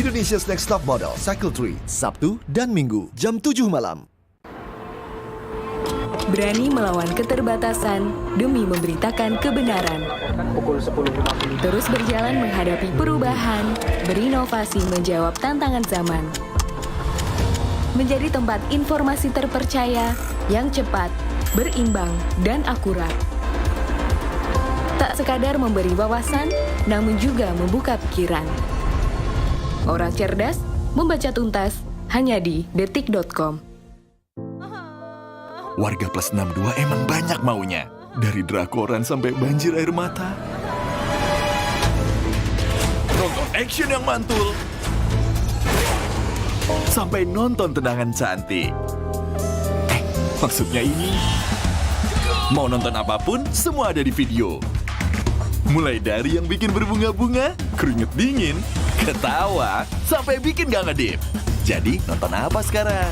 Indonesia's Next Top Model Cycle 3, Sabtu dan Minggu, jam 7 malam. Berani melawan keterbatasan demi memberitakan kebenaran. Pukul 10.50. Terus berjalan menghadapi perubahan, berinovasi menjawab tantangan zaman. Menjadi tempat informasi terpercaya yang cepat, berimbang, dan akurat. Tak sekadar memberi wawasan, namun juga membuka pikiran. Orang cerdas, membaca tuntas, hanya di detik.com. Warga plus 62 emang banyak maunya. Dari drakoran sampai banjir air mata. Nonton action yang mantul. Sampai nonton tendangan cantik. Maksudnya ini. Mau nonton apapun, semua ada di video. Mulai dari yang bikin berbunga-bunga, keringet dingin, ketawa, sampai bikin gak ngedip. Jadi, nonton apa sekarang?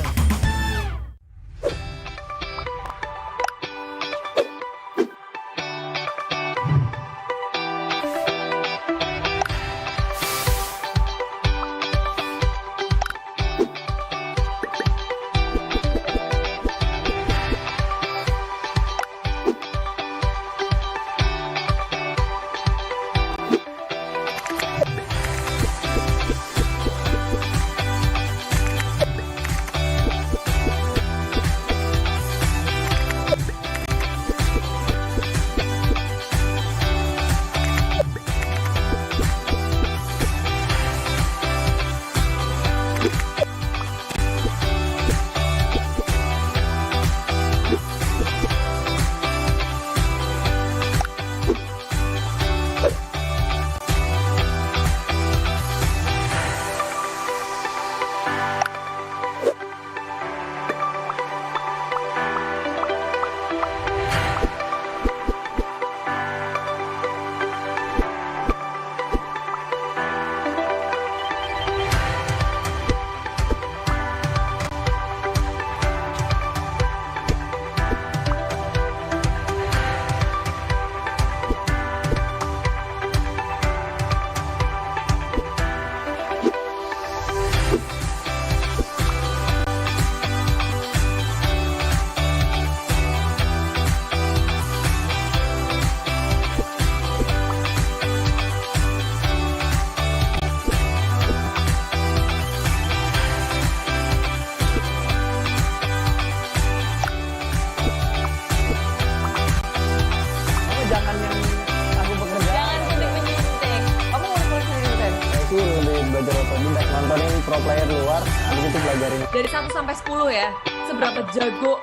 Nontonin pro player luar, habis itu pelajarin. Dari 1 sampai 10 ya, seberapa jago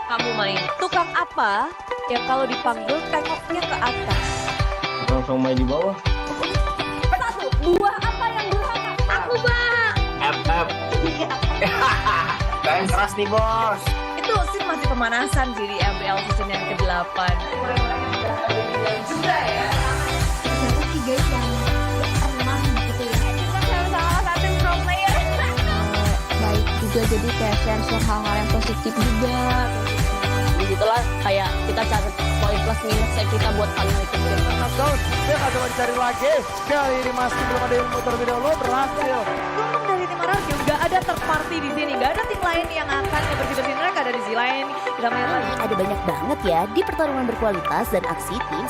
kamu main? Tukang apa yang kalau dipanggil tengoknya ke atas? Langsung main di bawah. Satu, buah apa yang durhaka? Aku, Bang. FF. Kalian keras nih, Bos. Itu sih masih pemanasan sih di MPL season yang ke-8. Juga ya. Siapa sih guys yang pernah gitu ya? Salah satu pro player. Baik juga, jadi kayak share hal-hal yang positif juga. Begitulah kayak kita cari poin plus minusnya kita buat kalian itu. Knockdown, dia nggak coba dicari lagi. Kali ini masih belum ada yang muter video lo berhasil. Untung dari tim Aragio nggak ada third party di sini, nggak ada tim lain yang akan bersih-bersih, mereka ada di sisi lain. Kita main lagi. Ada banyak banget ya di pertarungan berkualitas dan aksi tim.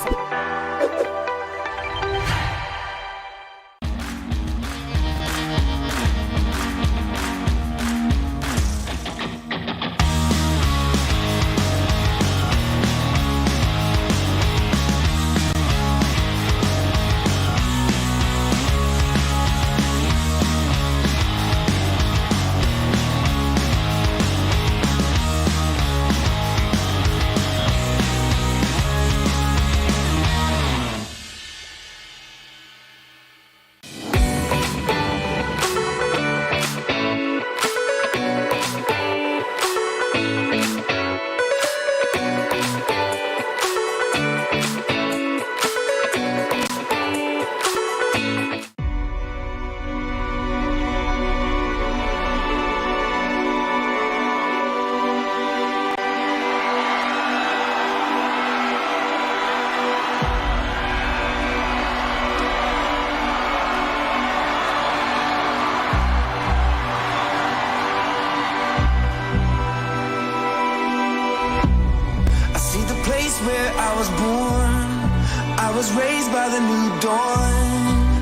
raised by the new dawn,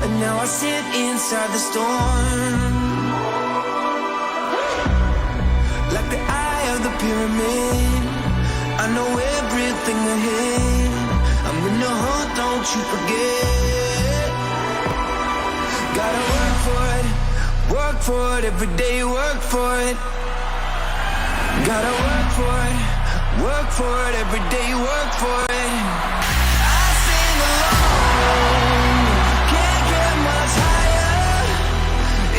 and now I sit inside the storm. Like the eye of the pyramid, I know everything ahead. I'm in the hunt, don't you forget. Gotta work for it, every day work for it. Gotta work for it, every day work for it. I sing alone, can't get much higher.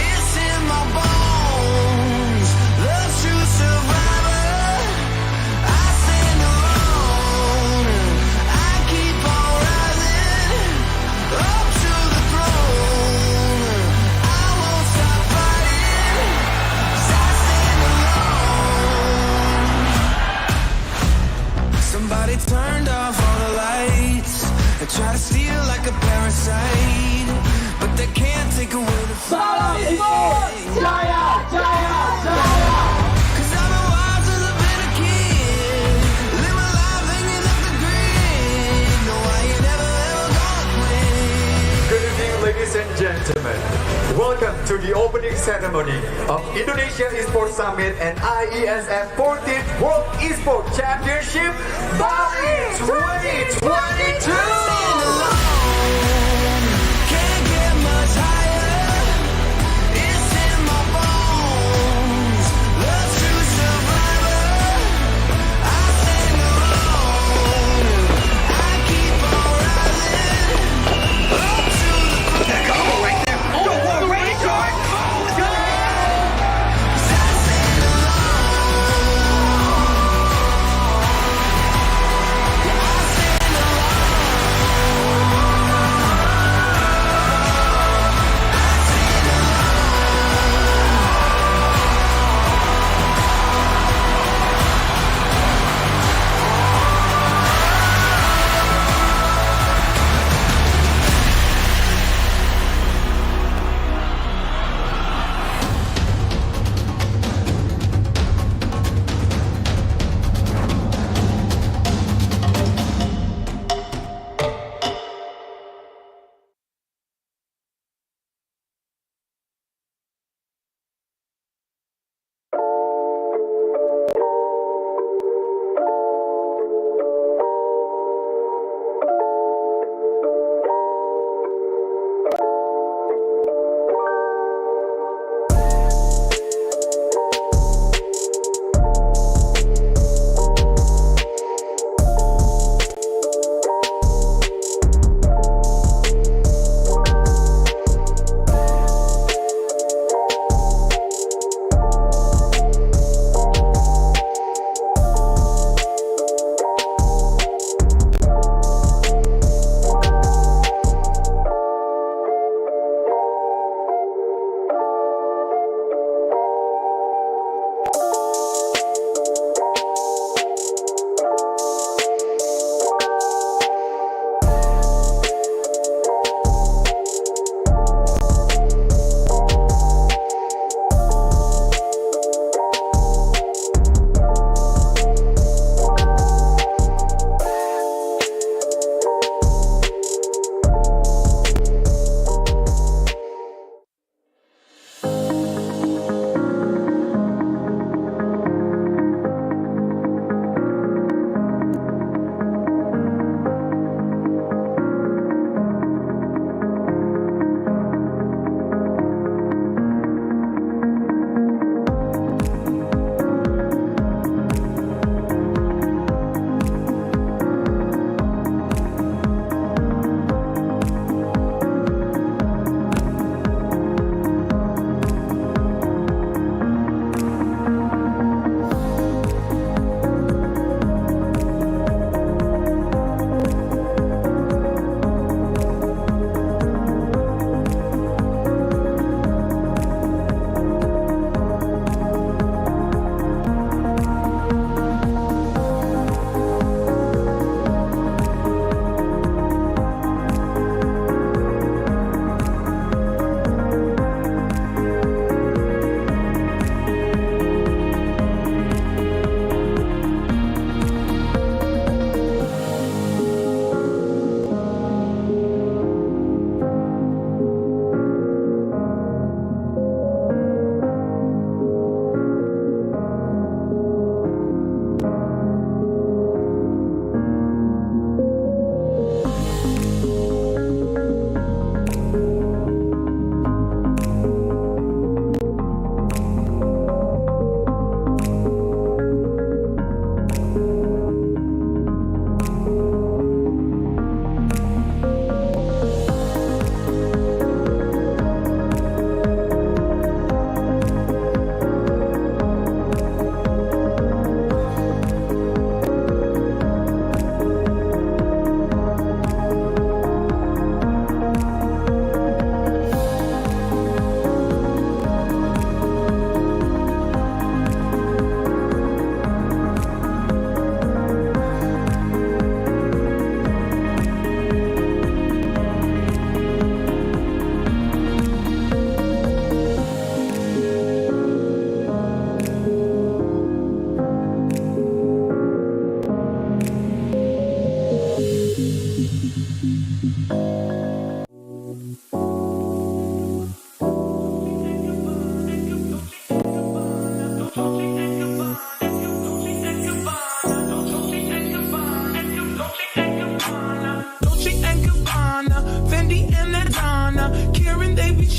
It's in my bones, love to survivor. I sing alone, I keep on rising up to the throne. I won't stop fighting, 'cause I stand alone. Somebody turned off all the lights and try to steal like a parasite, but they can't take away the fight. Jaya, Jaya, Jaya. 'Cause I've been wise as a bit of kid, live my life hanging up the grid. No, I ain't never ever gonna quit. Good evening, ladies and gentlemen. Welcome to the opening ceremony of Indonesia Esports Summit and IESF 14th World Esports Championship Bali 2022. Can't get much higher. It's in my bones. Love to survivor. I stand alone. I keep on rising up to the combo right there. Oh, the rain short. I stand alone.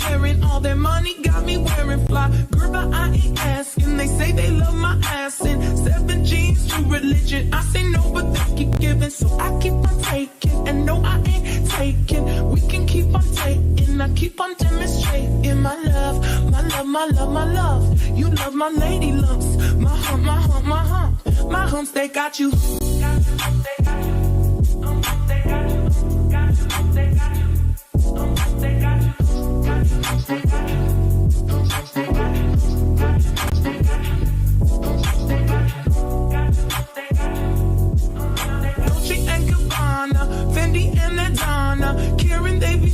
sharing all their money, got me wearing fly. Girl, but I ain't asking. They say they love my ass and 7 jeans, true religion. I say no, but they keep giving, so I keep on taking. And no, I ain't taking. We can keep on taking. I keep on demonstrating my love, my love, my love, my love. You love my lady lumps, my hump, my hump, my hump. My humps, they got you.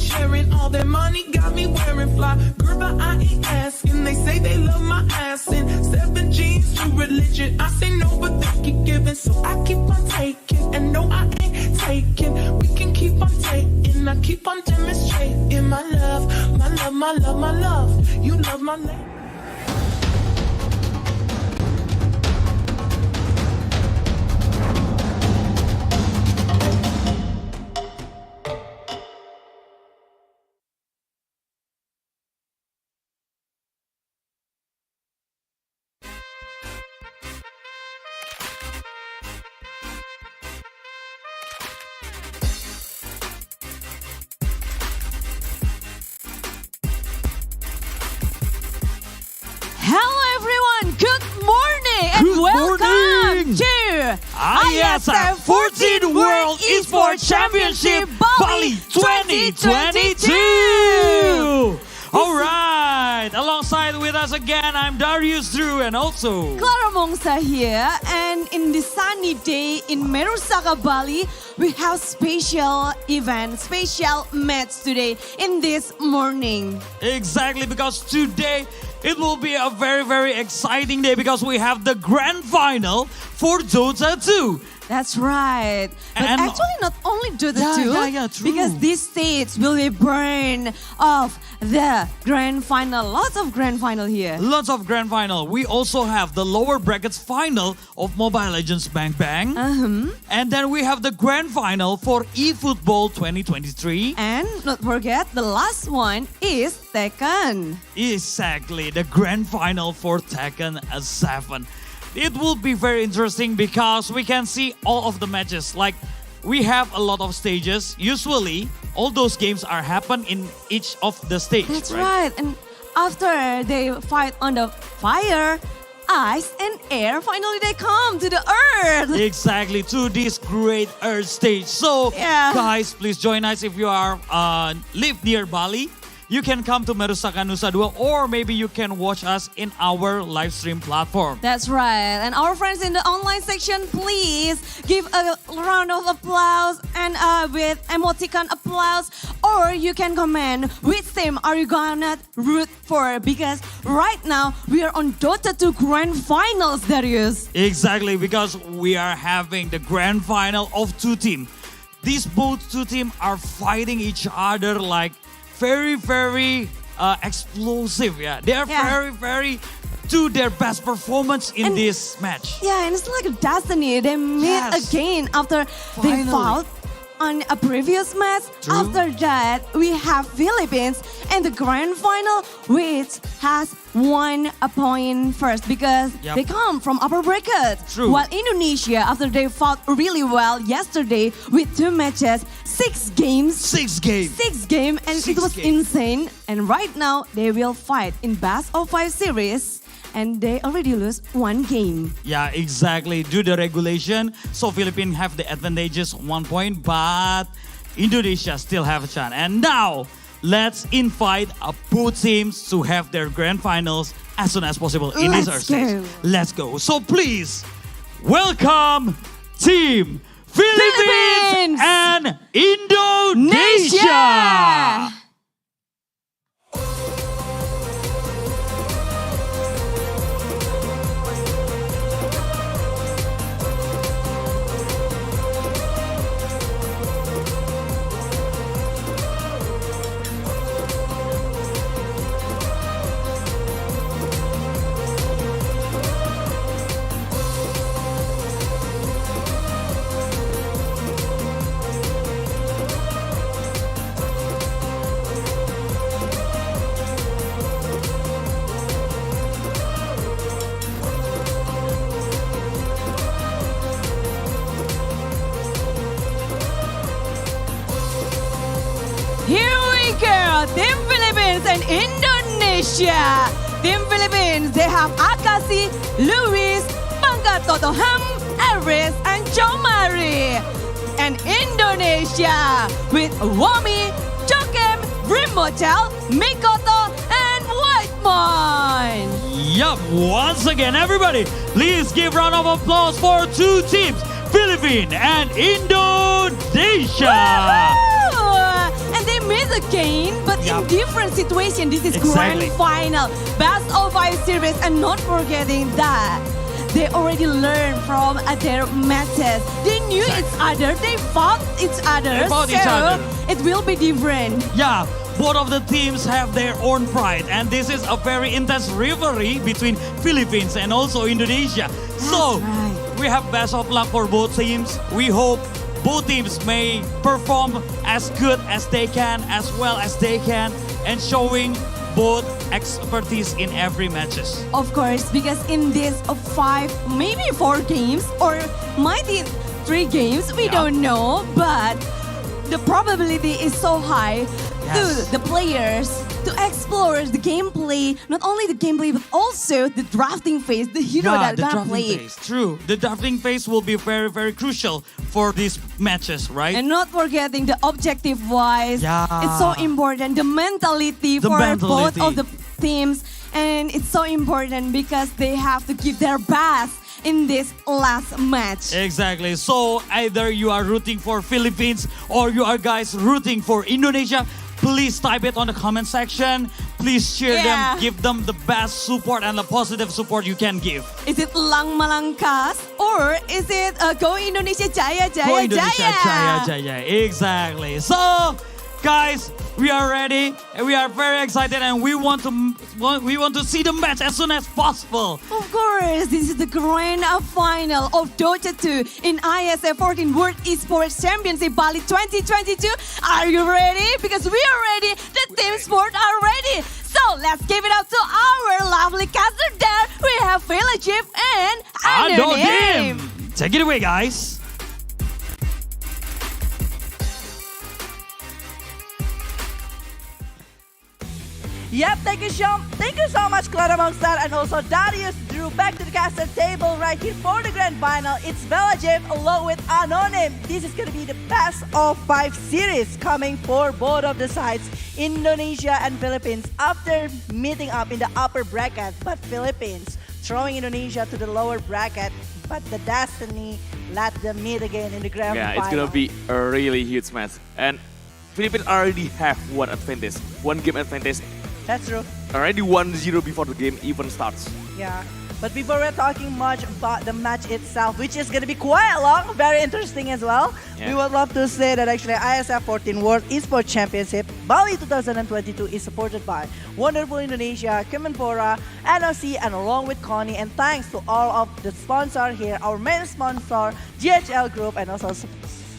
Sharing all their money, got me wearing fly. Girl, but I ain't asking. They say they love my ass and 7 jeans, true religion. I say no, but they keep giving, so I keep on taking. And no, I ain't taking. We can keep on taking. I keep on demonstrating my love, my love, my love, my love. You love my lady. Hello everyone, good morning and welcome to IESF 14 World Esports Championship Bali 2022. All right, alongside with us again, I'm Darius Drew and also Clara Mongsa here, and in this sunny day in Merusaka, Bali, we have special event, special match today in this morning. exactly because today it will be a very, very exciting day because we have the grand final for DOTA 2. That's right. But And- actually not only Dota Yeah, 2, true. because this stage will be burned of the grand final. Lots of grand final here. Lots of grand final. We also have the lower brackets final of Mobile Legends Bang Bang. And then we have the grand final for eFootball 2023. And not forget, the last one is Tekken. Exactly, the grand final for Tekken 7. It will be very interesting because we can see all of the matches. Like, we have a lot of stages. Usually, all those games are happen in each of the stage. That's right. And after they fight on the fire, ice and air, finally they come to the earth. Exactly, to this great Earth stage. So, Yeah. guys, please join us if you are live near Bali. You can come to Merusaka Nusa Dua, or maybe you can watch us in our live stream platform. That's right. And our friends in the online section, please give a round of applause and with emoticon applause. Or you can comment which team are you gonna root for, because right now we are on Dota 2 Grand Finals, Darius. Exactly, because we are having the grand final of 2 teams. These both 2 teams are fighting each other like very, very explosive. Yeah, they are Yeah. very do their best performance in And- this match. Yeah, and it's like a destiny. They meet Yes. again after they Finally. fought on a previous match. True. After that, we have Philippines in the grand final, which has 1 point first because Yep. they come from upper bracket. True. While Indonesia, after they fought really well yesterday with 2 matches, 6 games. 6 games. 6 game, and it 6 was games. insane. And right now, they will fight in best of 5 series, and they already lose 1 game. Yeah, exactly. Due to the regulation, so Philippines have the advantages 1 point, but Indonesia still have a chance. And now, let's invite both teams to have their grand finals as soon as possible in this Let's Earth stage. go. Let's go. So please, welcome Team Philippines, Philippines! and Indonesia! Team Philippines and Indonesia. Team Philippines, they have Akasi, Luis, Bangga Totoham, Aris, and Jomari. And Indonesia with Wami, Jokem, Brimotel, Mikoto, and Whitemon. Yup, once again, everybody, please give round of applause for two teams, Philippines and Indonesia. Woohoo! And they made again, but in different situation. This is Exactly. grand final, best of 5 series, and not forgetting that they already learned from their matches. They knew each other, they fought each other, They fought so each other. it will be different. Yeah, both of the teams have their own pride, and this is a very intense rivalry between Philippines and also Indonesia. So, right. we have best of luck for both teams. We hope both teams may perform as good as they can, as well as they can, and showing both expertise in every matches. Of course, because in this 5, maybe 4 games, or might be 3 games, we don't know, but the probability is so high to the players to explore the gameplay, not only the gameplay, but also the drafting phase, the hero that the gonna drafting play. phase. True. The drafting phase will be very, very crucial for these matches, right? And not forgetting the objective wise. Yeah. It's so important. The mentality The for both mentality. of the teams. And it's so important because they have to give their best in this last match. Exactly. So either you are rooting for Philippines or you are guys rooting for Indonesia. Please type it on the comment section. Please cheer Yeah. them. Give them the best support and the positive support you can give. Is it Lang Malangkas or is it Go Indonesia Jaya Jaya Go Indonesia, Jaya? Jaya, Jaya. Exactly. So, guys, we are ready and we are very excited and we want to see the match as soon as possible. Of course, this is the grand final of DOTA 2 in IESF 14 World Esports Championship Bali 2022. Are you ready? Because we are ready. The team sport are ready. So let's give it up to our lovely caster there. We have Philip and Anonim. Take it away, guys. Yep, thank you so much, Clara Mongstar, and also Darius Drew. Back to the caster table right here for the grand final. It's Belajev along with Anonim. This is going to be the best of 5 series coming for both of the sides, Indonesia and Philippines, after meeting up in the upper bracket. But Philippines throwing Indonesia to the lower bracket, but the destiny let them meet again in the grand final. Yeah, it's gonna be a really huge match. And Philippines already have one game advantage. That's true. Already 1-0 before the game even starts. Yeah, but before we're talking much about the match itself, which is going to be quite long, very interesting as well, we would love to say that actually ISF 14 World Esports Championship Bali 2022 is supported by Wonderful Indonesia, Kemenpora, NOC, and along with Connie. And thanks to all of the sponsors here, our main sponsor, GHL Group, and also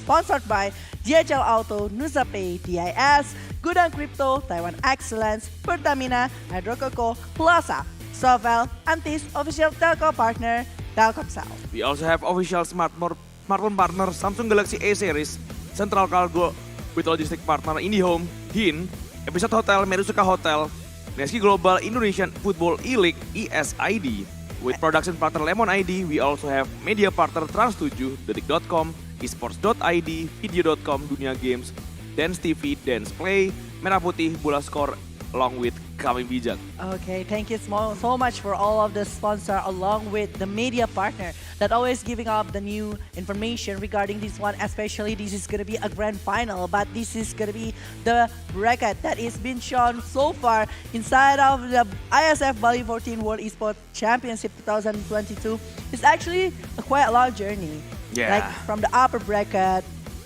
sponsored by DHL Auto, Nusapay, DIS, Gudang Crypto, Taiwan Excellence, Pertamina, Hydrococo, Plaza, Sovel, Antis, official telco partner, Telkomsel. We also have official smartphone partner Samsung Galaxy A series, Central Cargo with logistic partner IndiHome, HIN, Episode Hotel, Merusuka Hotel, Neski Global Indonesian Football E-League, ESID. With production partner Lemon ID, we also have media partner Trans7, Detik.com, Esports.id, Video.com, Dunia Games, Dance TV, Dance Play, Merah Putih, Bola Skor, along with Kami Bijak. Okay, thank you so much for all of the sponsor along with the media partner that always giving up the new information regarding this one, especially this is going to be a grand final, but this is going to be the bracket that is being shown so far inside of the ISF Bali 14 World Esports Championship 2022. It's actually a quite long journey. Yeah. Like from the upper bracket,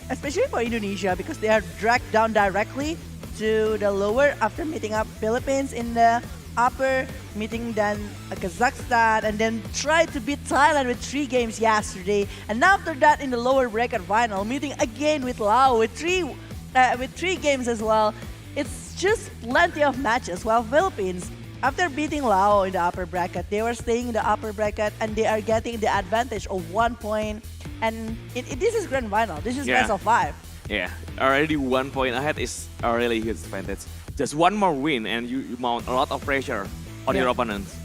especially for Indonesia because they are dragged down directly to the lower after meeting up Philippines in the upper, meeting then Kazakhstan, and then tried to beat Thailand with 3 games yesterday. And after that in the lower bracket final, meeting again with Laos with three games as well. It's just plenty of matches. While Philippines, after beating Laos in the upper bracket, they were staying in the upper bracket and they are getting the advantage of 1 point. And this is grand final. This is best of 5. Yeah, already 1 point ahead is a really huge advantage. Just one more win and you mount a lot of pressure on your opponents.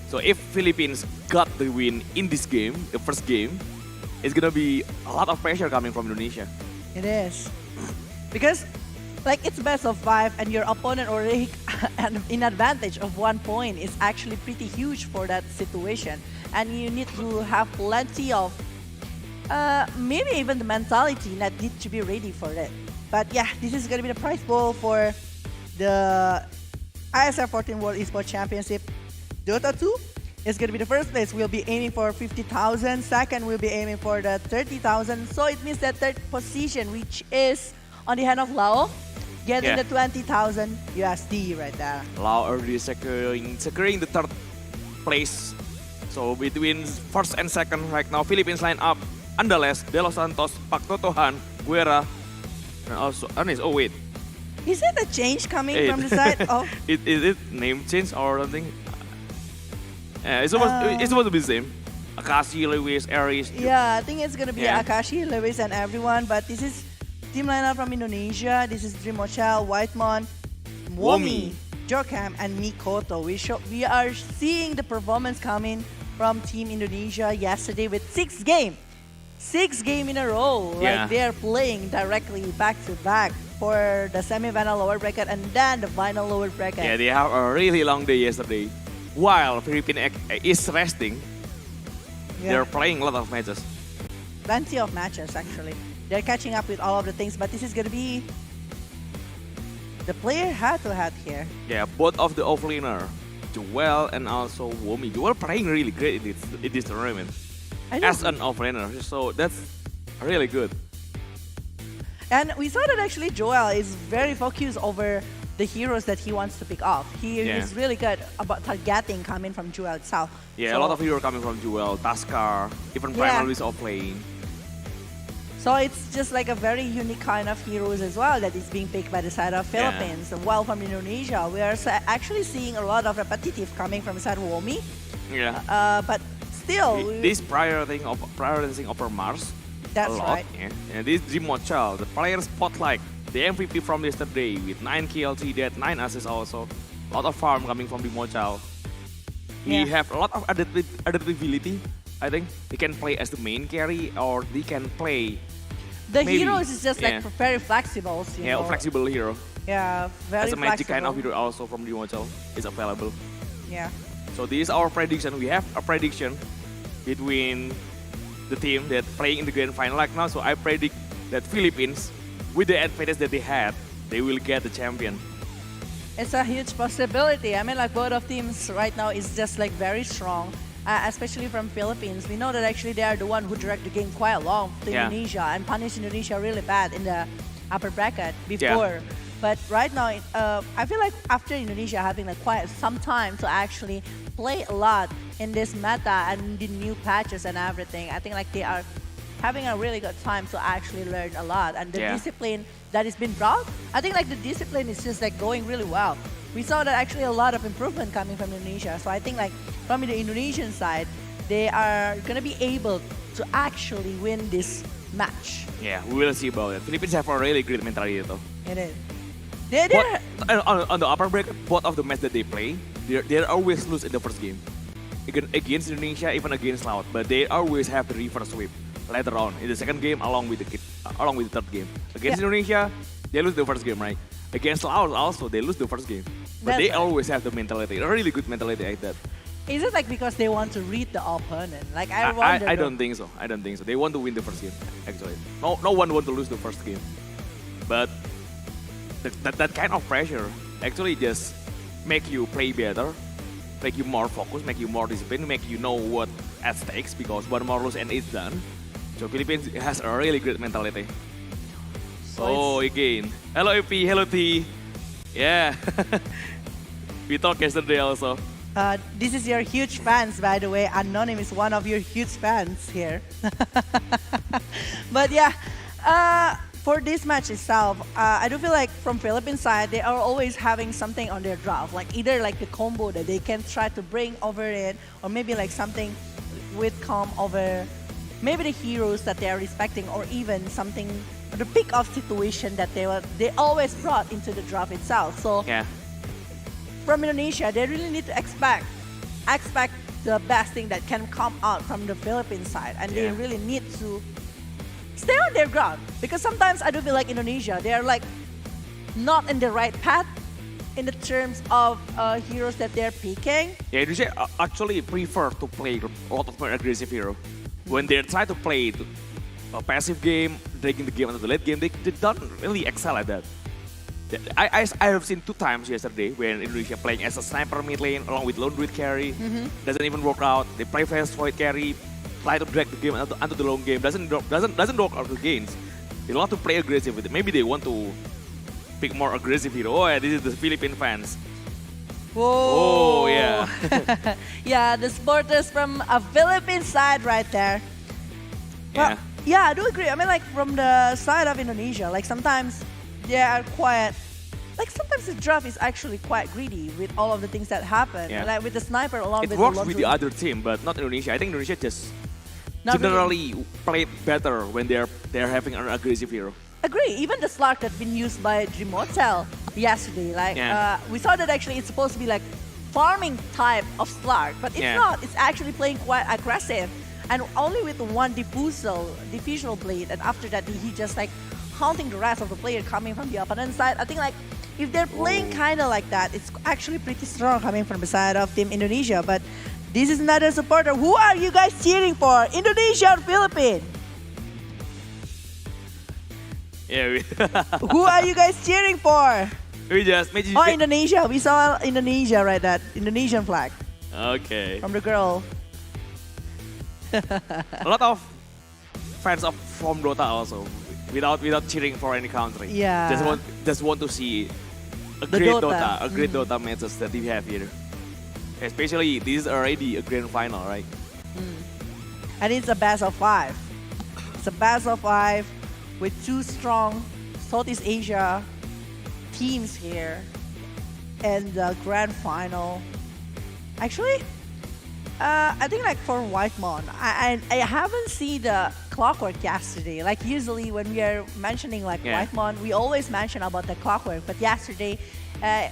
So if Philippines got the win in this game, the first game, it's gonna be a lot of pressure coming from Indonesia. It is. Because like it's best of 5 and your opponent already in advantage of 1 point is actually pretty huge for that situation. And you need to have plenty of maybe even the mentality that need to be ready for it. But yeah, this is gonna be the prize pool for the ISF 14 World Esports Championship. Dota 2 is gonna be the first place. We'll be aiming for 50,000. Second, we'll be aiming for the 30,000. So it means that third position, which is on the hand of Lao, getting the 20,000 USD right there. Lao already securing the third place. So between first and second right now, Philippines line up Andales, De Los Santos, Pak Totohan, Guerra, and also Anis. Oh wait, is it a change coming from the side of? Is it name change or something? Yeah, it's supposed to be the same. Akashi, Lewis, Aries. Yeah, I think it's gonna be Akashi, Lewis, and everyone. But this is team lineup from Indonesia. This is Dream Mochel, Whitemon, Womi, Jokam, and Mikoto. We are seeing the performance coming from Team Indonesia yesterday with 6 game in a row. Like they are playing directly back to back for the semi-final lower bracket and then the final lower bracket. Yeah, they have a really long day yesterday. While Philippines is resting, they're playing a lot of matches. Plenty of matches actually. They're catching up with all of the things, but this is gonna be the player head-to-head here. Yeah, both of the offlaner, Joel and also Womi. Joel playing really great in this tournament as an offlaner, so that's really good. And we saw that actually Joel is very focused over the heroes that he wants to pick off. He is really good about targeting coming from Joel itself. Yeah, so, a lot of heroes coming from Joel, Taskar, even Primal is offlane. So it's just like a very unique kind of heroes as well that is being picked by the side of Philippines. While from Indonesia, we are actually seeing a lot of repetitive coming from the side of Womi. Yeah. But still, this prioritizing over Mars. That's a lot, right. Yeah. And this Dream Mochel, the player spotlight, the MVP from yesterday with 9 kills, 9 assists also. A lot of farm coming from Dream Mochel. He have a lot of adaptability. I think he can play as the main carry or he can play. The heroes is just like very flexible. Yeah, flexible hero. Yeah, very as a magic flexible. kind of hero also from Dream Mochel is available. Yeah. So this is our prediction. We have a prediction between the team that playing in the grand final right now. So I predict that Philippines, with the advantage that they had, they will get the champion. It's a huge possibility. I mean, like both of teams right now is just like very strong, especially from Philippines. We know that actually they are the one who direct the game quite long to Indonesia and punish Indonesia really bad in the upper bracket before. But right now, I feel like after Indonesia having like quite some time to actually play a lot in this meta and the new patches and everything, I think like they are having a really good time to actually learn a lot. And the discipline that has been brought, I think like the discipline is just like going really well. We saw that actually a lot of improvement coming from Indonesia. So I think like from the Indonesian side, they are going to be able to actually win this match. Yeah, we will see about it. Philippines have a really great mentality though. It is. On the upper bracket, both of the matches that they play, they always lose in the first game. Against Indonesia, even against Laos, but they always have the reverse sweep later on in the second game along with the third game. Against Indonesia, they lose the first game, right? Against Laos also, they lose the first game. But they always have the mentality, a really good mentality like that. Is it like because they want to read the opponent? Like I wonder. I don't think so. I don't think so. They want to win the first game, actually. No one want to lose the first game. But that kind of pressure actually just make you play better, make you more focused, make you more disciplined, make you know what at stakes because one more lose and it's done. So Philippines has a really great mentality. So again, hello AP, hello T. Yeah, we talked yesterday also. This is your huge fans, by the way. Anonym is one of your huge fans here. But yeah, for this match itself, I do feel like from Philippines side, they are always having something on their draft. Like either like the combo that they can try to bring over it, or maybe like something with come over maybe the heroes that they are respecting, or even something the pick of situation that they always brought into the draft itself. So Yeah. from Indonesia, they really need to expect the best thing that can come out from the Philippines side, and they Yeah. really need to stay on their ground, because sometimes I do feel like Indonesia, they are like not in the right path in the terms of heroes that they're picking. Yeah, Indonesia actually prefer to play a lot of more aggressive hero. When they try to play a passive game, dragging the game into the late game, they don't really excel at that. I have seen 2 times yesterday when Indonesia playing as a sniper mid lane along with lone druid carry. Doesn't even work out. They play fast void carry, try to drag the game onto the long game. Doesn't work out the gains. They love to play aggressive with it. Maybe they want to pick more aggressive hero. Oh yeah, this is the Philippine fans. Whoa. Oh yeah. Yeah, the supporters from a Philippine side right there. Well, Yeah. yeah, I do agree. I mean, like from the side of Indonesia, like sometimes they are quite, like sometimes the draft is actually quite greedy with all of the things that happen. Yeah. Like with the sniper along It with works the with the other team, but not Indonesia. I think Indonesia just Not really. generally played better when they're having an aggressive hero. Agree. Even the Slark that's been used by Dream Hotel yesterday, like Yeah. we saw that actually it's supposed to be like farming type of Slark, but it's Yeah. not. It's actually playing quite aggressive, and only with one diffusal blade, and after that he just like haunting the rest of the player coming from the opponent side. I think like if they're playing kind of like that, it's actually pretty strong coming from the side of Team Indonesia. But this is another supporter. Who are you guys cheering for? Indonesia or Philippines? Yeah, Who are you guys cheering for? we just Oh, Indonesia. We saw Indonesia, right? That Indonesian flag Okay. from the girl. A lot of fans from Dota also, without cheering for any country. Yeah. Just want to see a The great Dota. a great Dota matches that we have here. Especially this is already a grand final, right? And it's a best of 5. It's a best of 5 with 2 strong Southeast Asia teams here and the grand final. Actually, I think like for Whitemon, I haven't seen the clockwork yesterday. Like usually when we are mentioning like Yeah. Whitemon, we always mention about the clockwork, but yesterday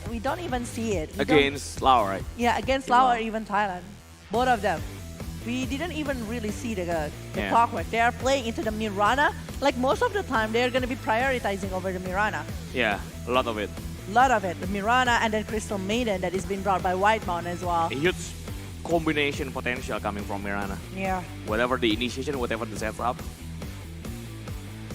we don't even see it. We don't- Against Lao, right? Yeah, against In Laos Laos. or even Thailand. Both of them. We didn't even really see the Yeah. clockwork. They are playing into the Mirana. Like most of the time, they're going to be prioritizing over the Mirana. Yeah, a lot of it. A lot of it. The Mirana and then Crystal Maiden that is being brought by Whitemount as well. A huge combination potential coming from Mirana. Yeah. Whatever the initiation, whatever the setup.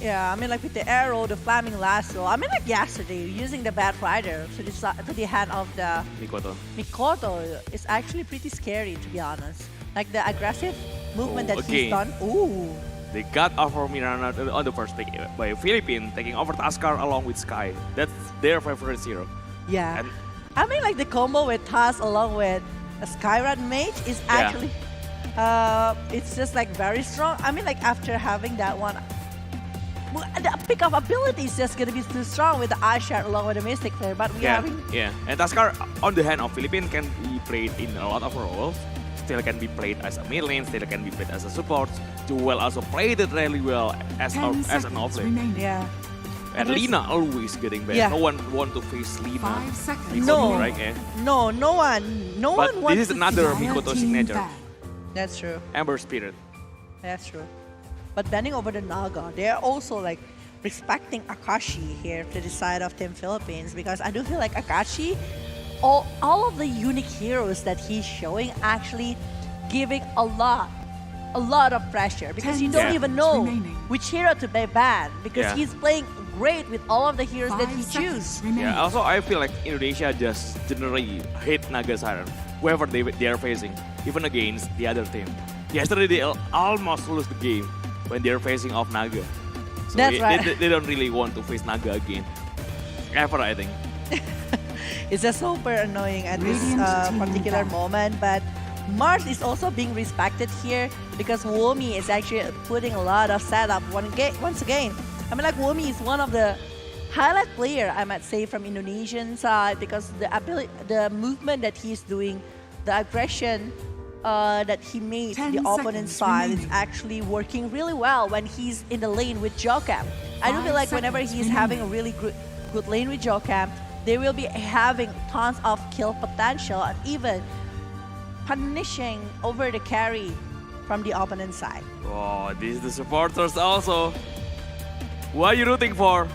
Yeah, I mean like with the arrow, the flaming lasso. I mean like yesterday, using the Bat Rider to the hand of the Mikoto. Mikoto is actually pretty scary, to be honest. Like the aggressive movement Oh, that he's again. done. Ooh. They got over Mirana on the first pick by Philippines, taking over Taskar along with Sky. That's their favorite hero. Yeah. And I mean, like the combo with Taz along with a Skyrad Mage is Yeah. actually, it's just like very strong. I mean, like after having that one, the pick of ability is just gonna be too strong with the Eye Shard along with the Mystic Flare. But we yeah, having, yeah. And Taskar on the hand of Philippines can be played in a lot of roles. Still can be played as a mid lane, still can be played as a support. Jewel also played it really well as an off lane. yeah. And And it's- Lina always getting back. Yeah. No one want to face Lina. No. Right? Yeah. No one But wants this is to another see- Mikoto signature. That's true. Ember Spirit. That's true. But bending over the Naga, they are also like respecting Akashi here to the side of Team Philippines, because I do feel like Akashi, all of the unique heroes that he's showing actually giving a lot of pressure, because you don't Yeah. even know which hero to ban, because Yeah. he's playing great with all of the heroes that he chooses. Yeah, also I feel like Indonesia just generally hate Naga Siren, whoever they are facing, even against the other team. Yesterday they almost lose the game when they're facing off Naga. So That's right. They don't really want to face Naga again. Ever, I think. It's just super annoying at this particular moment, but Mars is also being respected here because Womi is actually putting a lot of setup once again. I mean, like Womi is one of the highlight player, I might say, from Indonesian side, because the movement that he's doing, the aggression, that he made to the opponent's side is actually working really well when he's in the lane with Jocam. I do feel like whenever he's having a really good lane with Jocam, they will be having tons of kill potential and even punishing over the carry from the opponent's side. Oh, these are the supporters also. Who are you rooting for?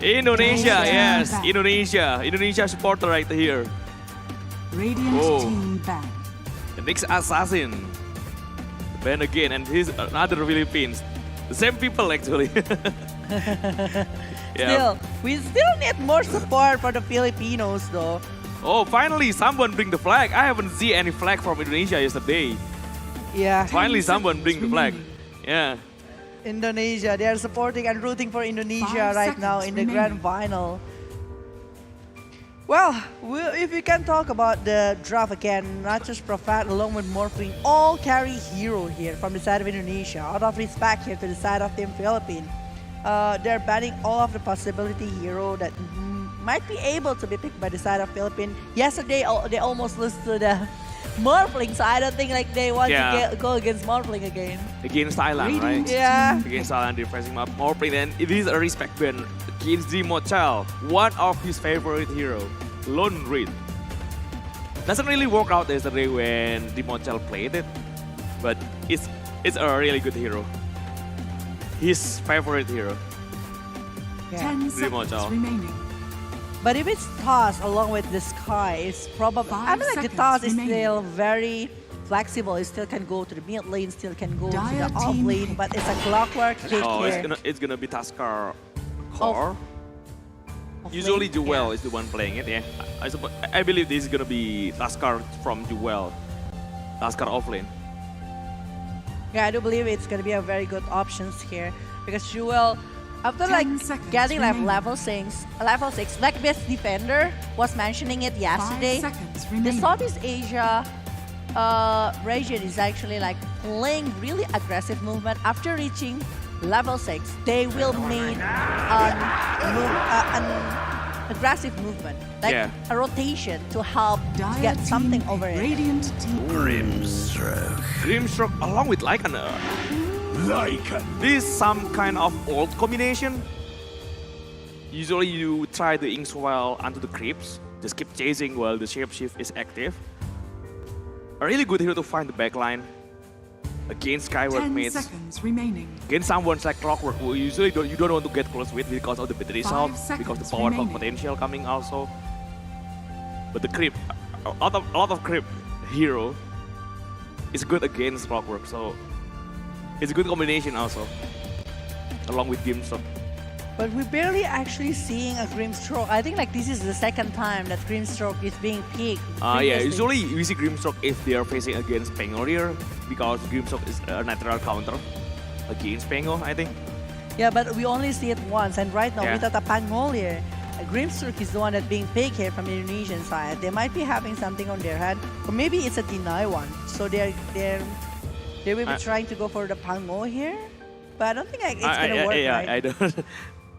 Indonesia, yes, Indonesia. Indonesia supporter right here. Radiant team ban. The next assassin. Ban again, and he's another Philippines. The same people actually. Still, we still need more support for the Filipinos though. Oh, finally someone bring the flag. I haven't seen any flag from Indonesia yesterday. Yeah. Finally someone bring the flag. Yeah. Indonesia, they are supporting and rooting for Indonesia right now in the grand final. Well, if we can talk about the draft again, not just Prophet along with Morphling, all carry hero here from the side of Indonesia. Out of respect here to the side of Team Philippines. They're banning all of the possibility hero that might be able to be picked by the side of Philippines. Yesterday, they almost lost to the Morphling, so I don't think like they want to go against Morphling again. Against Thailand, right? Yeah. Against Thailand, they're pressing up Morphling, and it is a respect ban against Dimochal, one of his favorite hero, Lone Reed. Doesn't really work out yesterday when Dimochal played it, but it's a really good hero. His favorite hero. 10 seconds remaining. But if it's tossed along with the sky, it's probably. I mean, like the toss is still very flexible. It still can go to the mid lane, still can go to the off lane, but it's a clockwork kick here. It's gonna be Tusker core. Usually Jewel is the one playing it. Yeah, I believe this is gonna be Tusker from Jewel. Tusker off lane. Yeah, I do believe it's gonna be a very good options here because Jewel, after like getting like level 6, like best defender was mentioning it yesterday. The Southeast Asia region is actually like playing really aggressive movement. After reaching level 6, they will make an aggressive movement, like a rotation to help get something over it. Grimstroke along with Lycan. This is some kind of old combination. Usually you try the Inkswell onto the creeps, just keep chasing while the shapeshift is active. A really good hero to find the backline against Skyward 10 mates. seconds remaining. Against someone like Clockwork who usually you don't want to get close with because of the battery health, because the power hog potential coming also. But the creep, a lot of creep hero is good against Clockwork, so it's a good combination also, along with Grimstroke. But we're barely actually seeing a Grimstroke. I think like this is the second time that Grimstroke is being picked. Yeah, usually we see Grimstroke if they are facing against Pengo here, because Grimstroke is a natural counter against Pengo, I think. Yeah, but we only see it once, and right now without a Pangol here, Grimstroke is the one that's being picked here from the Indonesian side. They might be having something on their hand, or maybe it's a deny one. So they will be trying to go for the Pangol here, but I don't think it's gonna work, right? I don't.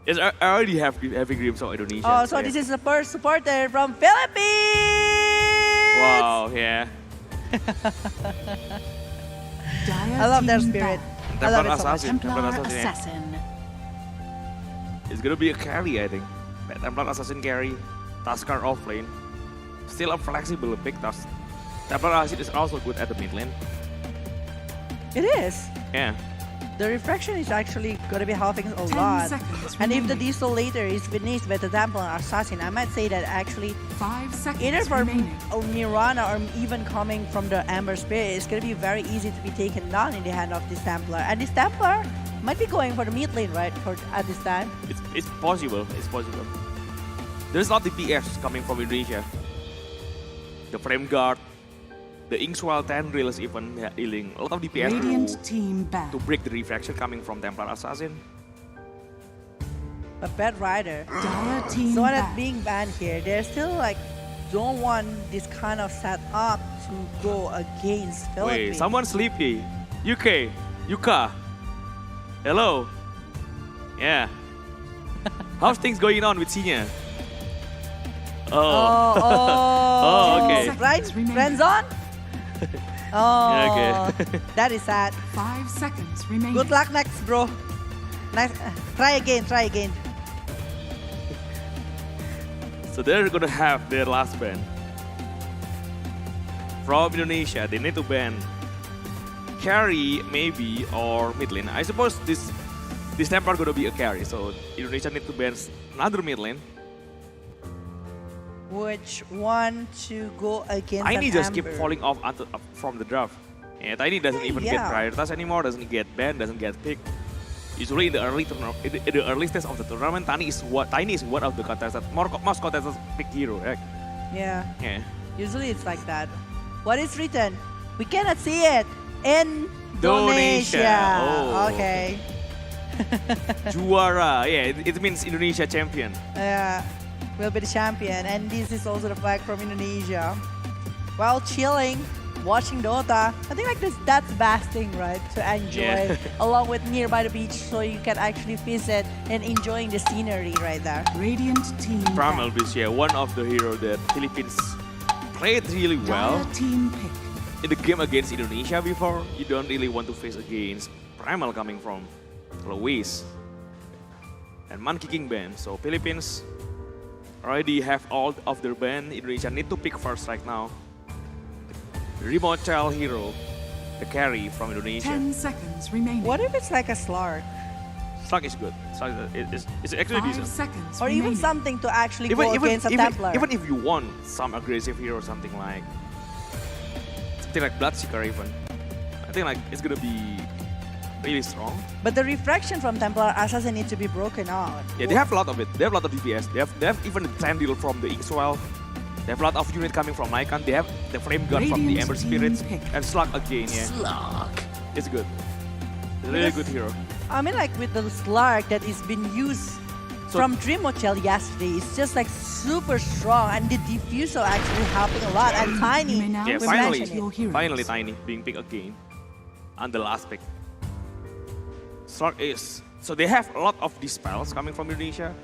Yes, I already have heavy Grimstroke Indonesia. Oh, so this is the first supporter from Philippines! Wow, yeah. I love their spirit. I love it so much. Templar Assassin. It's gonna be a carry, I think. Templar Assassin carry, Tusker off lane. Still a flexible pick. Templar Assassin is also good at the mid lane. It is. Yeah. The refraction is actually going to be helping a lot. And if the Desolator is finished by the Templar Assassin, I might say that actually 5 seconds either from remaining. Mirana or even coming from the Amber Spirit, it's going to be very easy to be taken down in the hand of this Templar. And this Templar might be going for the mid lane, right, at this time? It's possible. It's possible. There's a lot of DPS coming from Indonesia. The Frame Guard, the Inkswell 10 rails even dealing a lot of DPS to break the refraction coming from Templar Assassin. But Bad Rider, so that's being banned here. They're still like don't want this kind of setup to go against Philippines. Wait, someone sleepy. Yuka. Hello. Yeah. How's things going on with Sinya? Oh, okay. Right? Friends on? Oh, Okay. that is sad. 5 seconds remaining. Good luck next, bro. Nice. Try again, try again. So they're gonna have their last ban. From Indonesia, they need to ban carry maybe or mid lane. I suppose this Templar gonna be a carry, so Indonesia need to ban another mid lane. Which one to go against Tiny an just keep Amber? falling off from the draft. And Tiny doesn't even get Yeah. prioritized anymore, doesn't get banned, doesn't get picked. Usually in the early stage of the tournament, Tiny is one of the contestants, most contestants pick hero, right? Yeah, Yeah. usually it's like that. What is written? We cannot see it. Indonesia. Oh. Okay. Juara, yeah, it means Indonesia champion. Will be the champion, and this is also the flag from Indonesia. While chilling, watching Dota, I think like that's the best thing, right? To enjoy along with nearby the beach, so you can actually visit and enjoying the scenery right there. Radiant team Primal back. Beast, yeah, one of the hero that Philippines played really well. Dire team pick. In the game against Indonesia before, you don't really want to face against Primal coming from Luis and Monkey King ban. So Philippines already have all of their ban. Indonesia need to pick first right now. Remote child hero, the carry from Indonesia. 10 seconds remaining. What if it's like a Slark? Slug is good. Slug is actually 5 decent. seconds Or even remaining. something to actually go against a Templar. Even if you want some aggressive hero, something like Bloodseeker even, I think like it's gonna be really strong. But the refraction from Templar Assassin needs to be broken out. Yeah, they have a lot of it. They have a lot of DPS. They have even the Trendil from the Ixwell. They have a lot of unit coming from Lycan. They have the Flame Gun from the Radiant Ember team Spirits. pick. And Slug again, yeah. Slug. It's good. It's a really good hero. I mean, like with the Slark that is being used So- from Dream Hotel yesterday, it's just like super strong, and the diffusal actually helping a lot. And You may Tiny, now Yeah, we finally, mentioned your heroes. finally Tiny being picked again on the last pick. Slug is, so they have a lot of dispels coming from Indonesia.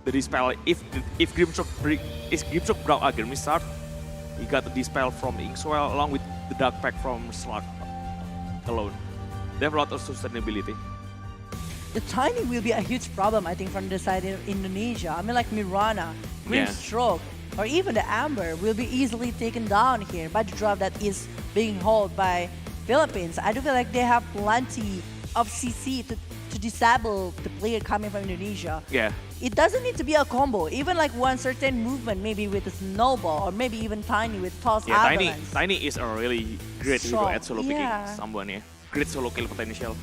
The dispel, if Grimshock Brow again restart, he got the dispel from Ixwell along with the Dark Pack from Slug alone. They have a lot of sustainability. the Tiny will be a huge problem, I think, from the side of Indonesia. I mean, like Mirana, Green Yeah. Stroke, or even the Amber will be easily taken down here by the draft that is being held by Philippines. I do feel like they have plenty of CC to disable the player coming from Indonesia. Yeah. It doesn't need to be a combo. Even like one certain movement, maybe with a snowball, or maybe even Tiny with false Yeah, avalanche. Tiny is a really great hero Strong, at solo picking yeah. someone, yeah. Great solo kill potential.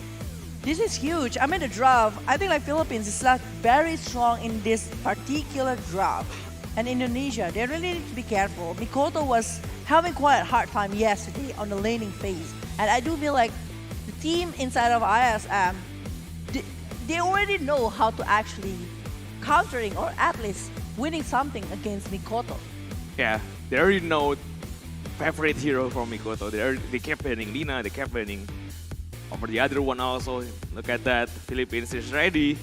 This is huge. I mean, the draft, I think like Philippines is like very strong in this particular draft. And Indonesia, they really need to be careful. Mikoto was having quite a hard time yesterday on the laning phase. And I do feel like the team inside of ISM, they already know how to actually countering or at least winning something against Mikoto. Yeah, they already know favorite hero from Mikoto. They kept banning Lina, they kept banning over the other one also. Look at that, Philippines is ready.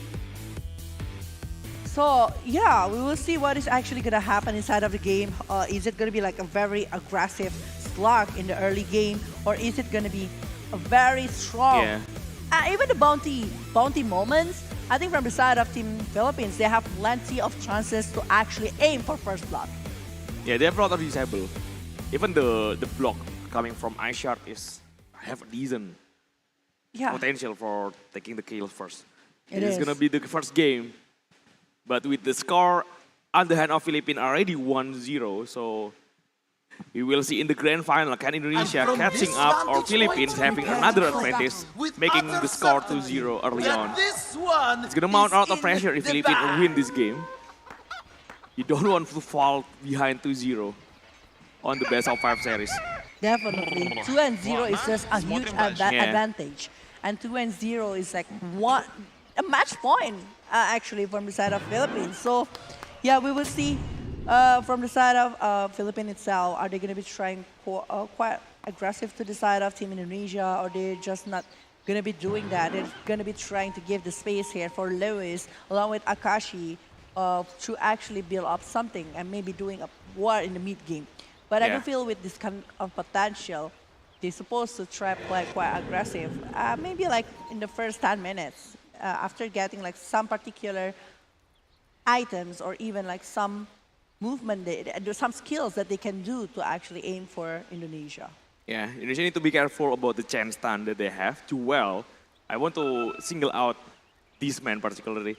So yeah, we will see what is actually gonna happen inside of the game. Is it gonna be like a very aggressive slug in the early game, or is it gonna be a very strong? Yeah. Even the bounty moments. I think from the side of Team Philippines, they have plenty of chances to actually aim for first blood. Yeah, they have a lot of disable. Even the block coming from iShard have a decent Yeah, potential for taking the kill first. It It's is. gonna be the first game. But with the score on the hand of Philippines already 1-0, so we will see in the grand final, can Indonesia catching up or Philippines having another advantage, making the score 2-0 early on. It's gonna mount a lot of pressure if Philippines win this game. You don't want to fall behind 2-0 on the best of 5 series. definitely. 2-0 is just a huge Yeah. advantage, and 2-0 is like a match point actually from the side of Philippines. So yeah, we will see from the side of Philippines itself. Are they going to be trying quite aggressive to the side of Team Indonesia, or they're just not going to be doing that? They're going to be trying to give the space here for Lewis along with Akashi to actually build up something and maybe doing a war in the mid game. But I do Yeah. feel with this kind of potential, they're supposed to try play quite aggressive. Maybe like in the first 10 minutes, after getting like some particular items or even like some movement, some skills that they can do to actually aim for Indonesia. Yeah, Indonesia need to be careful about the chance stun that they have. Well, I want to single out this man particularly.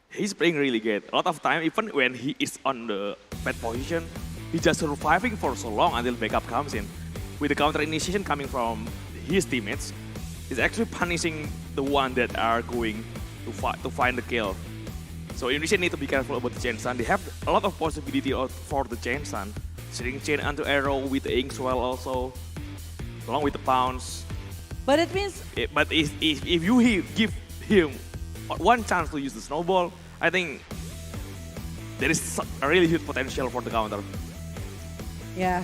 He's playing really good. A lot of time, even when he is on the bad position, he's just surviving for so long until backup comes in. With the counter initiation coming from his teammates, he's actually punishing the one that are going to find the kill. So Indonesia need to be careful about the chain stun. They have a lot of possibility for the chain stun. Setting chain onto arrow with the ink swell also, along with the pounce. But it means... But if you give him one chance to use the snowball, I think there is a really huge potential for the counter. Yeah.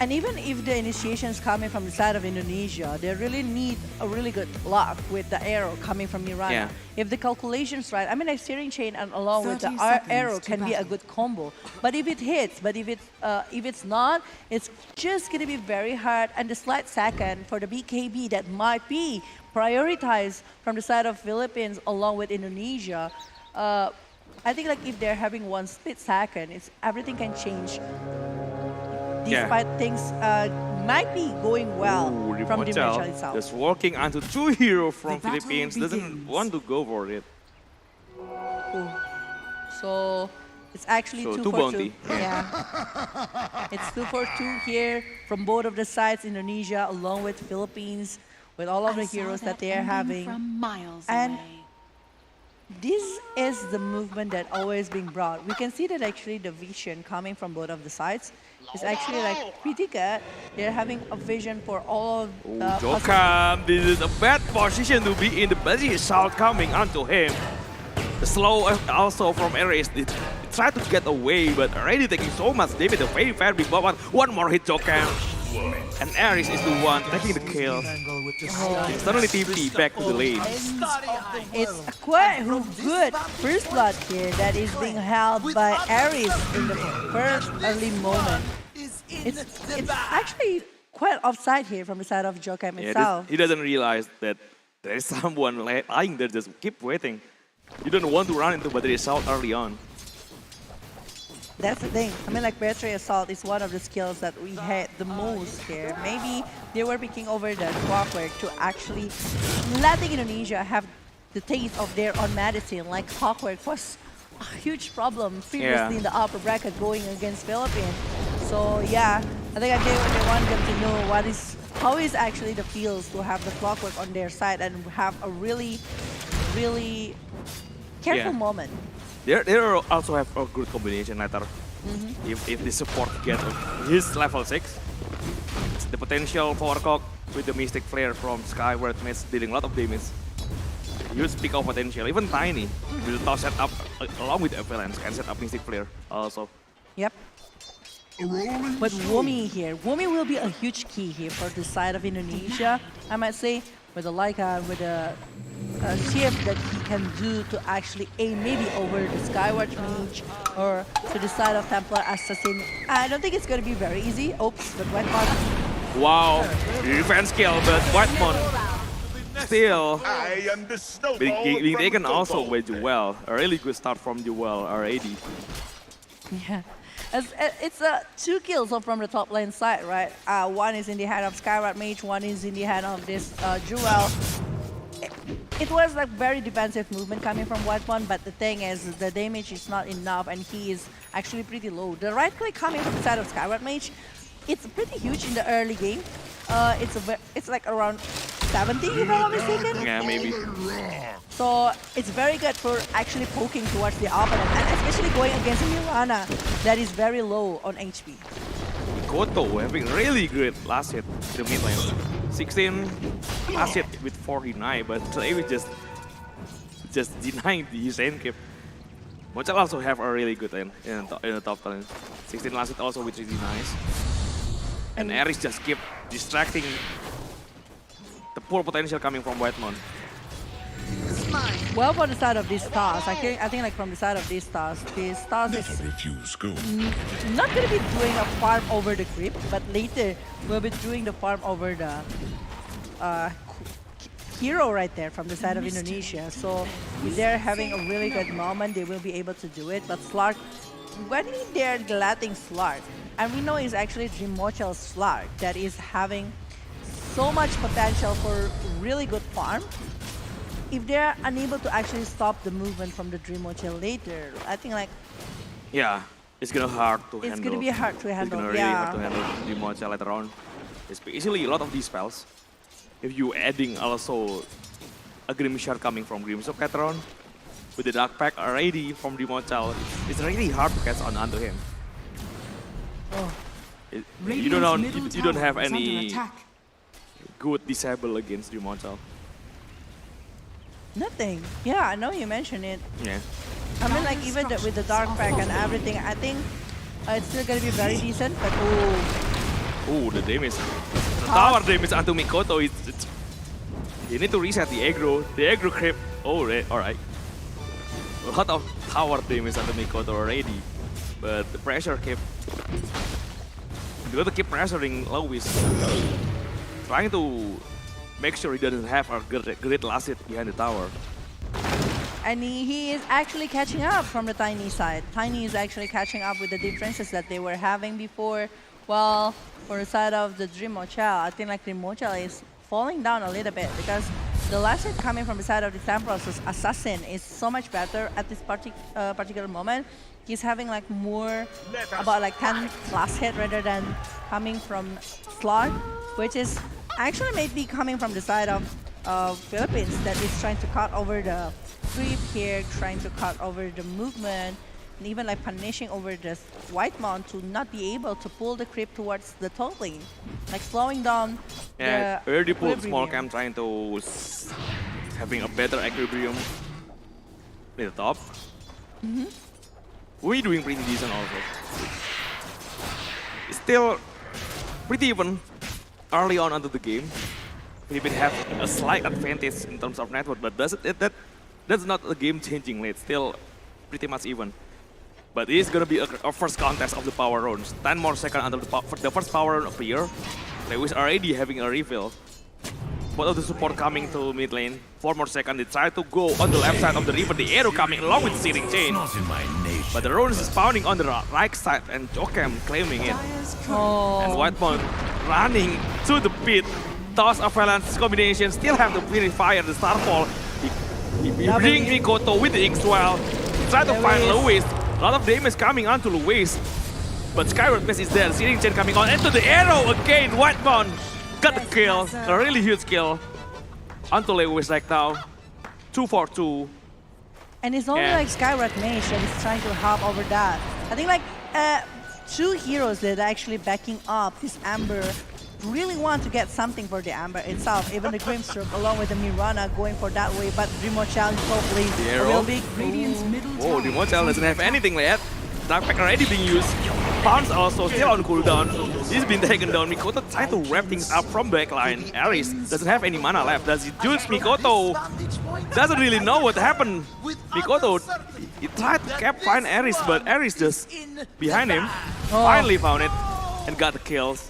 And even if the initiation is coming from the side of Indonesia, they really need a really good luck with the arrow coming from Mirana. Yeah. If the calculation's right, I mean, like steering chain and along with the 30 seconds arrow to can be a battle. good combo. But if it hits, if it's not, it's just gonna be very hard. And the slight second for the BKB that might be prioritized from the side of Philippines along with Indonesia. I think like if they're having one split second, everything can change. Despite things might be going well Ooh, from the Rimochel match itself. just walking onto two heroes from The battle Philippines, doesn't begins. want to go for it. Ooh. So it's actually So 2 two for bounty. 2. Yeah. It's 2 for 2 here from both of the sides, Indonesia along with Philippines, with all of the heroes that they are having. From miles And away. this is the movement that always being brought. We can see that actually the vision coming from both of the sides is actually like pretty good. They're having a vision for all of the Jokam, this is a bad position to be in. The Bali assault coming onto him. The slow also from Ares. They try to get away, but already taking so much damage. A very, very big bomb. One more hit, Jokam. And Ares is the one taking the kill. Suddenly TP back to the lane. It's a quite good first blood here that is being held by Ares in the first early moment. It's actually quite offside here from the side of Jokam itself. He doesn't realize that there is someone lying there, just keep waiting. You don't want to run into battery assault early on. That's the thing. I mean, like, battery assault is one of the skills that we had the most here. Maybe they were picking over the clockwork to actually letting Indonesia have the taste of their own medicine. Like, clockwork was a huge problem previously in the upper bracket going against Philippines. So, yeah, I think they want them to know how is actually the feels to have the clockwork on their side and have a really, really careful moment. They also have a good combination later. If the support get his level 6, the potential power cock with the Mystic Flare from Skyward Mist dealing a lot of damage. Huge peak of potential, even tiny. Will toss set up along with Avalanche can set up Mystic Flare also. Yep. But Wumi here, Wumi will be a huge key here for the side of Indonesia. I might say with the Leica, with the shift that he can do to actually aim maybe over the Skyward Mage or to the side of Templar Assassin. I don't think it's going to be very easy. Oops, but Whitemon. Wow, revenge kill, but Whitemon still being taken also by Jewel. A really good start from Jewel already. Yeah. It's 2 kills from the top lane side, right? One is in the hand of Skyward Mage, one is in the hand of this Jewel. It was like very defensive movement coming from Whitemon, but the thing is the damage is not enough and he is actually pretty low. The right click coming from the side of Skyward Mage, it's pretty huge in the early game. It's like around 70 if I'm not mistaken. Yeah, maybe. So it's very good for actually poking towards the opponent and especially going against Mirana that is very low on HP. Koto having really great last hit in the mid lane. 16 last hit with 49, but today we just denying his endgame. Mochel also have a really good end in the top lane. 16 last hit also with really nice. And Ares just keep distracting the poor potential coming from Whitemon. Well, for the side of these stars, I think like from the side of these stars is not going to be doing a farm over the creep, but later we'll be doing the farm over the hero right there from the side of Indonesia. So if they're having a really good moment, they will be able to do it. But Slark, when they're letting Slark, and we know it's actually Dreamwatcher Slark that is having so much potential for really good farm. If they're unable to actually stop the movement from the Dreamwatcher later, I think like Yeah, it's gonna hard to handle. it's gonna be hard to handle. It's gonna really hard to handle Dreamwatcher later on. Especially a lot of these spells. If you adding also a Grim Shard coming from Grimsop later on, with the Dark Pack already from Dreamwatcher, it's really hard to catch on onto him. Oh. You don't have any good disable against Dreamwatcher. Nothing. Yeah, I know you mentioned it. Yeah. I mean, like even with the Dark Pack and everything, I think it's still gonna be very decent. But Oh, the damage. The tower damage onto Mikoto is... You need to reset the aggro. The aggro creep. Oh, alright. A lot of tower damage onto Mikoto already. But the pressure keep... You got to keep pressuring Lewis. Trying to make sure he doesn't have a great last hit behind the tower. And he is actually catching up from the Tiny side. Tiny is actually catching up with the differences that they were having before. Well, for the side of the Dreamwatcher, I think like Dreamwatcher is falling down a little bit because the last hit coming from the side of the Templars Assassin is so much better at this particular moment. He's having like more, about like 10 last hit rather than coming from Slot, which is actually maybe coming from the side of Philippines that is trying to cut over the creep here, trying to cut over the movement, and even like punishing over the White Mount to not be able to pull the creep towards the top lane, like slowing down. Yeah, the already pulled small equilibrium. cam trying to having a better equilibrium with the top. We're doing pretty decent also. It's still pretty even early on into the game. Philippines have a slight advantage in terms of network, but that's not a game-changing lead. Still pretty much even. But it is gonna be a first contest of the power rounds. 10 more seconds until the first power round appear. Lewis already having a refill. Both of the support coming to mid lane. 4 more seconds. They try to go on the left side of the river. The arrow coming along with Searing Chain. But the Ronin is pounding on the right side and Jokem claiming it. And Whitemount running to the pit. Toss Avalanche combination. Still have to fire the Starfall. He bring Mikoto with the X-Well. He try to find Lewis. A lot of damage coming onto Lewis. But Skyward Mist is there. Searing Chain coming on. Into the arrow again. Whitemount got the kill. A really huge kill. Onto Lewis right now. 2 for 2. And it's only like Skyward Mage that is trying to hop over that. I think like 2 heroes that are actually backing up this Amber really want to get something for the Amber itself. Even the Grimstroke along with the Mirana going for that way, but Dreamwatcher hopefully will be... Oh, Dreamwatcher doesn't have anything yet. Dark Pack already being used. Pounce also still on cooldown. He's been taken down. Mikoto trying to wrap things up from backline. Aris doesn't have any mana left. Does he juice Mikoto? Doesn't really know what happened. Mikoto, he tried to find Aris, but Aris just behind him. Finally found it and got the kills.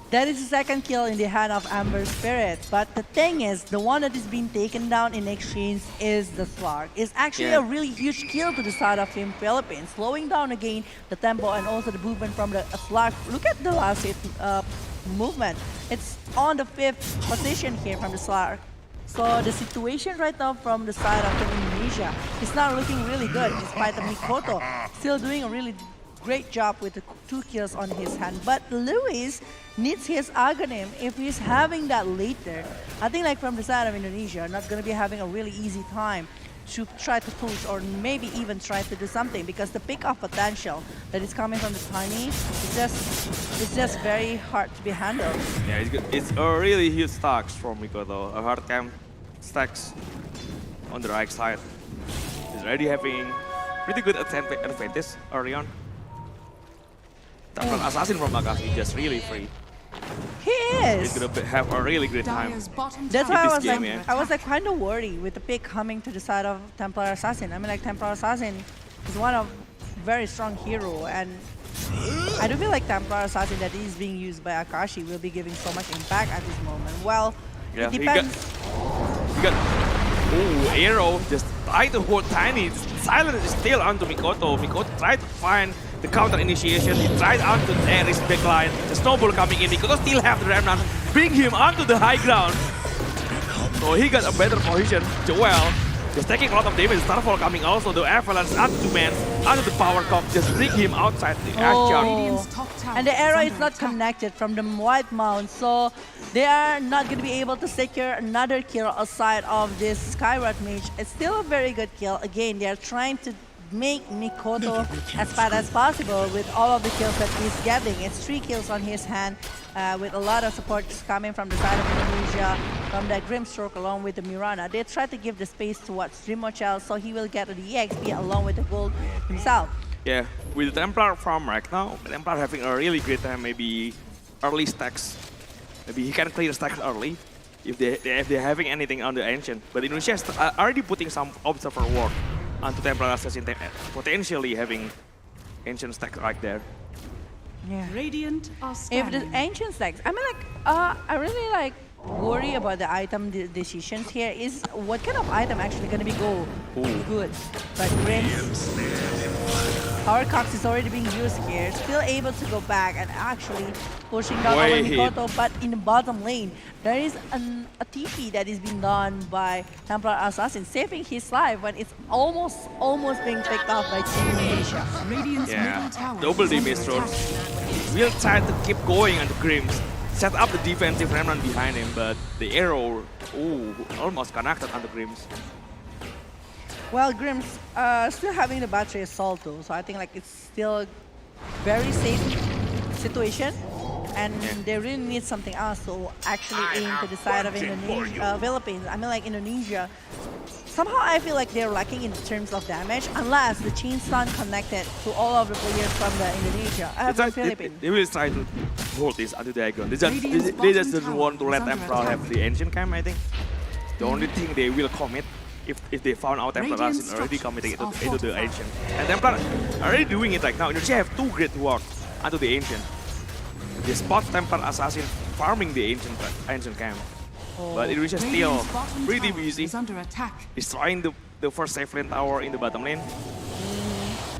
That is the second kill in the hand of Amber Spirit. But the thing is, the one that is being taken down in exchange is the Slark. It's actually a really huge kill to the side of Team Philippines, slowing down again the tempo and also the movement from the Slark. Look at the last hit movement. It's on the 5th position here from the Slark. So the situation right now from the side of Team Indonesia is not looking really good, despite of Mikoto still doing a really great job with the 2 kills on his hand. But Lewis needs his Aghanim if he's having that later. I think like from the side of Indonesia, not going to be having a really easy time to try to push or maybe even try to do something because the pick of potential that is coming from the Tiny is just very hard to be handled. Yeah, it's a really huge stacks from Mikoto. A hard camp stacks on the right side. He's already having pretty good advantage early on. Assassin from Akashi just really free. He is. He's gonna have a really great time. Dire's bottom That's tower why this game, yeah. I was like kind of worried with the pick coming to the side of Templar Assassin. I mean, like Templar Assassin is one of very strong hero, and I do feel like Templar Assassin that is being used by Akashi will be giving so much impact at this moment. Well, Yeah, it depends. He got arrow just trying to hold Tiny. Silence is still onto Mikoto. Mikoto tried to find the counter initiation. He tried onto Ares backline. The snowball coming in. Mikoto still have the remnant. Bring him onto the high ground. So he got a better position. Joel just taking a lot of damage. Starfall coming also. The avalanche onto 2 men. Onto the power comp. Just bring him outside the Oh. action. And the arrow is not connected from the White Mount, so they are not going to be able to secure another kill aside of this Skyward Mage. It's still a very good kill. Again, they are trying to make Mikoto as fast as possible with all of the kills that he's getting. It's 3 kills on his hand with a lot of support coming from the side of Indonesia, from the Grimstroke along with the Mirana. They try to give the space towards Drimochel so he will get the EXP along with the gold himself. Yeah, with the Templar farm right now, Templar having a really great time. Maybe early stacks. Maybe he can clear stacks early if they're having anything on the ancient. But Indonesia is already putting some observer work onto Templar Assassin, potentially having ancient stacks right there. Yeah. Radiant are If standing. the ancient stacks, I mean, like, I really like worry about the item decisions here. Is what kind of item actually gonna be good? But Grims, Power Cox is already being used here, still able to go back and actually pushing down over Mikoto. But in the bottom lane, there is a TP that is being done by Templar Assassin, saving his life when it's almost being picked off by Team Indonesia. Radiant's Yeah, middle tower double is under damage throw. attack. We'll try to keep going on the Grims. Set up the defensive remnant behind him, but the arrow, almost connected on the Grims. Well, Grims still having the battery assault though, so I think like it's still very safe situation, and they really need something else to actually aim to the side of Indonesia, Philippines. I mean, like Indonesia. Somehow I feel like they're lacking in terms of damage, unless the chain stun connected to all of the players from the Indonesia, from Philippines. They will try to hold this onto the icon. They just don't want to let Emperor have the ancient camp, I think. The only thing they will commit if they found out Templar is already committing into the ancient. And Templar already doing it right now. Indonesia have 2 great work onto the ancient. They spot Templar Assassin farming the ancient camp. But Indonesia still Radiant's bottom pretty tower busy, is under attack. destroying the first safe lane tower in the bottom lane.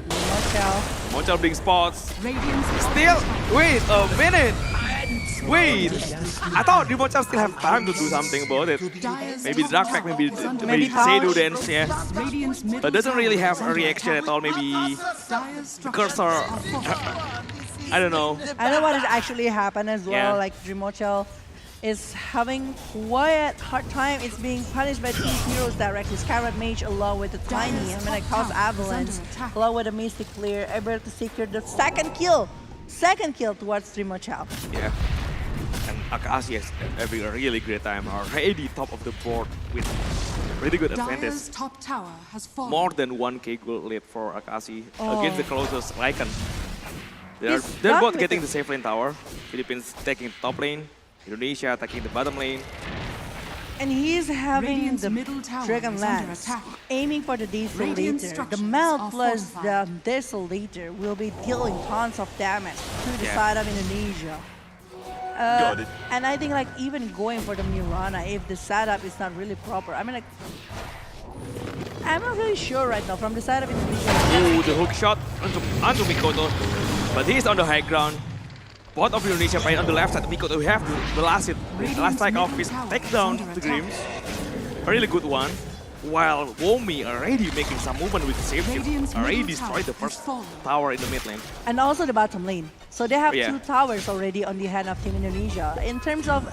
Mochel. Being spots. Radiant's Still, wait a minute. Wait, I thought Drimochel still have time to do something about it. Maybe the Dark Pack, maybe Seidu dance, yeah. Radiant's middle But doesn't really tower have is a under reaction at attack. all. Maybe Dire's the cursor. I don't know. I know what has actually happened as well. Yeah. Like Drimochel is having quite hard time. It's being punished by 2 heroes directly. Skyward Mage along with the Tiny. I mean, like Cause Avalanche along with the Mystic Player, able to secure the second kill towards Drimochel. Yeah. And Akashi is having a really great time. Already top of the board with really good advantage. Dire's top tower has fallen. More than 1k gold lead for Akashi against the closest Lycan. They're He's both done with getting it. the safe lane tower. Philippines taking top lane. Indonesia taking the bottom lane. And he's having Radiant's the middle tower Dragon is under Lance, attack. aiming for the Radiant Desolator. The structures Melt are plus the fortified. Desolator will be dealing tons of damage to the Yeah. side of Indonesia. Got it. And I think like even going for the Mirana, if the setup is not really proper, I mean like, I'm not really sure right now from the side of Indonesia. Ooh, the hook shot onto Mikoto. But he's on the high ground. Both of Indonesia playing on the left side. Mikoto have the last hit. The last strike of his takedown to Grims. A really good one. While Womi already making some movement with the safe shift. Radiant's Already middle destroyed the tower has first fallen. tower in the mid lane. And also the bottom lane. So they have Oh, yeah. 2 towers already on the hand of Team Indonesia. In terms of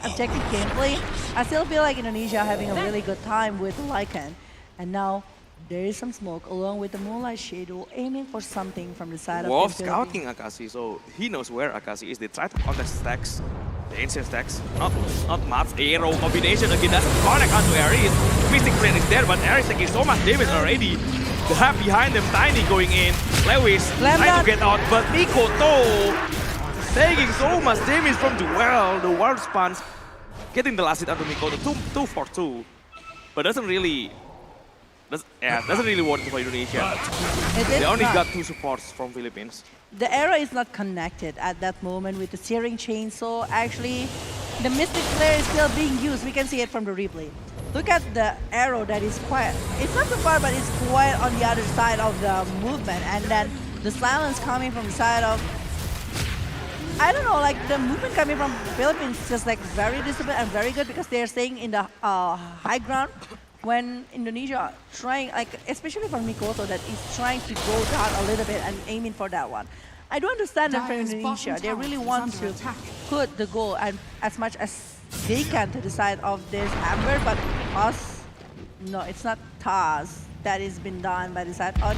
objective gameplay, I still feel like Indonesia having a really good time with Lycan. And now there is some smoke along with the Moonlight Shadow aiming for something from the side Wolf of the scouting Akashi, so he knows where Akashi is. They try to contest stacks, the ancient stacks. Not much. Arrow combination again doesn't connect onto Ares. Mystic Flame is there, but Ares taking so much damage already. The half behind them, Tiny going in. Lewis trying to get out, but Mikoto taking so much damage from Duel. The wall spawns, getting the last hit onto Mikoto, 2 for 2. But doesn't really work for Indonesia. They only got 2 supports from Philippines. The arrow is not connected at that moment with the searing chainsaw. Actually, the Mystic Flare is still being used. We can see it from the replay. Look at the arrow that is quite, it's not so far, but it's quite on the other side of the movement. And then the silence coming from the side of, I don't know, like the movement coming from Philippines is just like very disciplined and very good because they're staying in the high ground. When Indonesia trying, like especially for Mikoto, that is trying to go down a little bit and aiming for that one. I do understand that for Indonesia, they really want to put the goal and as much as they can to the side of this Amber, but us, no, it's not TAS that is been done by the side on.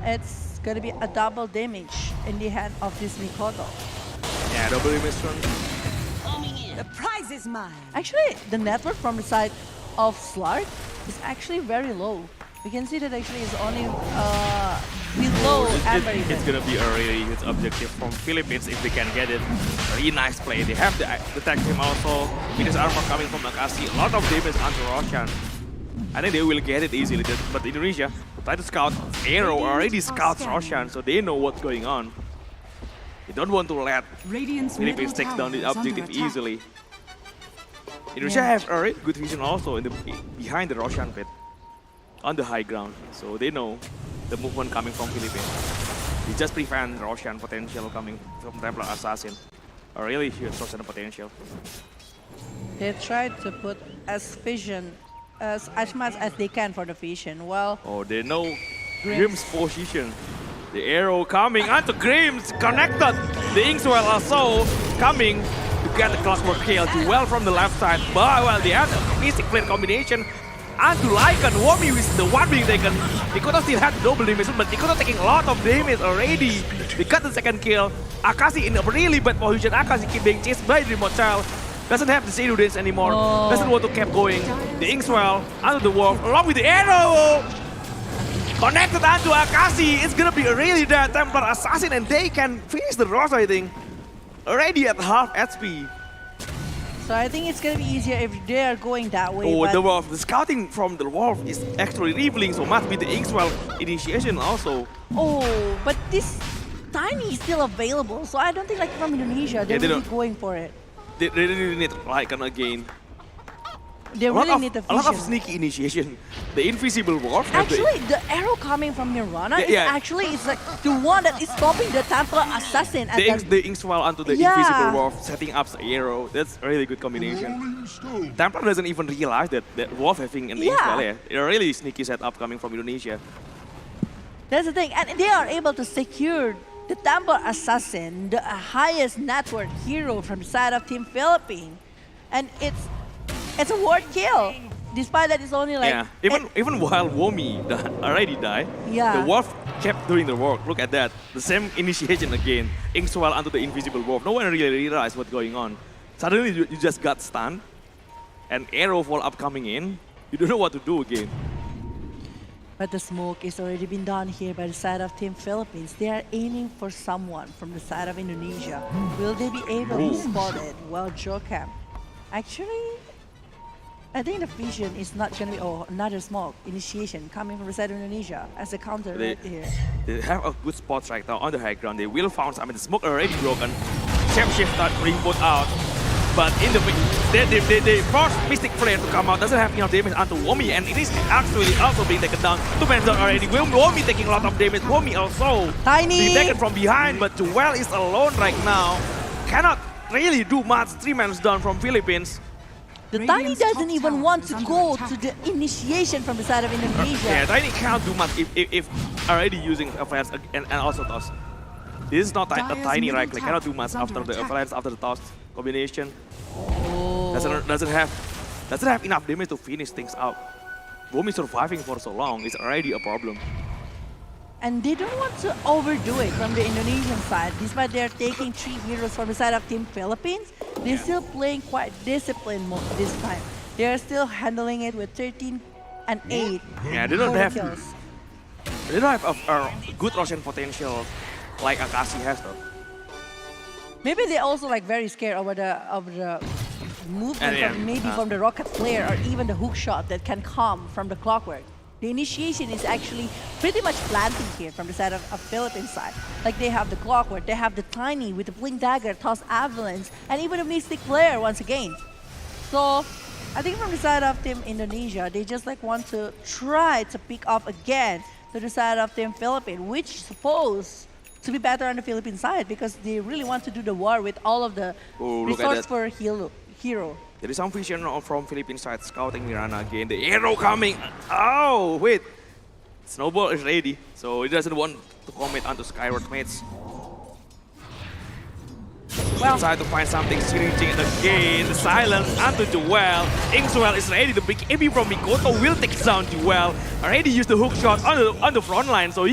It's gonna be a double damage in the hand of this Mikoto. Yeah, double damage run. The prize is mine. Actually, the network from the side of Slark is actually very low. We can see that actually it's only below Amber. It's gonna be a really good objective from Philippines if they can get it. Really nice play. They have the tag team also. With his armor coming from Akasi, a lot of damage onto Roshan. I think they will get it easily, but Indonesia try to scout. Arrow already scouts Roshan, so they know what's going on. They don't want to let Philippines take down the objective easily. Indonesia have a really good vision also in the behind the Roshan pit on the high ground, so they know the movement coming from Philippines. They just prevent Roshan potential coming from Templar Assassin. A really huge Roshan potential. They tried to put as vision as much as they can for the vision. Well, oh, they know Grim's position. The arrow coming onto Grim's connected. The Inkswell also coming to get the clockwork kill. Duel from the left side, but well, they have the Mystic Flare combination. And to Lycan, Wami is the one being taken. Mikoto still had double damage, but Mikoto taking a lot of damage already. They got the second kill. Akashi in a really bad position. Akashi keep being chased by the remote child. Doesn't have the Shadow Dance anymore. Doesn't want to keep going. The Inkswell onto the wall, along with the arrow. Connected onto Akashi. It's gonna be a really dead Templar Assassin, and they can finish the Ross, I think. Already at half HP. so I think it's gonna be easier if they are going that way. Oh, but the Wolf. The scouting from the Wolf is actually revealing, so must be the Inkswell initiation also. oh, but this Tiny is still available, so I don't think like from Indonesia they're they really don't- going for it. They really need Lycan again. They really need the a lot of vision. sneaky initiation. The Invisible Wolf. have the- Actually, the arrow coming from Nirvana is Yeah. actually it's like the one that is stopping the Templar Assassin. At the Inkswell onto the Yeah. Invisible Wolf, setting up the arrow. That's a really good combination. Templar doesn't even realize that Wolf having an Yeah. Inkswell. Yeah, a really sneaky setup coming from Indonesia. That's the thing, and they are able to secure the Templar Assassin, the highest network hero from the side of Team Philippines, and it's a ward kill. Despite that, it's only like Yeah, even while Womi already died, Yeah. the Wolf kept doing the work. Look at that, the same initiation again. Inkswell onto the Invisible Wolf. No one really realized what's going on. Suddenly you just got stunned, and arrow follow-up coming in. You don't know what to do again. But the smoke is already been done here by the side of Team Philippines. They are aiming for someone from the side of Indonesia. Will they be able to spot it? Well, Jokam. Actually, I think the vision is not going to be, another smoke initiation coming from the side of Indonesia as a counter right here. They have a good spot right now on the high ground. They will found, I mean, the smoke already broken. Shapeshifter being put out. But in the they force Mystic Flare to come out. Doesn't have enough damage onto Womi, and it is actually also being taken down. 2 men down already. Womi taking a lot of damage. Womi also Tiny being taken from behind, but Duel is alone right now. Cannot really do much. 3 men down from Philippines. The Tiny doesn't even want to go to the initiation from the side of Indonesia. Yeah, Tiny cannot do much if already using Avalanche and also Toss. This is not a Tiny right click. Cannot do much after the Avalanche, after the Toss combination. Doesn't have enough damage to finish things out. Womi surviving for so long is already a problem. And they don't want to overdo it from the Indonesian side. Despite they're taking 3 heroes from the side of Team Philippines, they're still playing quite disciplined mode this time. They are still handling it with 13 and 8. Yeah, they don't have kills. a good Roshan potential like Akashi has though. Maybe they're also like very scared over the movement Yeah. from maybe from the rocket flare or even the hook shot that can come from the clockwork. The initiation is actually pretty much planting here from the side of Philippines side. Like they have the clockwork, they have the tiny with the blink dagger, toss avalanche, and even a mystic flare once again. So I think from the side of Team Indonesia, they just like want to try to pick up again to the side of Team Philippines, which is supposed to be better on the Philippine side because they really want to do the war with all of the Look at resource that. for hero. There is some vision from Philippine side scouting Mirana again. The arrow coming. Oh, wait. Snowball is ready, so he doesn't want to commit onto Skyward mates. Well, Try to find something syringing again. The silence onto Joel. Ingswell is ready. The big AB from Mikoto will take down Joel. Already used the hook shot on the front line, so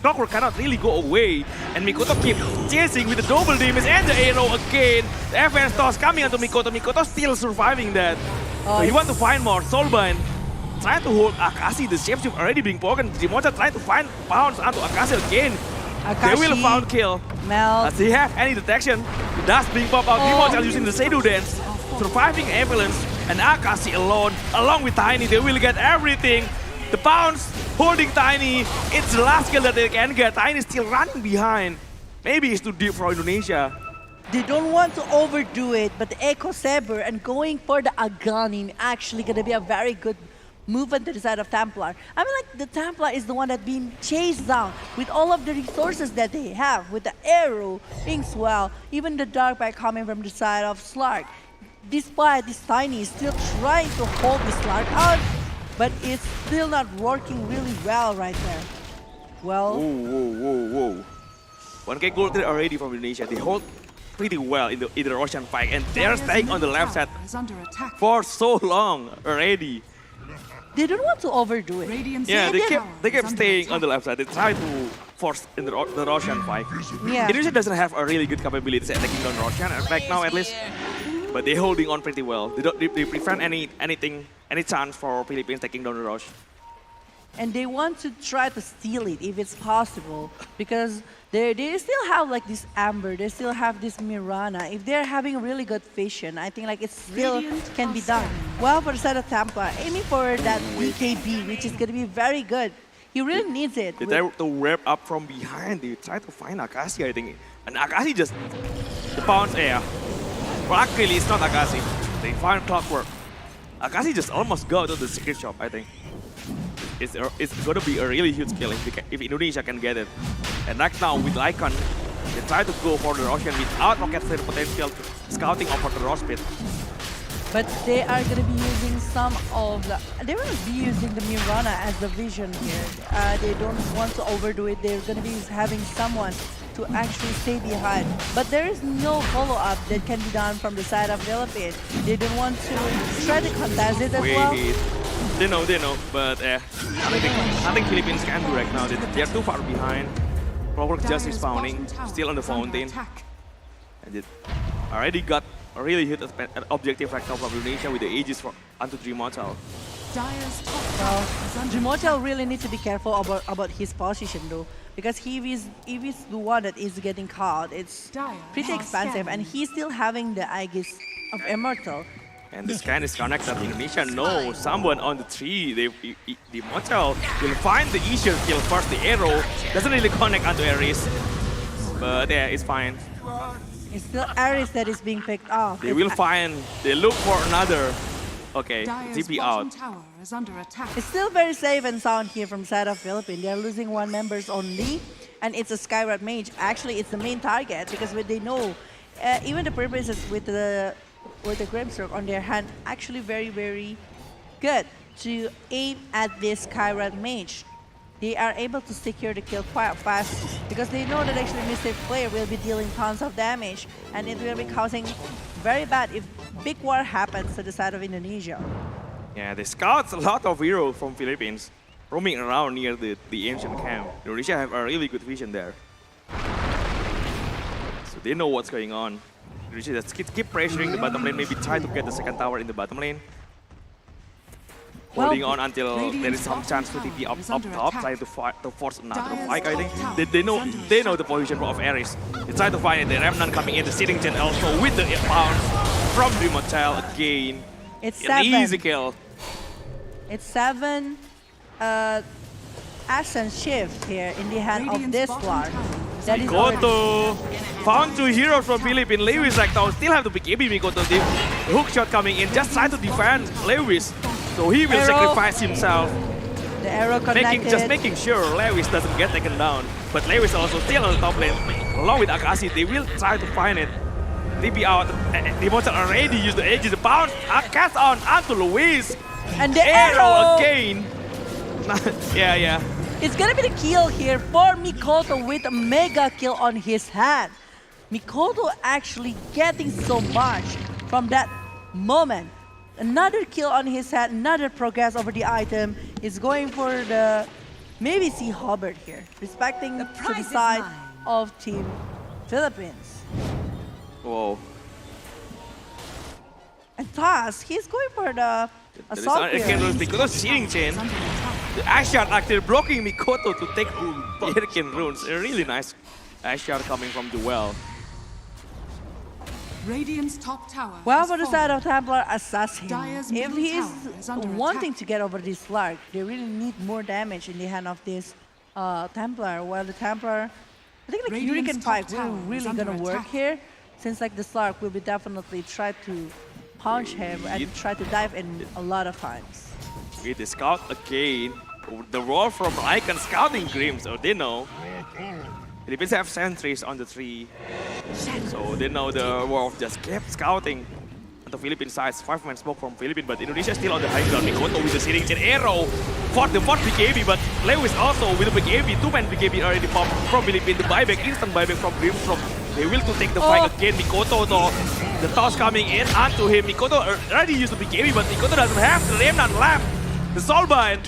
Clockwork cannot really go away. And Mikoto keep chasing with the double damage and the arrow again. The advance toss coming onto Mikoto. Mikoto still surviving that. So he want to find more. Soulbind trying to hold Akashi. The shapeshift already being broken. Jimocha trying to find bounce onto Akashi again. They will found kill. Mel. Does he have any detection? The dust being popped out. Jimocha using the Shadow Dance. Surviving Avalanche. And Akashi alone. Along with Tiny. They will get everything. The bounce. Holding Tiny. It's the last kill that they can get. Tiny still running behind. Maybe it's too deep for Indonesia. They don't want to overdo it, but the Echo Saber and going for the Aghanim actually gonna be a very good movement to the side of Templar. I mean, like, the Templar is the one that's being chased down with all of the resources that they have, with the arrow, Inkswell, even the Dark Bite coming from the side of Slark. Despite this Tiny is still trying to hold the Slark out, but it's still not working really well right there. Well, Whoa. 1K gold there already from Indonesia. They hold pretty well in the Russian fight, and they're staying on the left side for so long already. they don't want to overdo it. Yeah, they kept staying on the left side. They try to force in the Russian fight. Yeah. Indonesia doesn't have a really good capabilities at taking down Russian right now, at least. But they're holding on pretty well. They prevent any chance for Philippines taking down the Rush. And they want to try to steal it if it's possible, because they still have like this Amber, they still have this Mirana. If they're having really good vision, I think like it still can be done. Well, for the side of Tampa, aiming for that BKB, which is going to be very good. He really needs it. They try to wrap up from behind. They try to find Akashi, I think. And Akashi just the bounce air. Luckily, it's not Akashi. They find Clockwork. Akashi just almost go to the secret shop, I think. It's going to be a really huge kill if Indonesia can get it. And right now with Lycan, they try to go for the Russian without rocket flare potential, scouting over the Rush pit. But they are going to be using some of the... They will be using the Mirana as the vision here. They don't want to overdo it. They're going to be having someone to actually stay behind. But there is no follow-up that can be done from the side of Philippines. They don't want to try to contest it as well. They know, but nothing Philippines can do right now. They're too far behind. Clockwork just respawning, still on the fountain. And it already got a really hit objective right now from Indonesia with the Aegis onto Dreamotel. Well, Dreamotel really needs to be careful about his position though, because if he's the one that is getting caught, it's pretty expensive, and he's still having the Aegis of Immortal. And this kind is connected. Indonesia knows someone on the tree. The Motel will find the easier kill first. The arrow doesn't really connect onto Ares. But yeah, it's fine. It's still Ares that is being picked off. They will find, they look for another. Okay, TP out. It's still very safe and sound here from side of Philippines. They are losing one members only, and it's a Skyward Mage. Actually, it's the main target because they know even the purposes with the Grimstroke on their hand actually very, very good to aim at this Skyward Mage. They are able to secure the kill quite fast because they know that actually Mystic Player will be dealing tons of damage, and it will be causing very bad if big war happens to the side of Indonesia. Yeah, they scouts a lot of heroes from Philippines roaming around near the ancient camp. Indonesia have a really good vision there. So they know what's going on. Indonesia just keep pressuring the bottom lane, maybe try to get the second tower in the bottom lane. holding on until there is some chance to TP up top, trying to force another fight. I think they know the position of Ares. They try to find it. The Remnant coming in, the sitting gen also with the bounce from Dreamotel again. It's an 7. easy kill. It's 7 Ascent shift here in the hand of this Clark. That is Mikoto found 2 heroes from Philippines. Lewis right now still have to pick AB Mikoto. The hook shot coming in, just try to defend Lewis. So he will sacrifice himself. The arrow connected. Just making sure Lewis doesn't get taken down. But Lewis also still on the top lane. Along with Akashi, they will try to find it. TP out. The monster already used the edges. Bounce. Cast on onto Lewis. And the arrow again. yeah. It's gonna be the kill here for Mikoto with a mega kill on his hand. Mikoto actually getting so much from that moment. Another kill on his hand, another progress over the item. Is going for the maybe see Hubbard here, respecting to the side of Team Philippines. Whoa. And thus, he's going for the assault here. Mikoto's searing chain. The Ashard actually blocking Mikoto to take the Hurricane runes. A really nice Ashard coming from the well. Radiant's top tower. Well, for the side of Templar Assassin, if he is wanting to get over this Lark, they really need more damage in the hand of this Templar. While the Templar, I think like Hurricane Pike will really gonna work here, since like the Slark will be definitely try to punch him and try to dive in a lot of times. With the scout again, the roll from Icon scouting Grim, so they know. Philippines have sentries on the tree, so they know the Wolf just kept scouting. On the Philippine side, 5-man smoke from Philippines, but Indonesia still on the high ground. Mikoto with the searing chain arrow for the 4th BKB, but Lewis also with the BKB, 2-man BKB already popped from Philippines. The buyback, instant buyback from Grimstrom. They will to take the fight again. Mikoto though, the toss coming in onto him. Mikoto already used the BKB, but Mikoto doesn't have the Remnant left. The Soulbind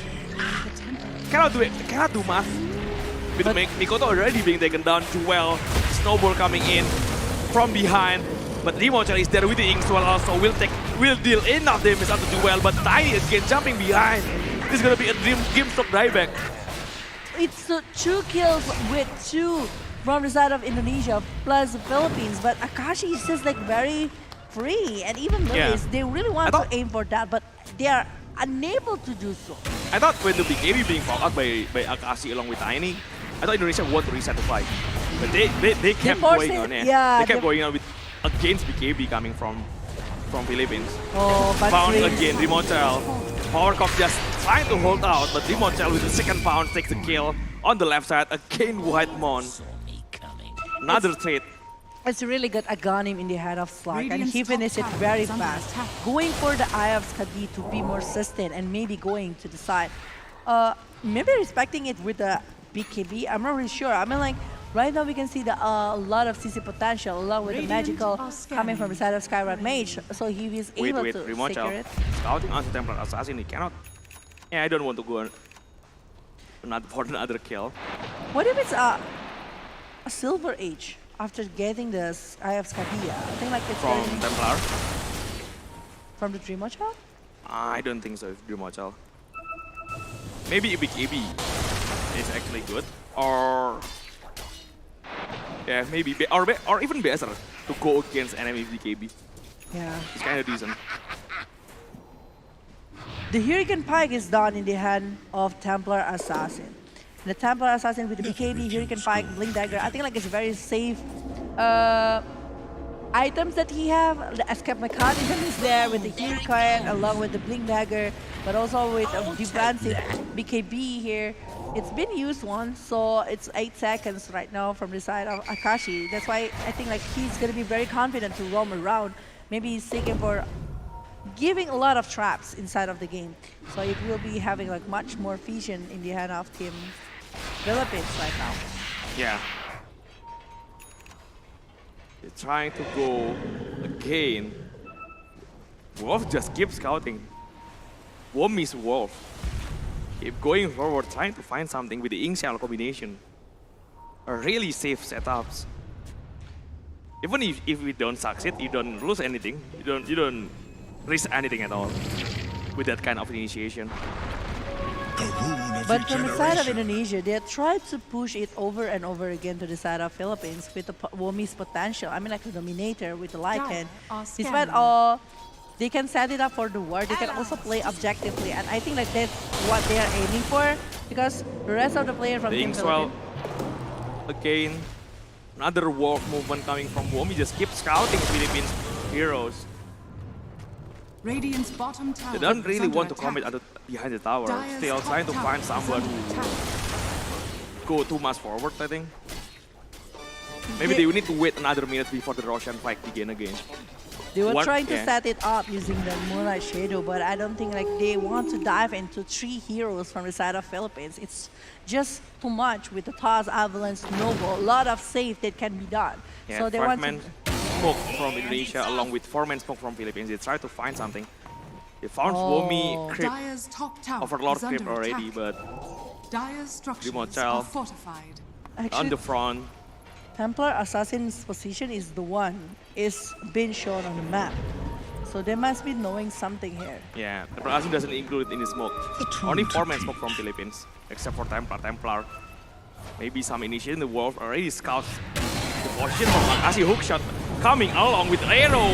cannot do it, cannot do much. With Mikoto already being taken down too well. Snowball coming in from behind. But Demochel is there with the Inkswell also. Will deal enough damage onto Duel. But Tiny again jumping behind. This is gonna be a game stop dieback. It's 2 kills with 2 from the side of Indonesia plus the Philippines. But Akashi is just like very free. And even Lewis, they really want to aim for that, but they are unable to do so. I thought when the BKB being fouled out by Akashi along with Tiny, I thought Indonesia want to reset the fight. But they kept going on. Yeah, they kept going on with against BKB coming from Philippines. Oh, but Pound again, Demochel. Powercop just trying to hold out, but Demochel with the second pound takes the kill on the left side. Again, Whitemon. Another trade. It's really good Aghanim in the head of Slark, and he finished it very fast. Going for the Eye of Skadi to be more sustained and maybe going to the side. Maybe respecting it with the BKB, I'm not really sure. I mean, like, right now we can see a lot of CC potential along with the magical coming from the side of Skyrod Mage. So he was able to secure it. Scouting onto Templar Assassin, he cannot. Yeah, I don't want to go for another kill. What if it's a Silver Age after getting the Eye of Skadia? I think like it's from Templar. From the Dreamochel? I don't think so, Dreamochel. Maybe a BKB is actually good, or yeah, maybe or even better to go against enemy BKB. Yeah, it's kind of decent. The Hurricane Pike is done in the hand of Templar Assassin. The Templar Assassin with the BKB, Hurricane Pike, Blink Dagger. I think like it's very safe items that he have. The escape mechanism is there with the Hurricane along with the Blink Dagger, but also with a defensive BKB here. It's been used once, so it's 8 seconds right now from the side of Akashi. That's why I think like he's gonna be very confident to roam around. Maybe he's seeking for giving a lot of traps inside of the game. So it will be having like much more vision in the hand of Team Philippines right now. Yeah. They're trying to go again. Wolf just keeps scouting. Wolf is Wolf. Keep going forward, trying to find something with the Initial combination. A really safe setups. Even if we don't succeed, you don't lose anything. You don't risk anything at all. with that kind of initiation. But from the side of Indonesia, they tried to push it over and over again to the side of Philippines with the Womi's potential. I mean, like the Dominator with the Lycan. Despite all, they can set it up for the war. They can also play objectively, and I think like that's what they are aiming for, because the rest of the players from Team Swell Philippines. again, another war movement coming from Womi. Just keep scouting Philippines heroes. Radiant's bottom tower. They don't really want to commit behind the tower. Still trying to find someone who go too much forward, I think. Maybe they will need to wait another minute before the Roshan fight begin again. They were trying to set it up using the Moonlight Shadow, but I don't think like they want to dive into 3 heroes from the side of Philippines. It's just too much with the Toss, Avalanche, Noble, a lot of save that can be done. Yeah, so they want to... smoke from Indonesia along with 4-man smoke from Philippines. They try to find something. They found Womi creep, Overlord creep already, but Remote Child on the front. Templar Assassin's position is the one is being shown on the map. So they must be knowing something here. Yeah, Templar Assassin doesn't include it in the smoke. Only 4-man smoke from Philippines, except for Templar. Maybe some initiation. The wolf already scouts the position from Akashi hookshot coming along with arrow.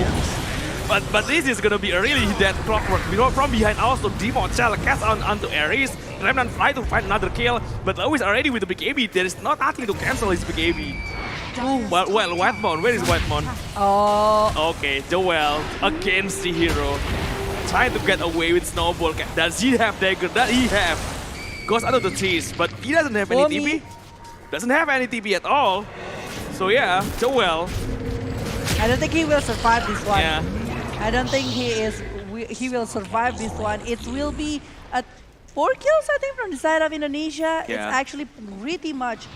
But this is gonna be a really dead clockwork. You know, from behind also Demon Child cast onto Ares. Remnant try to find another kill, but Lewis already with the big AB. There is nothing to cancel his big AB. Well, Whitemon, where is Whitemon? Oh. Okay, Joel against the hero. Trying to get away with Snowball. Does he have dagger? Does he have? Goes out of the trees, but he doesn't have any TP. Doesn't have any TP at all. So yeah, Joel. I don't think he will survive this one. Yeah. I don't think he will survive this one. It will be at 4 kills, I think, from the side of Indonesia. Yeah. It's actually pretty much.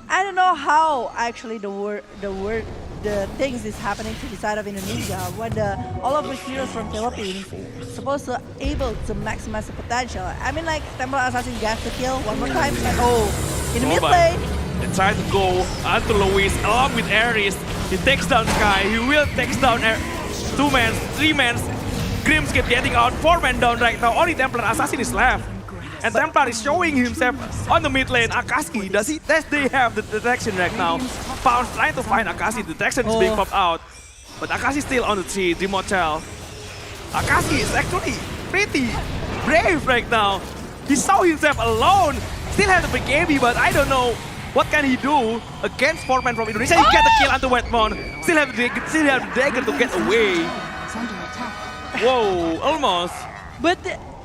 I don't know how actually the things is happening to the side of Indonesia when all of the heroes from Philippines supposed to able to maximize the potential. I mean, like Templar Assassin gets the kill one more time. Like, in the mid lane. They try to go onto Luis along with Ares. He takes down Sky. He will take down 2-man, 3-man. Grims keep getting out. 4-man down right now. Only Templar Assassin is left. And Templar is showing himself on the mid lane. Akashi, does they have the detection right now? Pounce trying to find Akashi. Detection is being popped out. But Akashi still on the tree. Dimotel. Akashi is actually pretty brave right now. He saw himself alone. Still has a big AB, but I don't know what can he do against 4-man from Indonesia. He get the kill onto Whitemon. Still have the dagger to get away. Whoa, almost. But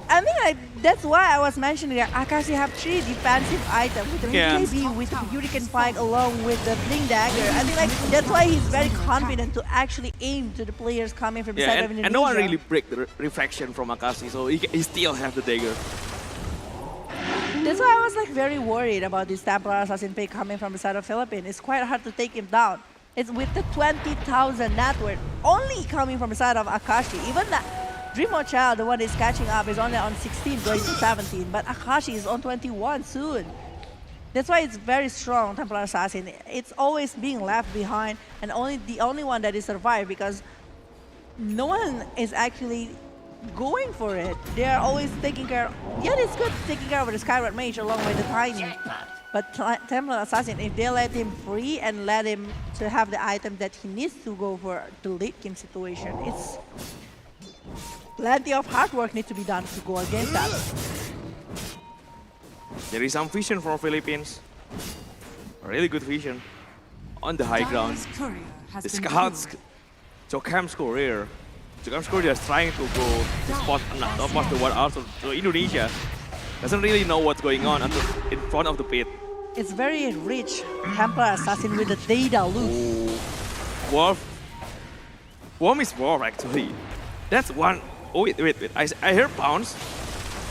I mean, like, that's why I was mentioning that Akashi have 3 defensive items with the KB, with the Hurricane Pike along with the Bling Dagger. I think like that's why he's very confident to actually aim to the players coming from the side of Indonesia. And no one really break the refraction from Akashi, so he still have the dagger. That's why I was like very worried about this Templar Assassin pick coming from the side of Philippines. It's quite hard to take him down. It's with the 20,000 net worth only coming from the side of Akashi. Even that Dreamo Child, the one is catching up, is only on 16 going to 17, but Akashi is on 21 soon. That's why it's very strong, Templar Assassin. It's always being left behind, and the only one that is survived because no one is actually going for it. They are always taking care. Yeah, it's good taking care of the Skyward Mage along with the Tiny. But Templar Assassin, if they let him free and let him to have the item that he needs to go for the late game situation, it's plenty of hard work need to be done to go against that. There is some vision from Philippines. Really good vision on the high ground. The scouts, Jokam's career. Jokam's career is trying to go to spot the one also to Indonesia. Doesn't really know what's going on in front of the pit. It's very rich Templar Assassin with the data loop. Wolf. Worm is Wolf actually. That's one. Oh wait. I heard Pounce.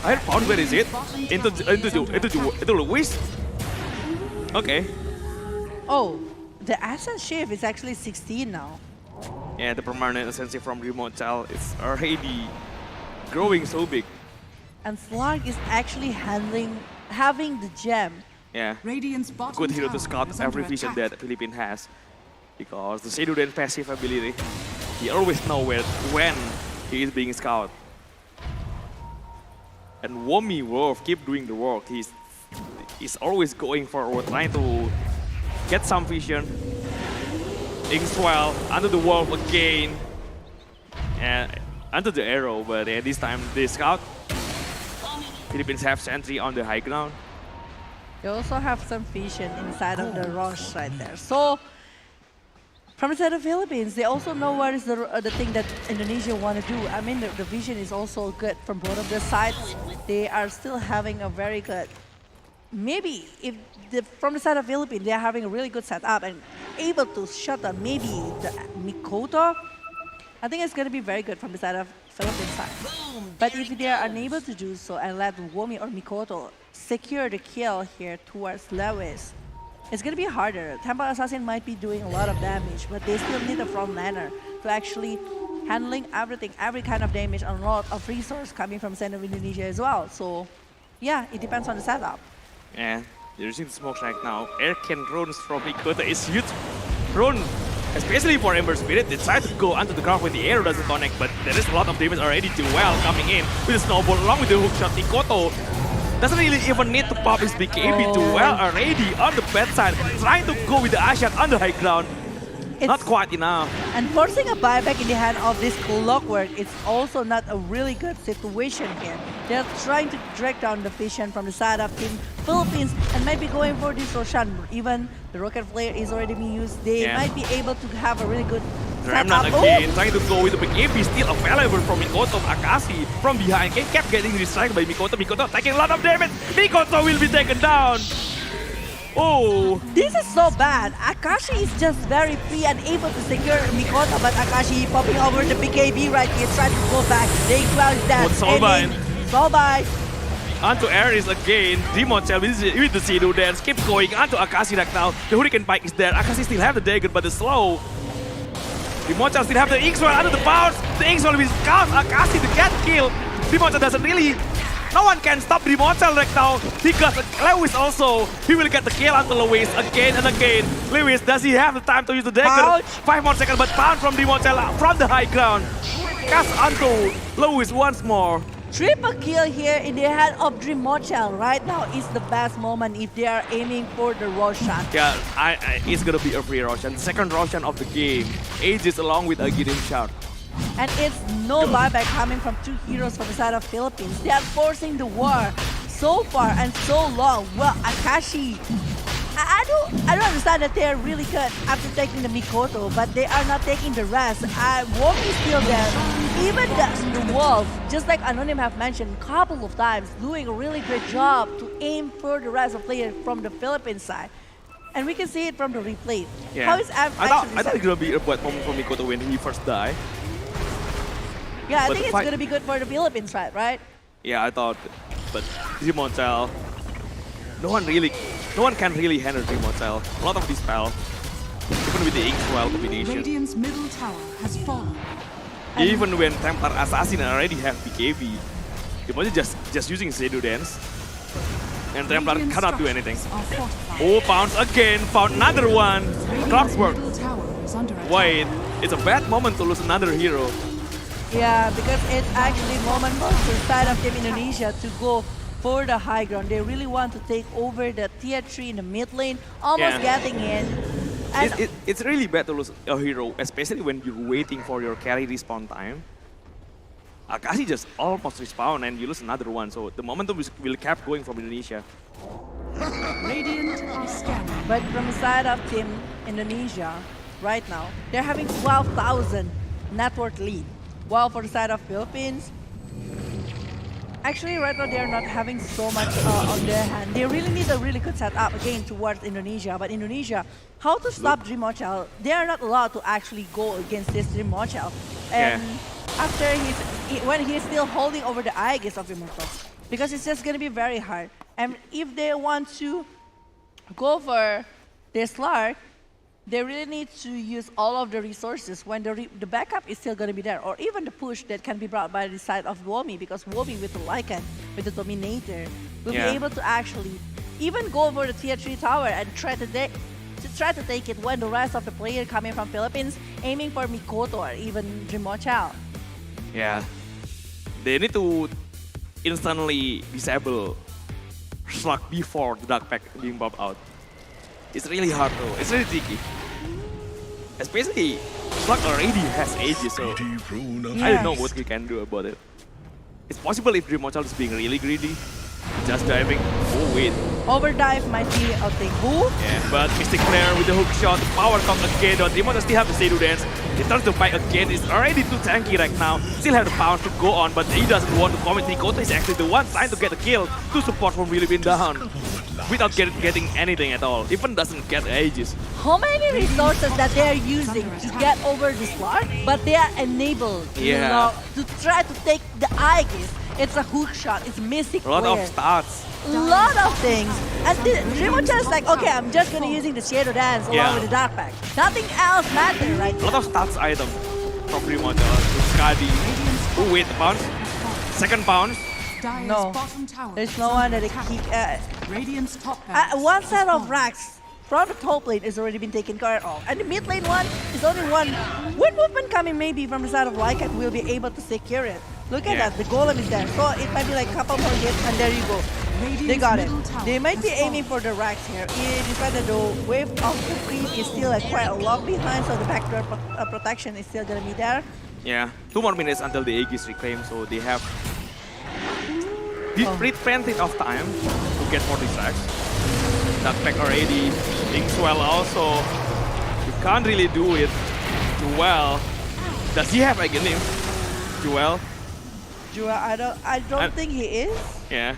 Where is it? Into Luis. Okay. Oh, the Ascent Shift is actually 16 now. Yeah, the permanent ascension from Remote Child is already growing so big. And Slark is actually having the gem. Yeah, good hero to scout every vision that Philippines has. Because the Shadow Dance passive ability, he always knows when he is being scouted. And Womi Wolf keep doing the work. He's always going forward, trying to get some vision. Ingswell under the wolf again. And under the arrow, but this time they scout. Philippines have sentry on the high ground. They also have some vision inside of the rush right there. So from the side of Philippines, they also know what is the thing that Indonesia want to do. I mean, the vision is also good from both of their sides. They are still having a very good. Maybe if from the side of Philippines, they are having a really good setup and able to shut down maybe the Mikoto. I think it's going to be very good from the side of Philippines side. But if they are unable to do so and let Womi or Mikoto secure the kill here towards Lewis, it's going to be harder. Temple Assassin might be doing a lot of damage, but they still need a frontliner to actually handling everything, every kind of damage, and a lot of resource coming from center of Indonesia as well. So yeah, it depends on the setup. And they're using the smokes right now. Air can drones from Mikoto is huge. Drone, especially for Ember Spirit, they try to go onto the ground when the arrow doesn't connect, but there is a lot of damage already to Well coming in with the snowball along with the hook shot. Mikoto doesn't really even need to pop his BKB to Well already on the bedside, trying to go with the Ashat on the high ground. Not quite enough. And forcing a buyback in the hand of this clockwork, it's also not a really good situation here. They're trying to drag down the vision from the side of Team Philippines and might be going for this Roshan. Even the rocket flare is already being used. They might be able to have a really good Remnant setup. again, trying to go with the BKB, still available from Mikoto. Akashi from behind, kept getting distracted by Mikoto. Mikoto taking a lot of damage. Mikoto will be taken down. Oh! This is so bad. Akashi is just very free and able to secure Mikoto, but Akashi popping over the BKB right here, trying to go back. They cloud that. Solvay. Onto Ares again. Demontel with the Sidu dance. Keep going onto Akashi right now. The Hurricane Pike is there. Akashi still have the dagger, but the slow. Demontel still have the X-Well under the bounce. The X-Well will count Akashi to get kill. Demontel doesn't really. No one can stop Demontel right now because Lewis also. He will get the kill onto Lewis again and again. Lewis, does he have the time to use the dagger? 5 more seconds, but pound from Demontel from the high ground. Cast onto Lewis once more. Triple kill here in the hand of Dream Mochel right now is the best moment if they are aiming for the Roshan. Yeah, it's gonna be a free Roshan. Second Roshan of the game. Aegis along with a Gideon Shout. And it's no buyback coming from two heroes from the side of Philippines. They are forcing the war so far and so long. Well, Akashi, I don't understand that they are really good after taking the Mikoto, but they are not taking the rest. Wolf is still there. Even the Wolf, just like Anonym have mentioned a couple of times, doing a really great job to aim for the rest of players from the Philippines side. And we can see it from the replay. Yeah. How is I thought it's gonna be a bad moment for Mikoto when he first died. Yeah, I think it's gonna be good for the Philippines side, right? Yeah, I thought, but Demontel, no one can really handle Demontel. A lot of these spell, even with the X-Well combination. Radiant's middle tower has fallen. Even when Templar Assassin already have BKB, Demontel just using Zedu Dance, and Templar cannot do anything. Oh, bounce again, found another one. Clockwork. Wait, it's a bad moment to lose another hero. Yeah, because it's actually moment for the side of Team Indonesia to go for the high ground. They really want to take over the tier 3 in the mid lane, almost getting in. And It's really bad to lose a hero, especially when you're waiting for your carry respawn time. Akashi just almost respawn and you lose another one, so the momentum will keep going from Indonesia. Radiant are scanning. But from the side of Team Indonesia, right now, they're having 12,000 net worth lead. While for the side of Philippines, actually right now they're not having so much on their hand. They really need a really good setup again towards Indonesia. But Indonesia, how to stop Dream Mochel? They are not allowed to actually go against this Dream Mochel. And after when he's still holding over the Aegis of Immortal, because it's just gonna be very hard. And if they want to go for this Slark, they really need to use all of the resources when the backup is still going to be there, or even the push that can be brought by the side of Womi, because Womi with the Lycan, with the Dominator, will be able to actually even go for the tier 3 tower and try to take it when the rest of the player coming from Philippines aiming for Mikoto or even Dream Mochel. Yeah, they need to instantly disable Slug before the Dark Pack being popped out. It's really hard though, it's really tricky. Especially, Slug already has ages, so I don't know what we can do about it. It's possible if Dream Child is being really greedy, just diving. Oh wait. Overdive might be a thing. Ooh. Yeah, but Mystic Flare with the hook shot, the power comes again, but Dream Child still have the Shadow Dance. He turns to fight again, it's already too tanky right now. Still have the power to go on, but he doesn't want to commit. DOTA is actually the one trying to get the kill to support from really been down. Without getting anything at all, even doesn't get ages. How many resources that they are using to get over this Lark, but they are enabled to try to take the Aegis. It's a hook shot, it's Mystic A lot Flare. of stats. Lot of things. And Dreamocha is like, okay, I'm just gonna using the Shadow Dance along with the Dark Pack. Nothing else matters right now. A lot of stats item from Dreamocha to Skadi. Oh wait, the bounce. Second bounce. No, there's no one that keep. Radiant's top one set of racks from the top lane has already been taken care of, and the mid lane one is only one. One movement coming maybe from the side of Lycat will be able to secure it. Look at that, the golem is there, so it might be like a couple more hits, and there you go. They got it. They might be aiming for the racks here. Despite that the wave of the creep is still quite a lot behind, so the backdoor protection is still gonna be there. Yeah, 2 more minutes until the Aegis reclaim, so they have plenty of time to get more distracts. That pack already being swell also. You can't really do it too well. Does he have again Joel? Joel, I don't think he is. Yeah.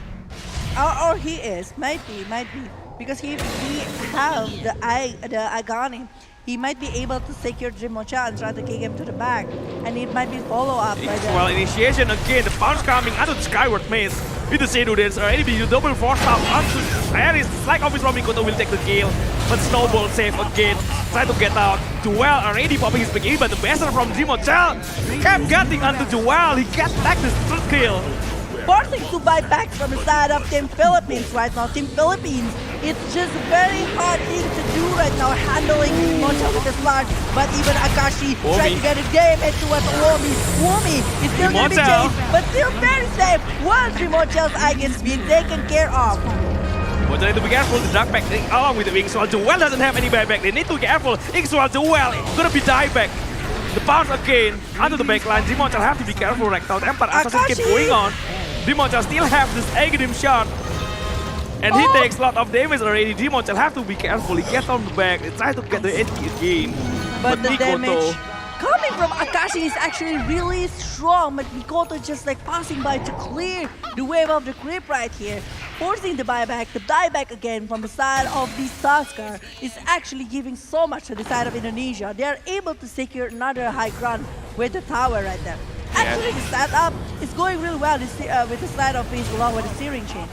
Or he is, might be. Because he have the Agani. He might be able to secure Dreamocha and try to kick him to the back. And it might be follow up by the... Well, initiation again, the bounce coming out of the Skyward Maze. With the Shadow Dance already being double force up onto Ares. Like obviously Mikoto will take the kill. But Snowball safe again. Try to get out. Joel already popping his big but the best from Dreamocha kept getting onto Joel. He gets back the third kill. Forcing to buy backs from the side of Team Philippines right now. Team Philippines, it's just a very hard thing to do right now, handling Dreamocha with the sludge. But even Akashi trying to get a game into what Wumi is still going to be chased, but still very safe. While Dreamocha's Aegis being taken care of. But they need to be careful, the Dark Pack along with the Wings. While Joel doesn't have any buyback, they need to be careful. While Joel gonna be dieback. The bounce again onto the backline. Dreamocha have to be careful right now. Empire Assassin keep going on. Dreamocha still have this Aghanim shot. And he takes a lot of damage already. Dreamocha have to be careful. He gets on the back and try to get the edge again. But the damage coming from Akashi is actually really strong. But Mikoto just like passing by to clear the wave of the creep right here. Forcing the buyback, the dieback again from the side of the Tusker is actually giving so much to the side of Indonesia. They are able to secure another high ground with the tower right there. Actually, the setup is going really well with the side of Beast along with the steering chain.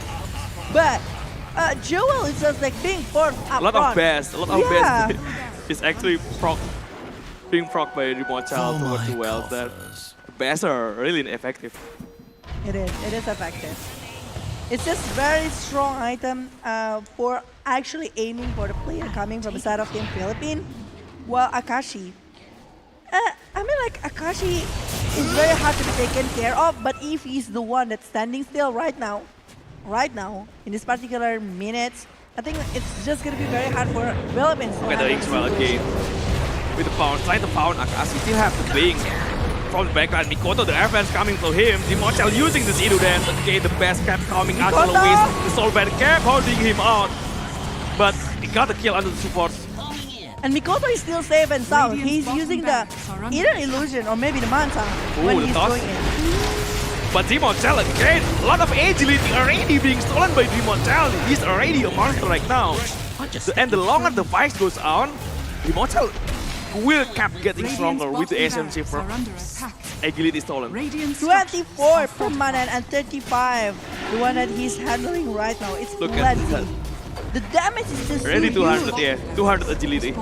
But Joel is just like being forced up a lot front. Of best, a lot of best is actually being proc by Dreamocha towards Joel. That the best are really ineffective. It is effective. It's just very strong item for actually aiming for the player coming from the side of Team Philippines. While Akashi, I mean like Akashi is very hard to be taken care of, but if he's the one that's standing still right now, in this particular minutes, I think it's just gonna be very hard for Philippines. Look at the X-Well again. With the power, trying to pound Akashi, still have the wings. From the backline, Mikoto, the air fans coming to him. Dreamocha using the Shadow Dance. Okay, the best kept coming out of Louis. The Soul Band kept holding him out. But he got the kill under the support. And Mikoto is still safe and sound. He's using the either illusion or maybe the Manta when he's going in. But Dreamocha again, a lot of agility already being stolen by Dreamocha. He's already a monster right now. And the longer the fight goes on, Dreamocha will keep getting stronger with the SMC for agility stolen. 24 permanent and 35, the one that he's handling right now. It's plenty. The damage is just already too 200, huge. yeah, 200 agility.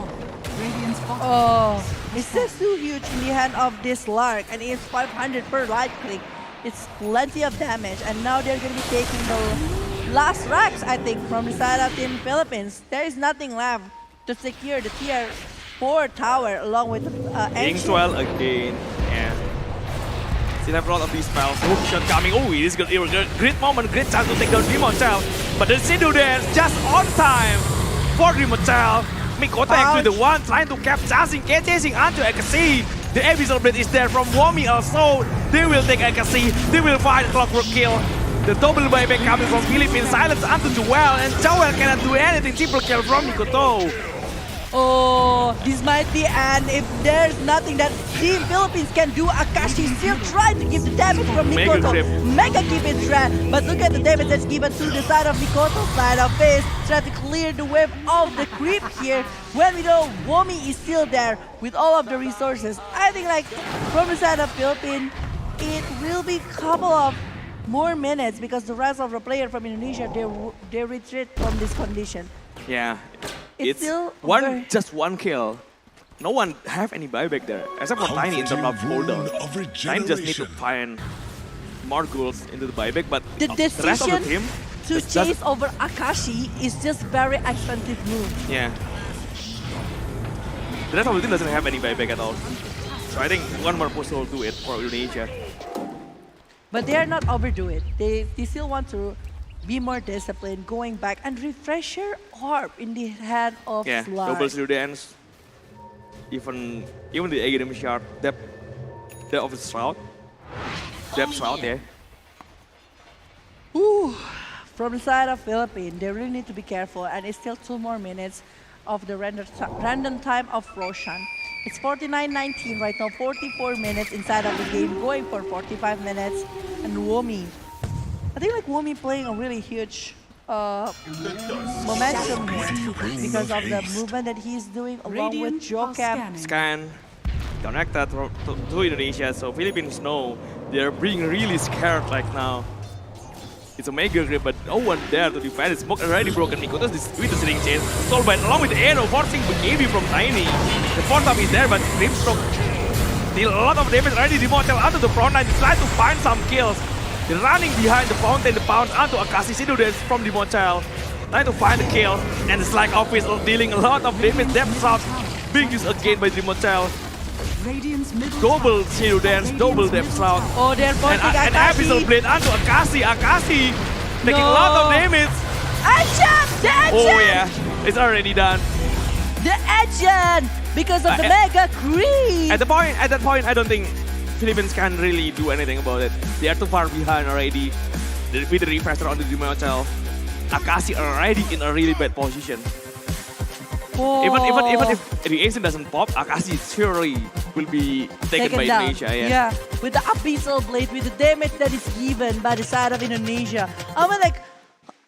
Oh, it's just too huge in the hand of this Lark, and it's 500 per light click. It's plenty of damage, and now they're going to be taking the last racks, I think, from the side of Team Philippines. There is nothing left to secure the tier 4 tower along with the Ingswell again, yeah. Still have a lot of these spells. Hook shot coming. Oh, it is good. Great moment, great chance to take down Dream Hotel. But the Sidu dance just on time for Dream Hotel. Mikoto actually the one trying to cap chasing onto Akasi. The Abyssal Blade is there from Womi also. They will take Akasi. They will find a clockwork kill. The double buyback coming from Philippines. Silence onto Joel, and Joel cannot do anything. Triple kill from Mikoto. Oh, this might be, and if there's nothing that Team Philippines can do, Akashi still trying to give the damage from Mikoto. Mega keep it threat, but look at the damage that's given to the side of Mikoto's side of face. Try to clear the wave of the creep here, when we know Womi is still there with all of the resources. I think like from the side of Philippines, it will be a couple of more minutes because the rest of the player from Indonesia, they retreat from this condition. Yeah. It's still just one kill. No one have any buyback there, except for Tiny in terms of cooldown. Tiny just need to find more goals into the buyback, but the rest of the decision team to chase over Akashi is just very expensive move. Yeah. The rest of the team doesn't have any buyback at all. So I think one more push will do it for Indonesia. But they are not overdo it. They still want to be more disciplined, going back and refresher orb in the hand of Slar. Double Sidu dance. Even the Aghanim shard, depth of the shroud. Depth shroud, yeah. Ooh, from the side of Philippines, they really need to be careful, and it's still 2 more minutes of the random time of Roshan. It's 49-19 right now, 44 minutes inside of the game, going for 45 minutes, and Womi. I think like Womi playing a really huge momentum here because of the movement that he's doing along with Jocam. Scan connected to Indonesia, so Philippines know they're being really scared right now. It's a mega grip, but no one there to defend. It's smoke already broken. Mikoto's with the sitting chain. Soulbite along with the arrow, forcing BKB from Tiny. The force up is there, but Grimstroke deal a lot of damage already. Demotel onto the front line, try to find some kills. They're running behind the fountain, the bounce onto Akashi Sidu from Demotel. Trying to find the kill, and the Slack Office dealing a lot of damage. Depth shot being used again by Demotel. Double Sidu dance, double depth shroud. Oh, they're forcing and Abyssal Blade onto Akashi. Akashi taking a lot of damage. Action! The action! Oh yeah, it's already done. The action! Because of the mega creep! At that point, I don't think Philippines can really do anything about it. They are too far behind already. With the refresher on the Demotel, Akashi already in a really bad position. Oh. Even if reaction doesn't pop, Akashi surely will be taken by down. Indonesia. Yeah, with the Abyssal Blade, with the damage that is given by the side of Indonesia.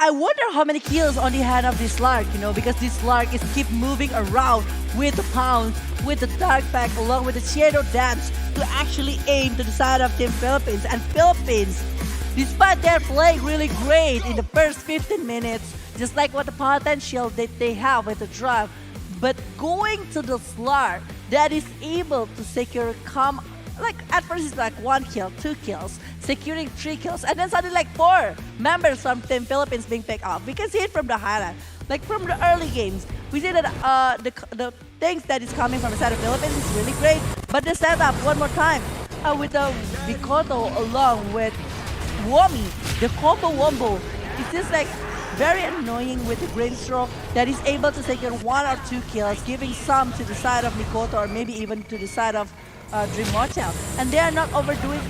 I wonder how many kills on the hand of this Lark, you know, because this Lark is keep moving around with the pounce, with the Dark Pack, along with the Shadow Dance to actually aim to the side of Team Philippines. And Philippines, despite their playing really great in the first 15 minutes, just like what the potential that they have with the drive, but going to the Slar that is able to secure like at first it's like 1 kill, 2 kills, securing 3 kills, and then suddenly like 4 members from Team Philippines being picked off. We can see it from the highlight, like from the early games. We see that the things that is coming from the side of Philippines is really great, but the setup one more time with the Mikoto along with Womi, the combo wombo, it's just like very annoying with the Grimstroke that is able to secure 1 or 2 kills, giving some to the side of Mikoto or maybe even to the side of Dream Hotel. And they are not overdoing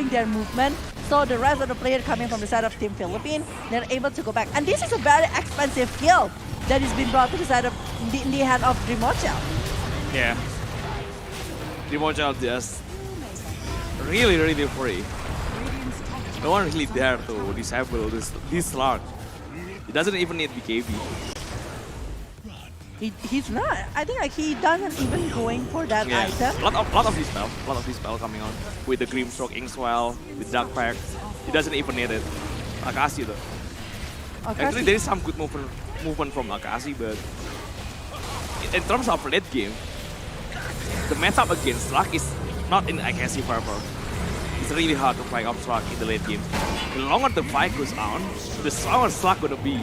their movement. So the rest of the players coming from the side of Team Philippines, they're able to go back. And this is a very expensive kill that is being brought to the side of in the hand of Dream Hotel. Yeah. Dream Hotel just really free. No one really there to disable this Lark. He doesn't even need BKB. He's not. I think like he doesn't even going for that item. lot of this spell coming on with the Grimstroke, Inkswell, with Dark Pack. He doesn't even need it. Akashi though. Actually, there is some good movement from Akashi, but in terms of late game, the matchup against Slug is not in Akashi favor. It's really hard to fight up Slug in the late game. The longer the fight goes on, the stronger Slug gonna be.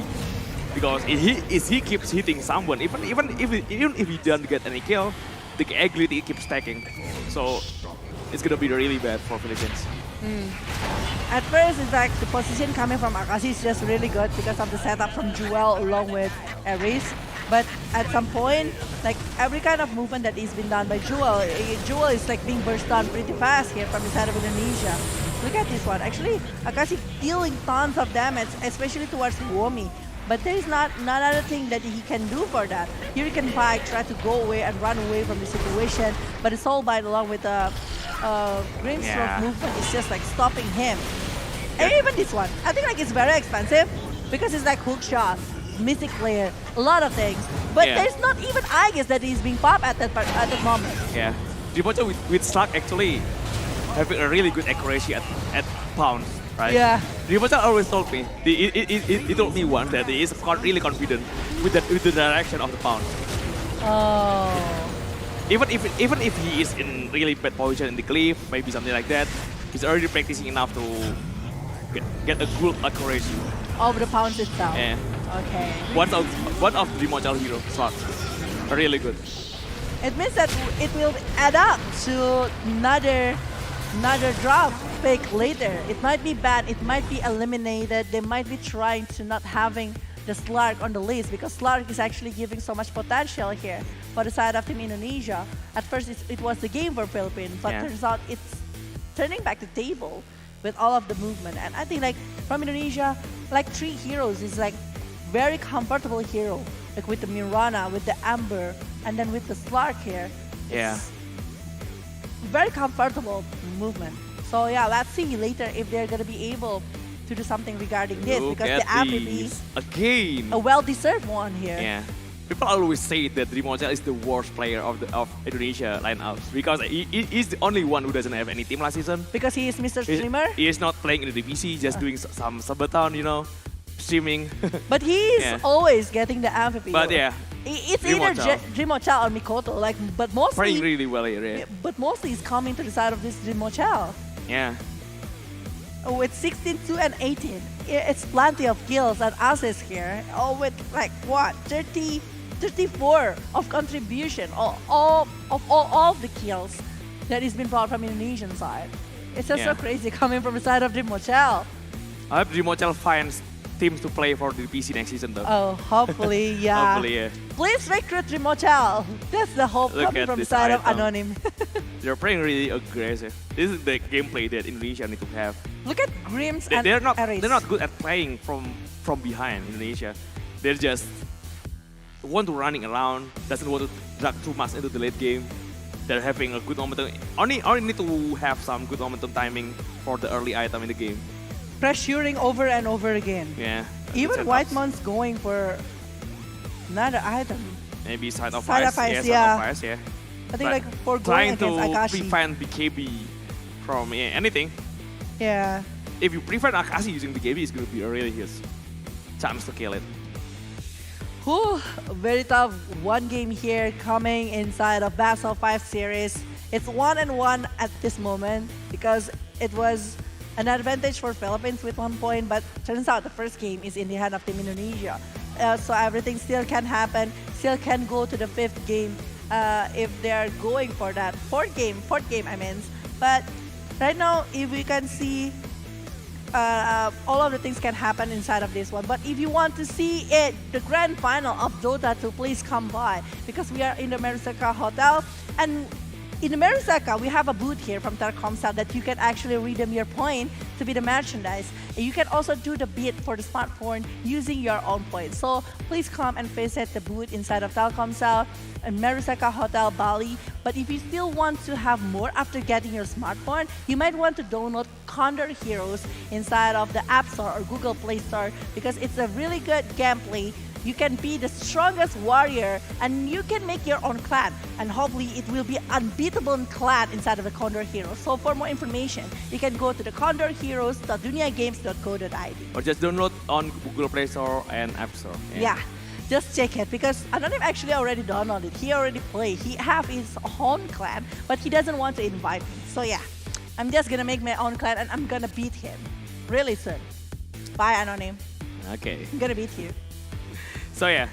Because if he keeps hitting someone, even if he doesn't get any kill, the ability keeps stacking. So it's gonna be really bad for Philippines. At first, it's like the position coming from Akashi is just really good because of the setup from Jewel along with Aries. But at some point, like every kind of movement that is been done by Jewel, Jewel is like being burst down pretty fast here from the side of Indonesia. Look at this one. Actually, Akashi dealing tons of damage, especially towards Womi. But there is not another thing that he can do for that. Here he can fight, try to go away and run away from the situation. But the Soul Bite along with the Green Stroke movement is just like stopping him. And even this one, I think like it's very expensive because it's like hook shot, Mystic Flare, a lot of things. But there's not even Aegis that is being popped at that moment. Yeah, Dreamwatcher with Slug actually having a really good accuracy at pounds, right? Yeah. Dreamwatcher always told me, he told me once that he is really confident with the direction of the pound. Oh. Even if he is in really bad position in the cliff, maybe something like that, he's already practicing enough to get a good accuracy. Of the pounds itself. Yeah. Okay. One of the Dreamwatcher hero slots. Really good. It means that it will add up to another draft pick later. It might be bad, it might be eliminated, they might be trying to not having the Slark on the list because Slark is actually giving so much potential here for the side of Team Indonesia. At first it was the game for Philippines, but turns out it's turning back the table with all of the movement. And I think like from Indonesia, like 3 heroes is like very comfortable hero. Like with the Mirana, with the Amber, and then with the Slark here. Yeah. Very comfortable movement. So yeah, let's see later if they're gonna be able to do something regarding this because the MVP again a well-deserved one here. Yeah. People always say that Dreamwatcher is the worst player of Indonesia lineup because he is the only one who doesn't have any team last season. Because he is Mr. Streamer? He is not playing in the DPC, just doing some subathon, you know, streaming. But he's always getting the MVP. But yeah. It's either Dreamwatcher or Mikoto, like, but mostly playing really well here. Yeah. But mostly it's coming to the side of this Dreamwatcher. Yeah. With 16, 2, and 18, it's plenty of kills and assists here. Oh, with like what 34 of contribution, all of the kills that is been brought from Indonesian side. It's just so crazy coming from the side of Dreamwatcher. I hope Dreamwatcher finds teams to play for the PC next season though. Oh, hopefully, yeah. Hopefully, yeah. Please recruit Dreamwatcher. That's the hope coming from the side of Anonym. They're playing really aggressive. This is the gameplay that Indonesia need to have. Look at Grims and they're not Aries. They're not good at playing from behind Indonesia. They're just want to running around, doesn't want to drag too much into the late game. They're having a good momentum. Only need to have some good momentum timing for the early item in the game. Pressuring over and over again. Yeah. Even Whitemon's going for another item. Maybe side of Side ice. of ice, yeah. yeah. Side of ice, yeah. I think like for trying going to against Akashi. prevent BKB from anything. Yeah. If you prevent Akashi using BKB, it's going to be a really huge chance to kill it. Whew, very tough one game here coming inside of Best of 5 series. It's 1-1 at this moment because it was an advantage for Philippines with 1 point, but turns out the first game is in the hand of Team Indonesia. So everything still can happen, still can go to the 5th game if they're going for that. Fourth game I mean. But right now, if we can see all of the things can happen inside of this one. But if you want to see it, the grand final of DOTA 2, please come by because we are in the Merusaka Hotel. And in the Merusaka, we have a booth here from Telkomsel that you can actually redeem your point to be the merchandise. And you can also do the bid for the smartphone using your own points. So please come and visit the booth inside of Telkomsel and Merusaka Hotel, Bali. But if you still want to have more after getting your smartphone, you might want to download Condor Heroes inside of the App Store or Google Play Store because it's a really good gameplay. You can be the strongest warrior and you can make your own clan, and hopefully it will be unbeatable clan inside of the Condor Heroes. So for more information, you can go to the condorheroes.duniagames.co.id or just download on Google Play Store and App Store. Yeah, just check it because Anonym actually already downloaded. He already played. He have his own clan, but he doesn't want to invite me. So yeah, I'm just gonna make my own clan and I'm gonna beat him really soon. Bye, Anonym. Okay. I'm gonna beat you. So yeah,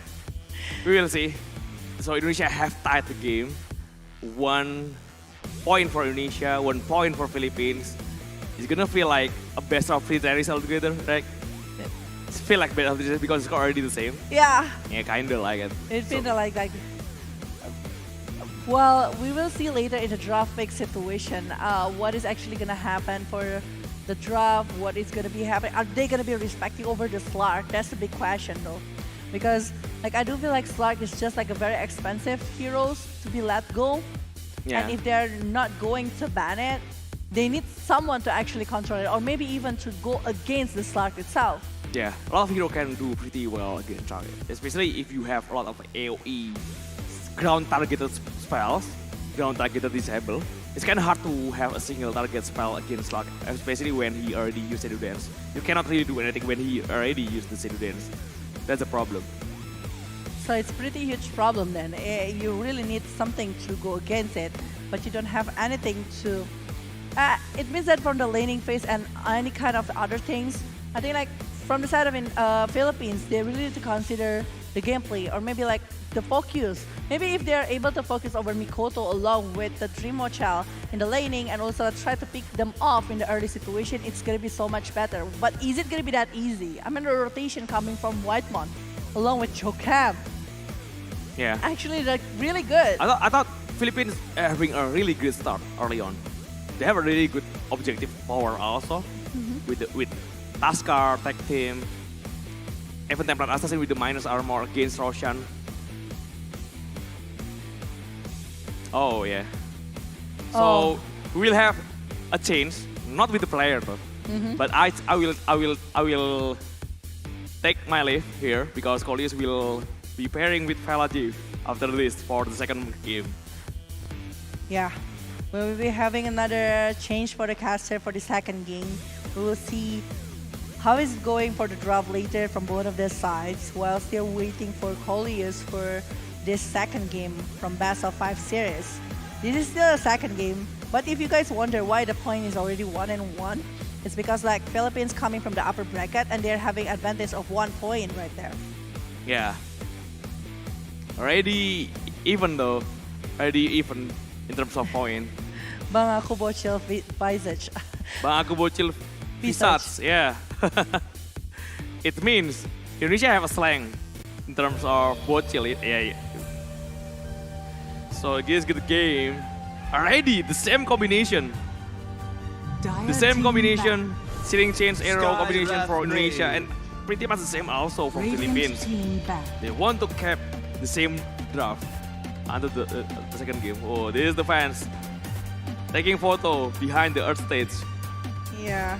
we will see. So Indonesia have tied the game 1-1. point for Indonesia, 1 point for Philippines. It's gonna feel like a best of 3 series altogether, right? It feel like best of 3 series because it's already the same. Yeah. Yeah, kinda like it. It feels like that. Well, we will see later in the draft pick situation what is actually going to happen for the draft, what is going to be happening. Are they going to be respecting over the Slark? That's the big question though. Because like I do feel like Slark is just like a very expensive heroes to be let go. Yeah. And if they're not going to ban it, they need someone to actually control it or maybe even to go against the Slark itself. Yeah, a lot of hero can do pretty well against target, especially if you have a lot of AoE ground targeted spells, ground targeted disable. It's kind of hard to have a single target spell against Slug, especially when he already used Shadow Dance. You cannot really do anything when he already used the Shadow Dance. That's a problem. So it's pretty huge problem then. You really need something to go against it, but you don't have anything to... it means that from the laning phase and any kind of other things, I think like from the side of Philippines, they really need to consider the gameplay or maybe like the focus. Maybe if they're able to focus over Mikoto along with the Dream Mochal in the laning and also try to pick them off in the early situation, it's gonna be so much better. But is it gonna be that easy? I mean, the rotation coming from Whitemon along with Jokam. Yeah. Actually, they're really good. I thought Philippines having a really good start early on. They have a really good objective power also with Taskar, Tech Team, even Templar Assassin with the minus armor against Roshan. Oh yeah. So we will have a change, not with the player though, but I will take my leave here because Coleus will be pairing with Falaji after this for the second game. Yeah, we will be having another change for the caster for the second game. We will see how it's going for the draft later from both of their sides while still waiting for Coleus for this second game from Best of 5 series. This is still a second game, but if you guys wonder why the point is already 1-1, it's because like Philippines coming from the upper bracket and they're having advantage of 1 point right there. Yeah. Already even though, already even in terms of point. Bang aku bocil visage. Bang aku bocil visage, yeah. It means Indonesia have a slang in terms of bocil. Yeah. So this good game. Already the same combination. The same combination. Searing Chains Arrow combination for Indonesia and pretty much the same also for Philippines. They want to cap the same draft under the second game. Oh, this is the fans taking photo behind the Earth stage. Yeah.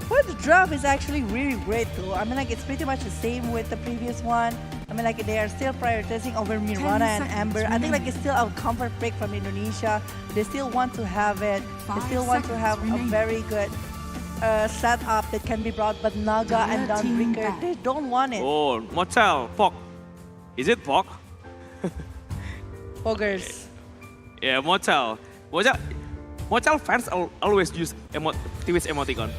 But the draft is actually really great though. I mean like it's pretty much the same with the previous one. I mean like they are still prioritizing over Mirana and Amber. I think like it's still a comfort pick from Indonesia. They still want to have it. They still want to have a very good setup that can be brought, but Naga and Dawnbreaker, they don't want it. Oh, Mochel, Pok. Is it Pok? Poggers. Yeah, Mochel. Mochel fans always use Twitch emoticon.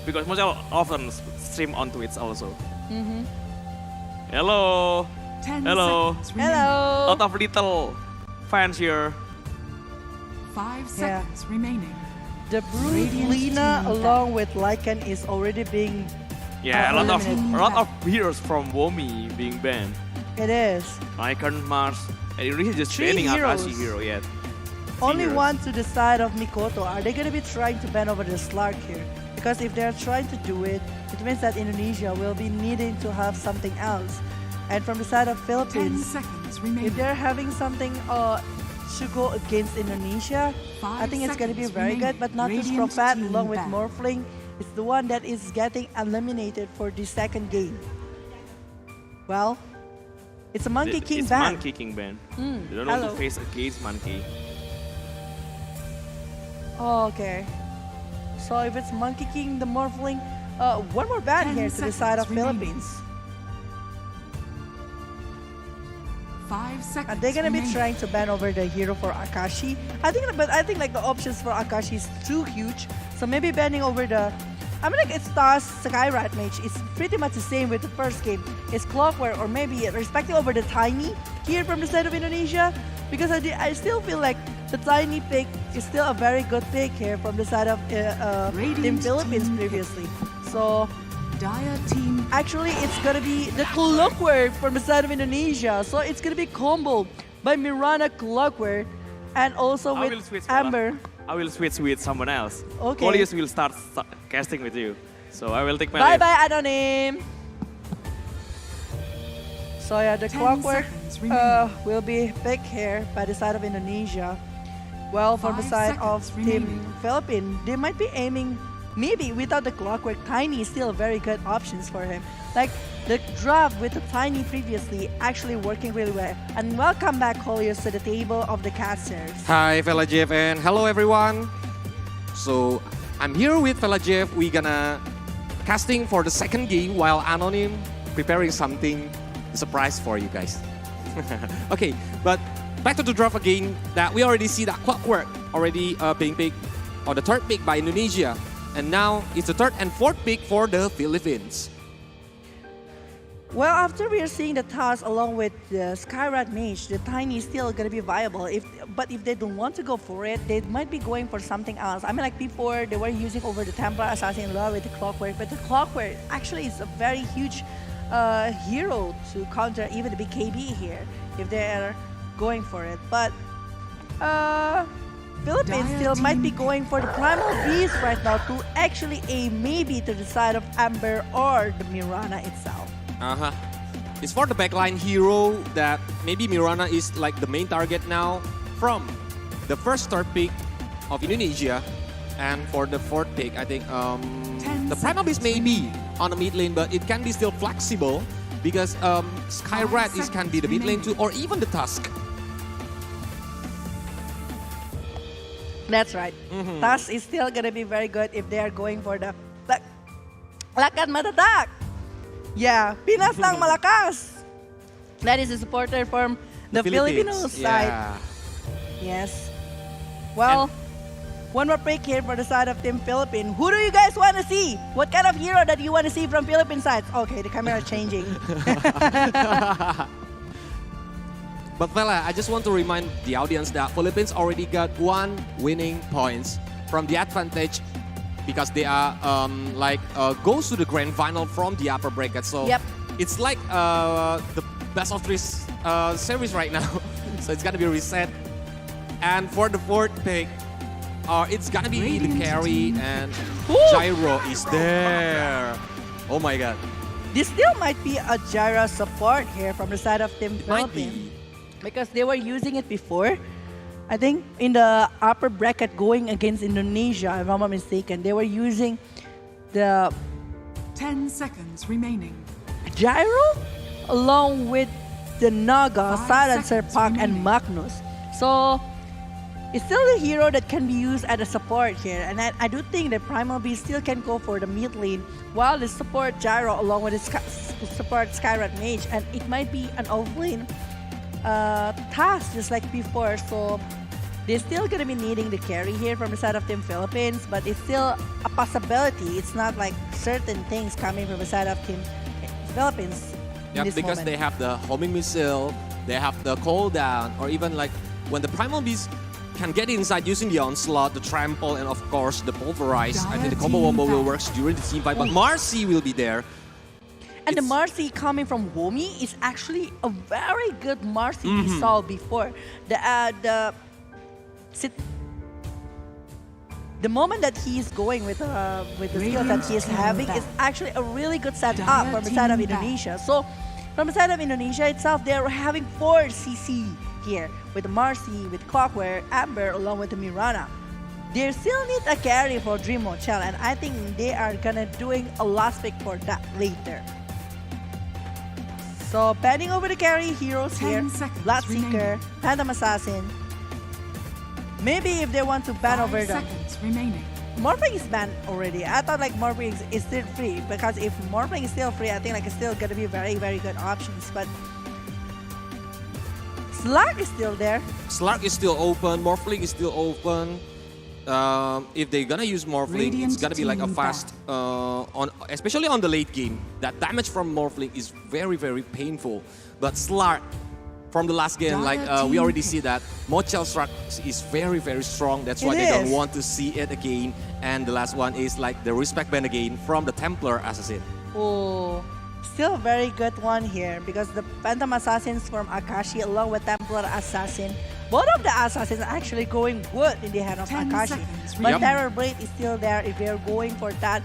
Because Mochel often stream on Twitch also. Hello. 10 Hello. seconds remaining. Hello. Lot of little fans here. 5 seconds remaining. The Brood Radiant Lina team along with Lycan is already being Yeah, a eliminated. lot of heroes from Womi being banned. It is. Lycan, Mars, and Indonesia just 3 banning heroes. Akashi hero yet. Only heroes. one to the side of Mikoto. Are they going to be trying to ban over the Slark here? Because if they're trying to do it, it means that Indonesia will be needing to have something else. And from the side of 10 Philippines, seconds remaining. if they're having something to go against Indonesia, I think it's going to be seconds very good. remaining. But not just Radiant Prophet team along with back. Morphling. It's the one that is getting eliminated for the second game. Well, it's a Monkey King It's ban. Monkey King ban. Mm, They don't want hello. to face against Monkey. Oh, okay. So if it's Monkey King, the Morphling, one more ban 10 here to the side of seconds remaining. Philippines. 5 seconds Are they gonna be remaining. trying to ban over the hero for Akashi? I think like the options for Akashi is too huge. So maybe banning over the, I mean like it's Stars Skyride Mage. It's pretty much the same with the first game. It's Clockwork or maybe respecting over the Tiny here from the side of Indonesia. because I still feel like the tiny pick is still a very good pick here from the side of Team Philippines previously. So Dire team. actually it's gonna be the Clockwork from the side of Indonesia. So it's gonna be combo by Mirana Clockwork and also I will with switch, Bella. Amber. I will switch with someone else. Okay. Polius will start casting with you. So I will take my Bye leave. bye Anonym. So yeah, the 10 Clockwork seconds remaining. will be picked here by the side of Indonesia. Well, from the 5 side of seconds Team remaining. Philippines, they might be aiming, maybe without the Clockwork, Tiny is still very good options for him. Like the draft with the Tiny previously actually working really well. And welcome back, Colliers, to the table of the casters. Hi, Fella Jeff, and hello everyone. So I'm here with Fella Jeff. We're gonna casting for the second game while Anonym preparing something surprise for you guys. Okay, but back to the draft again. That we already see that Clockwork already being picked, or the third pick by Indonesia, and now it's the third and fourth pick for the Philippines. Well, after we are seeing the task along with the Skyrat Mage, the Tiny is still gonna be viable. But if they don't want to go for it, they might be going for something else. I mean, like before, they were using over the Templar Assassin Law with the Clockwork, but the Clockwork actually is a very huge hero to counter even the BKB here if they are going for it. But Philippines Dire still might be team. going for the Primal Beast right now to actually aim maybe to the side of Amber or the Mirana itself. It's for the backline hero that maybe Mirana is like the main target now from the first third pick of Indonesia, and for the fourth pick, I think the Primal Beast may be on the mid lane, but it can be still flexible because Skyrat can be the mid lane too, or even the Tusk. That's right. Tusk is still gonna be very good if they are going for the Lakan Matatak. Yeah, Pinas lang malakas. That is a supporter from the Filipino side. Yeah. Yes. Well, one more pick here for the side of Team Philippines. Who do you guys want to see? What kind of hero that you want to see from Philippine side? Okay, the camera is changing. But Fella, I just want to remind the audience that Philippines already got 1 winning points from the advantage because they are goes to the grand final from the upper bracket. So Yep. it's like the best of 3 series right now. So it's gonna be reset. And for the fourth pick, it's gonna be the Radiant carry, team. and Gyro is there. Oh my god. This still might be a Gyra support here from the side of Team Might Philippines. be. Because they were using it before. I think in the upper bracket going against Indonesia, if I'm not mistaken, they were using the 10 seconds remaining. Gyro along with the Naga, 5 Silencer, seconds Puck, and remaining. Magnus. So it's still a hero that can be used as a support here. And I do think that Primal Beast still can go for the mid lane while the support Gyro along with the support Skyrat Mage. And it might be an off-lane task just like before. So they're still going to be needing the carry here from the side of Team Philippines, but it's still a possibility. It's not like certain things coming from the side of Team Philippines in Yeah, this because moment. they have the homing missile, they have the cooldown, or even like when the Primal Beast can get inside using the onslaught, the trample, and of course the pulverize. I think the combo Dire team wombo will fight. work during the team fight, but Marcy will be there. And the It's- Marcy coming from Womi is actually a very good Marcy we saw before. The moment that he is going with the skills that he is having is actually a really good setup from the side of Indonesia. So from the side of Indonesia itself, they're having 4 CC here with Marcy, with Clockwork, Amber, along with the Mirana. They still need a carry for Dream Hotel, and I think they are gonna doing a last pick for that later. So banning over the carry heroes 10 here, seconds Bloodseeker, remaining. Phantom Assassin. Maybe if they want to ban 5 over them. seconds remaining. Morphing is banned already. I thought like Morphing is still free because if Morphing is still free, I think like it's still gonna be very, very good options. But Slug is still there. Slark is still open, Morphling is still open. If they're gonna use Morphling, it's Radiant gonna be like a team fast, especially on the late game. That damage from Morphling is very, very painful. But Slark from the last game, like we already see that Mochel's truck is very, very strong. That's why they don't want to see it again. And the last one is like the respect band again from the Templar Assassin. Oh, still a very good one here because the Phantom Assassins from Akashi along with Templar Assassin. Both of the assassins are actually going good in the hand of Akashi. But Terror Blade is still there if they're going for that.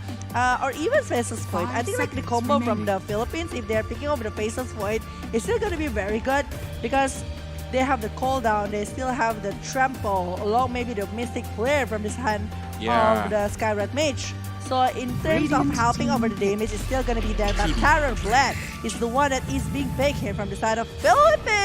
Or even Faceless Void. I think like the combo from the Philippines, if they're picking over the Faceless Void, it's still going to be very good because they have the cooldown, they still have the trample, along maybe the Mystic Flare from this hand of the Skyrat Mage. So in terms of helping over the damage, it's still going to be there. But Terror Blade is the one that is being picked here from the side of Philippines.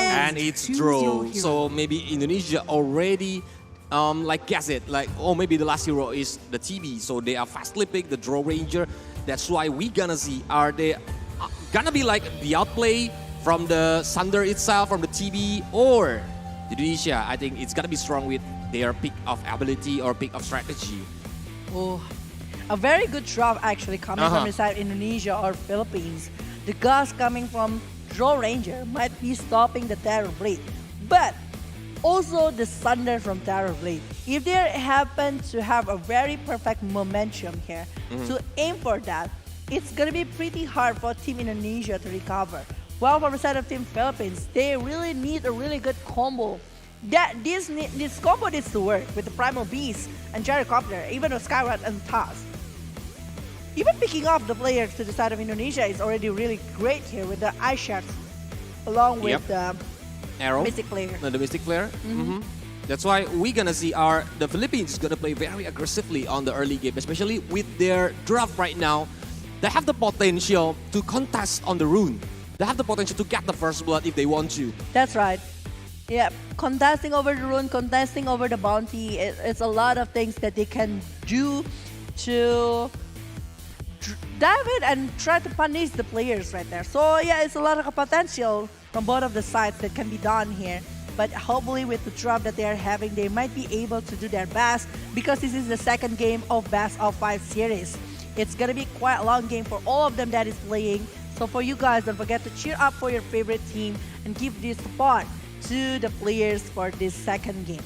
And it's draw. So maybe Indonesia already like guess it. Like, oh, maybe the last hero is the TB. So they are fastly pick the draw ranger. That's why we gonna see, are they gonna be like the outplay from the Sunder itself, from the TB, or Indonesia? I think it's gonna be strong with their pick of ability or pick of strategy. Oh. A very good drop actually coming from the side of Indonesia or Philippines. The gas coming from Draw Ranger might be stopping the Terror Blade. But also the Thunder from Terror Blade. If they happen to have a very perfect momentum here to aim for that, it's going to be pretty hard for Team Indonesia to recover. While from the side of Team Philippines, they really need a really good combo. This combo needs to work with the Primal Beast and Gyrocopter, even with Skyrat and Taz. Even picking off the players to the side of Indonesia is already really great here with the Ice Sharks along with the Arrow, Mystic Flare. The Mystic Flare. That's why we're gonna see the Philippines gonna play very aggressively on the early game, especially with their draft right now. They have the potential to contest on the rune. They have the potential to get the first blood if they want to. That's right. Yeah, contesting over the rune, contesting over the bounty. It's a lot of things that they can do to dive in and try to punish the players right there. So yeah, it's a lot of potential from both of the sides that can be done here. But hopefully with the drop that they are having, they might be able to do their best because this is the second game of Best of 5 series. It's gonna be quite a long game for all of them that is playing. So for you guys, don't forget to cheer up for your favorite team and give this support to the players for this second game.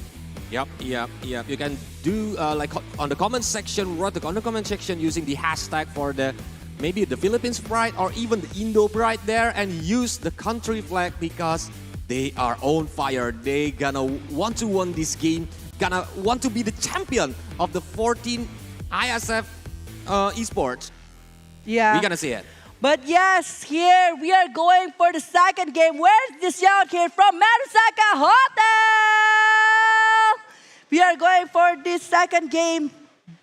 Yep. You can do like on the comment section, write on the comment section using the hashtag for the maybe the Philippines pride or even the Indo pride there, and use the country flag because they are on fire. They gonna want to win this game, gonna want to be the champion of the 14 ISF Esports. Yeah. We're gonna see it. But yes, here we are going for the second game. Where's this young kid from Marusaka Hotel? We are going for this second game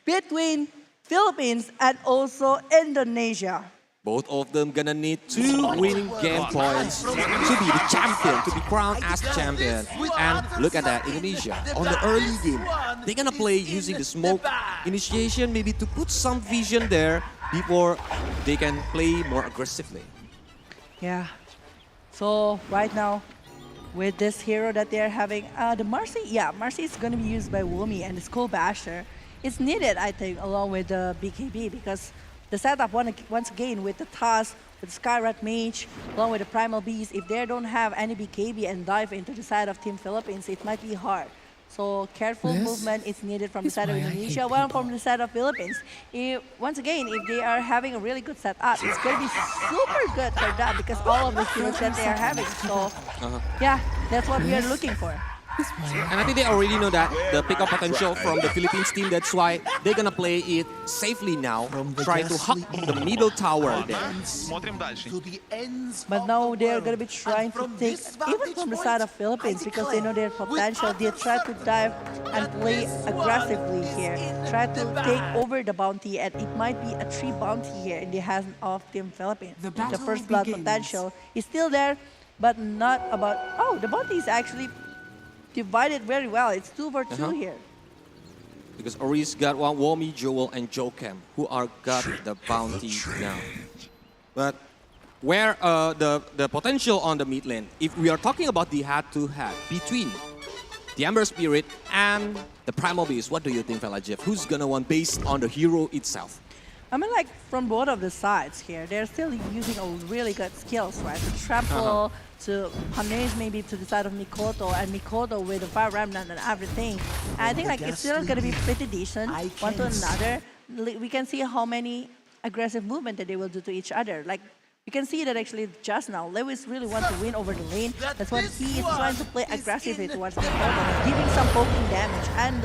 between Philippines and also Indonesia. Both of them gonna need 2 winning game points to be the champion, to be crowned as champion. And look at that, Indonesia on the early game, they're gonna play using the smoke initiation, maybe to put some vision there before they can play more aggressively. Yeah. So right now, with this hero that they're having, the Marcy, Marcy is going to be used by Wumi and the Skull Basher. It's needed, I think, along with the BKB because the setup once again with the Taz, with Skyrat Mage, along with the Primal Beast, if they don't have any BKB and dive into the side of Team Philippines, it might be hard. So careful movement is needed from the side of Indonesia, while from the side of Philippines. Once again, if they are having a really good setup, it's going to be super good for that because all of the skills that they are having. So yeah, that's what we are looking for. And I think they already know that the pickup potential from the Philippines team. That's why they're gonna play it safely now. Try to hug the middle tower there. But now they're gonna be trying to take even from the side of Philippines because they know their potential. They try to dive and play aggressively here. Try to take over the bounty, and it might be a 3 bounty here in the hands of Team Philippines. The first blood potential is still there, but not about. Oh, the bounty is actually divided very well. It's 2 for 2 here. Because Ori's got one Wami, Joel, and Jokem, who are got the bounty now. But where the potential on the mid lane, if we are talking about the head-to-head between the Ember Spirit and the Primal Beast, what do you think, fella Jeff? Who's gonna win based on the hero itself? I mean, like, from both of the sides here, they're still using a really good skills, right? To trample, to punish maybe to the side of Mikoto, and Mikoto with the fire remnant and everything. And I think like it's still going to be pretty decent, one to another. We can see how many aggressive movement that they will do to each other. Like, you can see that actually just now, Lewis really wants to win over the lane. That's why he is trying to play aggressively towards Mikoto, giving some poking damage, and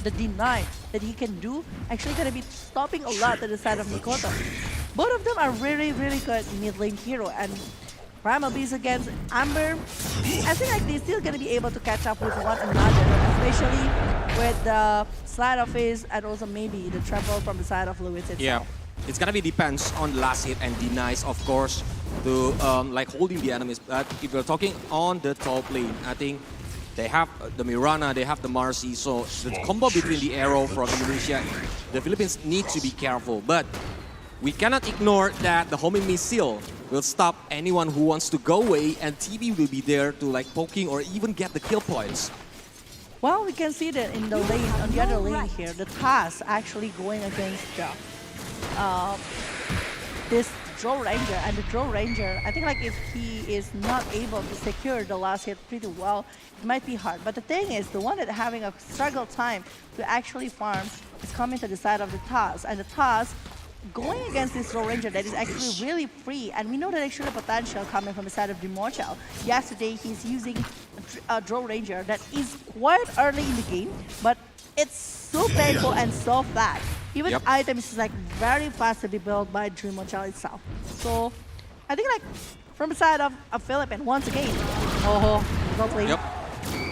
the deny that he can do actually going to be stopping a lot to the side of Mikoto. Both of them are really, really good mid lane hero, and Primal Beast against Amber, I think like they're still going to be able to catch up with one another, especially with the slide of his and also maybe the trample from the side of Lewis itself. Yeah, it's gonna be depends on the last hit and denies, of course, to like holding the enemies. But if you're talking on the top lane, I think they have the Mirana, they have the Marcy, so the combo between the arrow from Indonesia, the Philippines need to be careful. But we cannot ignore that the homing missile will stop anyone who wants to go away, and TB will be there to like poking or even get the kill points. Well, we can see that in the lane, on the other lane here, the TAS actually going against this Draw Ranger, and the Draw Ranger, I think like if he is not able to secure the last hit pretty well, it might be hard. But the thing is, the one that having a struggle time to actually farm is coming to the side of the TAS, and the TAS going against this Draw Ranger that is actually really free, and we know that actually potential coming from the side of Dimorchal. Yesterday, he's using a Draw Ranger that is quite early in the game, but it's so painful and so fast. Even items is like very fast to be built by Dimorchal itself. So I think like from the side of Philippines, once again, totally. Yep,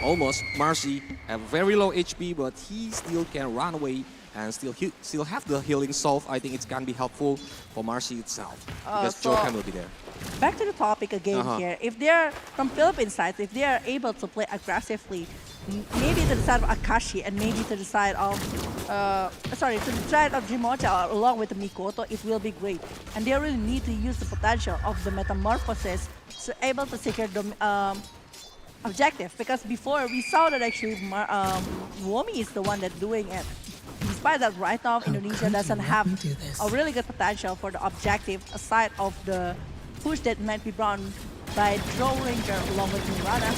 almost. Marcy have very low HP, but he still can run away and still have the healing solve. I think it's can be helpful for Marcy itself because so Jokan will be there. Back to the topic again here. If they're from Philippines side, if they are able to play aggressively, maybe to the side of Akashi and maybe to the side of to the side of Jimocha along with the Mikoto, it will be great. And they really need to use the potential of the metamorphosis to able to secure the objective, because before we saw that actually Womi is the one that doing it. Despite that, right now Indonesia doesn't have a really good potential for the objective aside of the push that might be brought by Draw Ranger along with Mirana.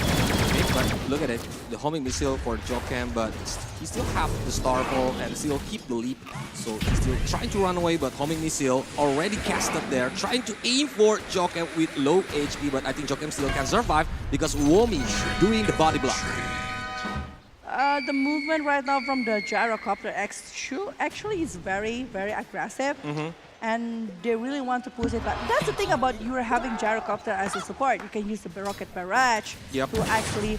But look at it, the homing missile for Jokan, but he still have the star ball and still keep the leap. So he's still trying to run away, but homing missile already casted there, trying to aim for Jokan with low HP, but I think Jokan still can survive because Womi doing the body block. The movement right now from the Gyrocopter X2 actually is very, very aggressive. And they really want to push it back. That's the thing about you having Gyrocopter as a support. You can use the Rocket Barrage to actually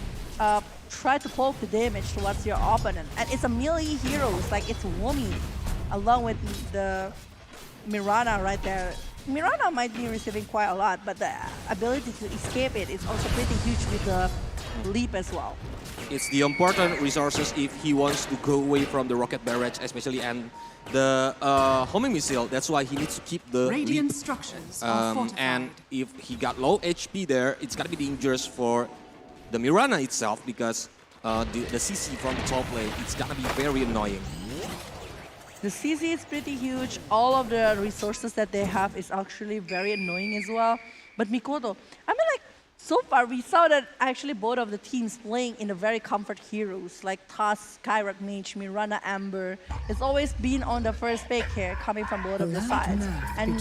try to poke the damage towards your opponent. And it's a melee heroes, like it's Womi, along with the Mirana right there. Mirana might be receiving quite a lot, but the ability to escape it is also pretty huge with the leap as well. It's the important resources if he wants to go away from the Rocket Barrage, especially, and the homing missile. That's why he needs to keep the Radiant lead. structures are fortified. And if he got low HP there, it's gonna be dangerous for the Mirana itself because the CC from the top lane, it's gonna be very annoying. The CC is pretty huge. All of the resources that they have is actually very annoying as well. But Mikoto, I mean like, so far we saw that actually both of the teams playing in the very comfort heroes like TAS, Skyrock Mage, Mirana, Amber. It's always been on the first pick here coming from both of the sides. And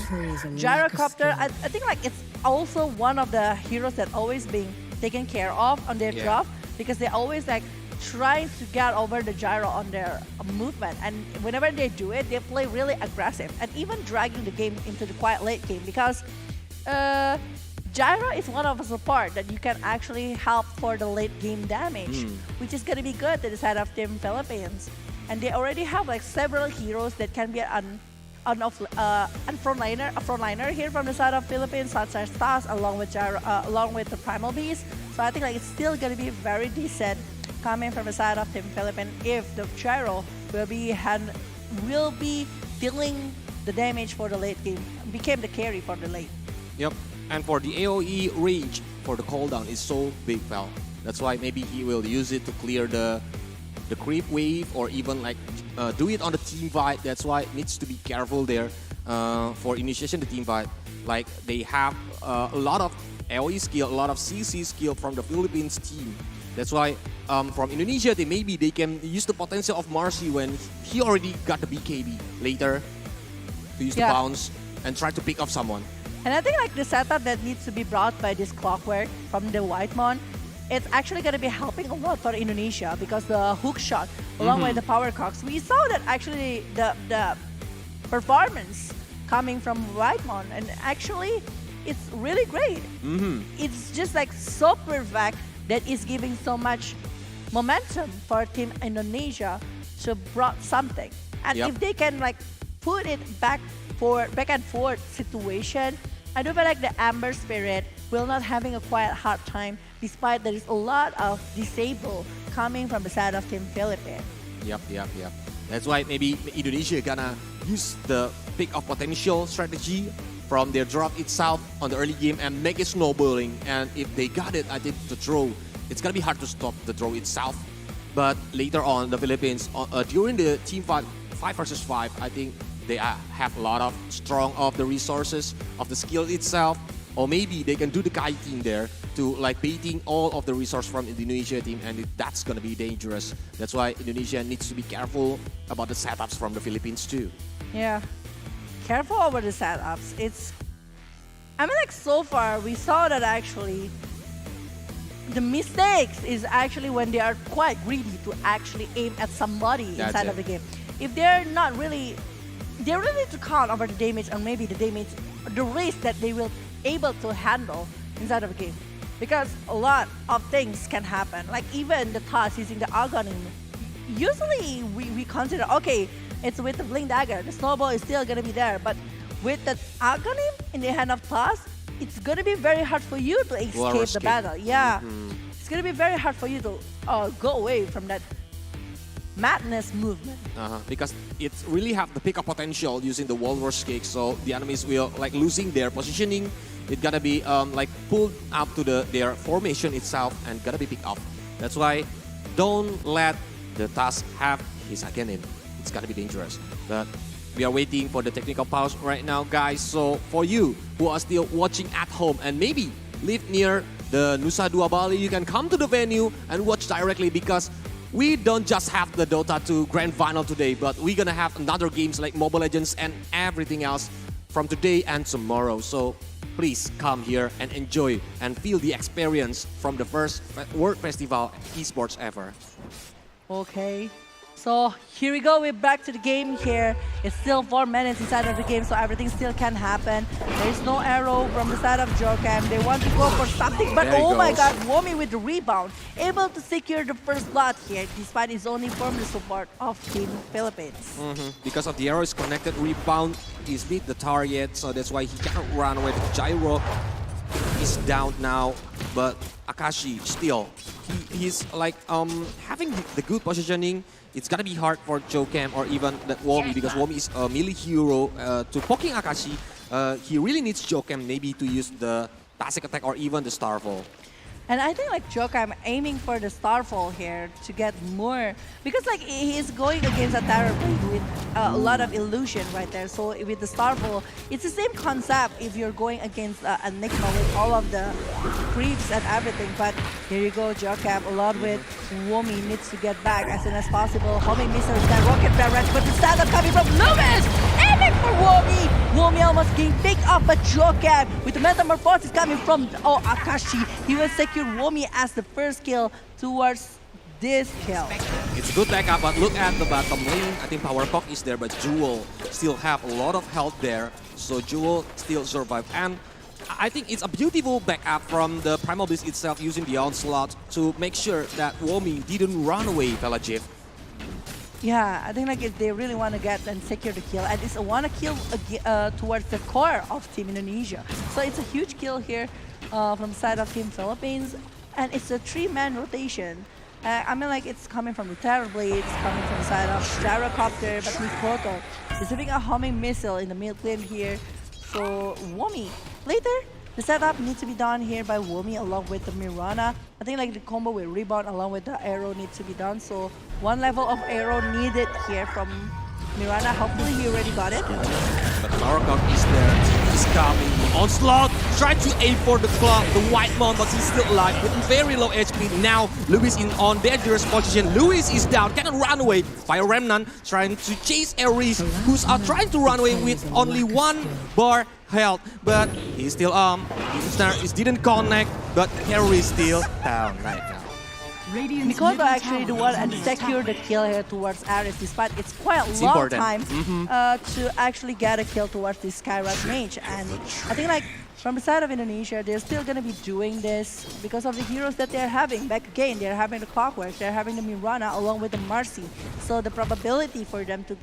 Gyrocopter, I think like it's also one of the heroes that always being taken care of on their draft because they always like trying to get over the gyro on their movement, and whenever they do it, they play really aggressive and even dragging the game into the quite late game because gyro is one of the support that you can actually help for the late game damage, which is going to be good to the side of Team Philippines. And they already have like several heroes that can be a frontliner here from the side of Philippines, such as TAS along with gyro, along with the Primal Beast. So I think like it's still going to be very decent coming from the side of Team Philippines if the gyro will be dealing the damage for the late game, became the carry for the late. Yep. And for the AoE range for the cooldown is so big, pal. That's why maybe he will use it to clear the the creep wave or even like do it on the team fight. That's why it needs to be careful there for initiation the team fight. Like they have a lot of AoE skill, a lot of CC skill from the Philippines team. That's why from Indonesia, maybe they can use the potential of Marcy when he already got the BKB later to use the bounce and try to pick off someone. And I think like the setup that needs to be brought by this clockwork from the Whitemon, it's actually going to be helping a lot for Indonesia because the hook shot along with the power cocks, we saw that actually the performance coming from Whitemon, and actually it's really great. It's just like so perfect that is giving so much momentum for Team Indonesia to brought something. And if they can like put it back and forth situation, I do feel like the Amber Spirit will not having a quite hard time despite there is a lot of disable coming from the side of Team Philippines. Yep. That's why maybe Indonesia gonna use the pick of potential strategy from their drop itself on the early game and make it snowballing. And if they got it, I think the draw, it's gonna be hard to stop the draw itself. But later on, the Philippines, during the team fight 5 versus 5, I think they have a lot of strong of the resources of the skill itself, or maybe they can do the kiting there to like baiting all of the resource from Indonesia team, and that's gonna be dangerous. That's why Indonesia needs to be careful about the setups from the Philippines too. Yeah, careful over the setups. I mean like so far we saw that actually the mistakes is actually when they are quite greedy to actually aim at somebody inside of the game. If they're not really, they really need to count over the damage and maybe the damage, the risk that they will able to handle inside of a game. Because a lot of things can happen. Like even the toss using the Aghanim. Usually we consider, okay, it's with the Blink Dagger, the snowball is still gonna be there. But with the Aghanim in the hand of toss, it's gonna be very hard for you to escape the battle. Yeah, it's gonna be very hard for you to go away from that madness movement. Because it really have the pick up potential using the walrus kick, so the enemies will like losing their positioning. It gotta be like pulled up to their formation itself and gotta be picked up. That's why don't let the task have his Aghanim. It's gotta be dangerous. But we are waiting for the technical pause right now, guys. So for you who are still watching at home and maybe live near the Nusa Dua Bali, you can come to the venue and watch directly, because we don't just have the Dota 2 Grand Final today, but we're gonna have another games like Mobile Legends and everything else from today and tomorrow. So please come here and enjoy and feel the experience from the first World Festival Esports ever. Okay. So here we go, we're back to the game here. It's still 4 minutes inside of the game, so everything still can happen. There's no arrow from the side of Jokam. They want to go for something, but oh my god, Womi with the rebound. Able to secure the first blood here, despite his only from the support of Team Philippines. Because of the arrow is connected, rebound is beat the target, so that's why he cannot run with Gyro. He's down now, but Akashi still, he's like having the good positioning. It's gonna be hard for Jokam or even that Womi, because Womi is a melee hero to poking Akashi. He really needs Jokam maybe to use the basic attack or even the Starfall. And I think like Jokam aiming for the Starfall here to get more, because like he's going against a Terror Blade with a lot of illusion right there. So with the Starfall, it's the same concept if you're going against Enigma with all of the creeps and everything. But here you go, Jokam, a lot with Womi needs to get back as soon as possible. Homing missiles, that rocket barrage, but the setup coming from Loomis! Aiming for Womi! Womi almost getting picked up, but Jokam with the Metamorphosis coming from Akashi. He will secure Womi as the first kill towards this kill. It's good backup, but look at the bottom lane. I think Power Cock is there, but Jewel still have a lot of health there. So Jewel still survive. And I think it's a beautiful backup from the Primal Beast itself using the Onslaught to make sure that Womi didn't run away, Velajif. Yeah, I think like if they really want to get and secure the kill, and it's a want to kill towards the core of Team Indonesia. So it's a huge kill here from the side of Team Philippines, and it's a 3-man rotation. I mean like it's coming from the Terror Blade, it's coming from the side of Gyrocopter, but Mikoto is having a homing missile in the mid lane here. So Womi later The setup needs to be done here by Womi along with the Mirana. I think like the combo with Rebound along with the arrow needs to be done. So one level of arrow needed here from Mirana. Hopefully he already got it. But Marokov is there, TP is coming. Onslaught, trying to aim for the clock, the white mon, but he's still alive with very low HP. Now Lewis in on dangerous position. Lewis is down, cannot run away. Fire Remnant trying to chase Ares, who's trying to run away with only 1 bar health. But he's still It didn't connect, but Ares is still down right now. Mikoto actually the one and secure the kill here towards Ares, despite it's quite a long time to actually get a kill towards this Skywrath Mage. And I think like from the side of Indonesia, they're still going to be doing this because of the heroes that they're having. Back again, they're having the Clockwork, they're having the Mirana along with the Marcy. So the probability for them to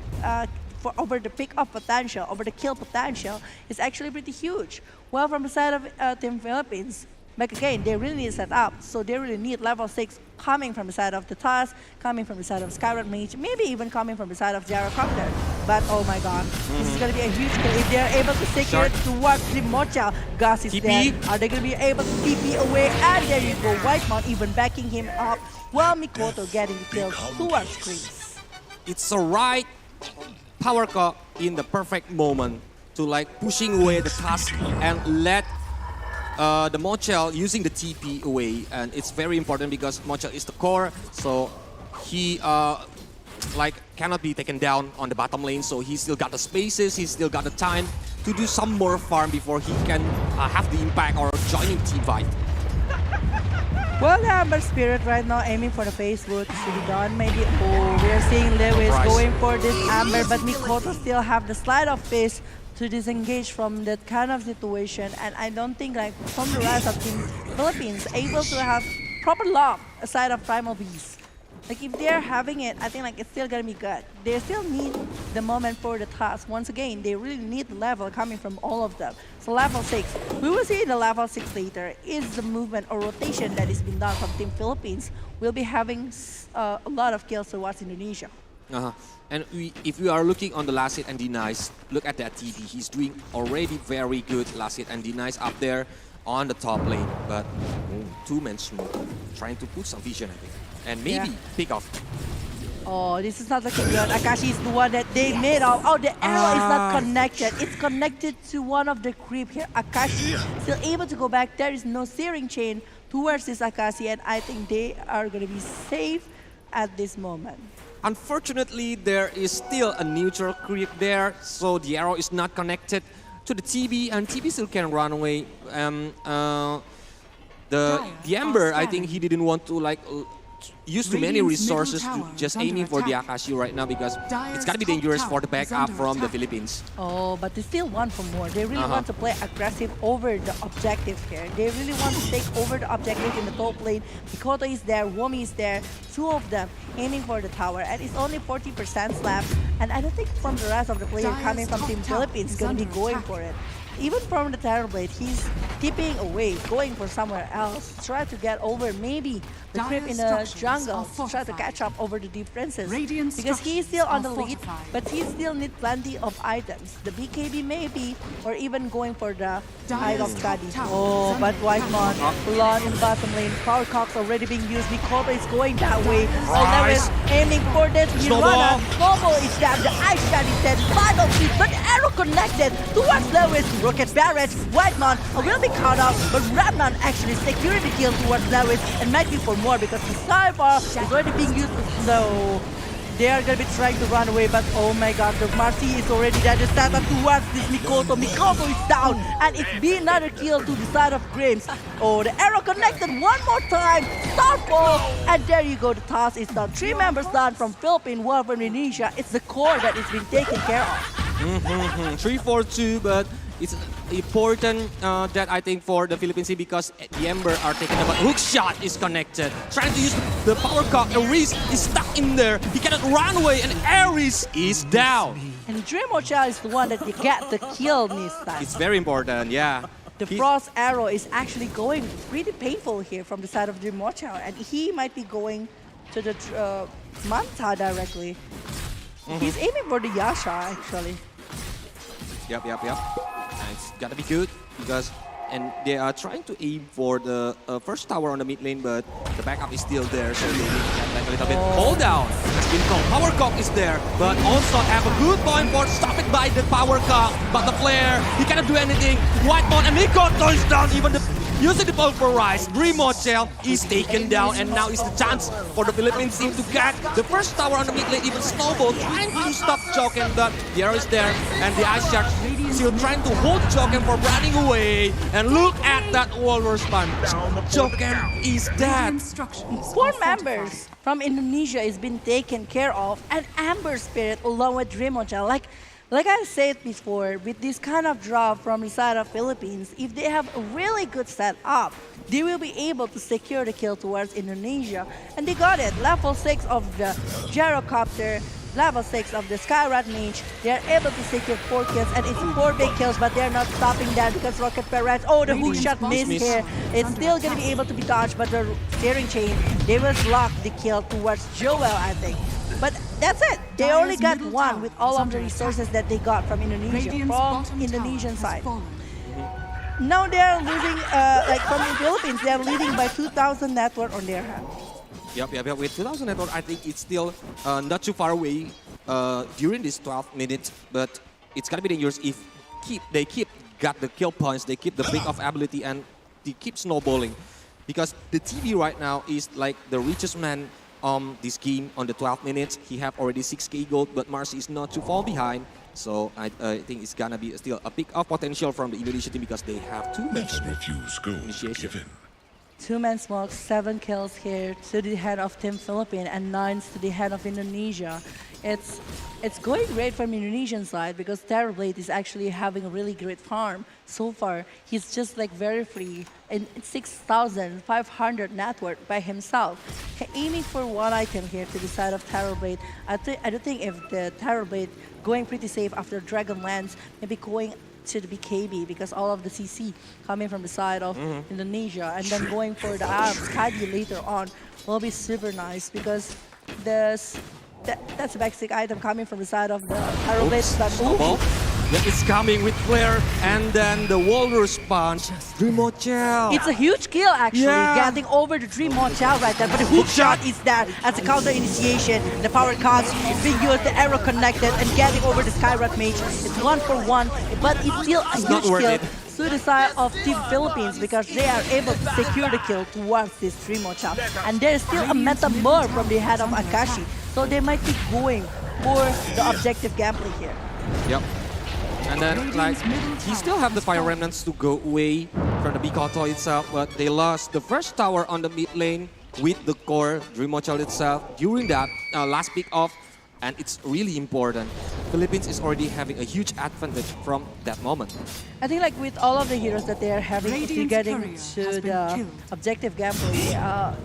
over the pick-up potential, over the kill potential is actually pretty huge. Well, from the side of Team Philippines, back again, they really need to set up, so they really need level 6 coming from the side of the TAS, coming from the side of Skywrath Mage, maybe even coming from the side of Gyrocopter. But oh my god, this is going to be a huge kill. If they're able to secure it towards the Mocha, Gus is there. Are they going to be able to TP away? And there you go, Whitemount even backing him up, while Mikoto getting the kill towards Chris. It's a right power cut in the perfect moment to like pushing away the task and let the Mochel using the TP away, and it's very important because Mochel is the core, so he like cannot be taken down on the bottom lane, so he still got the spaces, he still got the time to do some more farm before he can have the impact or joining team fight. Well, the Amber Spirit right now aiming for the face wood to be done. Maybe, we're seeing Lewis going for this Amber, but Mikoto still have the slide of face to disengage from that kind of situation, and I don't think like from the rest of Team Philippines able to have proper lock aside of Primal Beast. Like if they're having it, I think like it's still gonna be good. They still need the moment for the task. Once again, they really need the level coming from all of them. So level 6, we will see in the level 6 later, is the movement or rotation that is being done from Team Philippines. We'll be having a lot of kills towards Indonesia. And if we are looking on the last hit and denies, look at that TP. He's doing already very good last hit and denies up there on the top lane. But two-man smoke, trying to put some vision, I think. And maybe pick off. Oh, this is not looking good. Akashi is the one that they made off. Oh, the arrow is not connected. It's connected to one of the creep here. Akashi still able to go back. There is no searing chain towards this Akashi, and I think they are going to be safe at this moment. Unfortunately, there is still a neutral creep there, so the arrow is not connected to the TB, and TB still can run away. The Ember, I think he didn't want to like use too many resources to just aiming for the Akashi right now because it's gonna be dangerous for the backup from the Philippines. Oh, but they still want for more. They really want to play aggressive over the objective here. They really want to take over the objective in the top lane. Mikoto is there, Womi is there, two of them aiming for the tower, and it's only 40% left. And I don't think from the rest of the players coming from Team Philippines going to be going for it. Even from the Terrorblade, he's tipping away, going for somewhere else. Try to get over maybe the creep in the jungle, try to catch up over the defenses. Because he's still on the lead, but he still needs plenty of items. The BKB maybe, or even going for the Eye of Study. Oh, but Whitemon, Lon in bottom lane, Power Cox already being used. Mikoto is going that way. Lewis aiming for that Mirana. Snowball is down, the Eye Study dead, final hit, but arrow connected towards Lewis. Rocket Barrage, Whitemon will be caught up, but Remnant actually securing the kill towards Lewis and might be for more because the Cyber is already being used. No, they are going to be trying to run away, but oh my god, the Marcy is already there. The start towards this Mikoto. Mikoto is down, and it's be another kill to the side of Grims. Oh, the arrow connected one more time. Starfall, and there you go. The task is done. 3 members done from Philippines, one from Indonesia. It's the core that is being taken care of. 3-4-2, but it's important that I think for the Philippines because the Ember are taking the hook shot is connected. Trying to use the power cock. Ares is stuck in there. He cannot run away and Ares is down. And Dream Mochel is the one that you get the kill this time. It's very important, yeah. The Frost arrow is actually going pretty painful here from the side of Dream Mochel, and he might be going to the Manta directly. He's aiming for the Yasha actually. Yep. And it's gotta be good because and they are trying to aim for the first tower on the mid lane, but the backup is still there, so they need to get back a little bit. Hold down, has been called. Power cock is there, but also have a good point for stop it by the power cock, but the player, he cannot do anything. White bot and Mikoto is down, even the using the ball for Rise. Dream Shell is taken down, and now is the chance for the Philippines team to get the first tower on the mid lane. Even Snowball trying to stop Joken, but the arrow is there, and the Ice Shark still trying to hold Joken from running away. And look at that Walrus punch. Joken is dead. 4 members from Indonesia is being taken care of, and Amber Spirit along with Dream Shell. Like I said before, with this kind of draw from the side of Philippines, if they have a really good setup, they will be able to secure the kill towards Indonesia. And they got it. Level 6 of the Gyrocopter, level 6 of the Skyrat Mage, they are able to secure 4 kills, and it's 4 big kills, but they're not stopping that because Rocket Perez, oh, the hook shot missed here. It's still going to be able to be dodged, but the steering chain, they will block the kill towards Joel, I think. But that's it. They only got one with all of the resources that they got from Indonesia, from Indonesian side. Now they are losing, like from the Philippines, they are leading by 2,000 net worth on their hand. Yep. With 2,000 net worth, I think it's still not too far away during this 12 minutes, but it's gonna be dangerous if they keep got the kill points, they keep the pick off ability, and they keep snowballing. Because the TV right now is like the richest man this game on the 12 minutes. He have already 6k gold, but Marcy is not too far behind. So I think it's gonna be still a pick of potential from the Indonesian team because they have 2 matches initiation. 2-man smoke, 7 kills here to the head of Team Philippines and 9 to the head of Indonesia. It's going great from Indonesian side because Terrorblade is actually having a really great farm so far. He's just like very free in 6,500 net worth by himself. Aiming for one item here to the side of Terrorblade. I don't think if the Terrorblade going pretty safe after Dragonlance, maybe going to the BKB because all of the CC coming from the side of Indonesia, and then going for the Skadi later on will be super nice because that's a basic item coming from the side of the Terrorblade. That is coming with Flare, and then the Walrus punch. Dream Shell. It's a huge kill actually, getting over the Dream Shell right there, but the hook shot is that as a counter initiation. The power cards is being used, the arrow connected, and getting over the Skyrat Mage. It's 1 for 1, but it's still a huge kill to the side of Team Philippines because they are able to secure the kill towards this Dream Shell. And there's still a meta more from the head of Akashi, so they might be going for the objective gameplay here. Yep. And then, like, he still have the Fire Remnants to go away from the Mikoto itself, but they lost the first tower on the mid lane with the core Dream Child itself during that last pick off, and it's really important. Philippines is already having a huge advantage from that moment. I think like with all of the heroes that they are having, if you're getting to the objective gameplay,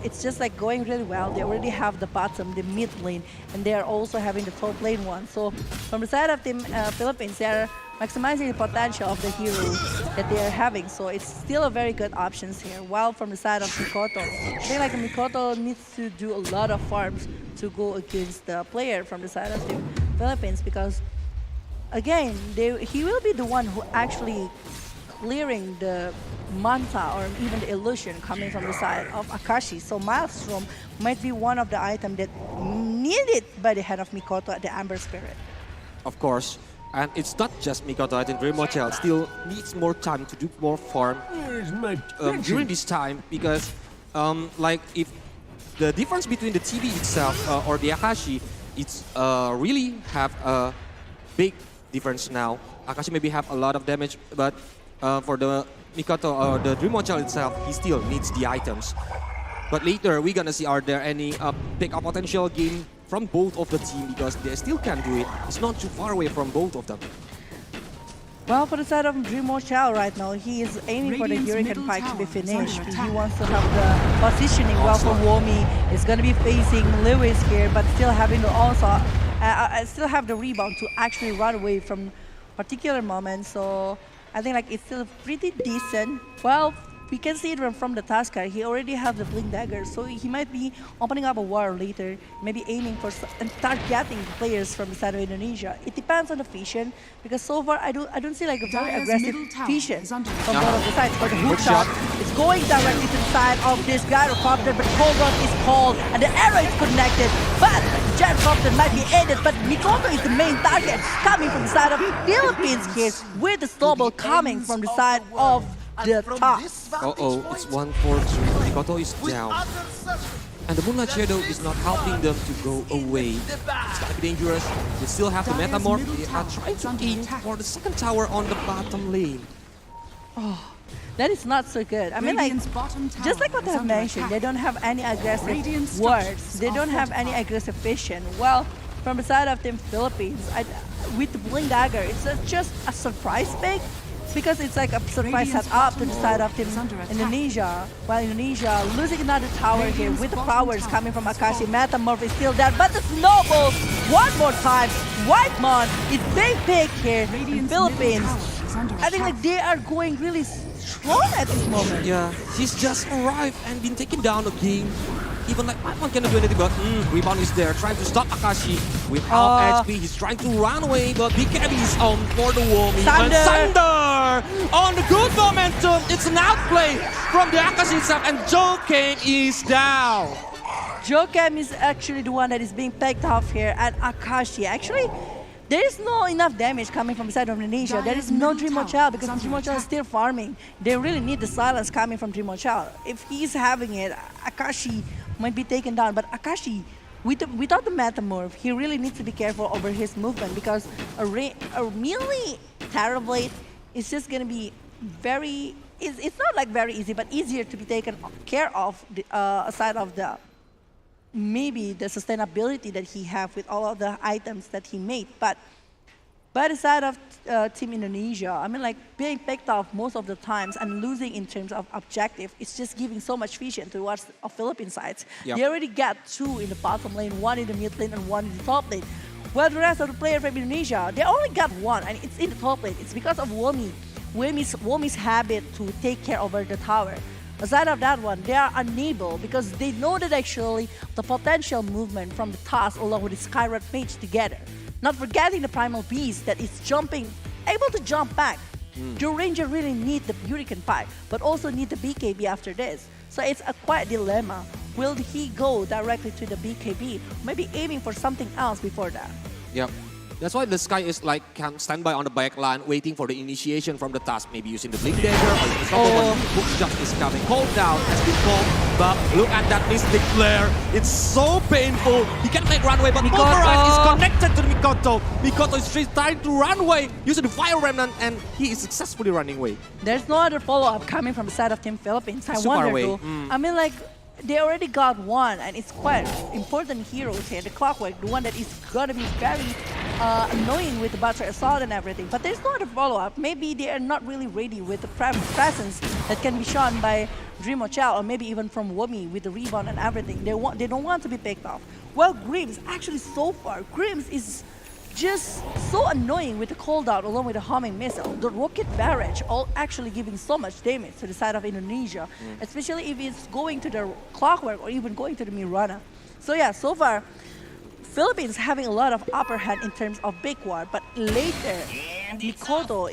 it's just like going really well. They already have the bottom, the mid lane, and they are also having the top lane one. So from the side of Team Philippines, they are maximizing the potential of the hero that they are having. So it's still a very good options here. While from the side of Mikoto, I think like Mikoto needs to do a lot of farms to go against the player from the side of the Philippines because again, he will be the one who actually clearing the Manta or even the illusion coming from the side of Akashi. So Maelstrom might be one of the items that needed by the head of Mikoto at the Amber Spirit. Of course. And it's not just Mikoto, I think Dream Child still needs more time to do more farm during this time because like if the difference between the TB itself or the Akashi, it's really have a big difference now. Akashi maybe have a lot of damage, but for the Mikoto or the Dream Child itself, he still needs the items. But later we're gonna see are there any big potential game from both of the team because they still can do it. It's not too far away from both of them. Well, for the side of Dream Child right now, he is aiming for the Hurricane Pike to be finished. He wants to have the positioning well for Womi. It's going to be facing Lewis here, but still having to also still have the rebound to actually run away from particular moments. So I think like it's still pretty decent. Well, we can see it from the tasker. He already have the blink dagger, so he might be opening up a war later, maybe aiming for and targeting players from the side of Indonesia. It depends on the vision, because so far I don't see like a very Dire's aggressive middle tower vision is under from attack. one of the sides. But the hook Good shot shot. is going directly to the side of this gyrocopter, but Coldrot is called and the arrow is connected. But gyrocopter might be ended, but Mikoto is the main target, coming from the side of Philippines here, with the snowball coming from the side of the top. Uh-oh, it's 1-4-3. Mikoto is down. And the Moonlight Shadow is not helping them to go away. It's gonna be dangerous. They still have the Metamorph. They are trying to aim for the second tower on the bottom lane. Oh, that is not so good. I mean, like, just like what I've mentioned, they don't have any aggressive words. They don't have any aggressive vision. Well, from the side of Team Philippines, with the Blink Dagger, it's just a surprise pick, because it's like a surprise setup to the side of Team Indonesia. While Indonesia losing another tower here with the powers coming from Akashi. Metamorph is still there, but the snowball one more time. Whitemon is being picked here in Philippines. I think like they are going really strong at this moment. Yeah, he's just arrived and been taken down again. Even like Whitemon cannot do anything, but Rebound is there, trying to stop Akashi with half HP. He's trying to run away, but BKB is on for the Wami. And Thunder on the good momentum. It's an outplay from the Akashi itself, and Joken is down. Joken is actually the one that is being picked off here, and Akashi actually. There is no enough damage coming from the side of Indonesia. There is no Dream Child, because Dream Child is still farming. They really need the silence coming from Dream Child. If he's having it, Akashi might be taken down. But Akashi, without the Metamorph, he really needs to be careful over his movement, because a melee Terra Blade is just going to be very... It's not like very easy, but easier to be taken care of aside of the... maybe the sustainability that he have with all of the items that he made. But by the side of Team Indonesia, I mean, like, being picked off most of the times and losing in terms of objective, it's just giving so much vision towards the Philippine sides. Yep. They already got 2 in the bottom lane, 1 in the mid lane, and 1 in the top lane. While the rest of the players from Indonesia, they only got 1, and it's in the top lane. It's because of Wami's habit to take care over the tower. Aside of that one, they are unable, because they know that actually the potential movement from the Toss along with the Skyrat Mage together. Not forgetting the Primal Beast that is able to jump back. The Ranger really need the Hurricane Pike, but also need the BKB after this. So it's a quite dilemma. Will he go directly to the BKB? Maybe aiming for something else before that. Yep. That's why the Sky is like can stand by on the back line, waiting for the initiation from the task. Maybe using the Blink Dagger or the Stopper. Hook shot is coming. Hold down has been called, but look at that Mystic Flare. It's so painful. He can make runway, but Override is connected to Mikoto. Mikoto is trying to run away using the Fire Remnant, and he is successfully running away. There's no other follow-up coming from the side of Team Philippines. I Super wonder away. though. I mean, like, they already got 1, and it's quite important heroes here. The Clockwork, the one that is gonna be very annoying with the Butter Assault and everything. But there's no other follow-up. Maybe they are not really ready with the presence that can be shown by Dream Child, or maybe even from Wami with the rebound and everything. They don't want to be picked off. Well, Grims, actually so far, Grims is just so annoying with the cooldown along with the homing missile. The rocket barrage all actually giving so much damage to the side of Indonesia, especially if it's going to the Clockwork or even going to the Mirana. So yeah, so far, Philippines having a lot of upper hand in terms of big war, but later, Mikoto,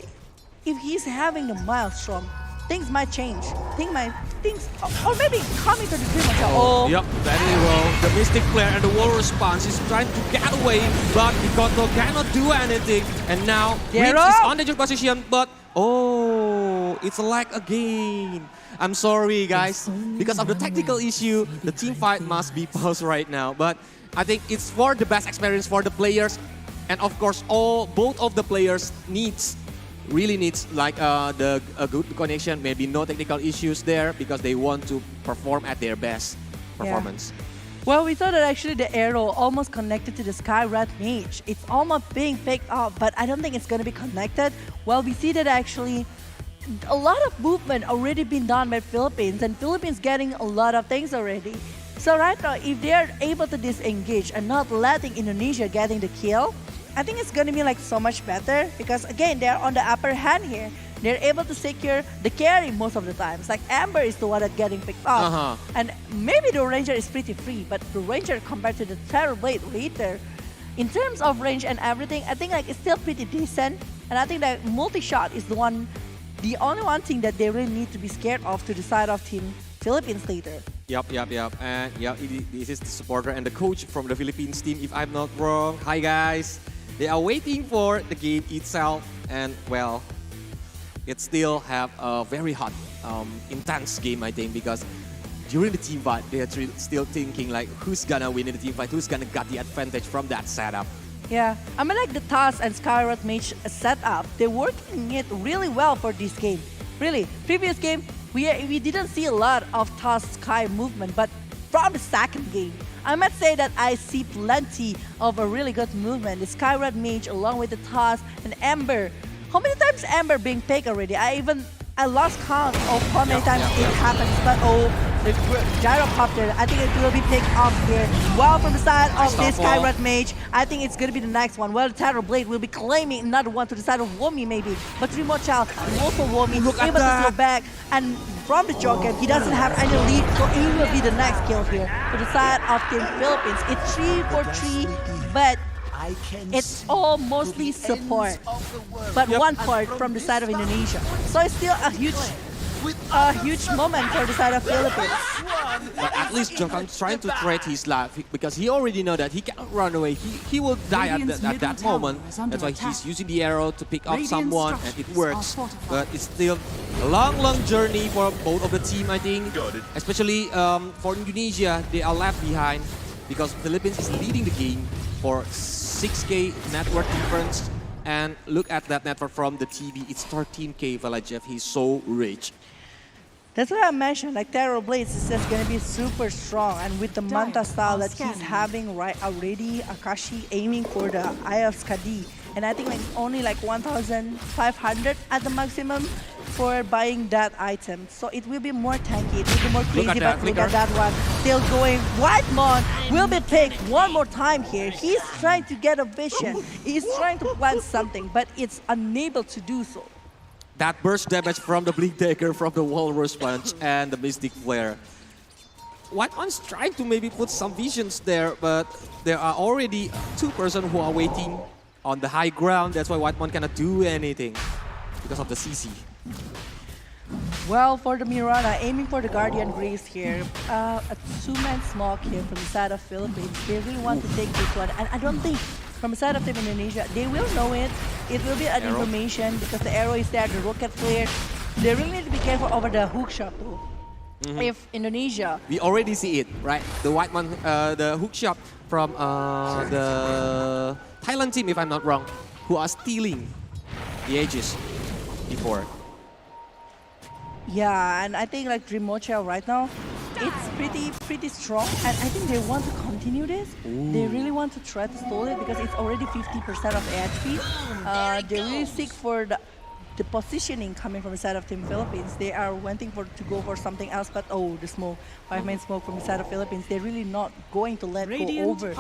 if he's having the Maelstrom, things might change. Or maybe coming to the Dream Child. Yep, very well. The Mystic Flare and the wall response is trying to get away, but Mikoto cannot do anything. And now, Grims is on the position, but it's a lag again. I'm sorry, guys. Because of the technical issue, the team fight must be paused right now. But I think it's for the best experience for the players. And of course, both of the players really needs like a good connection, maybe no technical issues there, because they want to perform at their best performance. Well, we thought that actually the arrow almost connected to the Skyrat Mage. It's almost being picked up, but I don't think it's going to be connected. Well, we see that actually a lot of movement already been done by Philippines, and Philippines getting a lot of things already. So right now, if they are able to disengage and not letting Indonesia getting the kill, I think it's going to be like so much better, because again, they're on the upper hand here. they're able to secure the carry most of the times. Like Amber is the one that's getting picked up. And maybe the Ranger is pretty free, but the Ranger compared to the Terrorblade later, in terms of range and everything, I think like it's still pretty decent. And I think that multi-shot is the only one thing that they really need to be scared of to the side of Team Philippines later. Yep. And yeah, this is the supporter and the coach from the Philippines team, if I'm not wrong. Hi guys. They are waiting for the game itself, and well, it still have a very hot, intense game, I think, because during the team fight, they are still thinking like who's gonna win in the team fight, who's gonna get the advantage from that setup. Yeah, I mean like the TAS and Skyward Mage setup, they're working it really well for this game. Really, previous game, we didn't see a lot of TAS Sky movement, but from the second game, I must say that I see plenty of a really good movement. The Skyward Mage along with the TAS and Ember. How many times Ember being picked already? I lost count of how many times it happens, but the gyrocopter, I think it will be picked off here. Well, from the side of this Skyward Mage, I think it's going to be the next one. Well, the Terrorblade will be claiming another one to the side of Womi maybe, but Trimochal and also Womi able to slow back, and from the Joker, he doesn't have any lead, so he will be the next kill here. To the side of Team Philippines, it's 3-4-3, but it's all mostly support, but one part from the side of Indonesia. So it's still a huge moment for the side of Philippines. But at least Jokan's trying to trade his life because he already know that he cannot run away. He will die at that moment. That's why he's using the arrow to pick up someone, and it works. But it's still a long journey for both of the team, I think. Especially for Indonesia, they are left behind because Philippines is leading the game for 6K network difference, and look at that network from the TV. It's 13K. Valajev, he's so rich. That's why I mentioned like Terrorblades is just gonna be super strong, and with the Manta style that he's having right already, Akashi aiming for the IESF, and I think like only like 1,500 at the maximum for buying that item. So it will be more tanky, it will be more crazy, but look at that one. Still going, Whitemon will be picked one more time here. He's trying to get a vision. He's trying to plant something, but it's unable to do so. That burst damage from the Blink Dagger, from the Walrus Punch, and the Mystic Flare. Whitemon's trying to maybe put some visions there, but there are already 2 persons who are waiting on the high ground. That's why Whitemon cannot do anything because of the CC. Well, for the Mirana, aiming for the Guardian Grace here, a 2-man smoke here from the side of Philippines. They really want to take this one, and I don't think from the side of Team Indonesia, they will know it. It will be an information because the arrow is there, the rocket flare. They really need to be careful over the hook shot too. If Indonesia... We already see it, right? The Whitemon, the hook shot from the Thailand team, if I'm not wrong, who are stealing the Aegis before. Yeah, and I think like Dreamocha right now, it's pretty strong, and I think they want to continue this. They really want to try to stall it because it's already 50% of HP. They really seek for the positioning coming from the side of Team Philippines. They are wanting to go for something else, but oh, the smoke, 5-man smoke from the side of Philippines. They're really not going to let go over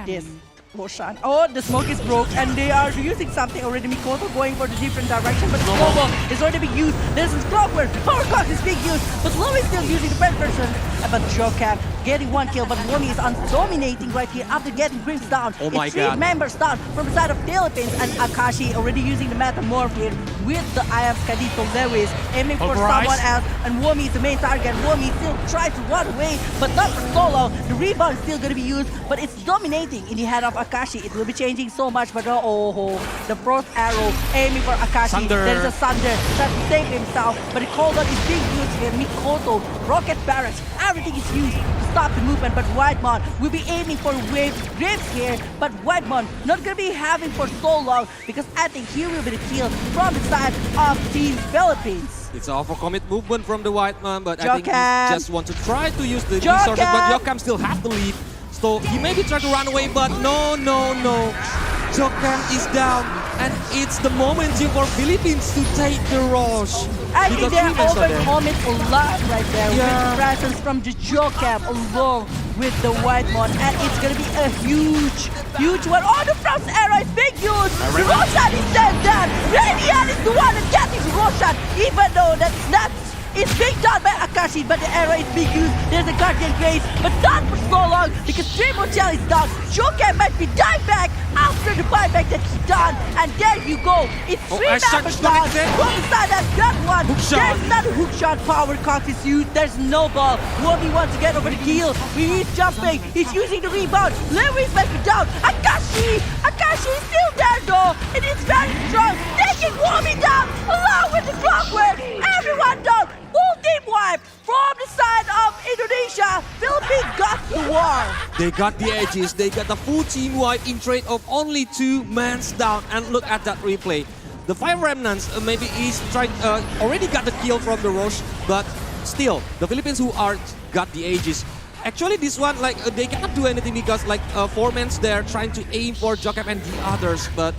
this. Roshan. Oh, the smoke is broke, and they are using something already. Mikoto going for the different direction, but Global is already being used. This is Clockwork. Power Cost is being used, but Lomi is still using the best person. But Jocab getting 1 kill, but Lomi is dominating right here after getting Grimms down. Oh my it's God. 3 members down from the side of Philippines, and Akashi already using the Metamorph here with the IESF to Lewis, aiming for someone else, and Womi is the main target. Womi still tries to run away, but not for so long. The rebound is still going to be used, but it's dominating in the head of Akashi. It will be changing so much, but the Frost Arrow aiming for Akashi. Sunder. There's a Sunder trying to save himself, but the cooldown is being used here. Mikoto, Rocket Barrage, everything is used to stop the movement, but Whitemon will be aiming for Grimms here, but Whitemon not going to be having for so long because I think he will be the kill from the side of Team Philippines. It's all for commit movement from the Whitemon, but I think Jokam. he just want to try to use the resources, but Jokam still have the lead. So he maybe try to run away, but no. Jokam is down. And it's the moment here for Philippines to take the rush. I think Because they're three men are there. overcoming a lot right there with Yeah. the presence from the Jocam along with the White Mon, and it's gonna be a huge one. Oh, the Frost arrow is being used. Roshan is dead. Radiant is the one that getting Roshan, even though that's not. It's being done by Akashi, but the arrow is being used. There's a Guardian Grace, but not for so long because Trimochel is down. Jocam might be dying back after the buyback that he's done. And there you go. It's Oh, 3 Ashan members is not down. there. From the side, that's that one. Hook shot. There's not a hook shot. Power cock is used. There's no ball. Wobi wants to get over the kill. He's jumping. He's using the rebound. Lewis might be down. Akashi is still there though. It is very strong. Taking Wobi down along with the clockwork. Everyone down. Full team wipe from the side of Indonesia. Philippines got the war. They got the edges. They got the full team wipe in trade of only 2 mans down. And look at that replay. The 5 remnants maybe is trying already got the kill from the rush, but still the Philippines who are got the edges. Actually, this one like they cannot do anything because like 4 mans there trying to aim for Jocam and the others, but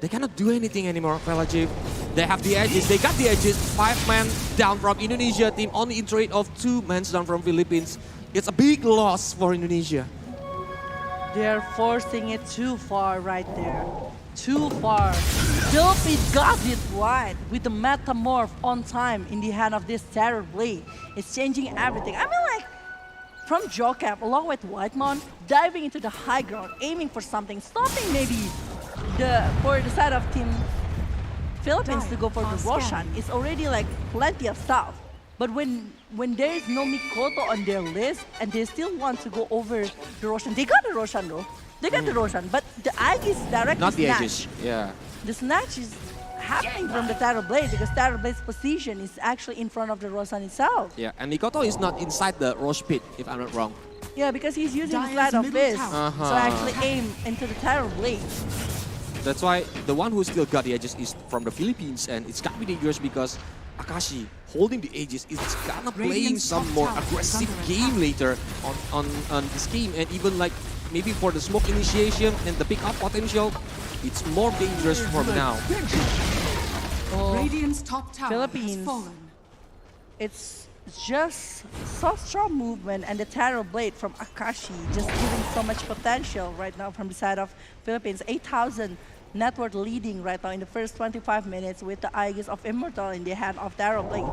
they cannot do anything anymore. Felajib, they have the edges. They got the edges. 5 men down from Indonesia team, only in trade of 2 men down from Philippines. It's a big loss for Indonesia. They're forcing it too far right there. Too far. Philippines got it right with the Metamorph on time in the hand of this Terror Blade. It's changing everything. I mean like, from Jocam along with Whitemon, diving into the high ground, aiming for something, stopping maybe for the side of Team Philippines to go for the Roshan. It's already like plenty of stuff. But when there is no Mikoto on their list and they still want to go over the Roshan, they got the Roshan though. They got the Roshan, but the Aegis directly Not the snatch. edges. Yeah. The snatch is happening from the Terror Blade because Terror Blade's position is actually in front of the Roshan itself. Yeah, and Mikoto is not inside the Rosh pit, if I'm not wrong. Yeah, because he's using the Dire's Slide of middle Fist tower. to actually aim into the Terror Blade. That's why the one who still got the edges is from the Philippines, and it's gonna be dangerous because Akashi holding the edges is gonna playing Radiant's some top more tower is aggressive under game later on this game, and even like maybe for the smoke initiation and the pick up potential, it's more dangerous from now. Radiant's top tower Philippines. has fallen. It's just so strong movement and the Terror Blade from Akashi just giving so much potential right now from the side of Philippines. 8,000 net worth leading right now in the first 25 minutes with the Aegis of Immortal in the hand of Terror Blade.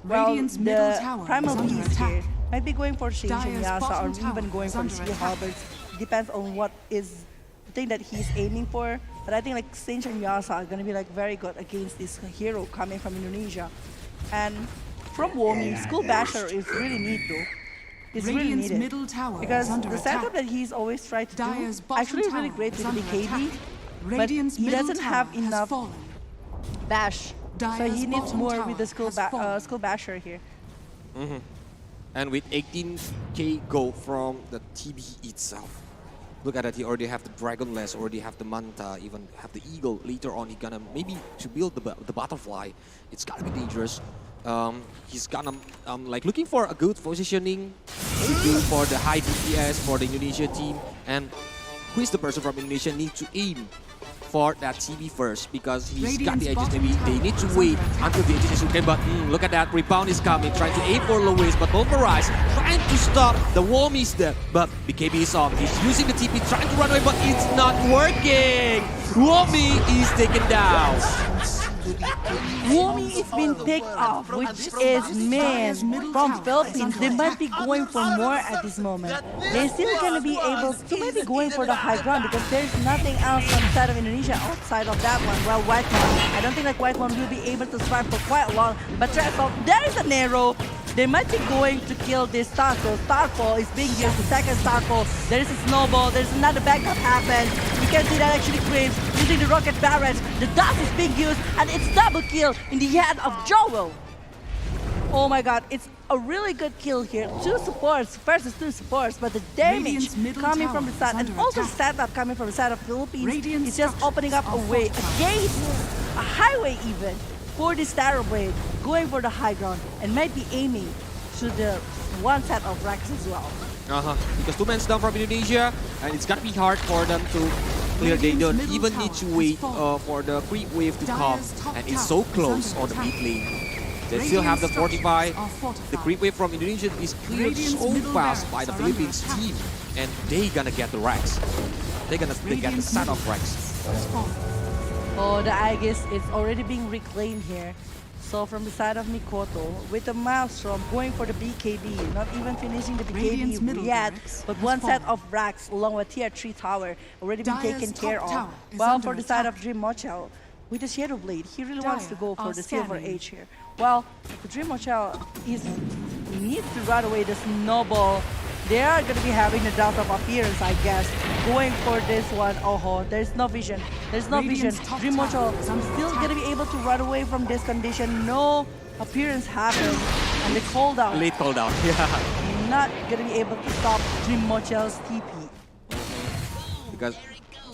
Well, Radiant's middle the tower Primal is under Beast here attack. might be going for Shin Dire's Yasa or bottom tower even going is for under Sea attack. Halberds. Depends on what is the thing that he's aiming for. But I think like Shin Yasa are going to be like very good against this hero coming from Indonesia. And from Womi, School Basher is really neat though. It's really Radiant's needed. middle tower Because is under the setup attack. that he's always tried to Dire's do bottom actually is really tower great is with the under BKB. attack. But Radiant's he middle doesn't have tower has enough fallen. bash. So Dire's he needs bottom more tower with the has fallen. School Basher here. And with 18k gold from the TB itself. Look at that, he already have the Dragonless, already have the Manta, even have the Eagle. Later on, he gonna maybe to build the Butterfly. It's gonna be dangerous. He's gonna like looking for a good positioning, good for the high DPS for the Indonesia team. And who is the person from Indonesia need to aim for that TB first because he's got the edges. Maybe they need to wait until the edges is okay. But look at that, rebound is coming, trying to aim for Lois, but Pulverize trying to stop. The Worm is there, but BKB is on. He's using the TP, trying to run away, but it's not working. Womi is taken down. Womi is being picked off, which is man from Philippines. They might be going for more at this moment. They're still gonna be able to maybe going for the high ground because there's nothing else on the side of Indonesia outside of that one. Well, Whitemon, I don't think like Whitemon will be able to survive for quite long. But there is an arrow. They might be going to kill this Starfall. Starfall is being used, the second Starfall. There is a snowball, there's another backup happens. You can see that actually Craves using the rocket barrage. The dust is being used and it's double kill in the hand of Joel. Oh my god, it's a really good kill here. 2 supports versus 2 supports, but the damage Radiant's middle coming tower from the side is and under also attack. setup coming from the side of Philippines Radiant is just opening up a structures way, are a gate, a highway even for this Terror Blade going for the high ground and might be aiming to the one set of racks as well. Because 2 men down from Indonesia, and it's gonna be hard for them to clear. They don't even need to wait for the creep wave to come. And it's so close on the mid lane. They still have the 45. The creep wave from Indonesia is cleared so fast by the Philippines team. And they gonna get the racks. They get the set of racks. Oh, the Aegis is already being reclaimed here. So from the side of Mikoto, with the Maelstrom going for the BKB, not even finishing the BKB yet, but one set of racks along with tier 3 tower already been taken care of. Well, for the side of Dream Mochel, with the Shadow Blade, he really wants to go for the Silver Age here. Well, the Dream Mochel needs to run away the Snowball. They are going to be having the doubt of appearance, I guess. Going for this one. Oh, there's no vision. There's no vision. Dream Mochel still going to be able to run away from this condition. No appearance happened. And the cooldown. Late cooldown, yeah. Not going to be able to stop Dream Mochel's TP. Because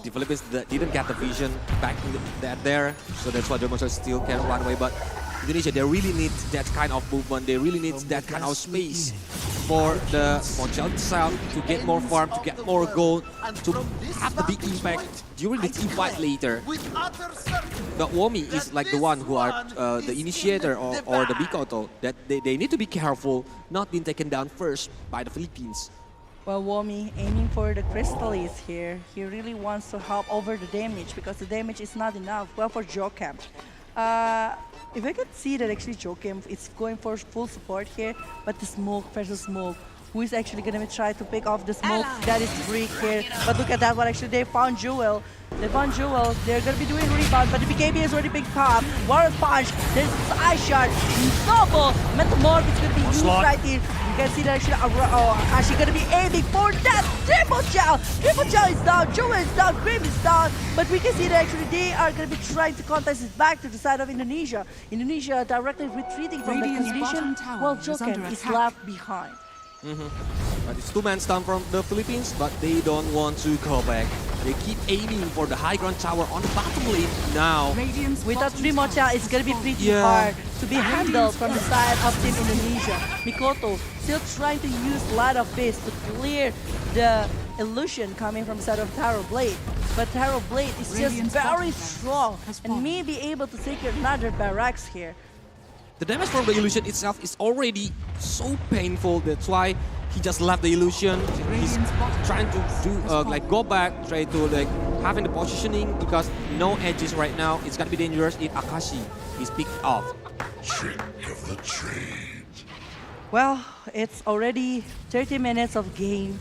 the Philippines didn't get the vision back in there. So that's why Dream Mochel still can run away. But Indonesia, they really need that kind of movement. They really need that kind of space for the Mochel itself to get more farm, to get more gold, to have the big impact during the team fight later. But Womi is like the one who are the initiator or the Mikoto, that they need to be careful not being taken down first by the Philippines. Well, Womi aiming for the Crystallis here. He really wants to help over the damage because the damage is not enough. Well, for Jokem. If I could see that actually Jokem is going for full support here, but the smoke versus smoke, who is actually going to try to pick off the smoke that is Freak here. But look at that one, actually they found Jewel. They found Jewel, they're going to be doing rebound, but the BKB is already big pop. Warren Punch, there's Ice Shard, Snowball, Metamorph is going to be used right here. You can see that actually Akashi going to be aiming for that Triple Chow. Triple Chow is down, Jewel is down, Grim is down, but we can see that actually they are going to be trying to contest it back to the side of Indonesia. Indonesia directly retreating from the condition, while Jokem is left behind. But it's two-man stun from the Philippines, but they don't want to go back. They keep aiming for the high ground tower on the bottom lane now. Without Dream Mochel, it's going to be pretty hard to be handled from the side of Team Indonesia. Mikoto still trying to use Light of Fist to clear the illusion coming from the side of Taro Blade. But Taro Blade is just very strong and may be able to take another barracks here. The damage from the illusion itself is already so painful. That's why he just left the illusion. He's trying to do go back, try to having the positioning because no edges right now. It's gonna be dangerous if Akashi is picked off. Trick of the trade. Well, it's already 30 minutes of game.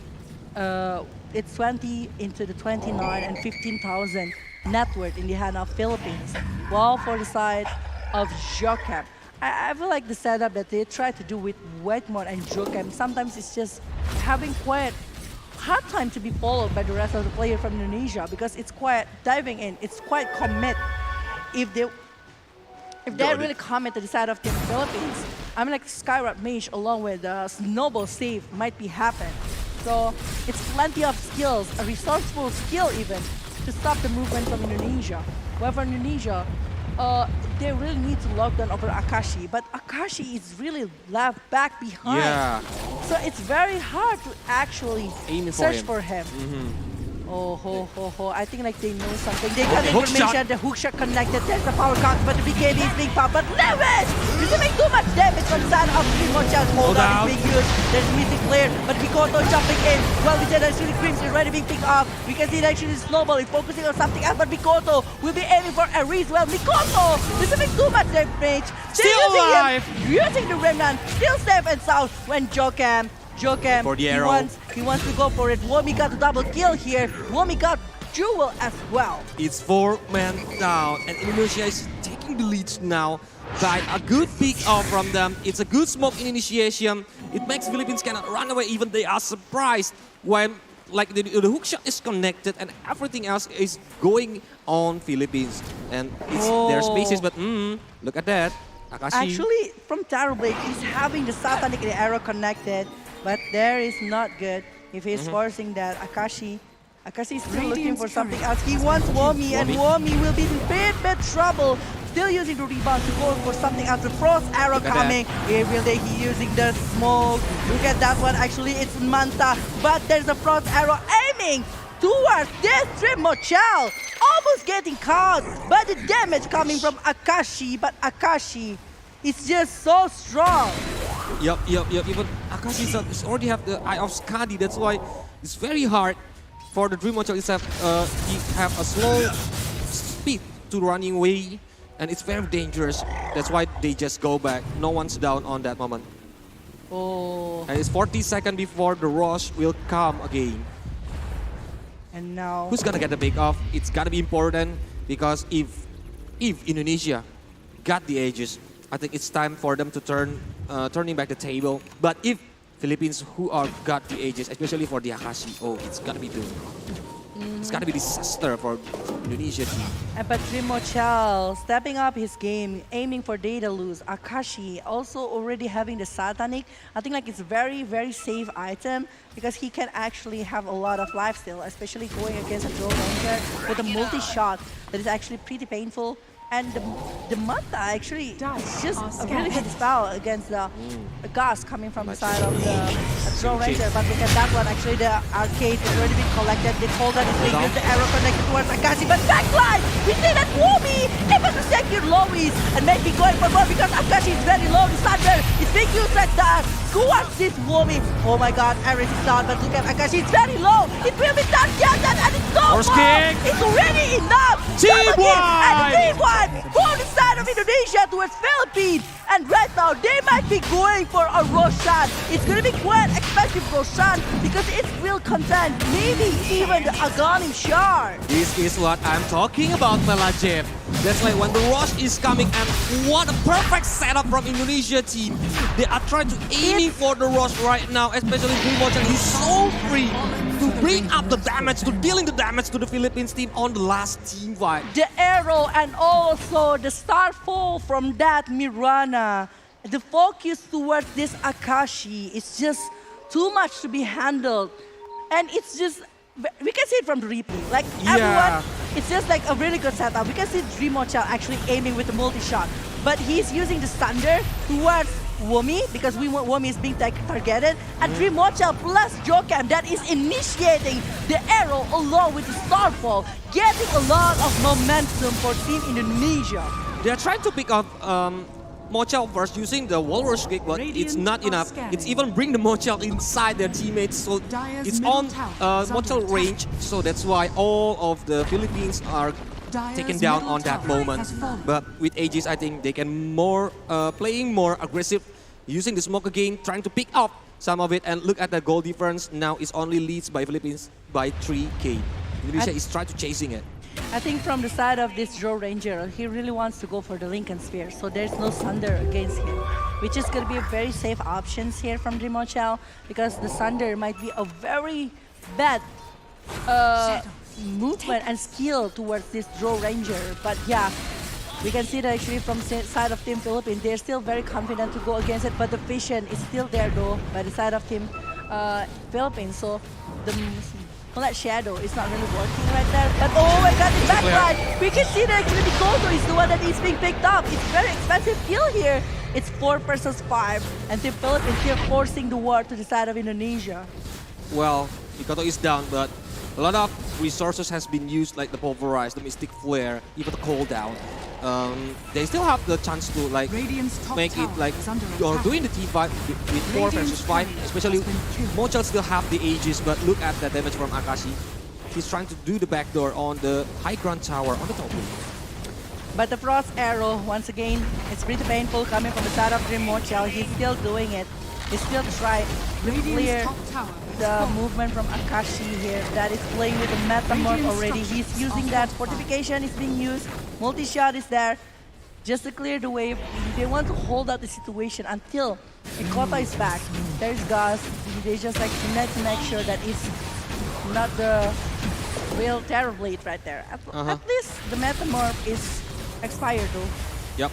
It's 20 into the 29 and 15,000 net worth in the hand of Philippines. While for the side of Jokem, I feel like the setup that they try to do with Wetmore and Jokem, sometimes it's just having quite hard time to be followed by the rest of the players from Indonesia because it's quite diving in, it's quite commit. If they really commit to the side of the Philippines, I mean like Skyrap Mage along with Snowball save might be happen. So it's plenty of skills, a resourceful skill even, to stop the movement from Indonesia. Well, for Indonesia, they really need to lock down over Akashi, but Akashi is really left back behind. Yeah. So it's very hard to actually search for him. I think like they know something. They got information, the hook shot connected, there's the power count, but the BKB is being popped, but Lewis! This is making too much damage from the side of Mochel's hold on is being used. There's missing clear, but Mikoto jumping in. Well, we said actually Crims is already being picked off. We can see that actually Snowball is focusing on something else, but Mikoto will be aiming for a Reese. Well, Mikoto! This is making too much damage. Still alive! Using the Remnant, still safe and sound when Jokem, for the arrow. He wants to go for it. Womi got a double kill here. Womi got Jewel as well. It's 4-man down, and Indonesia is taking the lead now by a good pick off from them. It's a good smoke in initiation. It makes Philippines cannot run away, even they are surprised when the hook shot is connected and everything else is going on Philippines. And it's their spaces, but look at that. Akashi. Actually, from Taro Blade, he's having the Satanic and the arrow connected, but there is not good if he's forcing that. Akashi is still looking for something else. He wants Womi, and Womi will be in bit trouble. Still using the rebound to go for something else. The frost arrow coming. Here he using the smoke. Look at that one. Actually, it's Manta, but there's a frost arrow aiming towards this Dream Mochel. Almost getting caught by the damage coming from Akashi, but Akashi is just so strong. Yep. Even Akashi already have the Eye of Skadi. That's why it's very hard for the Dream Mochel itself. He have a slow speed to running away, and it's very dangerous. That's why they just go back. No one's down on that moment. Oh. And it's 40 seconds before the rush will come again. And now Who's gonna get the pick off? It's gonna be important because if Indonesia got the edges, I think it's time for them to turning back the table. But if Philippines who are got the edges, especially for the Akashi, oh, it's gonna be doomed. It's gonna be disaster for Indonesia team. And but Dream Mochel stepping up his game, aiming for data lose. Akashi also already having the Satanic. I think like it's very, very safe item because he can actually have a lot of life still, especially going against a Draw Ranger with a multi-shot that is actually pretty painful. And the Manta actually is just a really good spell against the Gus coming from the side of the Draw Ranger. But look at that one, actually the arcade is already been collected. The Colder is being used, the arrow connected towards Akashi, but backline! We see that Womi able to secure Lois and maybe going for more because Akashi is very low. The Thunder is being used like that. Towards this Womi. Oh my god, Aris is down, but look at Akashi, it's very low. It will be done, yes, and it's no Horse more. kick. It's already enough. Team Double kill, and wide. Team wide from the side of Indonesia towards Philippines. And right now, they might be going for a Roshan. It's going to be quite expensive Roshan because it will contain maybe even the Aghanim Shard. This is what I'm talking about, Melajev. That's like when the rush is coming, and what a perfect setup from Indonesia team. They are trying to aiming for the rush right now, especially Dream Mochel. He's so free to bring up the damage, to dealing the damage to the Philippines team on the last team fight. The arrow and also the starfall from that Mirana. The focus towards this Akashi is just too much to be handled. And it's just, we can see it from the replay. Like everyone, it's just like a really good setup. We can see Dream Mochel actually aiming with a multi-shot. But he's using the Thunder towards Womi because Womi is being targeted. And Dream Mochel plus Jokam that is initiating the arrow along with the Starfall, getting a lot of momentum for Team Indonesia. They are trying to pick up Mochel first using the Walrus kick, but it's not enough. It's even bring the Mochel inside their teammates, so it's on Mochel range. So that's why all of the Philippines are taken down on that moment. But with Aegis, I think they can playing more aggressive, using the smoke again, trying to pick up some of it. And look at the goal difference. Now it's only leads by Philippines by 3K. Indonesia is trying to chasing it. I think from the side of this Draw Ranger, he really wants to go for the Lincoln Spear. So there's no Sunder against him, which is going to be a very safe options here from Dream Mochel because the Sunder might be a very bad movement and skill towards this Draw Ranger. But yeah, we can see that actually from the side of Team Philippines, they're still very confident to go against it, but the vision is still there though by the side of Team Philippines. So the Moonlight Shadow is not really working right there. But oh my god, the backline! We can see that actually the Goto is the one that is being picked up. It's very expensive kill here. It's 4 versus 5, and Team Philippines here forcing the war to the side of Indonesia. Well, Mikoto is down, but a lot of resources has been used, like the Pulverize, the Mystic Flare, even the cooldown. They still have the chance to like make it like you're doing the team fight with 4 versus 5, especially Mochel still have the Aegis, but look at the damage from Akashi. He's trying to do the backdoor on the high ground tower on the top lane. But the Frost Arrow, once again, it's pretty painful coming from the side of Dream Mochel. He's still doing it. He still try to clear the movement from Akashi here that is playing with the Metamorph already. He's using that. Fortification is being used. Multi-shot is there just to clear the way. They want to hold out the situation until Ikota is back. There's Gus. They just like need to make sure that it's not the real Terror Blade right there. At least the Metamorph is expired though. Yep.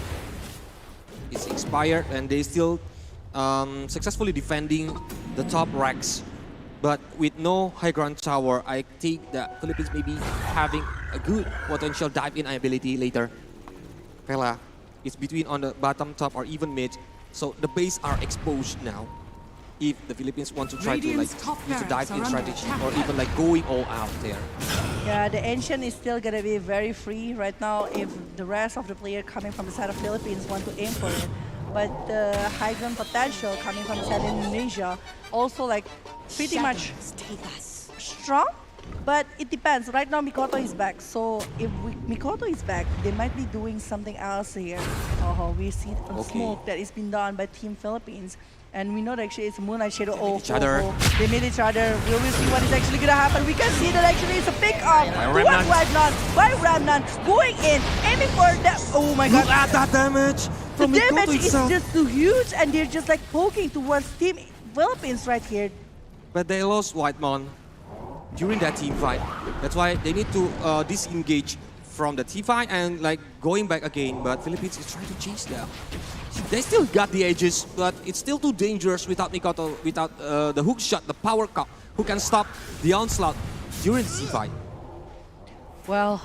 It's expired and they still successfully defending the top racks. But with no high ground tower, I think that Philippines may be having a good potential dive-in ability later. Vela, it's between on the bottom, top, or even mid. So the base are exposed now. if the Philippines want to try to like Radiant's top use a dive barracks in are under strategy attack. or even like going all out there. Yeah, the Ancient is still gonna be very free right now if the rest of the player coming from the side of Philippines want to aim for it. But the high ground potential coming from the side of Indonesia also like pretty much strong. But it depends. Right now Mikoto is back. So if Mikoto is back, they might be doing something else here. Oh, we see a smoke that is been done by Team Philippines. And we know that actually it's Moonlight Shadow. each other. They made each other. We will see what is actually gonna happen. We can see that actually it's a pick up. Remnant. By Remnant going in, aiming for that. Oh my god. Look at that damage The from Mikoto damage is itself. just too huge and they're just like poking towards Team Philippines right here. But they lost Whitemon during that team fight. That's why they need to disengage from the team fight and like going back again. But Philippines is trying to chase them. They still got the edges, but it's still too dangerous without Mikoto, without the hook shot, the power cup, who can stop the onslaught during the team fight. Well,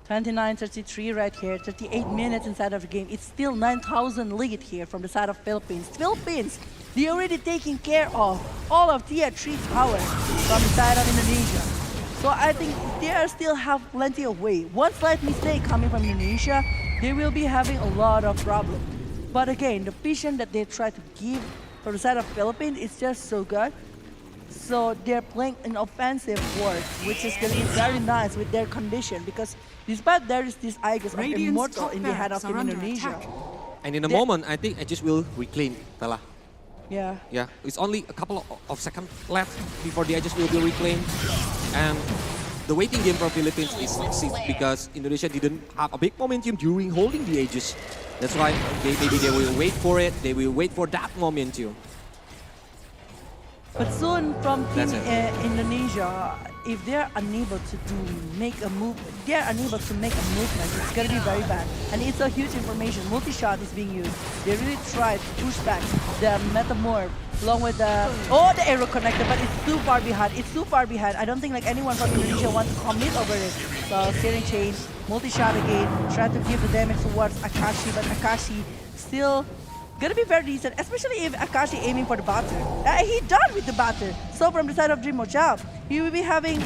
29-33 right here, 38 minutes inside of the game. It's still 9,000 lead here from the side of Philippines. Philippines, they already taking care of all of tier 3 towers from the side of Indonesia. So I think they are still have plenty of way. One slight mistake coming from Indonesia, they will be having a lot of problems. But again, the vision that they try to give from the side of Philippines is just so good. So they're playing an offensive work, which is going to be very nice with their condition because despite there is this Aegis of Radiant's Immortal top in the hand of barracks Team are under Indonesia. attack. And in a moment, I think Aegis will reclaim Tala. Yeah. Yeah, it's only a couple of seconds left before the Aegis will be reclaimed. And the waiting game for Philippines is succeeds because Indonesia didn't have a big momentum during holding the Aegis. That's why maybe they will wait for it. They will wait for that momentum. But soon from Team That's it. Indonesia, if they're unable to make a movement, it's gonna be very bad. And it's a huge information. Multi-shot is being used. They really try to push back the Metamorph along with the arrow connector, but it's too far behind. It's too far behind. I don't think like anyone from Indonesia wants to commit over it. So steering chain, multi-shot again, try to give the damage towards Akashi, but Akashi still gonna be very decent, especially if Akashi aiming for the batter. He done with the batter. So from the side of Dream Mochao, he will be having,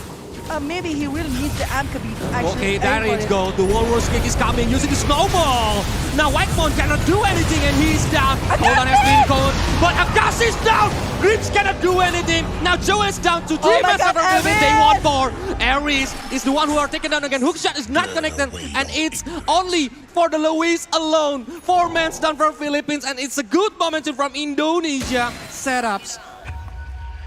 maybe he will need the Amkabi to actually Okay, there aim for it goes. The Walrus kick is coming using the snowball. Now Whitemon cannot do anything and he's down. Hold on has been called, but Akashi's down. Grips cannot do anything. Now Joe is down to 3 my matches God, from Philippines. They Aries! want more. Aries is the one who are taken down again. Hookshot is not connected and it's only for the Luis alone. 4 men down from Philippines and it's a good momentum from Indonesia. Setups.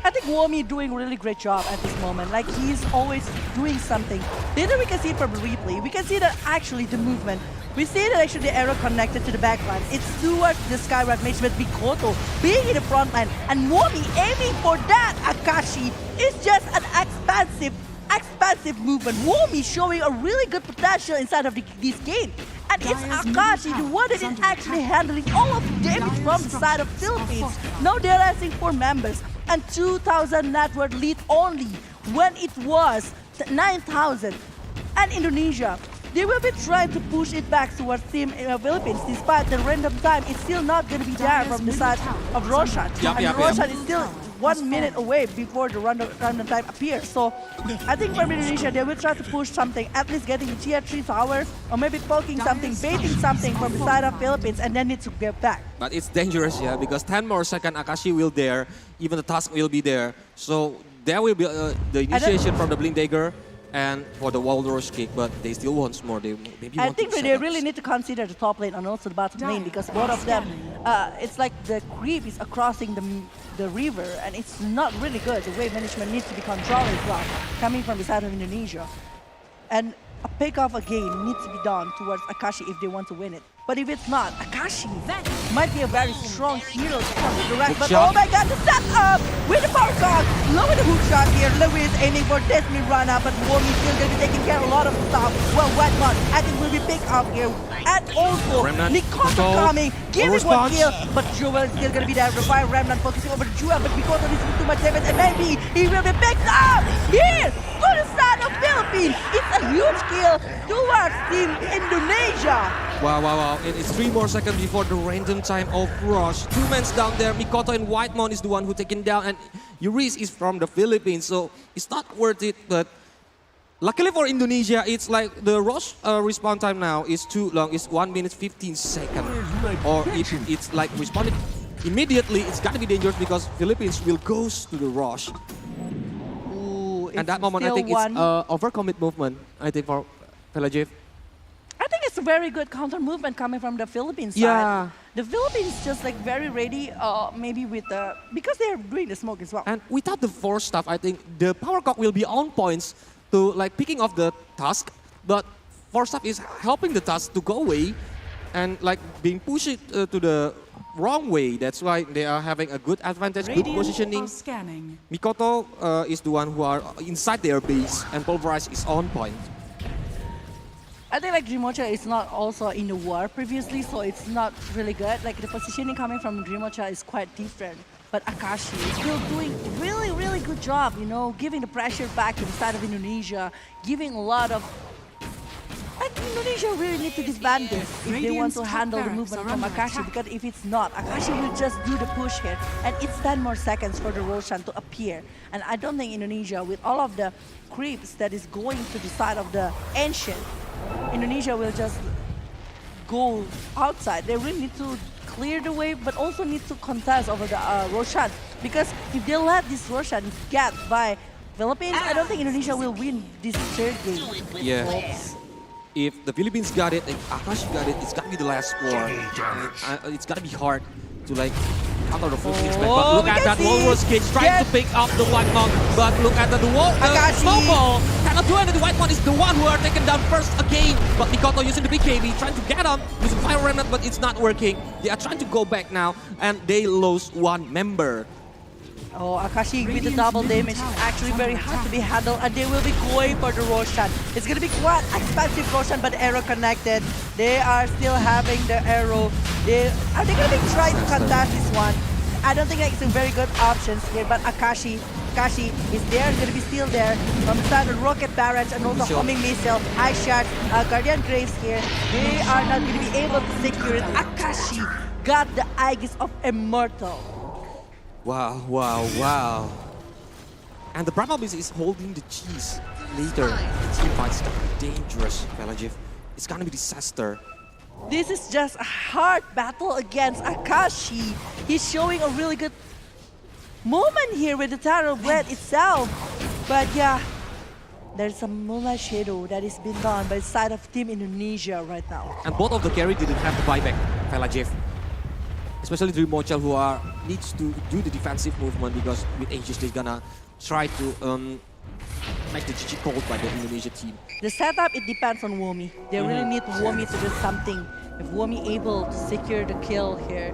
I think Womi doing a really great job at this moment. Like he's always doing something. Later we can see it from the replay. We can see that actually the movement. We see that actually the arrow connected to the backline. It's towards the Skyward Mage with Mikoto being in the front line. And Womi aiming for that Akashi is just an expansive movement. Womi showing a really good potential inside of this game. And it's Akashi, the one that is actually handling all of the damage from the side of Philippines. Now they're asking 4 members. And 2,000 net worth lead only when it was 9,000. And Indonesia, they will be trying to push it back towards Team Philippines despite the random time. It's still not going to be there from the side of Roshan. And Roshan is still 1 minute away before the random time appears. So I think from Indonesia, they will try to push something, at least getting a tier 3 tower, or maybe poking something, baiting something from the side of Philippines, and then need to get back. But it's dangerous, yeah, because 10 more seconds, Akashi will there, even the task will be there. So there will be the initiation from the Blink Dagger and for the Walrus kick, but they still want more. They maybe I want think to they really need to consider the top lane and also the bottom lane because both of them, it's like the creep is crossing the river and it's not really good. The wave management needs to be controlled as well, coming from the side of Indonesia. And a pick-off again needs to be done towards Akashi if they want to win it. But if it's not, Akashi might be a very strong hero to come to the rest. But oh my god, the setup with the power cog, low with the hook shot here. Lewis aiming for Desmond run-up, but Womi still going to be taking care of a lot of stuff. Well, Whitemon, I think will be picked up here. And also, Mikoto coming, giving 1 kill, but Jewel is still going to be there. Revive Remnant focusing over Jewel, but Mikoto needs to do too much damage, and maybe he will be picked up here. for the side of Philippines. It's a huge kill towards Team Indonesia. Wow. And it's 3 more seconds before the random time of rush. 2 men down there. Mikoto and Whitemon is the one who taken down. And Yuris is from the Philippines. So it's not worth it. But luckily for Indonesia, it's like the rush respawn time now is too long. It's 1 minute 15 seconds. Or if it's like responded immediately, it's gonna be dangerous because Philippines will go to the rush. And that moment, I think it's overcommit movement, I think, for Pelajev. I think it's a very good counter movement coming from the Philippines side. Yeah. The Philippines just like very ready, maybe with the, because they're doing the smoke as well. And without the force stuff, I think the power cock will be on points to like picking off the task, but force stuff is helping the task to go away and like being pushed to the wrong way. That's why they are having a good advantage, good positioning. Scanning. Mikoto is the one who are inside their base and Pulverize is on point. I think like Dreamocha is not also in the war previously, so it's not really good. Like the positioning coming from Dreamocha is quite different. But Akashi is still doing really good job, you know, giving the pressure back to the side of Indonesia, giving a lot of... Like Indonesia really need to disband this if they want to handle the movement from Akashi, because if it's not, Akashi will just do the push here, and it's 10 more seconds for the Roshan to appear. And I don't think Indonesia, with all of the creeps that is going to the side of the Ancient, Indonesia will just go outside. They really need to clear the way, but also need to contest over the Roshan. Because if they let this Roshan get by Philippines, I don't think Indonesia will win this third game. Yeah. If the Philippines got it and Akashi got it, it's gonna be the last war. It's gonna be hard to like counter the full stage. But look at that Walrus Cage trying to pick up the White Monk. But look at the snowball. Cannot do anything. The White Monk is the one who are taken down first again. But Mikoto using the BKB, trying to get him using Fire Remnant, but it's not working. They are trying to go back now, and they lost 1 member. Oh, Akashi with the double damage is actually very hard to be handled, and they will be going for the Roshan. It's going to be quite expensive Roshan, but arrow connected. They are still having the arrow. Are they going to be trying to contest this one? I don't think it's a very good option here, but Akashi is there, going to be still there. From the side of Rocket Barrage and also Homing Missile, Ice Shard, Guardian Graves here. They are not going to be able to secure it. Akashi got the Aegis of Immortal. Wow. And the problem is holding the cheese later. The team fight's gonna be dangerous, Pelajev. It's gonna be disaster. This is just a hard battle against Akashi. He's showing a really good moment here with the Tarot Blade itself. But yeah, there's some Moonlight Shadow that is being done by the side of Team Indonesia right now. And both of the carry didn't have to buy back Pelajev. Especially Dreamocha, who needs to do the defensive movement, because with Aegis they're gonna try to make the GG called by the Indonesia team. The setup, it depends on Womi. They really need Womi to do something. If Womi able to secure the kill here,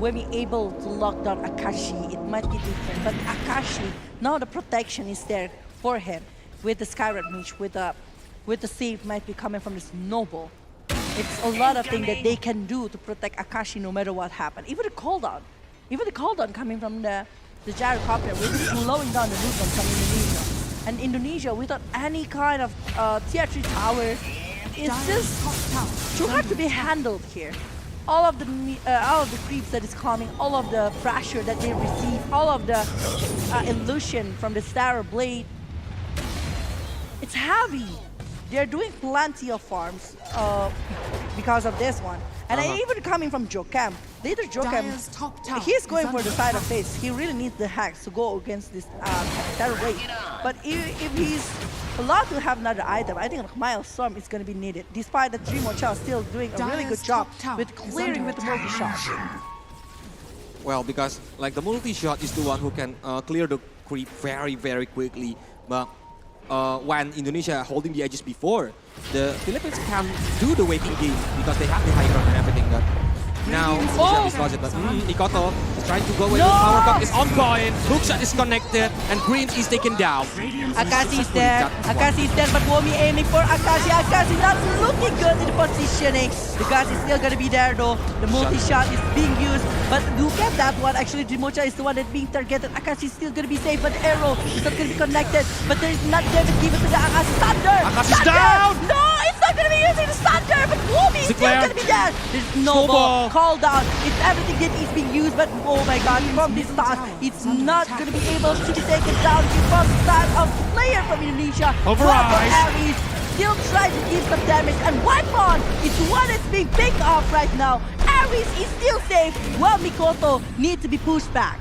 Womi able to lock down Akashi, it might be different. But Akashi, now the protection is there for him. With the Skyrod Mage, with the save might be coming from this Noble. It's a lot of things that they can do to protect Akashi no matter what happens. Even the cooldown coming from the gyrocopter, really slowing down the movement from Indonesia. And Indonesia, without any kind of tier 3 tower, it's just too hard to be handled here. All of the creeps that is coming, all of the pressure that they receive, all of the illusion from the Star Blade, it's heavy. They're doing plenty of farms because of this one. And even coming from Jokem, later Jokem, he's going for the side of face. He really needs the hacks to go against this Terror Blade. But if he's allowed to have another item, I think Milestorm is going to be needed. Despite that Dreamocha still doing a really good job with clearing with the multi-shot. Well, because like the multi-shot is the one who can clear the creep very quickly. But when Indonesia holding the edges before, the Philippines can do the waiting game because they have the high ground and everything. But Now, Michelle is lost it, but Ikoto is trying to go away. Power cut is on point. Hookshot is connected, and Green is taken down. Akashi is there. Akashi is there, but Womi aiming for Akashi. Akashi not looking good in the positioning. The gas is still gonna be there though. The multi-shot is being used, but look at that one. Actually, Drimocha is the one that's being targeted. Akashi is still gonna be safe, but the arrow is not gonna be connected. But there is not damage given to the Akashi. Thunder! Akashi's Thunder! down! No, it's not gonna be using the Thunder, but Womi is still gonna be there. There's no ball. Call down. It's everything that is being used, but oh my god, from this start, it's not gonna be able to be taken down from the side of player from Indonesia. Override. Aries still trying to give some damage, and Whitebond is the one that's being picked off right now. Aries is still safe, while Mikoto needs to be pushed back.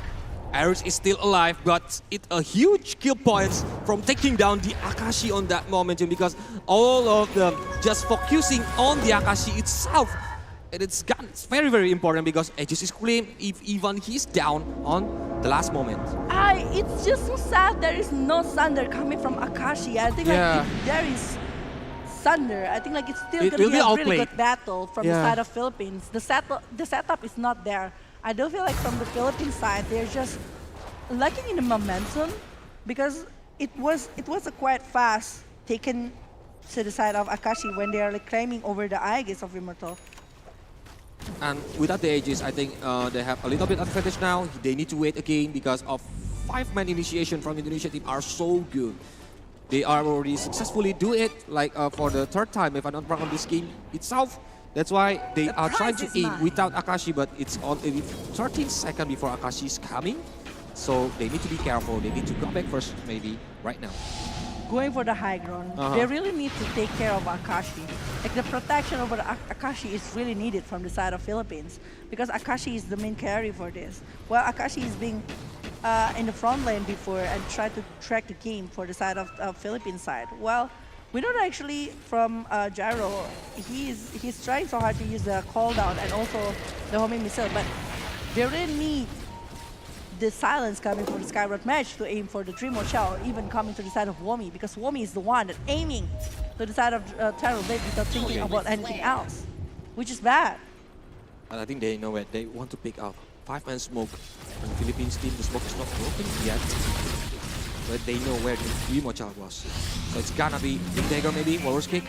Aris is still alive, but it's a huge kill points from taking down the Akashi on that momentum, because all of them just focusing on the Akashi itself. And it's very, very important because Aegis is claimed if even he's down on the last moment. It's just so sad there is no Thunder coming from Akashi. I think like if there is Thunder, I think like it's still going to be a really good battle from the side of Philippines. The setup is not there. I do feel like from the Philippine side, they're just lacking in the momentum because it was a quite fast taken to the side of Akashi when they are like claiming over the Aegis of Immortal. And without the Aegis, I think they have a little bit advantage now. They need to wait again because of 5-man initiation from Indonesia team are so good. They are already successfully do it like for the 3rd time, if I'm not wrong, on this game itself. That's why they are trying to aim without Akashi, but it's on 13 seconds before Akashi is coming. So they need to be careful. They need to go back first, maybe right now. Going for the high ground, they really need to take care of Akashi. Like the protection over Akashi is really needed from the side of Philippines because Akashi is the main carry for this. Well, Akashi is being in the front lane before and try to track the game for the side of Philippine side. Well, we don't actually from Gyro. He's trying so hard to use the call down and also the homing missile, but they really need the silence coming from the Skyward Match to aim for the Dream Shell, or even coming to the side of Womi, because Womi is the one that aiming to the side of Terror Blade without thinking about anything else, which is bad. And I think they know it. They want to pick up 5-man smoke. And the Philippines team, the smoke is not broken yet. But they know where the Dream Child was. So it's gonna be Big Dagger maybe, Warriors kick.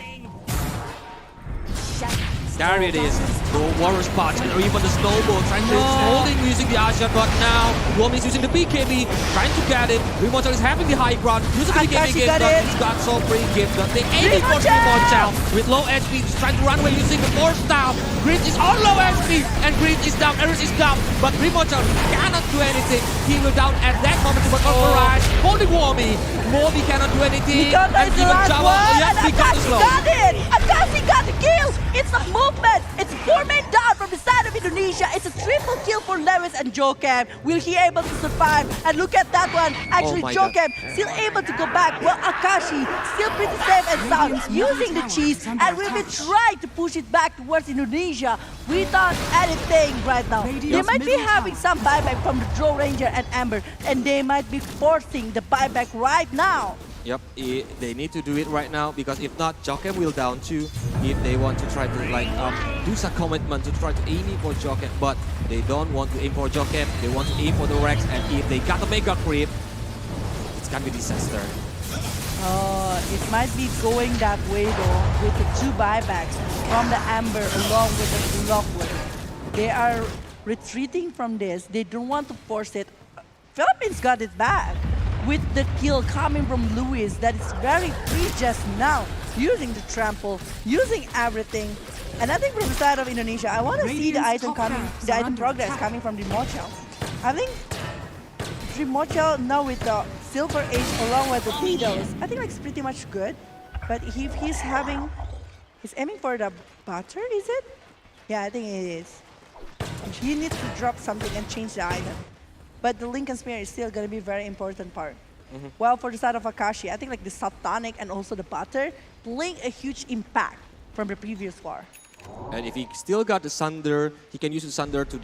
There it is, the Warriors punch, and even the snowball trying to holding using the Asha, but now Womi is using the BKB, trying to get it. Rimochel is having the high ground, using the BKB game, but he's got so free gift. They aiming for Rimochel with low HP, he's trying to run away using the force style. Green is on low HP, and Green is down, Eris is down, but Rimochel cannot do anything. He will down at that moment, but override, holding Womi. Womi cannot do anything, and even Jawa, Akashi got it! Akashi got the kill! It's a movement! It's 4-man down from the side of Indonesia. It's a triple kill for Lewis and Jokem. Will he able to survive? And look at that one. Actually, Jokem still able to go back. Well, Akashi still pretty safe and sound, using the cheese, and will be trying to push it back towards Indonesia without anything right now. They might be having some buyback from the Draw Ranger and Amber, and they might be forcing the buyback right now. Yep, they need to do it right now because if not, Jokem will down too. If they want to try to like do some commitment to try to aim for Jokem, but they don't want to aim for Jokem. They want to aim for the Rex, and if they got the Mega Creep, it's gonna be disaster. It might be going that way though with the 2 buybacks from the Amber along with the Lockwood. They are retreating from this. They don't want to force it. Philippines got it back with the kill coming from Luis that is very free just now, using the trample, using everything. And I think from the side of Indonesia, I want to see the item coming, the item progress coming from Drimochel. I think Drimochel now with the Silver Age along with the Beatles, I think it's pretty much good. But if he's aiming for the butter, is it? Yeah, I think it is. He needs to drop something and change the item. But the Lincoln Spear is still going to be a very important part. Well, for the side of Akashi, I think like the Subtonic and also the Butter playing a huge impact from the previous war. And if he still got the Sunder, he can use the Sunder to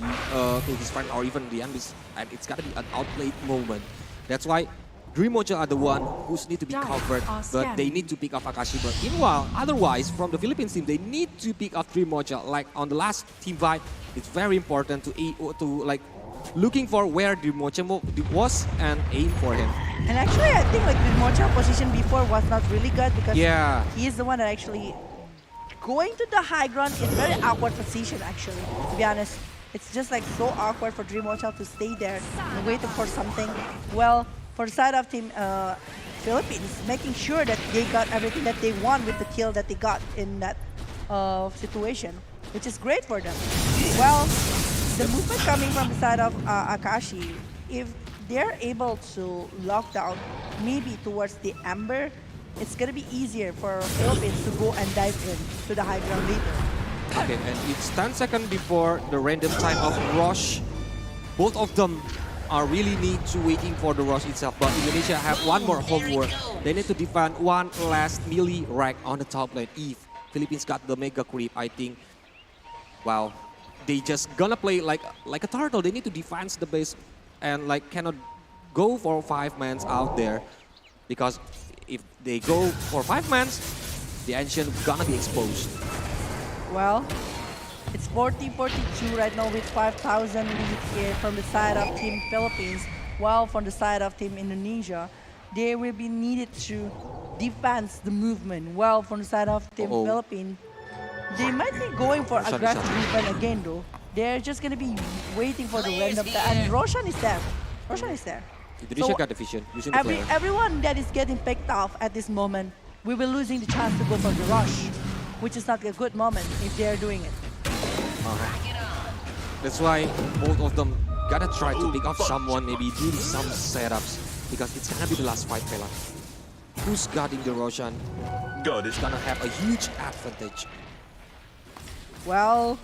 his friend or even the enemies, and it's got to be an outplayed moment. That's why Dream Mocha are the one who need to be Dive covered, are but they scanning. need to pick up Akashi. But meanwhile, otherwise, from the Philippines team, they need to pick up Dream Mocha. Like on the last team fight, it's very important to like looking for where Dream Mocha was and aim for him. And actually, I think like Dream Mocha position before was not really good because Yeah. he is the one that actually going to the high ground is very awkward position actually, to be honest. It's just like so awkward for Dream Mocha to stay there and waiting for something. Well, for the side of team Philippines, making sure that they got everything that they want with the kill that they got in that situation, which is great for them. Well, the movement coming from the side of Akashi, if they're able to lock down maybe towards the Ember, it's gonna be easier for Philippines to go and dive in to the high ground later. Okay, and it's 10 seconds before the random time of rush. Both of them are really need to waiting for the rush itself, but Indonesia have one more homework. They need to defend one last melee rack on the top lane. If Philippines got the mega creep, I think, wow, they just gonna play like a turtle. They need to defend the base and like cannot go for 5 mans out there, because if they go for 5 mans, the Ancient gonna be exposed. Well, it's 40-42 right now with 5,000 lead here from the side of Team Philippines, while from the side of Team Indonesia, they will be needed to defend the movement. While from the side of Team Philippines, they might be going for aggressive movement again though. They're just going to be waiting for the random time. And Roshan is there. Roshan is there. Indonesia got the vision using the player. Everyone that is getting picked off at this moment, we will losing the chance to go for the rush, which is not a good moment if they're doing it. That's why both of them gotta try to pick up someone, maybe do some setups, because it's gonna be the last fight, fella. Who's guarding the Roshan? God is gonna have a huge advantage. Well,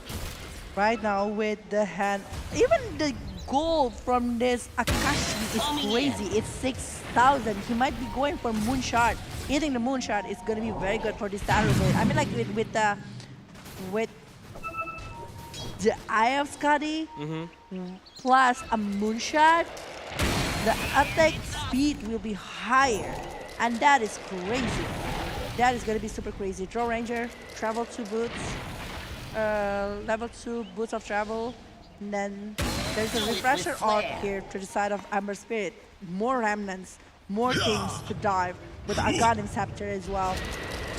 right now with the hand, even the goal from this Akashi is crazy. It's 6,000. He might be going for moonshot. Hitting the moonshot is going to be very good for this Saturday. I mean, like with the Eye of Scotty plus a moonshot, the attack speed will be higher, and that is crazy. That is going to be super crazy. Draw Ranger, travel 2 boots, level 2 boots of travel, and then there's a refresher orb here to the side of Amber Spirit. More remnants, more things to dive with Aghanim Scepter as well.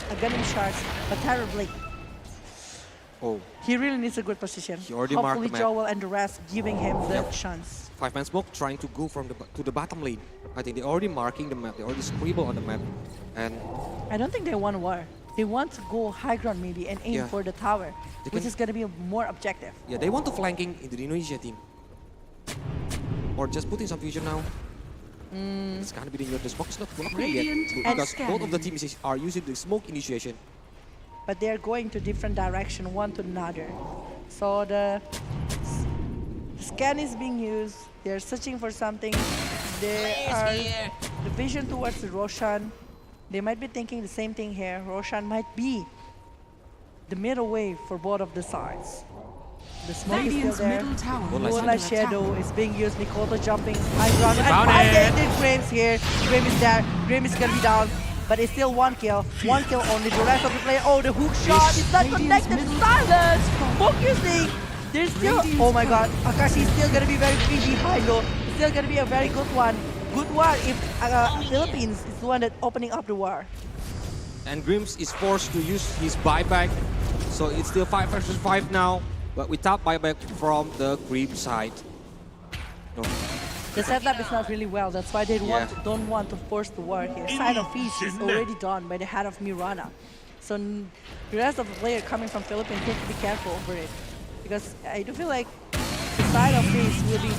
Aghanim Shards, but terribly. Oh. He really needs a good position. He already marked Hopefully the map. Joel and the rest giving him the chance. 5-man smoke trying to go from to the bottom lane. I think they're already marking the map. They already scribble on the map, and I don't think they want war. They want to go high ground maybe and aim for the tower, which is going to be more objective. yeah, they want to flanking into the Indonesia team, or just putting some fusion now. It's gonna be the smoke is not blocking yet, because both of the teams are using the smoke initiation. But they're going to different direction, one to another. So the scan is being used. They're searching for something. They are the vision towards the Roshan. They might be thinking the same thing here. Roshan might be the middle way for both of the sides. The smoke is still there. Moonlight Shadow is being used. Mikoto jumping high ground. And 5 Graves here. Grave is there. Grave is gonna be down. But it's still 1 kill. 1 kill only. The rest of the player. Oh, the hook shot is not connected. Silence. Focusing. There's still. Oh my god. Akashi is still gonna be very free behind though. It's still gonna be a very good one. Good war if Philippines is the one that opening up the war. And Grims is forced to use his buyback, so it's still 5 versus 5 now, but without buyback from the Grim side. No. The setup is not really well, that's why they don't want to force the war here. Side of Feast is already done by the head of Mirana. So the rest of the player coming from Philippines need to be careful over it. Because I do feel like the side of Feast will be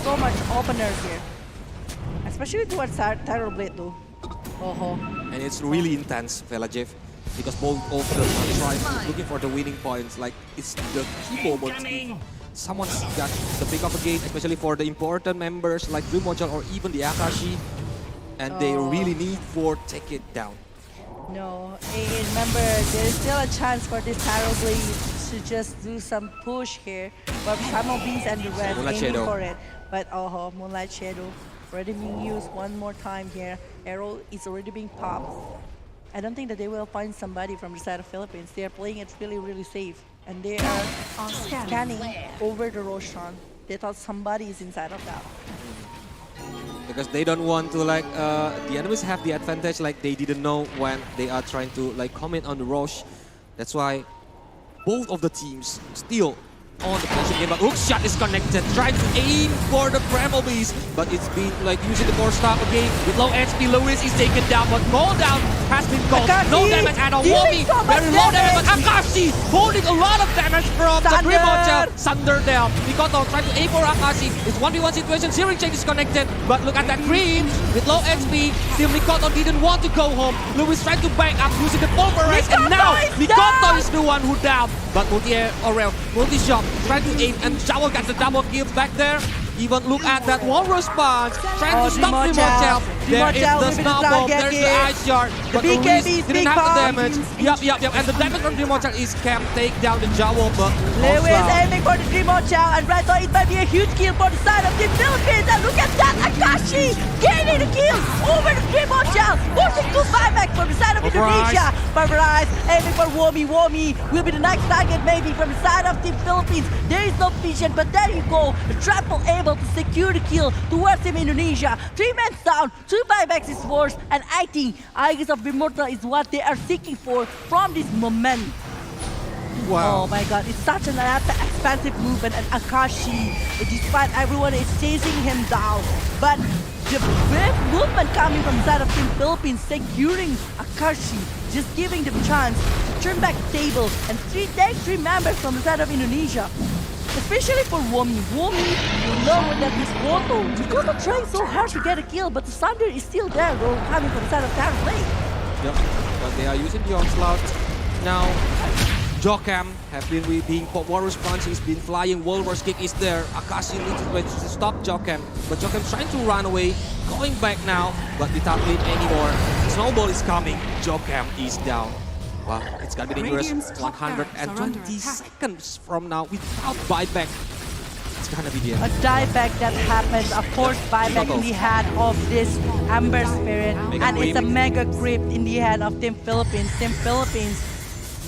so much opener here. Especially towards Terror Blade though. And it's really intense, Velajev, because both of them are trying, looking for the winning points. Like, it's the key moment. Someone's got the pick up again, especially for the important members like Dream Mocha or even the Akashi. And they really need for take it down. No, remember, there is still a chance for this Terror Blade to just do some push here. But Primal Beast and the rest aiming for it. But Moonlight Shadow. already being used one more time here. Arrow is already being popped. I don't think that they will find somebody from the side of Philippines. They are playing it really, really safe. And they are scanning over the Roshan. They thought somebody is inside of that. Because they don't want to like, the enemies have the advantage, like they didn't know when they are trying to like comment on the Roche. That's why both of the teams still on the position game, but hook shot is connected, trying to aim for the Primal Beast, but it's been like using the core stop again. With low HP, Lewis is taken down, but cooldown has been called. No damage at all. Wobby, very low damage, but Akashi holding a lot of damage from the Grimoire. Sunder down. Mikoto trying to aim for Akashi. It's 1v1 situation, Searing Chain is connected, but look at that green with low HP. Still Mikoto didn't want to go home. Lewis tried to back up using the pulverize, and now Mikoto is the one who down. But multi-shot, trying to aim, and Jawa got the double kill back there. Even look at that wall response, trying to stop Grimoire. There is the snowball, there's the ice shard, but Luis didn't have the damage. Yep, and the damage from Grimoire is can take down the Jawa, but Lewis aiming for the Grimoire, and right now it might be a huge kill for the side of the Philippines. And look at that, Akashi gaining the kill over the Grimoire, pushing to buyback from the side of Indonesia. Pulverize aiming for Womi. Womi will be the next target maybe from the side of the Philippines. There is no vision, but there you go. The triple able to secure the kill towards Team Indonesia. 3 men down, 2 buybacks is forced, and I think IESF Immortal is what they are seeking for from this moment. Wow. Oh my god, it's such an expensive movement, and Akashi, despite everyone is chasing him down, but the brave movement coming from the side of Team Philippines, securing Akashi, just giving them chance to turn back the table, and take 3 members from the side of Indonesia. Especially for Womi. Womi, you know that Mikoto trying so hard to get a kill, but the Thunder is still there, bro, coming from the side of Terran Lane. Yep, but they are using the onslaught. Now, Jokam have been being Walrus Punch, he's been flying, Walrus Kick is there. Akashi needs to stop Jokam, but Jokam trying to run away, going back now, but without lead anymore. Snowball is coming, Jokam is down. Wow, it's gonna be dangerous. 120 seconds from now without buyback. It's gonna be the end. A dieback that happens, a forced buyback in the hand of this Amber Spirit, and it's a mega creep in the hand of Team Philippines. Team Philippines,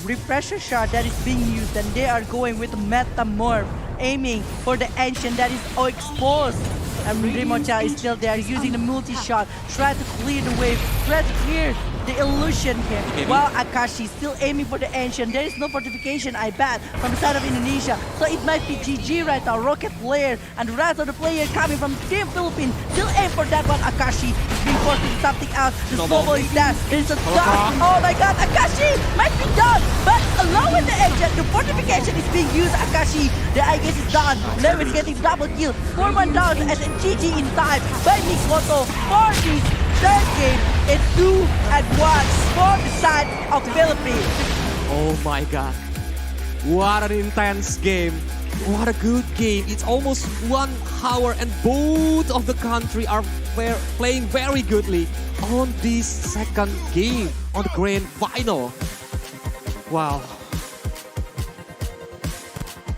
refresher shot that is being used, and they are going with Metamorph, aiming for the Ancient that is exposed. And Grimoire is still there, using the multi-shot, try to clear the wave, try to clear the illusion here. While Akashi still aiming for the Ancient. There is no fortification, I bet, from the side of Indonesia. So it might be GG right now. Rocket player and the rest of the player coming from Team Philippines. Still aim for that one. Akashi is being forced to do something else. The snowball is there. There's a dot. Oh my god, Akashi might be done. But along with the Ancient, the fortification is being used. Akashi, the I guess is done. Lewis getting double kill. 4-1 down and a GG in time by Mikoto for this third game. It's 2-1 for the side of Philippines. Oh my god. What an intense game. What a good game. It's almost 1 hour and both of the country are playing very goodly on this second game on the grand final. Wow.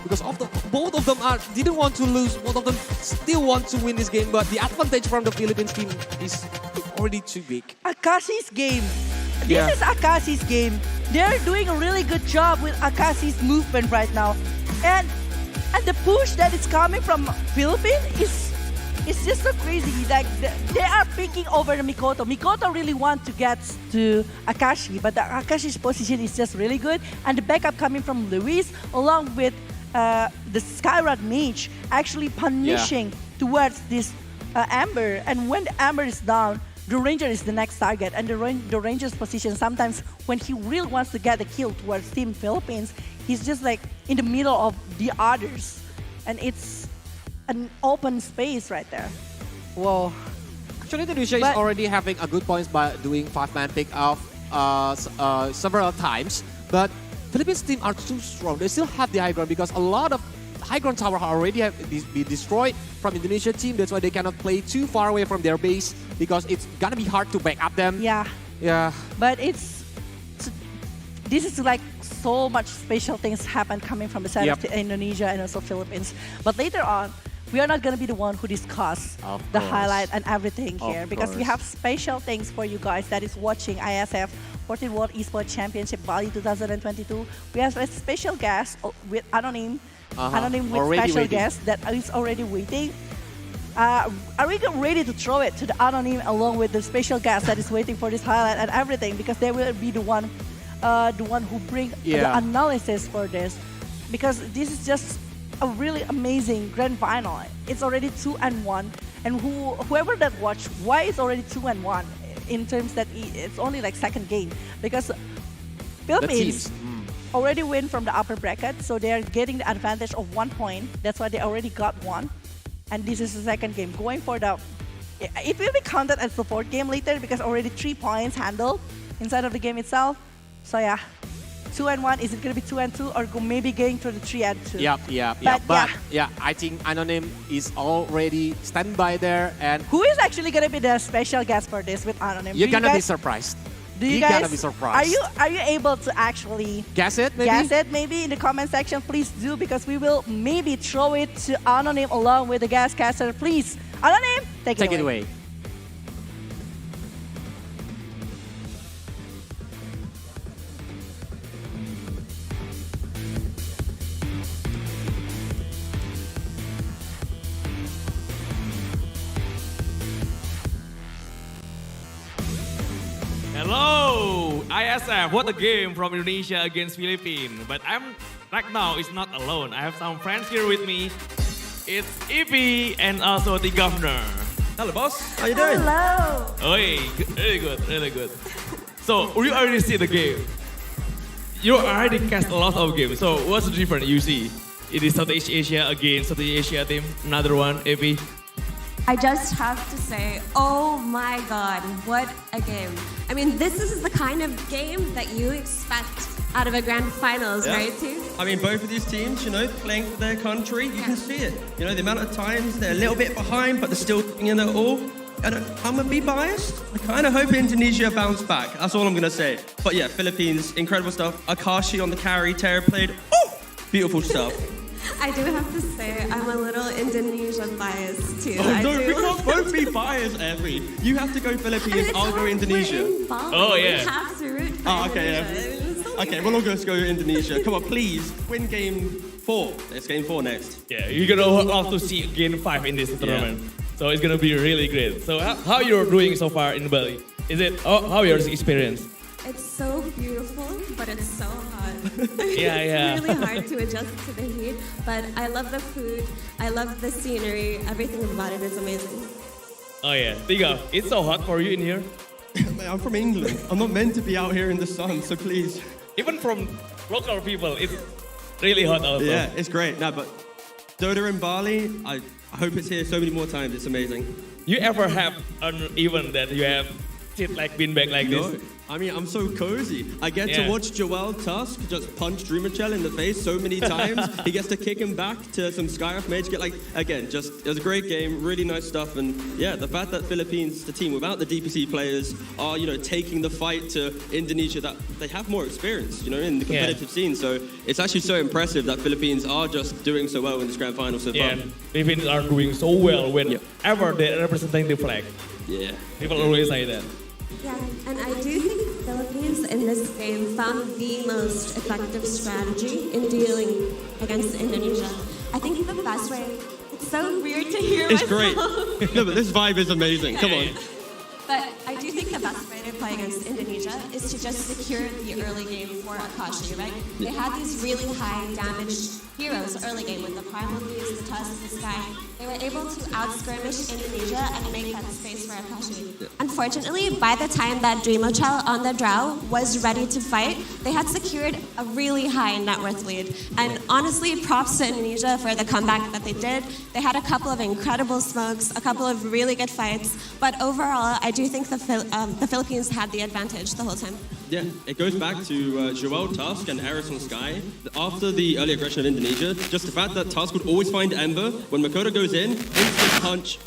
Because both of them didn't want to lose, both of them still want to win this game, but the advantage from the Philippines team is already too big. Akashi's game. This is Akashi's game. They're doing a really good job with Akashi's movement right now. And the push that is coming from Philippines is just so crazy. Like they are picking over the Mikoto. Mikoto really want to get to Akashi, but the Akashi's position is just really good. And the backup coming from Luis along with the Skyrod Mage actually punishing towards this Amber. And when the Amber is down, the Ranger is the next target. And the Ranger's position, sometimes when he really wants to get a kill towards Team Philippines, he's just like in the middle of the others. And it's an open space right there. Whoa. Actually, Indonesia is already having a good points by doing 5-man pick off several times. But Philippines team are too strong. They still have the high ground because a lot of high ground tower already have been destroyed from Indonesia team. That's why they cannot play too far away from their base because it's gonna be hard to back up them. Yeah. But this is like so much special things happen coming from the side of Indonesia and also Philippines. But later on, we are not going to be the one who discuss Of the course. highlight and everything Of here because we course. have special things for you guys that is watching ISF 14 World Esports Championship Bali 2022. We have a special guest with Anonym, Anonym with Already special waiting. guest that is already waiting. Are we ready to throw it to the Anonym along with the special guest that is waiting for this highlight and everything because they will be the one who bring the Yeah. analysis for this because this is just a really amazing grand final. It's already 2-1, and whoever that watched, why it's already 2-1 in terms that it's only like second game because Philippines already win from the upper bracket, so they are getting the advantage of 1 point. That's why they already got one, and this is the second game going for the. It will be counted as the fourth game later because already 3 points handled inside of the game itself. So yeah. 2-1, is it going to be 2-2 or maybe going to the 3-2? Yep. But yeah, I think Anonym is already standby there, and Who is actually going to be the special guest for this with Anonym? you're gonna be surprised. Do you You're guys, gonna be surprised. Are you able to actually Guess it, maybe? guess it maybe in the comment section? Please do because we will maybe throw it to Anonym along with the guest caster. Please, Anonym, take it away. Hello, ISF. What a game from Indonesia against Philippines. But I'm right now it's not alone. I have some friends here with me. It's Evie and also the governor. Hello, boss. How you doing? Hello. Oi, really good, really good. So you already see the game. You already cast a lot of games. So what's the difference you see? It is Southeast Asia against Southeast Asia team. Another one, Evie. I just have to say, oh my God, what a game. I mean, this is the kind of game that you expect out of a grand finals, right, T? I mean, both of these teams, you know, playing for their country, you can see it. You know, the amount of times they're a little bit behind, but they're still in it all. And I'm going to be biased. I kind of hope Indonesia bounce back. That's all I'm going to say. But yeah, Philippines, incredible stuff. Akashi on the carry, Terra played. Oh, beautiful stuff. I do have to say, I'm a little Indonesian biased too. Oh, no, we can't both be biased, Evie. You have to go Philippines, I'll go Indonesia. Oh, yeah. We have to root for Oh, okay, Indonesia. yeah. Okay, we'll all go Indonesia. Come on, please, win game 4. It's game 4 next. Yeah, you're gonna love to see game 5 in this tournament. So it's gonna be really great. So how you're doing so far in Bali? Is it how your experience? It's so beautiful, but it's so hot. Yeah. It's really hard to adjust to the heat, but I love the food, I love the scenery, everything about it is amazing. Oh yeah, Tiga, it's so hot for you in here. Man, I'm from England. I'm not meant to be out here in the sun, so please. Even from local people, it's really hot also. Yeah, it's great. No, but DOTA in Bali, I hope it's here so many more times. It's amazing. You ever have an event that you have sit like beanbag like this? I mean, I'm so cozy. I get Yeah. to watch Joel Tusk just punch Dreamachel in the face so many times. He gets to kick him back to some Skyrock mage. It was a great game, really nice stuff. And yeah, the fact that Philippines, the team without the DPC players, are, you know, taking the fight to Indonesia, that they have more experience, you know, in the competitive scene. So it's actually so impressive that Philippines are just doing so well in this grand final so far. Yeah, Philippines are doing so well whenever they're representing the flag. Yeah. People always say that. Yeah, and I do think Philippines in this game found the most effective strategy in dealing against Indonesia. I think the best way, it's so weird to hear It's myself. great. No, but this vibe is amazing. Come on. But I do think the best way to play against Indonesia is to just secure the early game for Akashi, right? They had these really high damage heroes early game with the Primal Beast, the Tusk, the Sky. They were able to out-skirmish Indonesia and make that space for Akashi. Unfortunately, by the time that Dreamochel on the Drow was ready to fight, they had secured a really high net worth lead. And honestly, props to Indonesia for the comeback that they did. They had a couple of incredible smokes, a couple of really good fights, but overall, I do think the Philippines had the advantage the whole time. Yeah, it goes back to Joel Tusk and Eris on Sky. After the early aggression of Indonesia, just the fact that Tusk would always find Ember, when Makoto goes in, instant punch,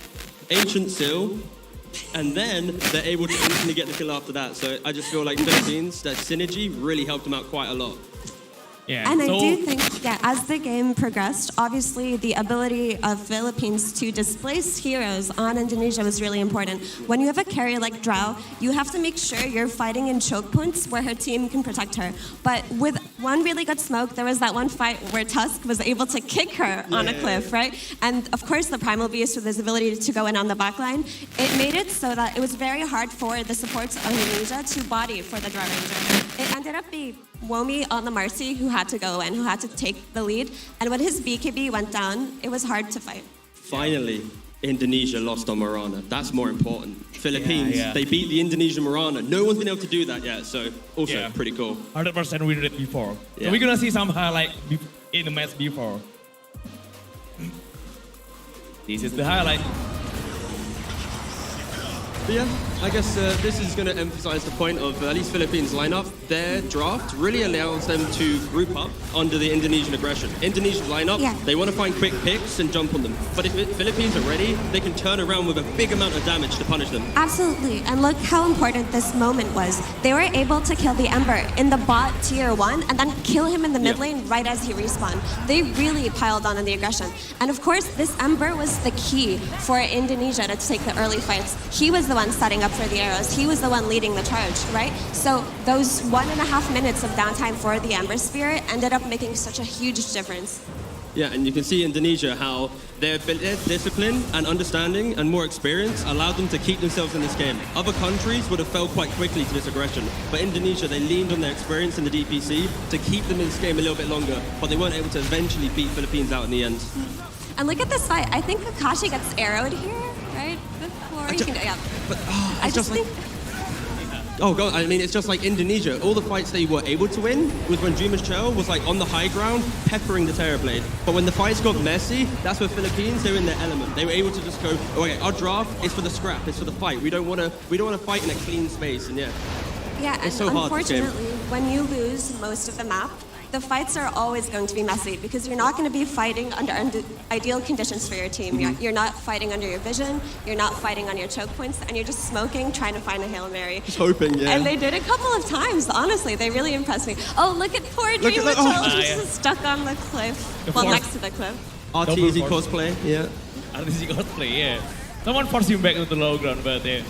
Ancient Seal, and then they're able to instantly get the kill after that. So I just feel like Philippines, that synergy really helped them out quite a lot. Yeah. And I so, do think, as the game progressed, obviously the ability of Philippines to displace heroes on Indonesia was really important. When you have a carry like Drow, you have to make sure you're fighting in choke points where her team can protect her. But with one really good smoke, there was that one fight where Tusk was able to kick her on a cliff, right? And of course, the Primal Beast with his ability to go in on the backline, it made it so that it was very hard for the supports of Indonesia to body for the Drow Ranger. It ended up being Womi on the Marcy who had to go in, who had to take the lead. And when his BKB went down, it was hard to fight. Finally, Indonesia lost on Marana. That's more important. Philippines, they beat the Indonesian Marana. No one's been able to do that yet, so also pretty cool. 100% win rate before. Yeah. So we're gonna see some highlight in the match before. This is the highlight. But yeah, I guess this is going to emphasize the point of at least Philippines lineup. Their draft really allows them to group up under the Indonesian aggression. Indonesian lineup, they want to find quick picks and jump on them. But if Philippines are ready, they can turn around with a big amount of damage to punish them. Absolutely, and look how important this moment was. They were able to kill the Ember in the bot tier 1 and then kill him in the mid lane right as he respawned. They really piled on the aggression. And of course, this Ember was the key for Indonesia to take the early fights. He was the one setting up for the arrows. He was the one leading the charge, right? So those 1.5 minutes of downtime for the Ember Spirit ended up making such a huge difference. Yeah, and you can see Indonesia how their discipline and understanding and more experience allowed them to keep themselves in this game. Other countries would have fell quite quickly to this aggression, but Indonesia, they leaned on their experience in the DPC to keep them in this game a little bit longer, but they weren't able to eventually beat Philippines out in the end. And look at this fight. I think Kakashi gets arrowed here, right? Before he can go, But I just think. Oh god, I mean, it's just like Indonesia. All the fights they were able to win was when Dreamer's Chell was like on the high ground, peppering the Terrorblade. But when the fights got messy, that's where Philippines, they were in their element. They were able to just go, okay, our draft is for the scrap, it's for the fight. We don't want to fight in a clean space, and Yeah, it's and so hard this game. unfortunately, when you lose most of the map, the fights are always going to be messy because you're not going to be fighting under ideal conditions for your team. You're not fighting under your vision, you're not fighting on your choke points, and you're just smoking, trying to find a Hail Mary. Just hoping, yeah. And they did a couple of times, honestly. They really impressed me. Oh, look at poor Look at Dreamer that- Chell just stuck on the cliff. Well, next to the cliff. RTZ cosplay, yeah. RTZ cosplay, yeah. Someone forced him back to the low ground, but it's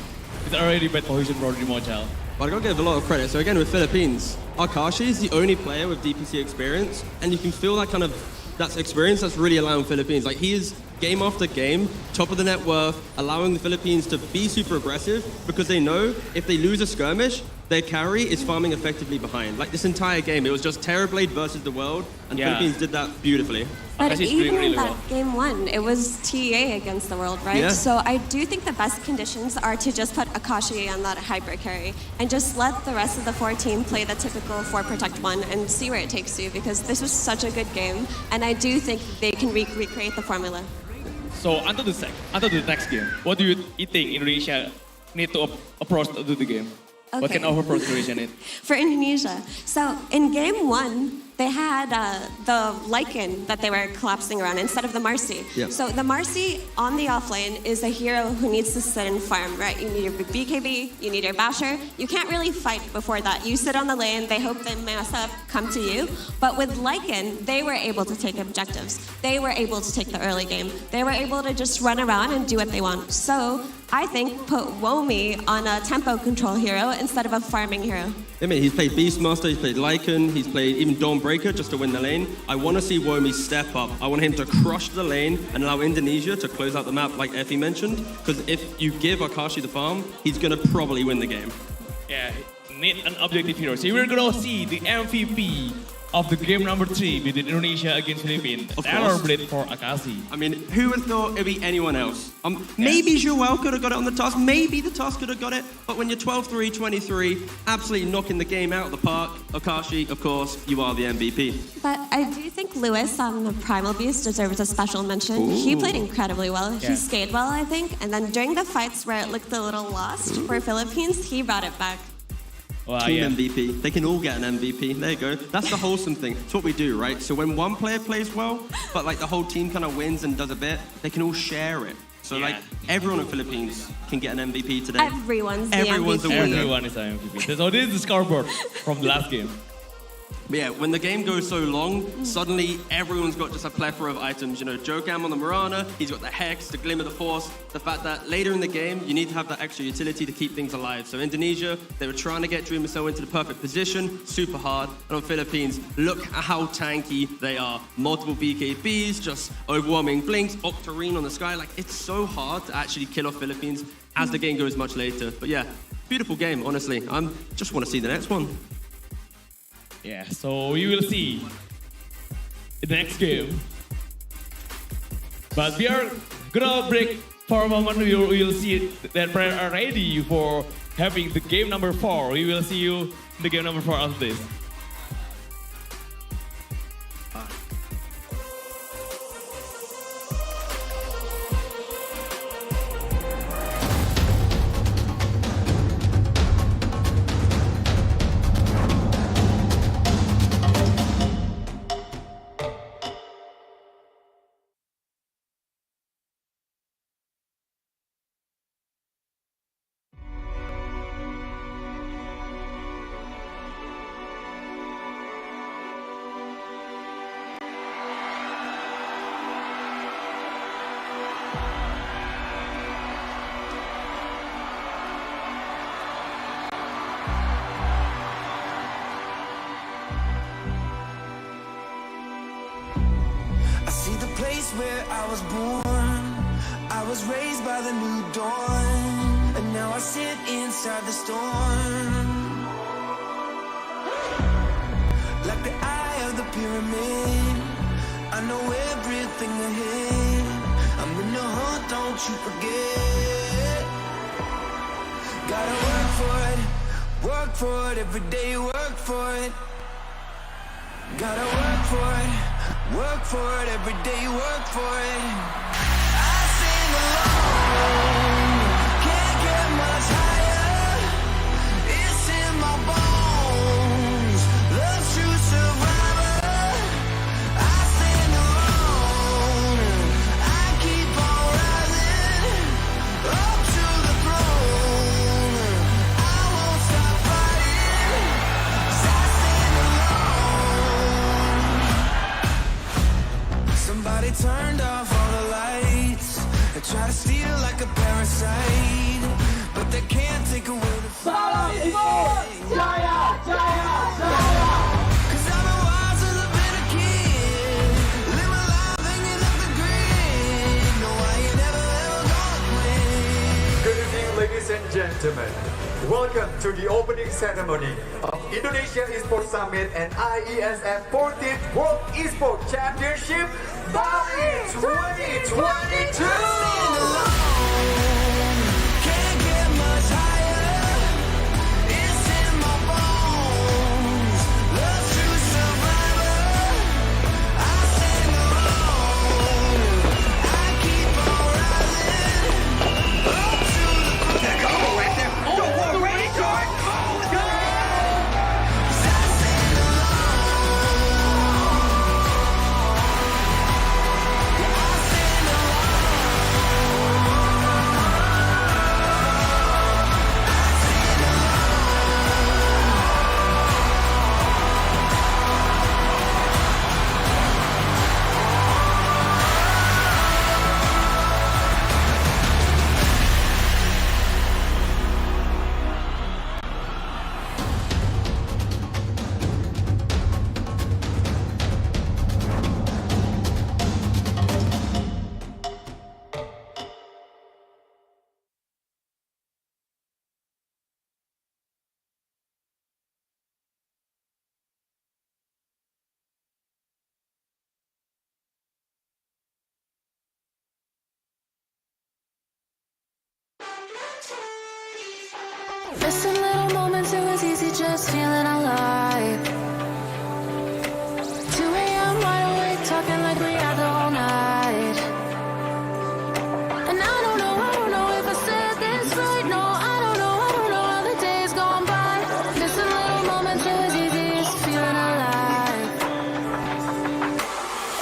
already bad position for Dreamer Chell. But I gotta give a lot of credit. So again, with Philippines, Akashi is the only player with DPC experience, and you can feel that experience that's really allowing Philippines. Like, he is game after game, top of the net worth, allowing the Philippines to be super aggressive because they know if they lose a skirmish, their carry is farming effectively behind. Like this entire game, it was just Terrorblade versus the world, and Philippines did that beautifully. But even in that game 1, it was TA against the world, right? Yeah. So I do think the best conditions are to just put Akashi on that hyper carry and just let the rest of the 4 team play the typical 4 protect 1 and see where it takes you, because this was such a good game, and I do think they can recreate the formula. So until the next game, what do you think Indonesia need to approach to the game? What Okay. can our approach Indonesia need? For Indonesia. So in game 1, they had the Lycan that they were collapsing around instead of the Marcy. Yeah. So the Marcy on the offlane is a hero who needs to sit and farm, right? You need your BKB, you need your Basher. You can't really fight before that. You sit on the lane, they hope they mess up, come to you. But with Lycan, they were able to take objectives. They were able to take the early game. They were able to just run around and do what they want. So I think put Womi on a tempo control hero instead of a farming hero. I mean, he's played Beastmaster, he's played Lycan, he's played even Dawnbreaker just to win the lane. I want to see Womi step up. I want him to crush the lane and allow Indonesia to close out the map like Effie mentioned. Because if you give Akashi the farm, he's going to probably win the game. Yeah, need an objective hero. So we're gonna see the MVP of the game number 3 between Indonesia against Philippines. Terrorblade for Akashi. I mean, who would have thought it'd be anyone else? Maybe Joel could have got it on the task, maybe the task could have got it, but when you're 12-3, 23, absolutely knocking the game out of the park, Akashi, of course, you are the MVP. But I do think Lewis on the Primal Beast deserves a special mention. He played incredibly well. Yeah. He stayed well, I think. And then during the fights where it looked a little lost for Philippines, he brought it back. Team MVP. They can all get an MVP. There you go. That's the wholesome thing. It's what we do, right? So when one player plays well, but like the whole team kind of wins and does a bit, they can all share it. So like everyone in the Philippines can get an MVP today. Everyone's the Everyone's MVP. a winner. Everyone is an MVP. So this is the scoreboard from the last game. But yeah, when the game goes so long, suddenly everyone's got just a plethora of items. You know, Jokam on the Mirana, he's got the Hex, the Glimmer, the Force. The fact that later in the game, you need to have that extra utility to keep things alive. So Indonesia, they were trying to get Dreamer Cell into the perfect position, super hard. And on Philippines, look at how tanky they are. Multiple BKBs, just overwhelming blinks, Octarine on the sky. Like, it's so hard to actually kill off Philippines as the game goes much later. But yeah, beautiful game, honestly. I just want to see the next one. Yeah, so we will see in the next game. But we are gonna break for a moment. We will see that we are ready for having the game number 4. We will see you in the game number 4 after this. I see the place where I was born. I was raised by the new dawn, and now I sit inside the storm. Like the eye of the pyramid, I know everything ahead. I'm in the hunt, don't you forget. Gotta work for it every day, work for it. Gotta work for it every day, work for it. I sing alone, can't get much higher. It's in my bones, love's true survivor. I sing alone, I keep on rising up to the throne. I won't stop fighting, 'cause I sing alone. Somebody turned off all the lights and try to steal like a parasite, but they can't take away the fight. Jaya, Jaya, Jaya. 'Cause I've been wild since I've been a kid. Live my life hanging up the grid. No, I ain't never ever gonna quit. Good evening, ladies and gentlemen. Welcome to the opening ceremony of Indonesia Esports Summit and IESF 14th World Esports Championship Bali 2022. Can't get much higher. It's in my bones. Love's true survivor. I sing alone. I keep on rising up to the combo right there. Oh, what a ready guard. Missing little moments, it was easy just feeling alive. 2 a.m. wide awake, talking like we had the whole night. And I don't know if I said this right. No, I don't know how the days gone by. Missing little moments, it was easy just feeling alive.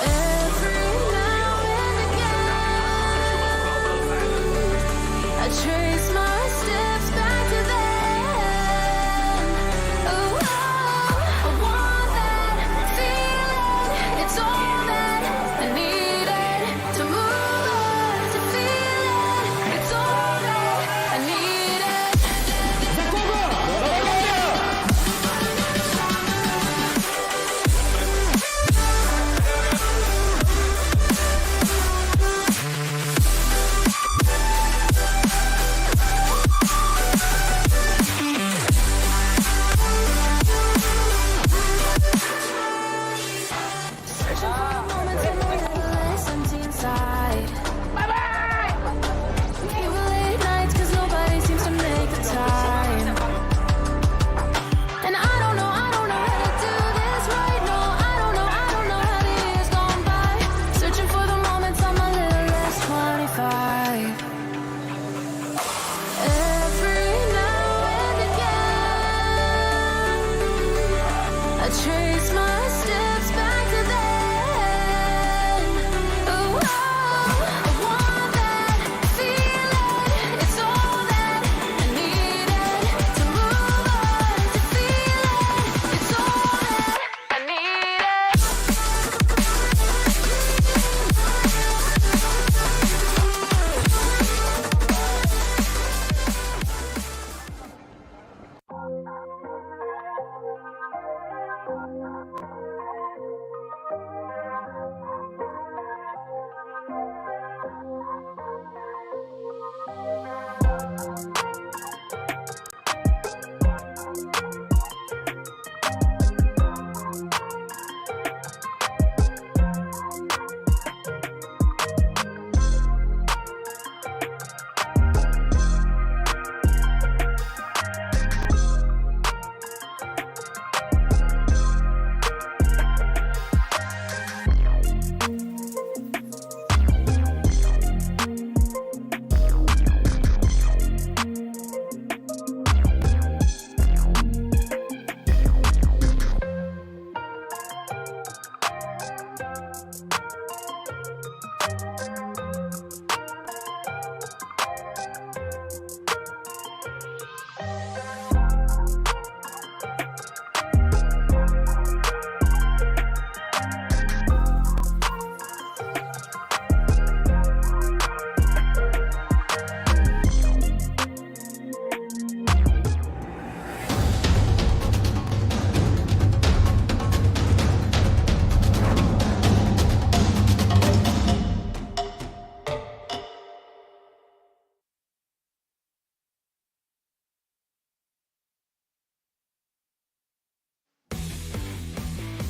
Every now and again, I trace my steps back to then. Oh,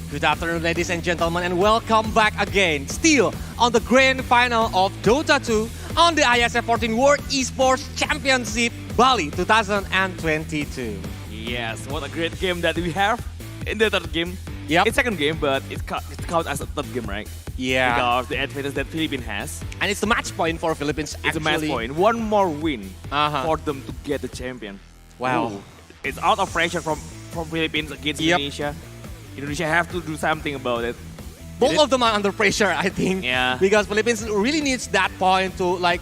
Good afternoon, ladies and gentlemen, and welcome back again, still on the grand final of Dota 2 on the IESF 14 World Esports Championship Bali 2022. Yes, what a great game that we have in the third game. Yep. It's second game, but it counts as a third game, right? Yeah. Because the advantage that Philippines has. And it's the match point for Philippines, It's actually. a match point. One more win for them to get the champion. Wow. Ooh. It's out of pressure from Philippines against Indonesia. Indonesia have to do something about it. Both of them are under pressure, I think. Yeah. Because Philippines really needs that point to like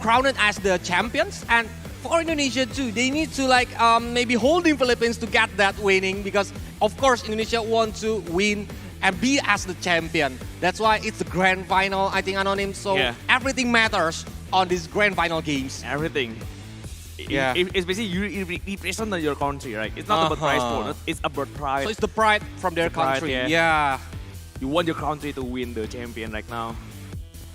crown it as the champions, and for Indonesia too, they need to like maybe holding Philippines to get that winning, because of course Indonesia want to win and be as the champion. That's why it's the grand final, I think, Anonym. So everything matters on these grand final games. Everything. Yeah. It's basically you represent your country, right? It's not about prize bonus, it's about pride. So it's the pride from their country. Yeah. You want your country to win the champion right now.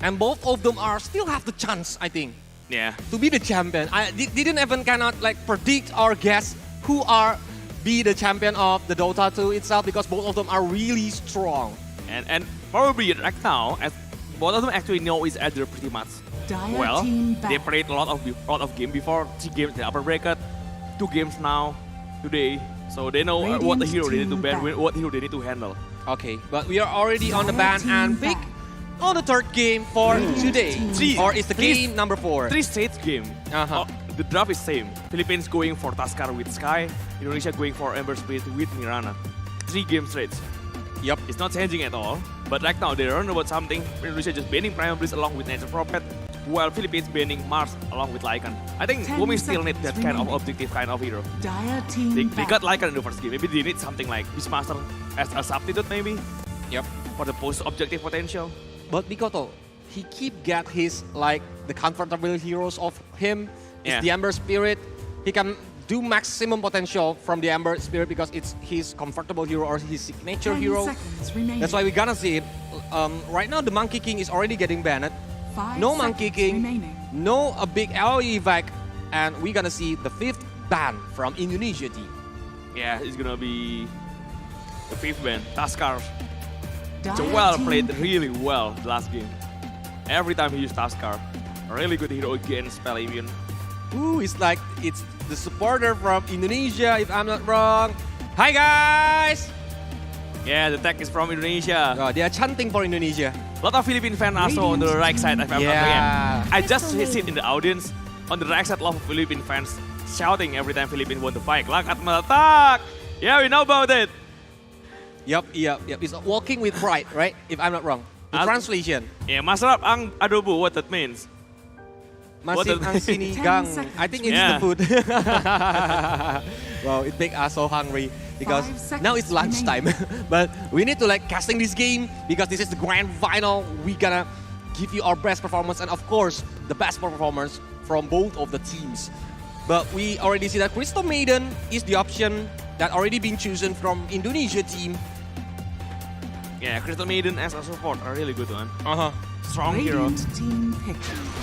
And both of them are still have the chance, I think. Yeah. To be the champion. I didn't even cannot like predict or guess who are be the champion of the Dota 2 itself, because both of them are really strong. And probably right now, as both of them actually know each other pretty much. Well, they played a lot of game before. 3 games in the upper bracket, 2 games now, today. So they know what the hero they need to ban, what hero they need to handle. Okay, but we are already on the ban and pick on the third game for today. Or is the game number 4? 3 straight game. The draft is same. Philippines going for Tuskar with Sky. Indonesia going for Ember Spirit with Mirana. 3 game straight. Yep. It's not changing at all. But right now they learn about something. Indonesia just banning Primal Breeze along with Nature Prophet, while Philippines banning Mars along with Lycan. I think Bumi still need that kind of objective kind of hero. They got Lycan in the first game. Maybe they need something like Beastmaster as a substitute maybe. Yep. For the post-objective potential. But Mikoto, he keep get his like the comfortable heroes of him. It's the Ember Spirit. He can do maximum potential from the Ember Spirit because it's his comfortable hero or his signature hero. That's why we're gonna see it. Right now the Monkey King is already getting banned. No Monkey King, no a big AoE evac, and we're gonna see the 5th ban from Indonesia team. Yeah, it's gonna be the 5th ban, Tuskar. Joel played really well the last game. Every time he used Tuskar. A really good hero against Spell Immune. Ooh, it's like it's the supporter from Indonesia, if I'm not wrong. Hi guys! Yeah, the tag is from Indonesia. Oh, they are chanting for Indonesia. A lot of Philippine fans also on the right side, if I'm not wrong. I just sit in the audience. On the right side, a lot of Philippine fans shouting every time Philippines won the fight. Lakat meletak! Yeah, we know about it. Yep. It's walking with pride, right? If I'm not wrong. The translation. Yeah, masarap ang adobo, what that means. Masih ang sinigang. I think it's the food. Wow, it makes us so hungry because now it's lunchtime. But we need to like casting this game because this is the grand final. We gonna give you our best performance and of course the best performance from both of the teams. But we already see that Crystal Maiden is the option that already been chosen from Indonesia team. Yeah, Crystal Maiden as a support, a really good one. Strong hero.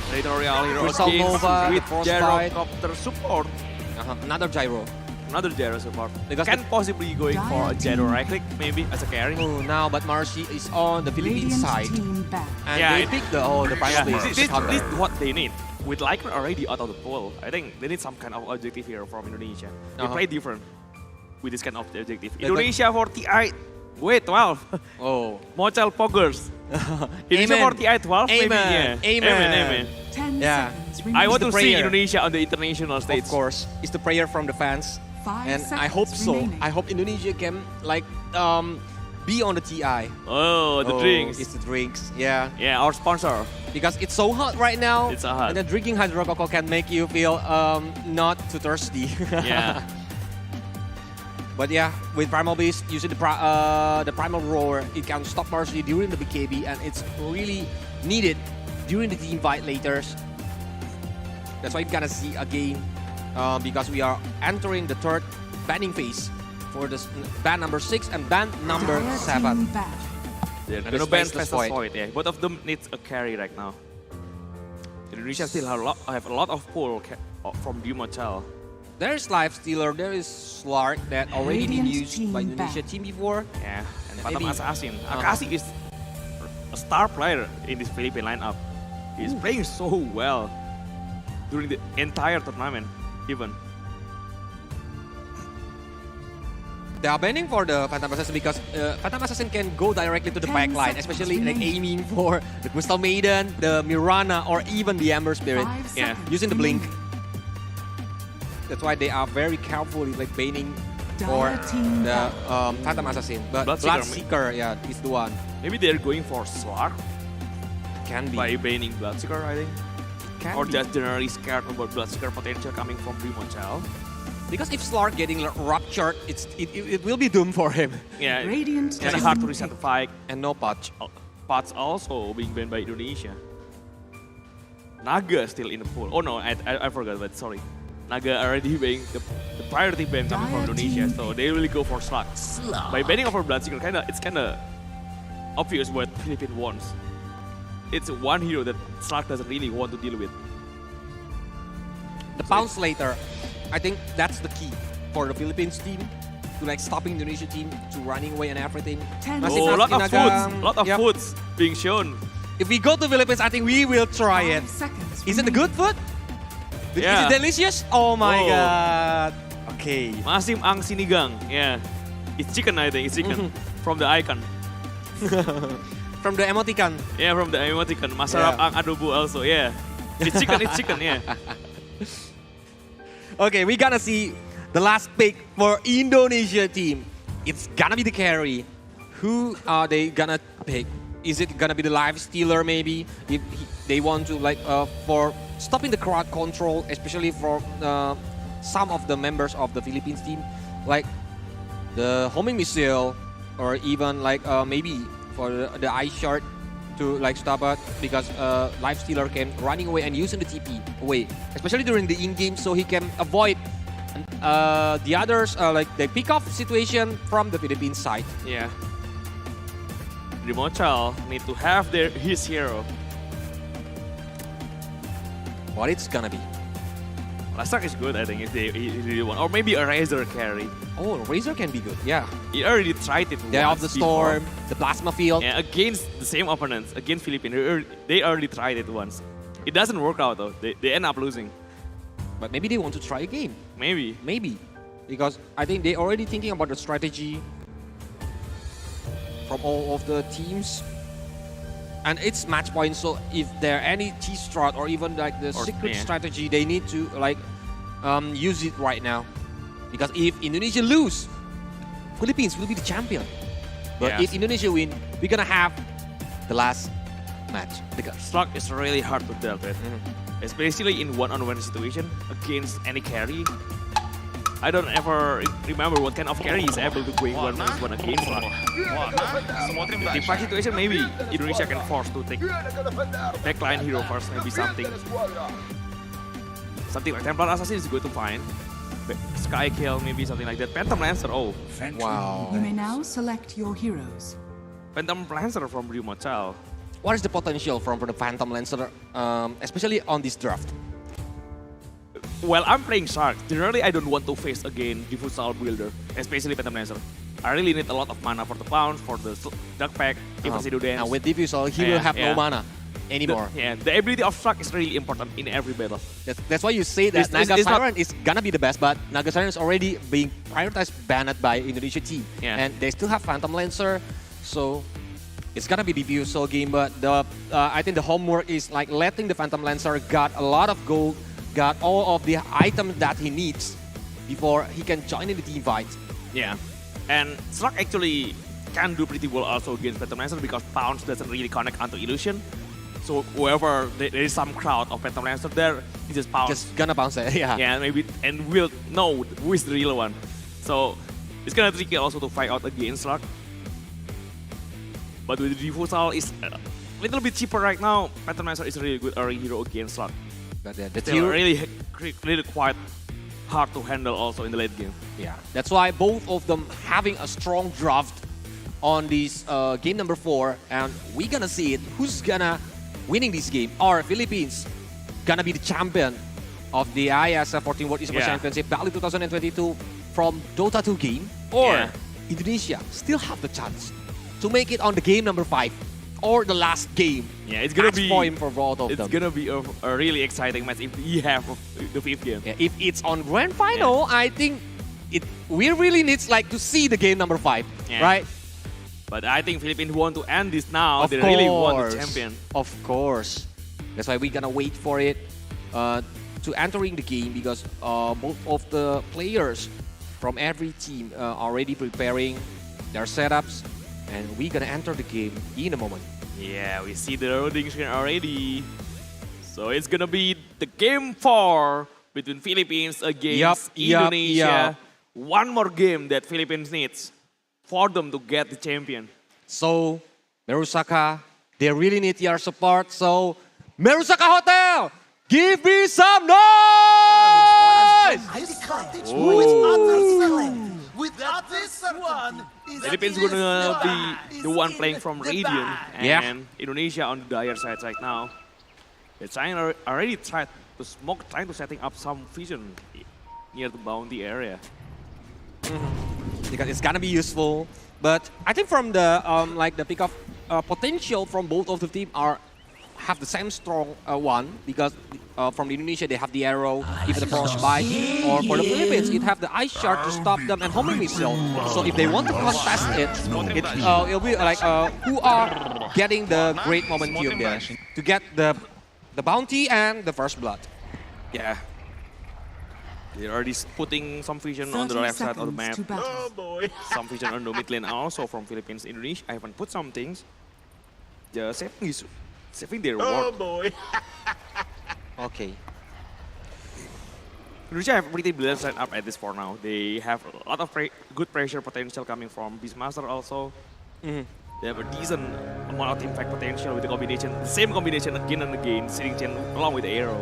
Territorial hero Crystal Nova with Gyrocopter support. Another Gyro. Another Gyro support. Because can possibly going for a Gyro right click maybe as a carry. Oh, now but Marcy is on the Philippine side. And Yeah, they pick the Primal This is Breeze. what they need. With Lycan already out of the pool, I think they need some kind of objective hero from Indonesia. They play different with this kind of objective. Indonesia 48. Wait, 12. Oh. Mochel Poggers. Indonesia 48, 12 maybe. Yeah. Amen. Yeah. I want to see Indonesia on the international stage. Of course. It's the prayer from the fans. And I hope so. I hope Indonesia can like be on the TI. Oh, the drinks. It's the drinks. Yeah. Yeah, our sponsor. Because it's so hot right now. It's so hot. And then drinking hydro cocoa can make you feel not too thirsty. Yeah. But yeah, with Primal Beast using the Primal Roar, it can stop Marcy during the BKB, and it's really needed during the team fight later. That's why you're gonna see again, because we are entering the 3rd banning phase for this ban number 6 and ban number 7. They're gonna ban Festus Void. Yeah, both of them need a carry right now. Indonesia still have a lot of pull from Dumochel. There is Life Stealer, there is Slark that already been used by Indonesia team before. Yeah, and Phantom maybe- Assassin. Akashi is a star player in this Philippine lineup. He's playing so well during the entire tournament, even. They are banning for the Phantom Assassin because Phantom Assassin can go directly to the 10 back line, seconds especially like remaining. aiming for the Crystal Maiden, the Mirana, or even the Ember Spirit. 5 Yeah. seconds Using the blink. remaining. That's why they are very careful like banning for Dire team the Phantom Assassin. But Bloodseeker, Bloodseeker, yeah, is the one. Maybe they're going for Slark Can be. by banning Bloodseeker, I think. Can Or be. just generally scared about Bloodseeker potential coming from Primochal. Because if Slark getting ruptured, it will be doomed for him. Yeah, Radiant kind of team hard to reset the pick. fight. And no patch. Pots also being banned by Indonesia. Naga still in the pool. Oh no, I forgot, but sorry. Naga already being the priority ban coming from Dire Indonesia, team so they really go for Slug. By banning over Bloodseeker, it's kinda obvious what Philippines wants. It's one hero that Slug doesn't really want to deal with. The bounce later, I think that's the key for the Philippines team to like stopping the Indonesia team to running away and everything. 10 Masih Oh, a lot of Naga, foods, lot of yep. foods being shown. If we go to Philippines, I think we will try it. 5 seconds Is it the good food? Yeah. Is it delicious? Oh my Oh. god. Okay. Masim ang sinigang, yeah. It's chicken, I think. It's chicken from the icon. From the emoticon. Yeah, from the emoticon. Masarap Yeah. ang adobo also, yeah. It's chicken, yeah. Okay, we gonna see the last pick for Indonesia team. It's gonna be the carry. Who are they gonna pick? Is it gonna be the life stealer maybe? If they want to like for stopping the crowd control, especially for some of the members of the Philippines team, like the homing missile, or even like maybe for the ice shard to like stop it, because life stealer came running away and using the TP away, especially during the in-game, so he can avoid the others like the pick-off situation from the Philippines side. Yeah. Primochal need to have his hero. What it's gonna be? Lastak is good, I think, if they really want. Or maybe a Razor carry. Oh, Razor can be good, yeah. He already tried it Day of once the before. Storm, the Plasma Field. Yeah, against the same opponents, against Philippines. They already tried it once. It doesn't work out though. They end up losing. But maybe they want to try again. Maybe. Maybe. Because I think they already thinking about the strategy from all of the teams. And it's match point, so if there are any T-strat or even like the secret yeah. strategy, they need to like use it right now. Because if Indonesia lose, Philippines will be the champion. But Yes. if Indonesia win, we're gonna have the last match. Slug is really hard to deal with. Especially in one-on-one situation against any carry. I don't ever remember what kind of carry is able to go one against Slug. In the fight situation, maybe Indonesia can force to take backline hero first, maybe something like Templar Assassin is good to find. Sky Kill, maybe something like that. Phantom Lancer, oh. Wow. You may now select your heroes. Phantom Lancer from Primochal. What is the potential from the Phantom Lancer, especially on this draft? Well, I'm playing Shark. Generally, I don't want to face again Diffusal Builder, especially Phantom Lancer. I really need a lot of mana for the Pounce, for the Duck Pack, even Sido Dance. And with Diffusal, he will have no mana anymore. The ability of Shark is really important in every battle. That's why you say that It's Naga not- Siren is gonna be the best, but Naga Siren is already being prioritized, banned by Indonesia team. Yeah. And they still have Phantom Lancer, so it's gonna be the Diffusal game, but I think the homework is like letting the Phantom Lancer got a lot of gold, got all of the items that he needs before he can join in the team fight. Yeah. And Slug actually can do pretty well also against Phantom Lancer because Pounce doesn't really connect onto Illusion. So whoever, there is some crowd of Phantom Lancer there, he just Pounce. Just gonna bounce it, yeah. Yeah, maybe, and we'll know who is the real one. So it's kind of tricky also to fight out against Slug. But with the Diffusal is a little bit cheaper right now. Phantom Lancer is a really good early hero against Slug. But the Still tier, really quite hard to handle also in the late game. yeah, that's why both of them having a strong draft on this game number 4, and we're gonna see it. Who's gonna winning this game? Are Philippines gonna be the champion of the IESF 14 World Esports Yeah. Championship Bali 2022 from Dota 2 game, or Yeah. Indonesia still have the chance to make it on the game number 5 or the last game. Yeah, it's gonna be point for both of them. It's gonna be a really exciting match if we have the 5th game. Yeah, if it's on grand final, I think we really need like to see the game number 5, right? But I think Philippines want to end this now. Of They course. really want the champion. Of course. That's why we're gonna wait for it to entering the game, because both of the players from every team are already preparing their setups, and we're gonna enter the game in a moment. Yeah, we see the loading screen already. So it's gonna be the game 4 between Philippines against Indonesia. One more game that Philippines needs for them to get the champion. So, Merusaka, they really need your support. So, Merusaka Hotel, give me some noise! Philippines gonna be the one playing from Radiant, and Indonesia on the dire side right now. They're already trying to smoke, trying to setting up some vision near the bounty area. Because it's gonna be useful, but I think from the like the pick-up potential from both of the team have the same strong one, because from Indonesia they have the arrow, even the frostbite, or for the Philippines it have the ice shard to stop them and homing missile. So if they want to contest it'll be like who are getting the great momentum there to get the bounty and the first blood. Yeah. They're already putting some vision on the left side of the map. Oh boy. Some vision on the mid lane also from Philippines. Indonesia, I haven't put some things. Just saving their reward. Oh boy. Okay. Indonesia have a pretty balanced setup at this for now. They have a lot of good pressure potential coming from Beastmaster also. They have a decent amount of impact potential with the combination, the same combination again and again, sitting chain along with the arrow.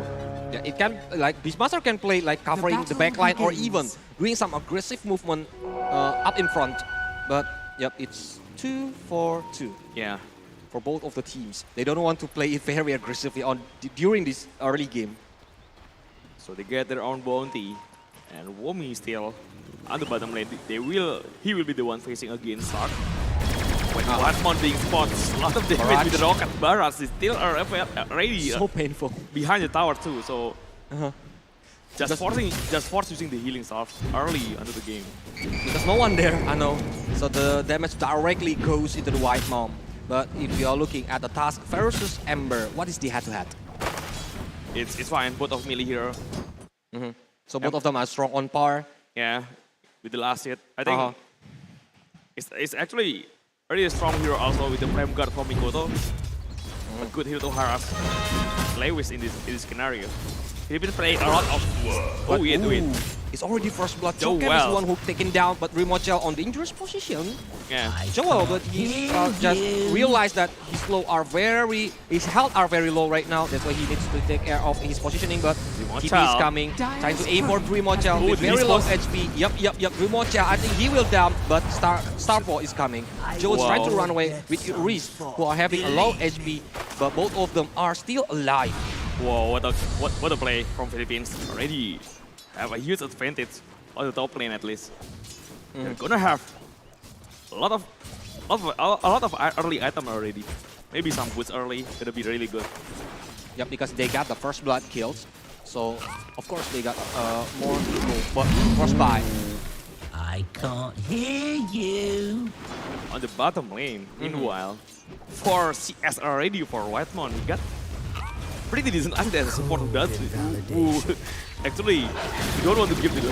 Yeah, it can, like, Beastmaster can play like covering the backline or even doing some aggressive movement up in front. But, yep, it's 2-4-2. Yeah. For both of the teams. They don't want to play it very aggressively during this early game. So they get their own bounty. And Womi still on the bottom lane. He will be the one facing against Sark. When Watmon being spots, a lot of damage with the rocket barrage is still already so painful behind the tower too. So just force using the healing stuff early under the game. There's no one there, I know. So the damage directly goes into the White Mom. But if you are looking at the task versus Ember, what is the head-to-head? It's fine, both of melee here. So both of them are strong on par. Yeah, with the last hit. I think it's actually very strong hero also with the Flame Guard from Mikoto. A good hero to harass Lewis in this scenario. He been playing a lot of... Oh, yeah, do it. It's already first blood. Joel is the one who taken down, but Rimochel on dangerous position. Yeah. Joel, but he just realized that his health are very low right now. That's why he needs to take care of his positioning. But TP is coming, trying to aim for Rimochel with very low HP. Yep. Rimochel, I think he will down, but Starfall is coming. Joel's trying to run away with Reese, who are having a low HP, but both of them are still alive. Whoa, what a play from Philippines. Already have a huge advantage on the top lane at least. They're gonna have a lot of early item already. Maybe some boots early, gonna be really good. Yep, because they got the first blood kills. So, of course, they got more people, but frostbite. I can't hear you. On the bottom lane, meanwhile, for CS already for Whitemon, we got pretty decent asset as a support who does who actually don't want to give the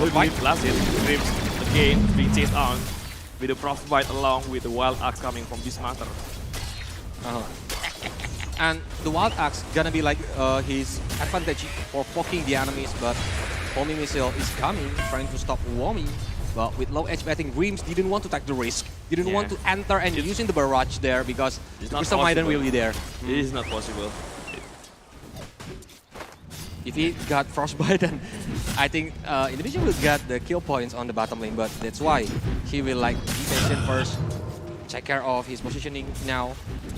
last hit. Grims again being chased on with the frostbite along with the wild axe coming from Beastmaster. And the wild axe gonna be like his advantage for poking the enemies, but homing missile is coming, trying to stop Womi. But with low HP, I think Grims didn't want to take the risk. Didn't want to enter and using the barrage there because Crystal Maiden will be there. It is not possible. If he got frostbite, then I think Indonesia will get the kill points on the bottom lane, but that's why he will like be patient first, take care of his positioning now.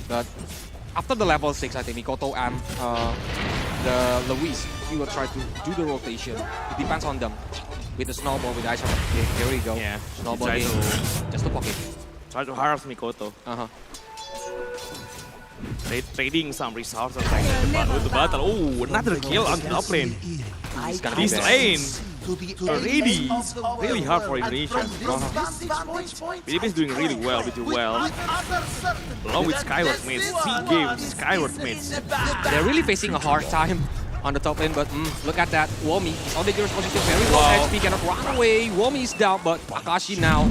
But after the level 6, I think Mikoto and the Luis, he will try to do the rotation. It depends on them. With the snowball, with the ice. Okay, here we go. Yeah. Snowball game, just to pocket. Try to harass Mikoto. Trading some resources with the battle. Oh, another kill on the top lane. This lane really hard for Indonesia. Philippines doing really well, along with Skyward mates. 3 games Skyward mates. They're really facing a hard time on the top lane, but look at that. Womi is on the dangerous position, very low HP, cannot run away. Womi is down, but Akashi now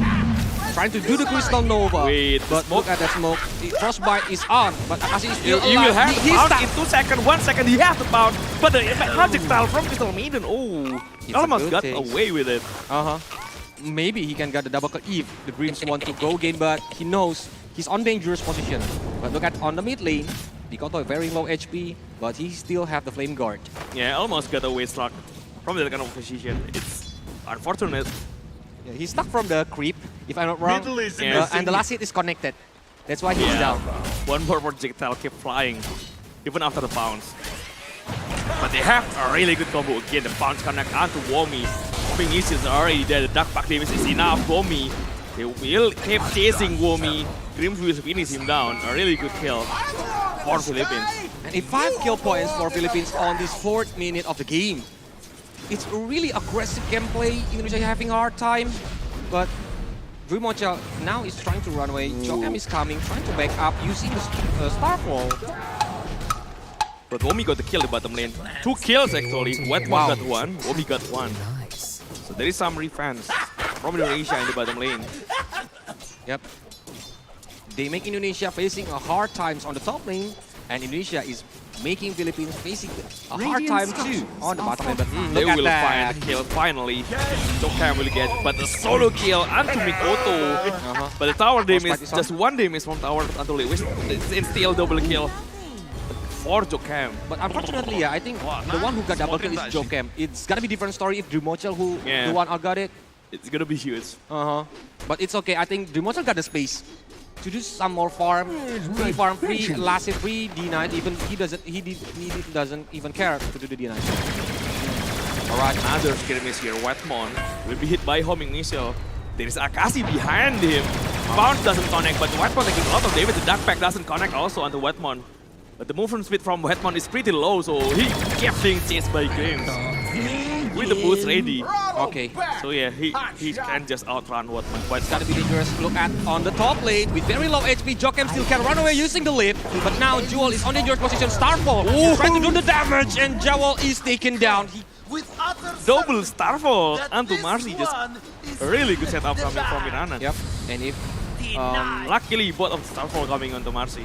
trying to do the Crystal Nova. But look at that smoke. The Frostbite is on, but Akashi is still alive. You will have to He's pound stuck. in 2 seconds, 1 second, he has to pound. But the projectile from Crystal Maiden, almost got away with it. Maybe he can get the double kill if the Dreams want to go game, but he knows he's on dangerous position. But look at on the mid lane, Mikoto very low HP, but he still have the Flame Guard. Yeah, almost got away struck from that kind of position. It's unfortunate. Yeah, he's stuck from the creep, if I'm not wrong. And the last hit is connected. That's why he's down. One more projectile kept flying, even after the bounce. But they have a really good combo again. The bounce connect onto Womi. Wing is already there. The duck back damage is enough. Womi, they will keep chasing Womi. Grims will finish him down. A really good kill for Philippines. And 5 kill points for Philippines on this 4th minute of the game. It's a really aggressive gameplay. Indonesia having a hard time, but Dreamocha now is trying to run away. Jokem is coming, trying to back up using the Starfall. But Womi got the kill in the bottom lane. 2 kills actually. Wetmon got 1, Womi got 1. So there is some revenge from Indonesia in the bottom lane. Yep. They make Indonesia facing a hard times on the top lane, and Indonesia is making Philippines facing a hard time too on the bottom lane. But They look at will that. find the kill finally. Jokem will get, but the solo kill onto Mikoto. But the tower damage, just 1 damage from tower onto Lewis. It's still double kill for Jokem. But unfortunately, I think the one who got double kill is Jokem. It's gonna be different story if Dreamocha who the one who got it. It's gonna be huge. But it's okay. I think Dreamocha got the space to do some more farm, free, last hit free, D9. Even he doesn't even care to do the D9. Alright, another skirmish here. Wetmon will be hit by homing missile. There is Akashi behind him. Bounce doesn't connect, but Wetmon taking a lot of damage. The Dark Pack doesn't connect also onto Wetmon. But the movement speed from Wetmon is pretty low, so he kept being chased by Grims. With the boots ready. Okay. So yeah, he can just outrun Wetmon. It's gotta be dangerous. Look at on the top lane with very low HP. Jokem still can run away using the lift, but now Jewel is on dangerous position. Starfall trying to do the damage, and Jewel is taken down. Double Starfall onto Marcy, just a really good setup coming from Mirana. Yep. And if luckily both of the Starfall coming onto Marcy.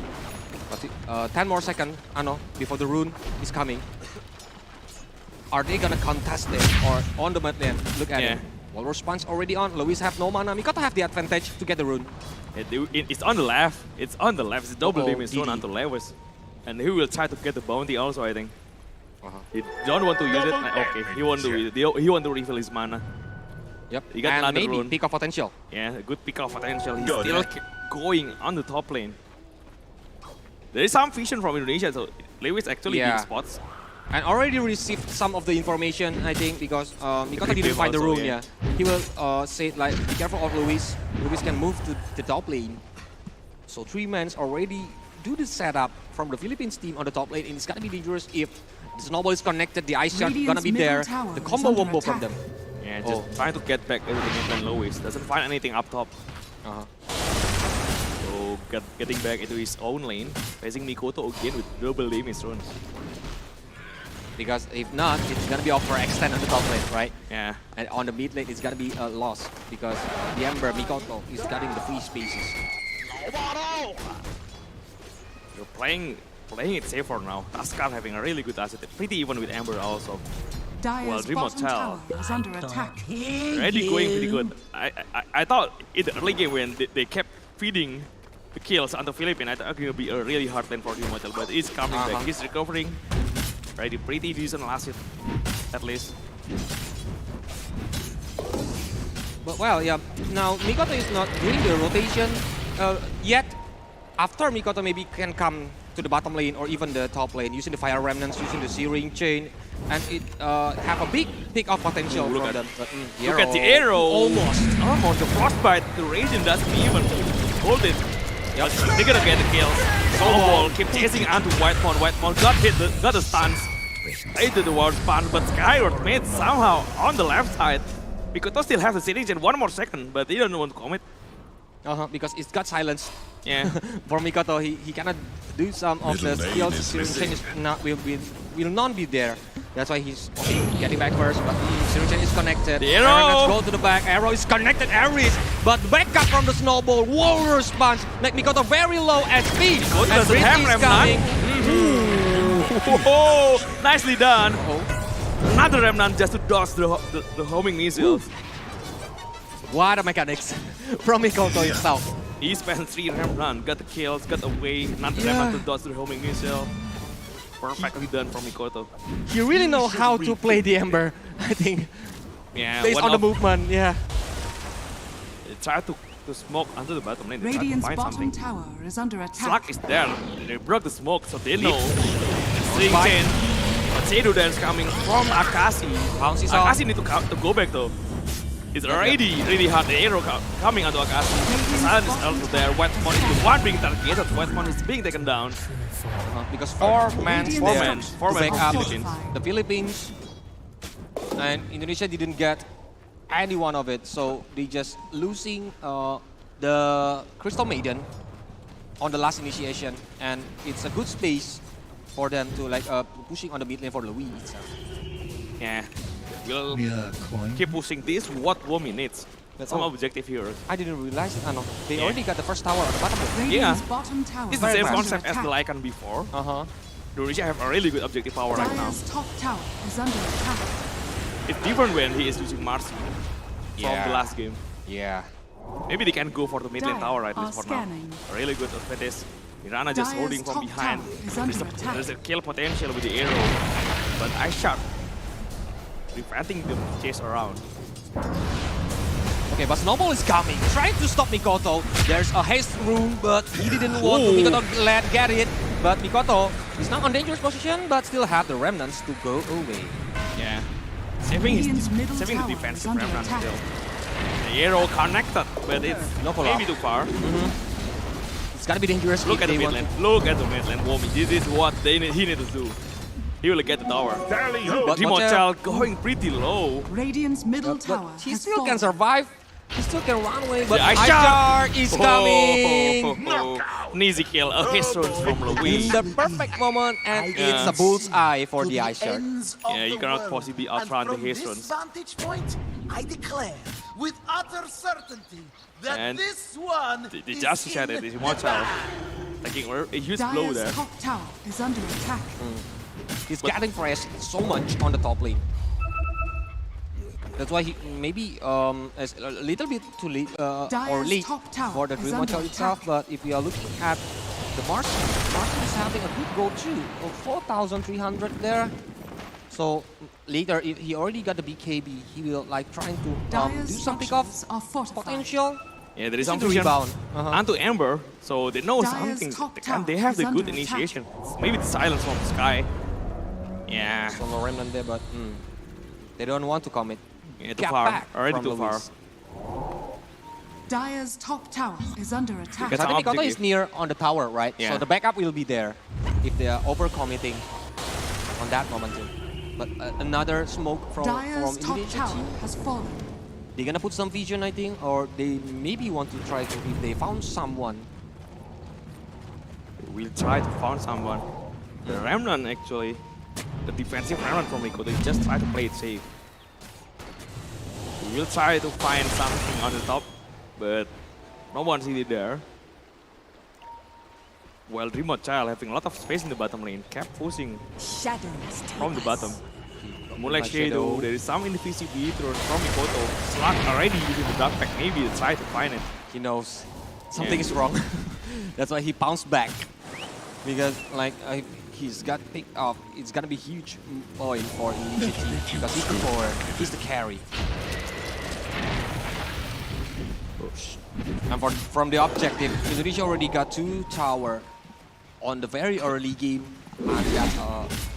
10 more seconds, before the rune is coming. Are they gonna contest it or on the mid lane? Look at it. Walrus Punch already on. Luis have no mana. Mikoto have the advantage to get the rune. It's on the left. It's on the left. It's double damage thrown onto Lewis. And he will try to get the bounty also, I think. He don't want to use it. Okay, he want to use it. He want to refill his mana. Yep. He got and another maybe rune. pick of potential. Yeah, a good pick of potential. He's still going on the top lane. There is some vision from Indonesia, so Lewis actually being spots. And already received some of the information, I think, because Mikoto didn't find the rune. He will say like, be careful of Luis. Luis can move to the top lane. So 3 men already do the setup from the Philippines team on the top lane, and it's gonna be dangerous if the snowball is connected, the ice shard gonna be there, the combo wombo from them. Yeah, just trying to get back everything and Luis doesn't find anything up top. So getting back into his own lane, facing Mikoto again with double damage runes. Because if not, it's gonna be overextend on the top lane, right? Yeah. And on the mid lane, it's gonna be a loss because the Ember Mikoto is getting the free spaces. You're playing it safer now. Taskar having a really good asset, pretty even with Ember also. Well, Remote Tower is under attack. Already going pretty good. I thought in the early game when they kept feeding the kills on the Philippines, I thought it would be a really hard lane for Remote Tower, but he's coming back. He's recovering. Already pretty decent last hit, at least. But well, yeah. Now Mikoto is not doing the rotation yet. After Mikoto maybe can come to the bottom lane or even the top lane using the Fire Remnants, using the Searing Chain, and it have a big pick of potential from them. But, look at the arrow! Almost. The Frostbite, the Radiant doesn't even hold it. But they're gonna get the kills. Snowball keep chasing onto Whitemon. Whitemon got the stuns. Into the wall spun, but Skyward made somehow on the left side. Mikoto still has the siege in 1 more second, but he don't want to commit. Because it's got silence. Yeah. For Mikoto, he cannot do some of the skills. Syringe is not will not be there. That's why he's getting back first. But Syringe is connected. The arrow! Let's go to the back. Arrow is connected. Aries, but backup from the snowball. Warrior sponge make Mikoto very low HP. Mikoto And doesn't have Breeze is Remnant. coming. Oh, nicely done. Another Remnant just to dodge the homing missiles. What a mechanics from Mikoto himself. He spent 3 Remnant, got the kills, got away, another Remnant to dodge the homing missile. Perfectly done from Mikoto. He really know how to play the Ember, I think. Yeah, based on the movement, yeah. They tried to smoke onto the bottom lane. They tried to Radiant's find bottom something. tower is under attack. Slug is there. They broke the smoke, so they know. Seeing Chain. But Shadow Dance coming from Akashi. Akashi need to go back though. It's already really hard. The arrow coming onto Akashi. Silence is also there. Whitemon is the one being targeted. Whitemon is being taken down. Because 4 men Four there men to from back up Philippines. the Philippines. And Indonesia didn't get any one of it, so they just losing the Crystal Maiden on the last initiation, and it's a good space for them to like pushing on the mid lane for Louis itself. Yeah, we'll keep pushing this. What Womi needs. Some objective here. I didn't realize it. No, they already got the first tower on the bottom. Yeah, bottom tower it's the same is under concept as attack. the Lycan before. Indonesia have a really good objective power right now. Dire's top tower is under attack. It's different when he is using Marcy from the last game. Yeah. Maybe they can go for the mid lane Dire tower at are least for now. scanning. A really good advantage. Mirana just Dire's holding from top behind. tower is under attack. There's a kill potential with the arrow. But Ice Shot preventing them to chase around. Okay, but Snowball is coming, trying to stop Mikoto. There's a haste rune, but he didn't want to Mikoto get it. But Mikoto is now on dangerous position, but still have the remnants to go away. Yeah, saving the defensive remnant still. The arrow connected, but it's maybe too far. It's gotta be dangerous. Look at the mid lane. Look at the mid lane, Womi. This is what he needs to do. He will get the tower. But Timochal going pretty low. Radiant's middle tower He has still fallen. can survive. He still can run away, but The Ice Ice Shard Shard is coming! An easy kill, a haste rune from Louis. In the perfect moment, and it's a bullseye for the Ice Shard. Yeah, you cannot possibly outrun the haste runes. vantage point, I declare with utter certainty that And this one they just shattered this Timochal. Taking a huge blow Dire's there. top tower is under attack. He's getting pressed so much on the top lane. That's why he maybe is a little bit too late or Dire's late top tower for the is Dream under Watcher itself. But if we are looking at the Marcy is having a good goal too, of 4,300 there. So later, if he already got the BKB, he will like trying to do something of potential. Yeah, there is Listen some to fusion rebound. onto Ember, so they know Dire's something. top They tower have the is good under attack. initiation. Maybe the silence from the sky. Yeah. So no remnant there, but they don't want to commit. Yeah, too Get far. back Already from too far. Louis. Dire's top tower is under attack. Because I think Mikoto is near on the tower, right? Yeah. So the backup will be there if they are over-committing on that moment too. But another smoke from Dire's top Indonesia tower team. has fallen. They're gonna put some vision, I think, or they maybe want to try to, if they found someone. We'll try to find someone. The Remnant actually, the defensive Remnant from Rico, they just try to play it safe. We will try to find something on the top, but no one's really there. While Remote Child having a lot of space in the bottom lane, kept pushing from the bottom. Moonlight Shadow, there is some invisibility thrown from Mikoto. Slug already using the dark pack, maybe they try to find it. He knows something is wrong. That's why he bounced back. Because like he's got picked up, it's gonna be huge point for Initiative because he's the forward, he's the carry. And from the objective, Indonesia already got 2 tower on the very early game, and that's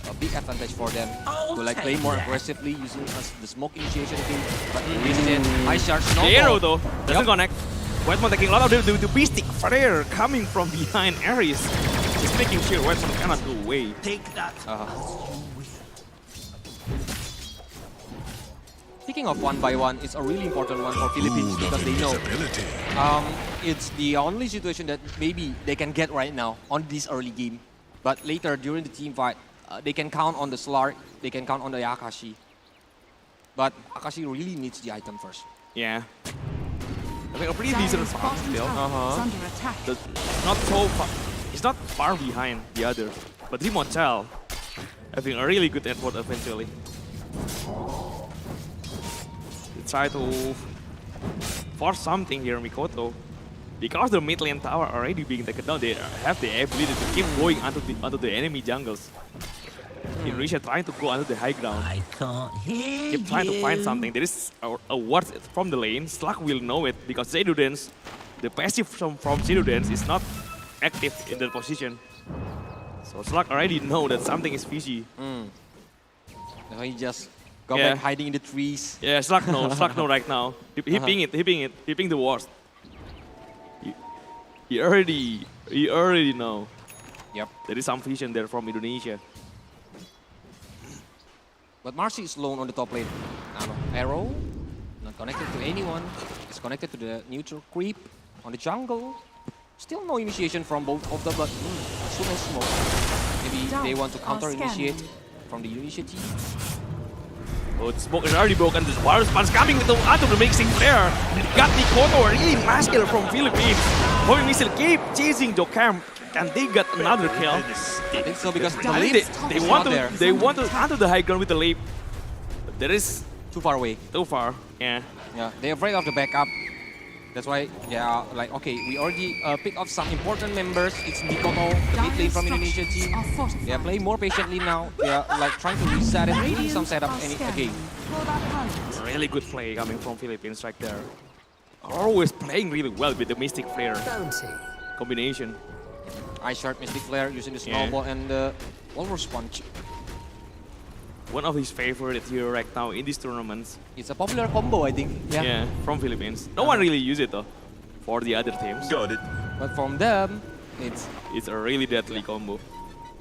a big advantage for them to like play more aggressively using the smoke initiation thing. But instead, Ice Shard Snowball. The arrow though doesn't connect. Whitemon taking a lot of the Beastic Flare coming from behind Ares. Just making sure Whitemon cannot go away. Take that. Speaking of 1-by-1, it's a really important one for Philippines because they know it's the only situation that maybe they can get right now on this early game. But later during the team fight, they can count on the Slark, they can count on the Akashi. But Akashi really needs the item first. Yeah. I think a pretty decent farm still. It's under attack. Not so far. It's not far behind the other. But Limonchal having a really good effort eventually. They try to force something here, Mikoto. Because the mid lane tower already being taken down, they have the ability to keep going onto the enemy jungles. Indonesia trying to go onto the high ground. I can't hear Keep trying to find something. There is a ward from the lane. Slug will know it because Zaydu Dance, the passive from Zaydu Dance is not active in that position. So Slug already know that something is fishy. So he just go back hiding in the trees. Yeah, Slug knows right now. He ping the wards. He already know. Yep. There is some vision there from Indonesia. But Marcy is alone on the top lane. Arrow, not connected to anyone. It's connected to the neutral creep on the jungle. Still no initiation from both of them, but as soon as smoke, maybe they want to counter-initiate from the Indonesia team. Oh, the smoke is already broken. This Wild Sponge coming with onto the mixing flare. And got Mikoto, really mass kill from Philippines. Homing Missile keep chasing Jokam. And they got another kill. I think so because the I leap think they want to onto the high ground with the leap. But that is too far away. Too far, yeah. Yeah, they're afraid of the backup. That's why they are like, okay, we already pick off some important members. It's Mikoto, the mid lane from Indonesia team. They are playing more patiently now. They are like trying to reset and doing some setup again. Really good play coming from Philippines right there. Always playing really well with the Mystic Flare combination. Ice Shard, Mystic Flare using the snowball and the Walrus Punch. One of his favorite here right now in these tournaments. It's a popular combo, I think. Yeah, from Philippines. No one really use it though, for the other teams. Got it. But from them, it's a really deadly combo.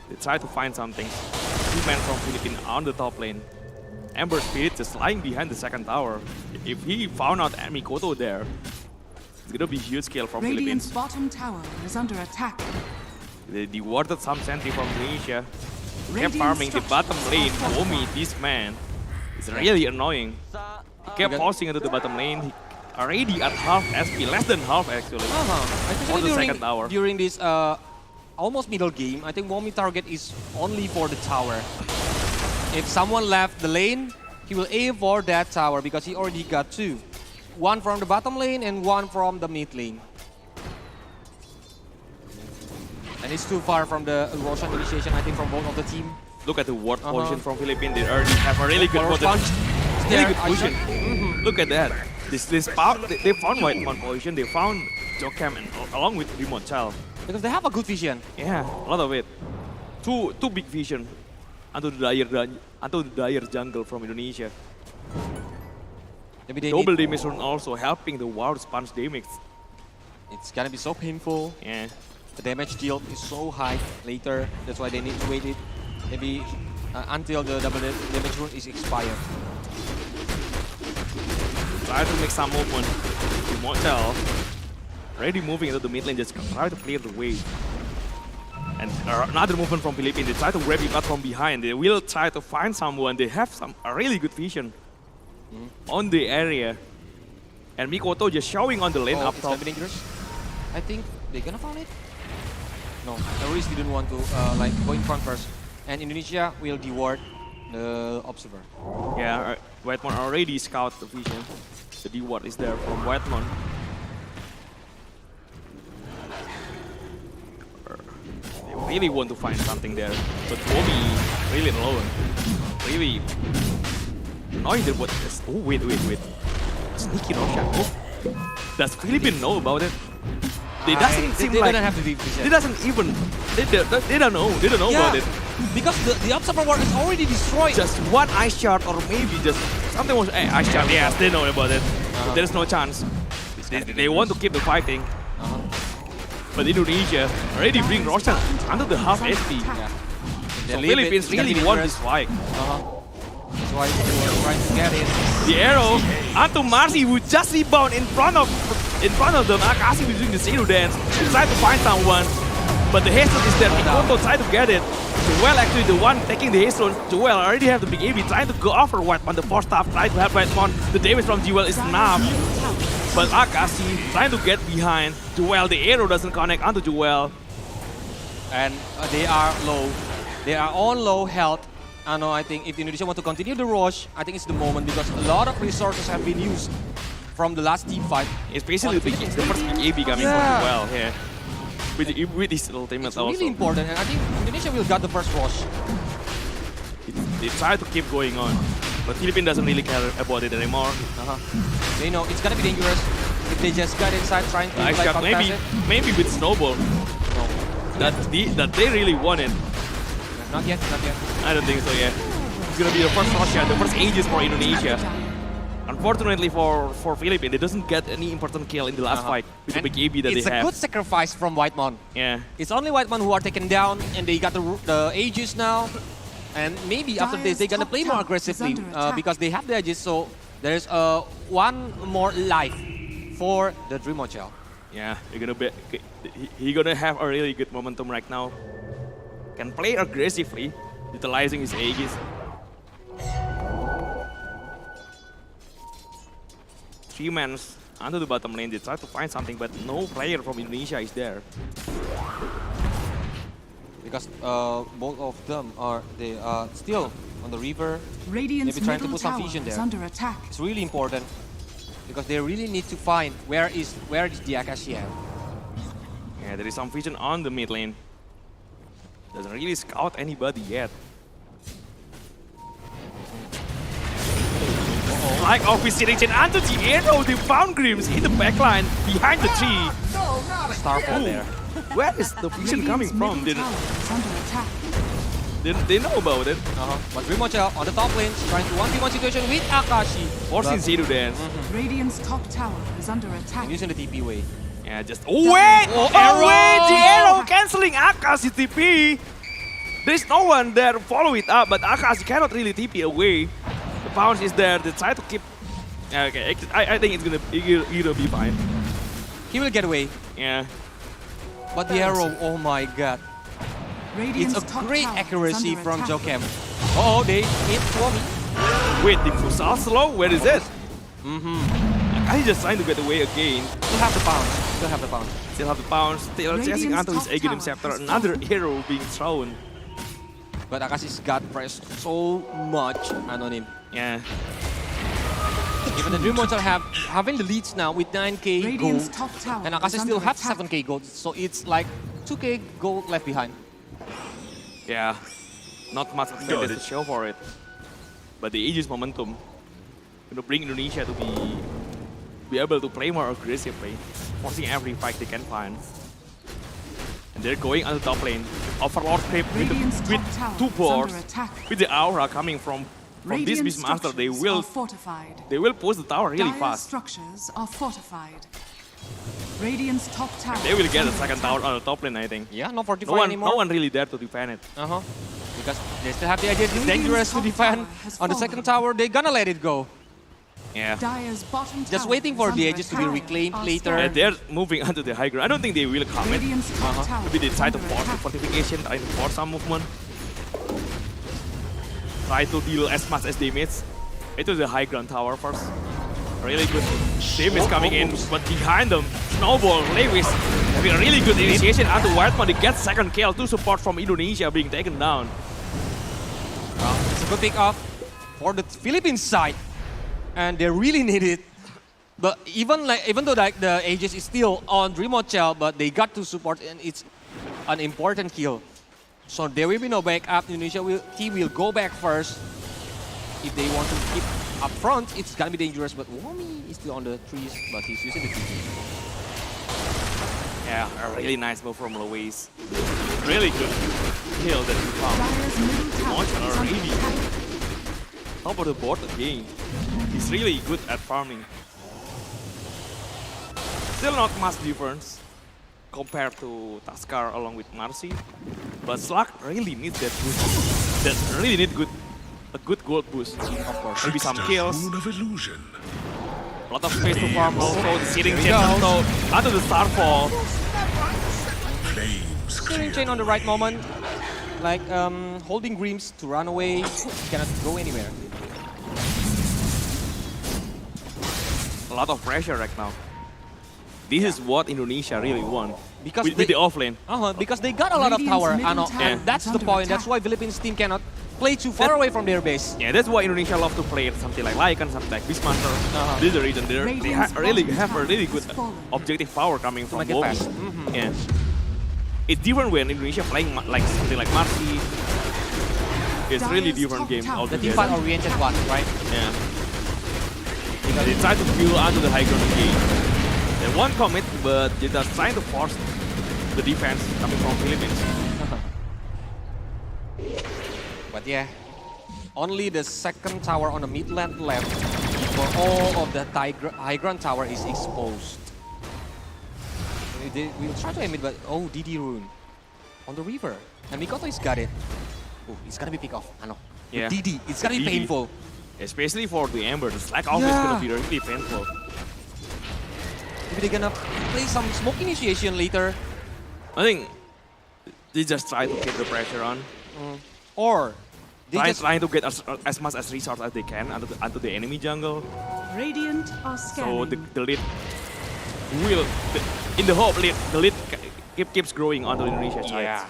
They try to find something. Two men from Philippines on the top lane. Ember Spirit just lying behind the second tower. If he found out Mikoto there, it's gonna be huge kill from Radiant's Philippines. bottom tower is under attack. They dewarded some sentry from Indonesia. Kept farming the bottom lane. Omi, this man, is really annoying. He kept pausing into the bottom lane. He already at half SP, less than half actually. On the second tower. During this almost middle game, I think Womi target is only for the tower. If someone left the lane, he will aim for that tower because he already got two. One from the bottom lane and one from the mid lane. And it's too far from the Roshan initiation, I think, from both of the team. Look at the ward position from Philippines. They already have a really good position. Really good position. Look at that. They found Whitemon position. They found Jokam and along with Limonchal. Because they have a good vision. Yeah, a lot of it. Two big vision onto the dire jungle from Indonesia. Maybe they Double damage rune also helping the Wild Sponge damage. It's gonna be so painful. Yeah. The damage dealt is so high later. That's why they need to wait it. Maybe until the double damage rune is expired. Try to make some movement. Limonchal already moving into the mid lane, just try to clear the way. And another movement from Philippines. They try to grab him out from behind. They will try to find someone. They have a really good vision on the area. And Mikoto just showing on the lane up top. Dangerous. I think they're gonna find it. No, Terrorists didn't want to like go in front first. And Indonesia will deward the Observer. Yeah, Whitemon already scout the vision. The deward is there from Whitemon. They really want to find something there. But Omi really alone. Really annoying that what is. Oh, wait. Sneaky Roshan. Oh. Does Philippines know about it? They doesn't seem they like don't have to be vision. they doesn't even they don't know about it. Because the Observer Ward is already destroyed. Just one ice shard or maybe just something was ice shard. Yes, they know about it. But there is no chance. They want to keep the fighting. But Indonesia already bring Roshan under the half HP. So Philippines really want this fight. That's why they're trying to get it. The arrow onto Marcy, who just rebound in front of them. Akashi was doing the zero dance to try to find someone. But the haste is there. Mikoto tried to get it. Joel actually the one taking the haste. Joel already have the big AB trying to go after White on the first half, trying to help White on. The damage from Joel is enough. But Akashi trying to get behind Joel. The arrow doesn't connect onto Joel. And they are low. They are on low health. I think if Indonesia want to continue the rush, I think it's the moment because a lot of resources have been used from the last team fight. Especially the first big AB coming from Joel here. With his ultimate it's also. Really important, and I think Indonesia will get the first rush. They try to keep going on, but Philippines doesn't really care about it anymore. They know it's gonna be dangerous if they just get inside trying to like contest it. Maybe with Snowball. No. That they really want it. Not yet. I don't think so. Yeah, it's gonna be the first rush, the first ages for Indonesia. Unfortunately for Philippines, they doesn't get any important kill in the last fight with the big AB that they have. It's a good sacrifice from Whitemon. Yeah. It's only Whitemon who are taken down, and they got the Aegis now. And maybe after this, they're gonna play more aggressively because they have the Aegis. So there's one more life for the Dream Shell. Yeah, he's gonna have a really good momentum right now. Can play aggressively, utilizing his Aegis. Three men onto the bottom lane. They try to find something, but no player from Indonesia is there. Because both of them are still on the river. Radiant's maybe trying to middle put some tower vision is there. under attack. It's really important because they really need to find where is the Akashi at. Yeah, there is some vision on the mid lane. Doesn't really scout anybody yet. Like office situation onto the arrow. They found Grims in the backline behind the tree. Starfall there. Where is the vision coming from? They know about it. But Dream Shell on the top lane trying to 1v1 situation with Akashi. Forcing Zero Dance. Radiant's top tower is under attack. And using the TP way. Yeah, just wait! The arrow cancelling Akashi TP. There's no one there to follow it up, but Akashi cannot really TP away. The bounce is there. They try to keep. Okay, I think it's gonna be fine. He will get away. Yeah. But the arrow, oh my god. Radiant's it's a great accuracy from Jokem. Oh, they hit for me. Wait, the Fusal slow? Where is it? Akashi just trying to get away again. Still have the bounce. Still have the bounce. Still chasing onto his Aghanim Scepter. Another arrow being thrown. But Akashi's got pressed so much on him. Yeah. Even the Dream Monster having the leads now with 9k gold. And Akashi still have 7k gold. So it's like 2k gold left behind. Yeah. Not much advantage to show for it. But the Aegis momentum gonna bring Indonesia to be able to play more aggressively, forcing every fight they can find. And they're going on the top lane. Overlord creep with 2 boards. With the aura coming from this Beastmaster, they will push the tower really fast. Structures are fortified. Radiant's top tower. They will get a second tower on the top lane, I think. Yeah, not fortified anymore. No one really there to defend it. Because they still have the idea it's dangerous to defend on the second tower. They're gonna let it go. Yeah. Just waiting for the edges to be reclaimed later. Yeah, they're moving onto the high ground. I don't think they will commit. Maybe they try to force the fortification, try to force some movement. Try to deal as much as damage. Into the high ground tower first. Really good damage coming in, but behind them, Snowball, Lewis having a really good initiation onto Whitemon. They get second kill, 2 support from Indonesia being taken down. It's a good pick off for the Philippines side. And they really need it. But even though the Aegis is still on Dream Shell, but they got to support and it's an important kill. So there will be no backup. Indonesia team will go back first. If they want to keep up front, it's gonna be dangerous. But Wami is still on the trees, but he's using the TP. Yeah, a really nice move from Luis. Really good kill that he found. Launch already. Top of the board again. He's really good at farming. Still not much difference compared to Taskar along with Marcy. But Slug really needs that boost. That really need a good gold boost. Of course. Maybe some kills. A lot of space to farm also. The searing chain also under the Starfall. Searing chain on the right moment. Like holding Grims to run away. Cannot go anywhere. A lot of pressure right now. This is what Indonesia really want. Because with the offlane. Because they got a lot of tower, Ano, and that's the point. That's why Philippines team cannot play too far away from their base. Yeah, that's why Indonesia love to play something like Lycan, something like Beastmaster. This is the reason they really have a really good objective power coming from both. Yeah. It's different when Indonesia playing like something like Marcy. It's really different game altogether. The team fight oriented one, right? Yeah. They try to build onto the high ground again. They won't commit, but they're just trying to force the defense coming from Philippines. But yeah, only the second tower on the mid lane left for all of the high ground tower is exposed. We'll try to aim it, but oh, DD rune on the river. And Mikoto has got it. Oh, it's gonna be pick off. I know. Yeah. DD, it's gonna be painful. Especially for the Ember, the slack off is gonna be really painful. Maybe they're gonna play some smoke initiation later. I think they just try to keep the pressure on. Or they trying to get as much as resource as they can onto the enemy jungle. Radiant are So scanning. the lead will, in the hope, the lead keeps growing onto Indonesia side. Yeah.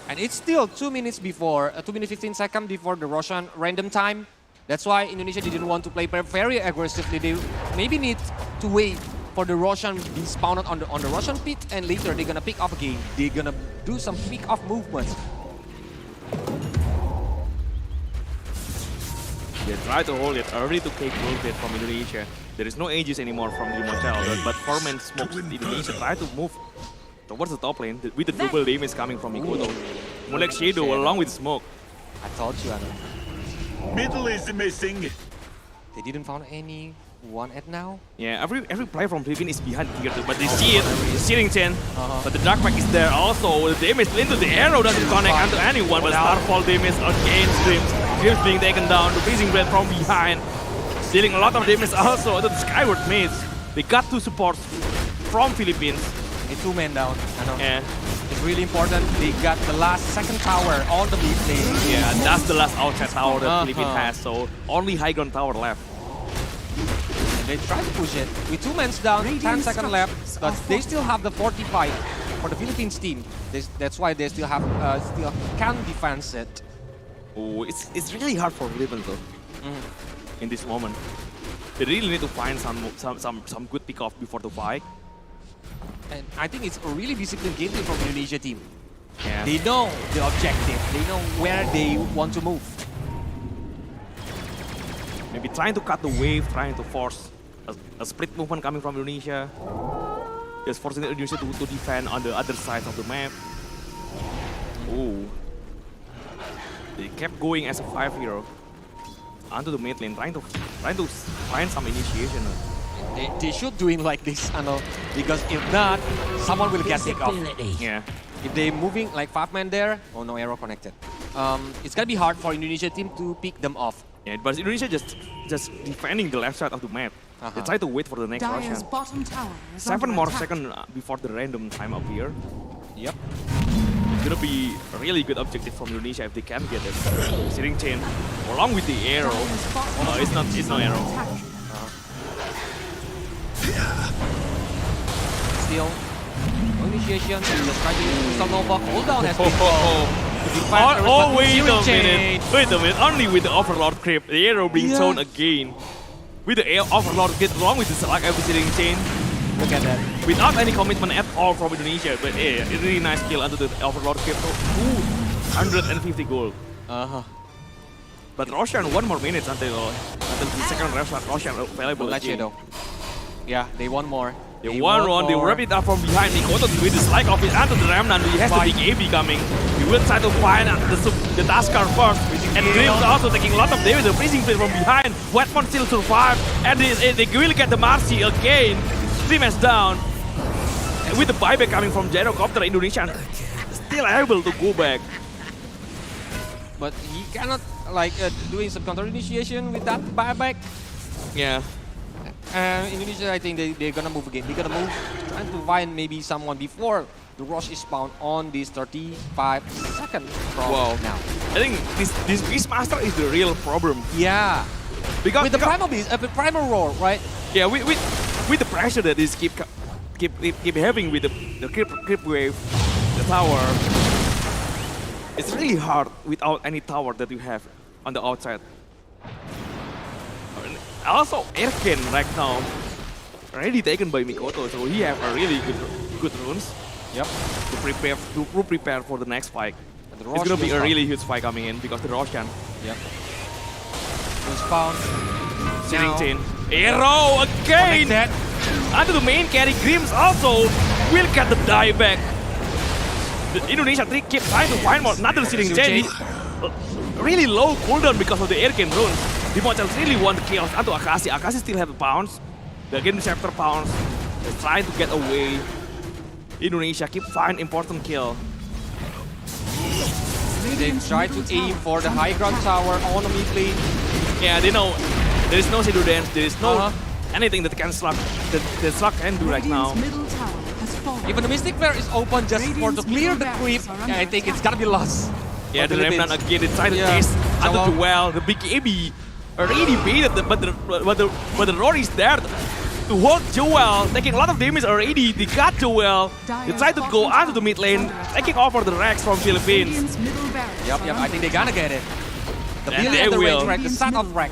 And it's still 2 minutes before, 2 minutes 15 seconds before the Russian random time. That's why Indonesia didn't want to play very aggressively. They maybe need to wait for the Russian be spawned on the Russian pit, and later they're gonna pick up again. They're gonna do some pick off movements. They try to hold it early to take gold bait from Indonesia. There is no Aegis anymore from Limoncello, but Foreman smokes Indonesia try to move towards the top lane with the double damage coming from Mikoto. Molek Shadow along with smoke. I told you, Anu. Middle is missing. They didn't found any one at now. Yeah, every player from Philippines is behind here, but they see it. The searing chain, but the dark pack is there also. The damage into the arrow doesn't connect onto anyone, but Starfall damage against Grims. Grims being taken down. The freezing blade from behind, dealing a lot of damage also to the Skyward Maze. They got two supports from Philippines. A 2 men down. I know. Yeah. It's really important. They got the last second tower on the mid lane. Yeah, that's the last outside tower that Philippines has. So only high ground tower left. And they try to push it with 2 men down. 10 seconds left, but they still have the 45 for the Philippines team. That's why they still have still can defense it. Oh, it's really hard for Philippines though. In this moment, they really need to find some good pick off before the fight. And I think it's a really disciplined gameplay from Indonesia team. Yeah. They know the objective. They know where they want to move. Maybe trying to cut the wave, trying to force a split movement coming from Indonesia. Just forcing Indonesia to defend on the other side of the map. Oh. They kept going as a 5-hero onto the mid lane, trying to find some initiation. They should do it like this, Ano, because if not, someone will get picked off. Yeah. If they moving like 5 men there, oh no, arrow connected. It's gonna be hard for Indonesia team to pick them off. Yeah, but Indonesia just defending the left side of the map. They try to wait for the next Russian. Dire's bottom tower is 7 under more attack. seconds before the random time appear. Yep. It's gonna be a really good objective from Indonesia if they can get it. Searing chain along with the arrow. Oh no, it's no arrow. Still, no initiation. Just trying to use Crystal Nova. Cooldown has been Wait a minute. Only with the Overlord creep, the arrow being thrown again. With the Overlord get along with the Select every searing chain. Look at that. Without any commitment at all from Indonesia, but yeah, a really nice kill under the Overlord creep. 250 gold. But Roshan 1 more minute until the second Roshan available again. Yeah, they want more. They want one, they wrap it up from behind. Mikoto with the slide of it under the Remnant. He has the big AB coming. He will try to find the Taskar first. And Grims also taking a lot of damage. The freezing blade from behind. Wetmon still survive. And they will get the Marcy again. 3 match down. with the buyback coming from Gyrocopter, Indonesia still able to go back. But he cannot like doing some counter initiation with that buyback. Yeah. Indonesia, I think they're gonna move again. They're gonna move, trying to find maybe someone before the rush is spawned on this 35 seconds from now. I think this Beastmaster is the real problem. Yeah. Because with the primal beast, the primal roar, right? Yeah, with the pressure that is keep having with the creep wave, the tower. It's really hard without any tower that you have on the outside. Also, Erken right now already taken by Mikoto, so he have a really good runes. Yep. To prepare for the next fight. It's gonna be a really huge fight coming in because the Roshan. Yep. Was found. Searing Chain. Arrow again! Under the main carry, Grims also will get the die back. The Indonesia keep trying to find more another Searing Chain. Really low cooldown because of the Erken rune. Dimochel really want the kills onto Akashi. Akashi still have the pounce. The Game Scepter pounce. They're trying to get away. Indonesia keep find important kill. They try to aim for the high ground tower on the mid lane. Yeah, they know there is no Shadow Dance, there is no anything that can Slug that Slug can do right now. Even the Mystic Flare is open just for to clear the creep. I think it's gonna be lost. Yeah, the Remnant again, they try to chase under the well. The big AB already baited, but the Roar is there to hold Joel, taking a lot of damage already. They got Joel. They try to go onto the mid lane, taking over the Rex from Philippines. Yep, I think they're gonna get it. The And Billy they and the will. range rack, the set of rack.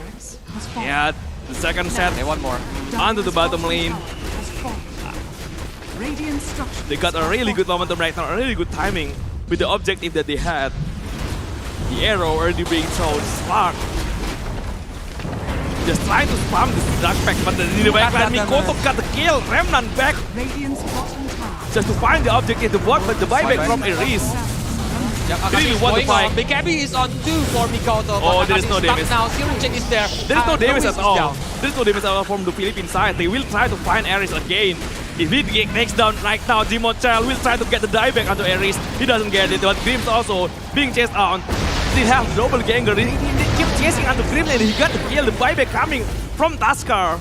Yeah, the second set. They want more. Onto the bottom lane. They got a really good momentum right now, a really good timing with the objective that they had. The arrow already being thrown, Spark. Just trying to spam this Dark Pack, but in the backline, Mikoto got the kill, Remnant back. Just to find the objective, the buyback from Iris. Really want to fight. Big Abby is on 2 for Mikoto. Oh, there is no damage. Now, Searing Chain is there. There is no damage at all. Down. There is no damage at all from the Philippine side. They will try to find Ares again. If he takes down right now, Dimochel will try to get the dive back onto Ares. He doesn't get it, but Grims also being chased out. They have double ganger. They keep chasing onto Grim and he got the kill. The buyback coming from Tusker.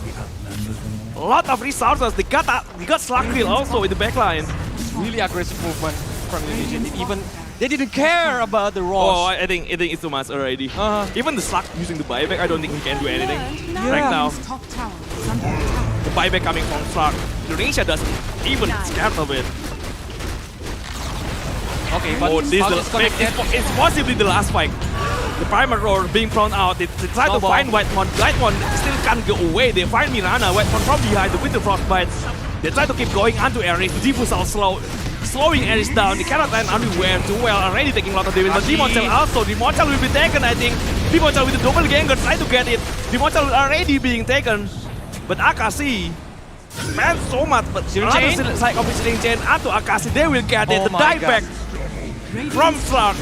A lot of resources. They got Slugkill also in the backline. Really aggressive movement from Indonesia. They didn't care about the Rosh. Oh, I think it's too much already. Even the Slug using the buyback, I don't think he can do anything right now. The buyback coming from Slug. Indonesia doesn't even scared of it. Okay, but it's possibly the last fight. The primal roar being thrown out. They try to find Whitemon. Whitemon still can't go away. They find Mirana. Whitemon from behind the Winter Frostbite. They try to keep going onto Ares. Diffusal slowing Ares down. They cannot land anywhere. Joel already taking a lot of damage. But Dimochel also. Dimochel will be taken, I think. Dimochel with the double ganger trying to get it. Dimochel already being taken. But Akashi spent so much. But another side of Searing Chain onto Akashi. They will get it. The dive back from Slug.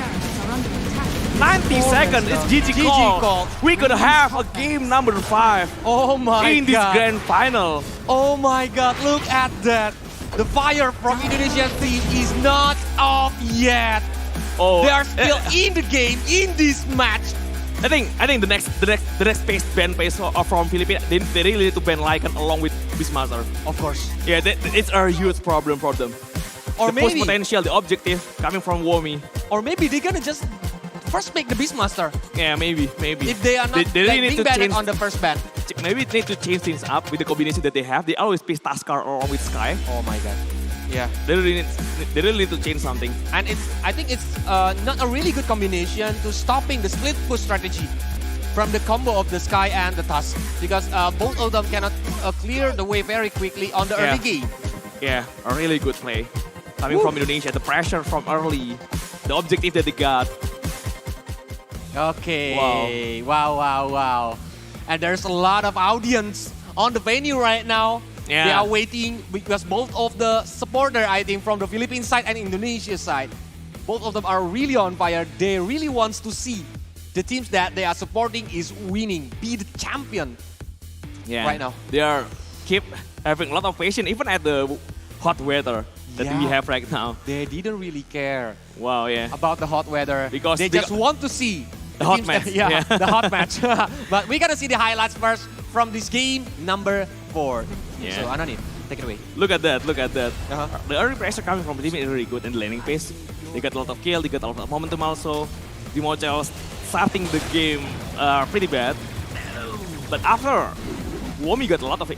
90 seconds, it's GG call. We could have a game number 5 oh my in this grand final. Oh my god, look at that. The fire from Indonesian team is not off yet. They are still in the game, in this match. I think the next ban phase from Philippines, they really need to ban Lycan along with Beastmaster. Of course. Yeah, it's a huge problem for them. Or the maybe push potential, the objective coming from Womi. Or maybe they're gonna just first make the Beastmaster. Yeah, maybe. If they are not they really need to banned change on the first ban. Maybe they need to change things up with the combination that they have. They always pick Tusker along with Sky. Oh my god. Yeah. They really need to change something. And I think it's not a really good combination to stopping the split push strategy from the combo of the Sky and the Tusk. Because both of them cannot clear the way very quickly on the early game. Yeah, a really good play. Coming from Indonesia, the pressure from early, the objective that they got. Okay. Wow. And there's a lot of audience on the venue right now. Yeah. They are waiting because both of the supporters, I think, from the Philippines side and Indonesia side, both of them are really on fire. They really want to see the teams that they are supporting is winning, be the champion. Yeah. Right now. They are keep having a lot of patience even at the hot weather. that we have right now. They didn't really care. Wow, yeah. About the hot weather. Because they just want to see the hot teams match. yeah, the hot match. But we're gonna see the highlights first from this game number 4. Yeah. So Anonim, take it away. Look at that, look at that. The early pressure coming from the team is really good in the laning phase. They got a lot of kill, they got a lot of momentum also. Dimochel starting the game pretty bad. But after, Womi got a lot of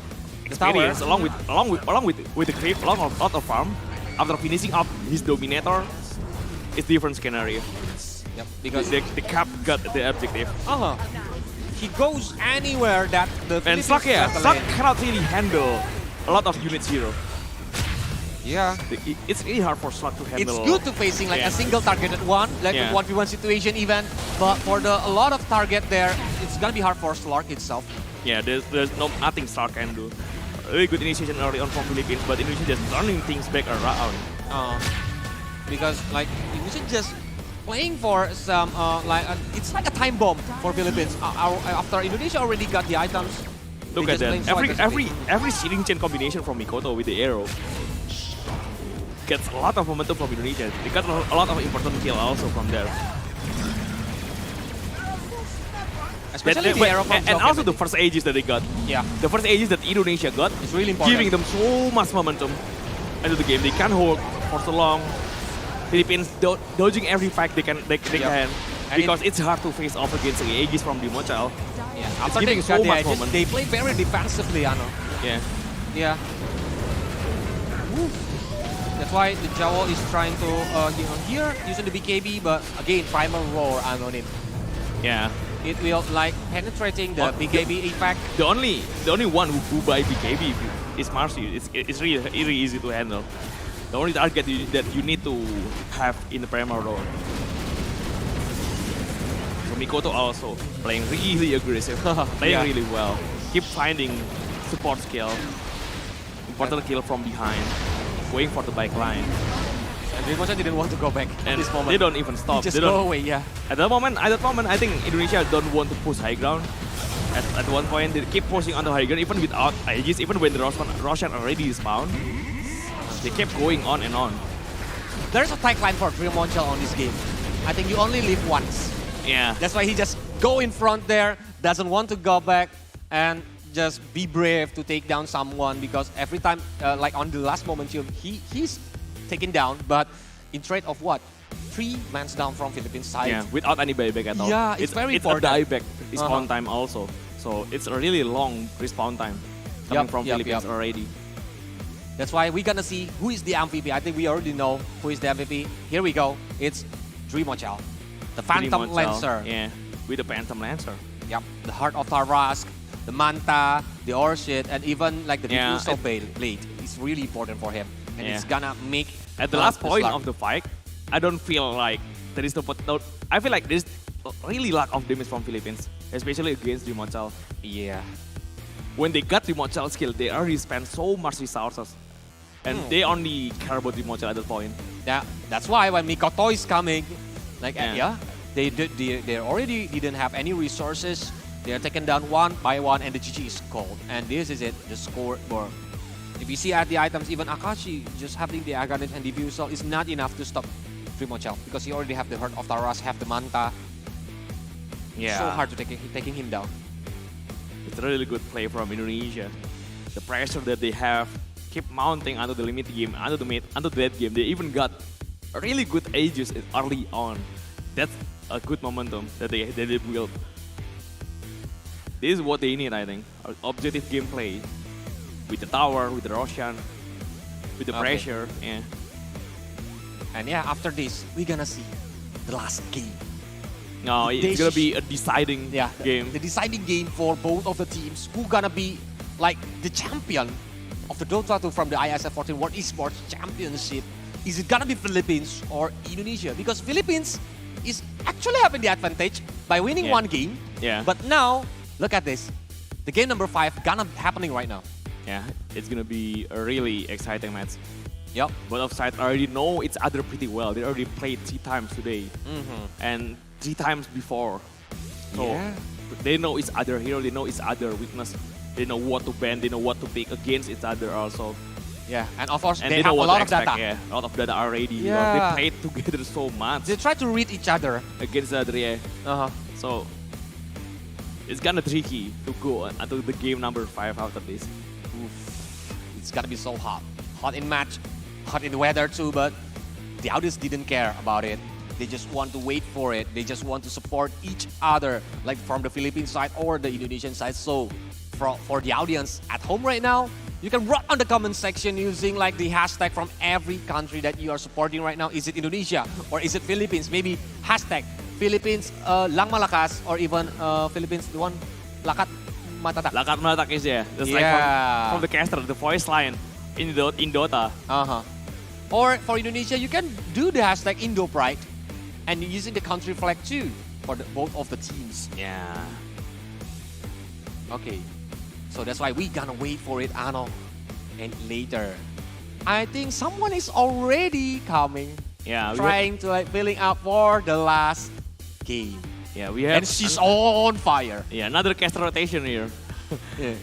experience along with the creep, along with a lot of farm. After finishing up his Dominator, it's different scenario. Yep, because the Cap got the objective. He goes anywhere that the and Philippines Slug, yeah, got the Slug lane. cannot really handle a lot of unit zero. Yeah. It's really hard for Slug to handle. It's good to facing like a single targeted one, like a 1v1 situation even. But for a lot of target there, it's gonna be hard for Slug itself. Yeah, there's nothing Slug can do. Really good initiation early on from Philippines, but Indonesia just turning things back around. Because like Indonesia just playing for some it's like a time bomb for Philippines. After Indonesia already got the items. Look at that. Every seeding chain combination from Mikoto with the arrow gets a lot of momentum from Indonesia. They got a lot of important kill also from there. Especially the arrow from and also the first ages that they got. Yeah. The first ages that Indonesia got is really important. Giving them so much momentum into the game. They can't hold for so long. Philippines dodging every fight they can and because it's hard to face off against the Aegis from Dimochel. Yeah. After giving they so got much the momentum. they play very defensively, Ano. Yeah. Yeah. Woo. That's why the Jawo is trying to here using the BKB, but again primal roar Anonim. Yeah. It will like penetrating the BKB effect. The only one who buy BKB is Marcy. It's really easy to handle. The only target that you need to have in the primal roar. So Mikoto also playing really aggressive, playing really well. Keep finding support skill, important kill from behind, going for the bike line. And Dimochel didn't want to go back at this moment. They don't even stop. Just they don't, go away, yeah. At that moment, I think Indonesia don't want to push high ground. At one point, they keep pushing on the high ground, even without Aegis, even when the Roshan already spawned. They kept going on and on. There's a tagline for Dimochel on this game. I think you only live once. Yeah. That's why he just go in front there, doesn't want to go back, and just be brave to take down someone because every time, like on the last moment, he's taken down, but in trade of what? 3 mans down from Philippines side. Yeah, without any buyback at all. Yeah, it's very important. It's a dieback respawn time also. So it's a really long respawn time coming from Philippines already. That's why we're gonna see who is the MVP. I think we already know who is the MVP. Here we go. It's Dimochel, the Phantom Lancer. Yeah, with the Phantom Lancer. Yep, the Heart of Tarask, the Manta, the Orchid, and even like the Diffusal Blade. It's really important for him. And it's gonna make... At the last point of the fight, I don't feel like there is no... I feel like there's really lack of damage from Philippines, especially against Dimochel. Yeah. When they got Dimochel skill, they already spent so much resources. And they only care about Dimochel at that point. Yeah, that's why when Mikoto is coming, like they already didn't have any resources. They are taken down one by one, and the GG is called. And this is it, the scoreboard. If you see at the items, even Akashi just having the Aghanim and Diffusal is not enough to stop Dimochel because he already have the Heart of Taras, have the Manta. Yeah. So hard to taking him down. It's a really good play from Indonesia. The pressure that they have keep mounting under the limit game, under the dead game. They even got a really good ages early on. That's a good momentum that they built. This is what they need, I think. Objective gameplay. With the tower, with the Roshan, with the pressure. Yeah. And yeah, after this, we're gonna see the last game. No, it's gonna be a deciding game. The deciding game for both of the teams. Who gonna be like the champion of the Dota 2 from the IESF 14 World Esports Championship? Is it gonna be Philippines or Indonesia? Because Philippines is actually having the advantage by winning one game. Yeah. But now, look at this. The game number 5 gonna happening right now. Yeah, it's gonna be a really exciting match. Yep. Both of sides already know each other pretty well. They already played 3 times today. And 3 times before. So they know each other hero, they know each other weakness. They know what to ban, they know what to pick against each other also. Yeah, and of course And they know have a what lot to of data. expect, yeah. A lot of data already. Yeah. Because they played together so much. They try to read each other against the other, yeah. So it's kind of tricky to go until the game number 5 after this. It's gonna be so hot. Hot in match, hot in the weather too, but the audience didn't care about it. They just want to wait for it. They just want to support each other, like from the Philippine side or the Indonesian side. So for the audience at home right now, you can rock on the comment section using like the hashtag from every country that you are supporting right now. Is it Indonesia or is it Philippines? Maybe hashtag Philippines Lang Malakas or even Philippines the one Lakat Matatak. Lakat Matatak is, yeah. That's like from the caster, the voice line in Dota. Or for Indonesia, you can do the hashtag Indo Pride and using the country flag too for both of the teams. Yeah. Okay. So that's why we gonna wait for it, Ano. And later, I think someone is already coming. Yeah. Trying to like filling up for the last game. Yeah, we have. And she's on fire. Yeah, another caster rotation here.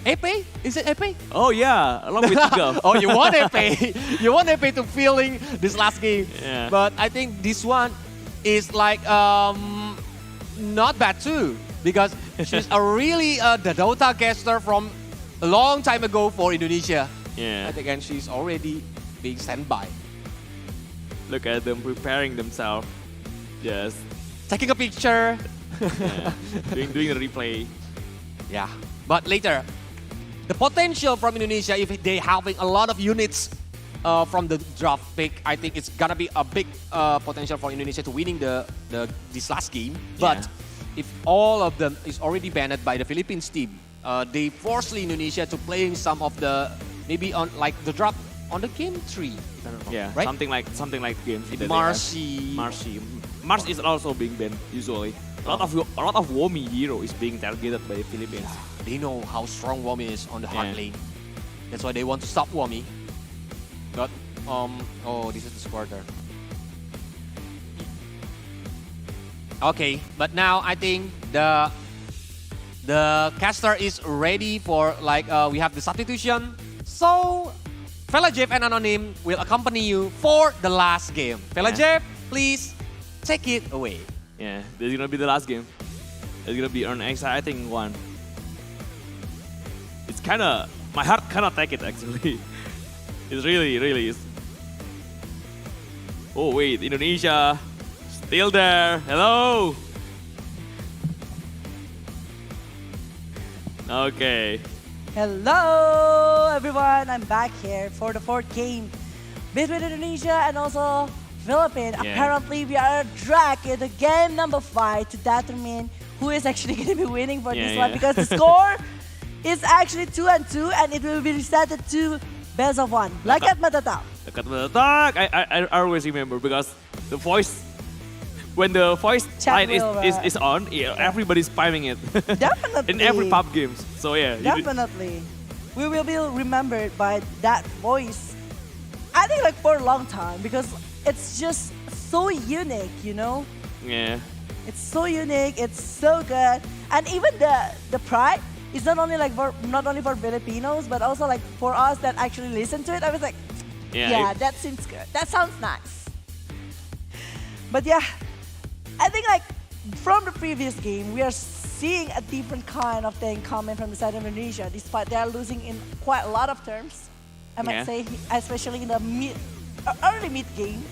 Epe? Is it Epe? Oh yeah, along with Tiga. Oh, you want Epe? You want Epe to filling this last game. Yeah. But I think this one is like not bad too. Because she's a really the Dota caster from a long time ago for Indonesia. Yeah. I think and she's already being standby. Look at them preparing themselves. Yes. Taking a picture. Yeah. doing the replay. Yeah. But later, the potential from Indonesia, if they having a lot of units from the draft pick, I think it's gonna be a big potential for Indonesia to winning this last game. But if all of them is already banned by the Philippines team, they force Indonesia to playing some of the maybe on like the drop on the game 3. Yeah, right? something like game 3. Marcy. Mars is also being banned usually. A lot of Womi hero is being targeted by the Philippines. They know how strong Womi is on the hard lane. That's why they want to stop Womi. But oh, this is the quarter. Okay, but now I think the caster is ready for like we have the substitution. So Fella Jeff and Anonym will accompany you for the last game. Fella Jeff, please take it away. Yeah, this is gonna be the last game. It's gonna be an exciting one. It's kinda, my heart cannot take it actually. It really is. Oh wait, Indonesia, still there, hello! Okay. Hello everyone, I'm back here for the 4th game between Indonesia and also Philippines. Yeah. Apparently we are dragged in the game number 5 to determine who is actually going to be winning for this one, because the score is actually 2-2 and it will be reset to best of 1. Lakat Matatak. Lakat Matatak, I always remember because the voice, when the voice line is on, everybody's spamming it. Definitely. In every pub games. So yeah. Definitely. We will be remembered by that voice, I think like for a long time, because it's just so unique, you know? Yeah. It's so unique, it's so good. And even the pride is not only like not only for Filipinos, but also like for us that actually listen to it. I was like, yeah, that seems good. That sounds nice. But yeah, I think like from the previous game, we are seeing a different kind of thing coming from the side of Indonesia, despite they are losing in quite a lot of terms. I might say, especially in the early mid game.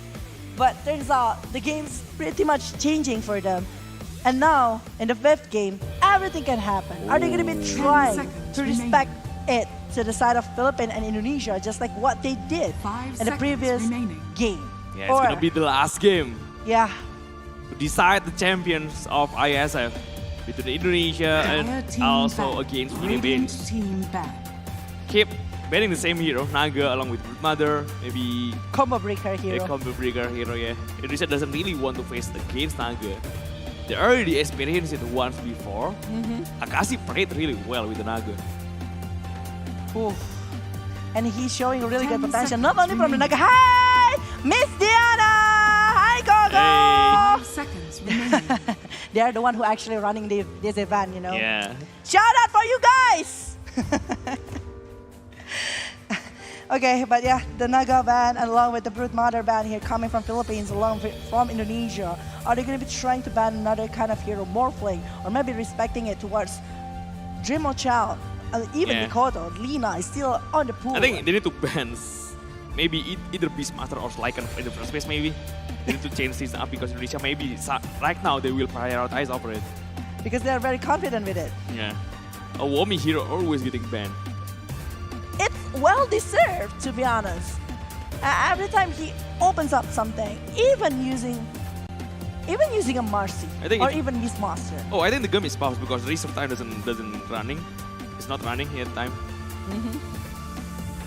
But turns out the game's pretty much changing for them. And now, in the 5th game, everything can happen. Are they going to be trying to respect it to the side of Philippines and Indonesia, just like what they did in the previous game? Yeah, it's going to be the last game. Yeah. To decide the champions of IESF between Indonesia and also against Philippines. Keep banning the same hero, Naga, along with Mother, maybe combo breaker hero. Combo breaker hero, yeah. Indonesia doesn't really want to face against Naga. They already experienced it once before. Akashi played really well with the Naga. Oof. And he's showing really good potential, not only from the Naga. Hi, Miss Diana! Hi, Gogo! 5 seconds remaining. They are the one who actually running this event, you know? Yeah. Shout out for you guys! Okay, but yeah, the Naga band along with the Brute Mother band here coming from Philippines along from Indonesia. Are they going to be trying to ban another kind of hero, Morphling, or maybe respecting it towards Dreamo Child? Even Mikoto, Lina is still on the pool. I think they need to ban maybe either Beastmaster or Lycan in the first place maybe. They need to change this up because Indonesia maybe right now they will prioritize over it. Because they are very confident with it. Yeah. A Womi hero always getting banned. It's well deserved, to be honest. Every time he opens up something, even using a Marcy or even Beastmaster. Oh, I think the game is paused because reserve time doesn't running. It's not running at time.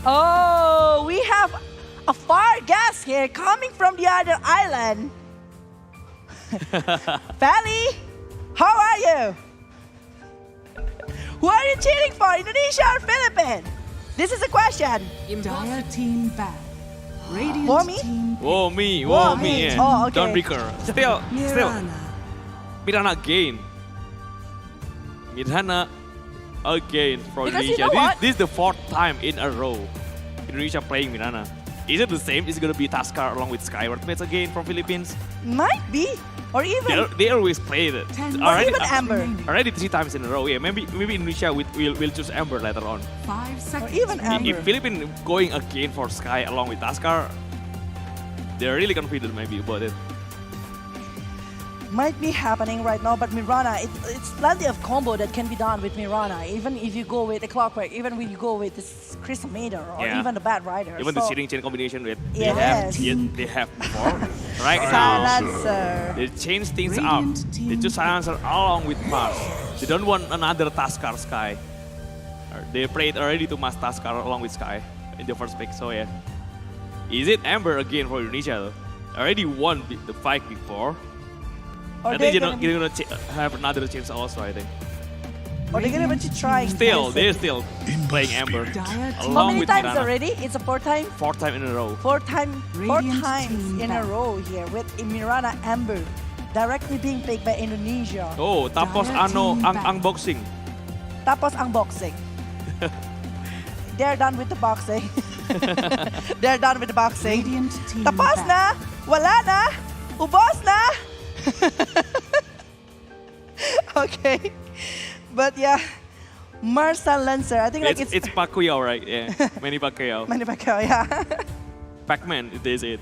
Oh, we have a far guest here coming from the other island. Feli, how are you? Who are you cheering for, Indonesia or Philippines? This is a question. Dire team back. Radiant Womi? team. Womi, yeah. Oh, okay. Dawnbreaker. Still. Mirana again. Mirana again for Because Indonesia. you know what? This is the 4th time in a row Indonesia playing Mirana. Is it the same? Is it gonna be Taskar along with Skyward Mates again from Philippines? Might be, or even They always play it. or even Amber, Already 3 times in a row. Yeah, maybe Indonesia will choose Amber later on. 5 seconds. or even Amber. If Philippines going again for Sky along with Taskar, they're really confident maybe about it. Might be happening right now, but Mirana, it's plenty of combo that can be done with Mirana. Even if you go with the Clockwork, even when you go with this Crystal Maiden or even the Bad Rider. Even the cheating chain combination with they have before. Right now, Silencer. they change things up. They choose Silencer along with Mars. They don't want another Taskar Sky. They played already to Mars Taskar along with Sky in the first pick. So yeah, is it Amber again for Indonesia? Though? Already won the fight before. I think they're gonna have another chance also, I think. Or they're gonna be trying. They're still playing Amber. How many with times Mirana. already? It's a 4th time? 4th time in a row. 4 times in a row here with Mirana Amber directly being picked by Indonesia. Oh, tapos unboxing. Tapos ang boxing. They're done with the boxing. They're done with the boxing. Tapos na, wala na, ubos na. Okay, but yeah, Marcel Lancer. I think it's Pacquiao, right? Yeah, Manny Pacquiao. Manny Pacquiao, yeah. Pac-Man, they say it.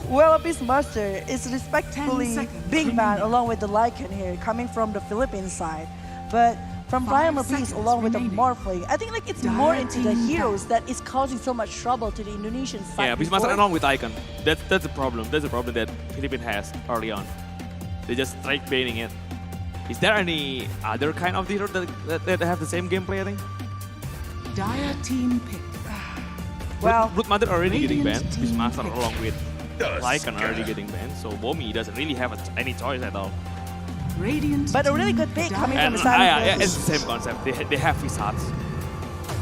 Well, Beastmaster is respectfully being banned along with the Lycan here, coming from the Philippines side. But from Brian Beast along with the Morphling, I think it's more into the heroes that is causing so much trouble to the Indonesian side. Yeah, Beastmaster along with Icon. That's the problem. That's the problem that Philippines has early on. They just straight banning it. Is there any other kind of hero that have the same gameplay, I think? Dire team pick. Well, Brute Mother already getting banned. Beastmaster along with Lycan already getting banned. So Womi doesn't really have any choice at all. Radiant but a really good pick coming from And the side of it's the same concept. They have Visats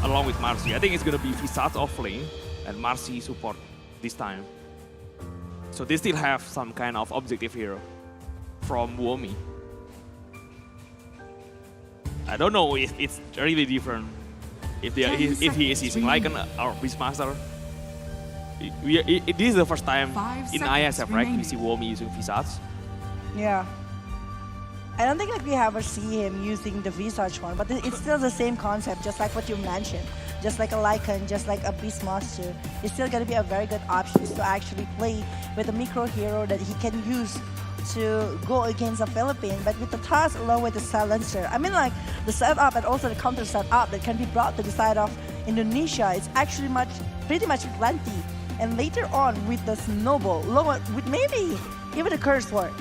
along with Marcy. I think it's gonna be Visats off lane and Marcy support this time. So they still have some kind of objective hero from Womi. I don't know if it's really different if he is using Lycan or Beastmaster. This is the first time in ISF, right? We see Womi using Visats. Yeah. I don't think we ever see him using the Visage one, but it's still the same concept, just like what you mentioned. Just like a Lycan, just like a Beastmaster. It's still going to be a very good option to actually play with a micro hero that he can use to go against the Philippines. But with the task along with the Silencer, I mean the setup and also the counter setup that can be brought to the side of Indonesia, it's actually pretty much plenty. And later on with the Snowball, with maybe even the Curse Word.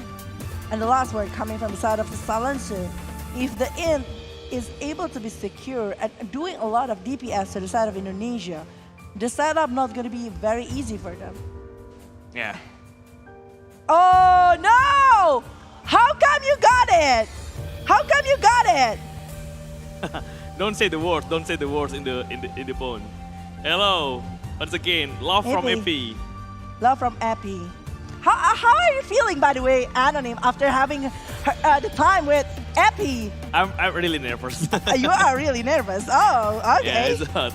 And the last word coming from the side of the Silencer, if the Int is able to be secure and doing a lot of DPS to the side of Indonesia, the setup not going to be very easy for them. Yeah. Oh no! How come you got it? How come you got it? Don't say the words. Don't say the words in the phone. Hello, once again, love from Epi. Love from Epi. How are you feeling, by the way, Anonym, after having the time with Epi? I'm really nervous. You are really nervous. Oh, okay. Yeah, it's hot.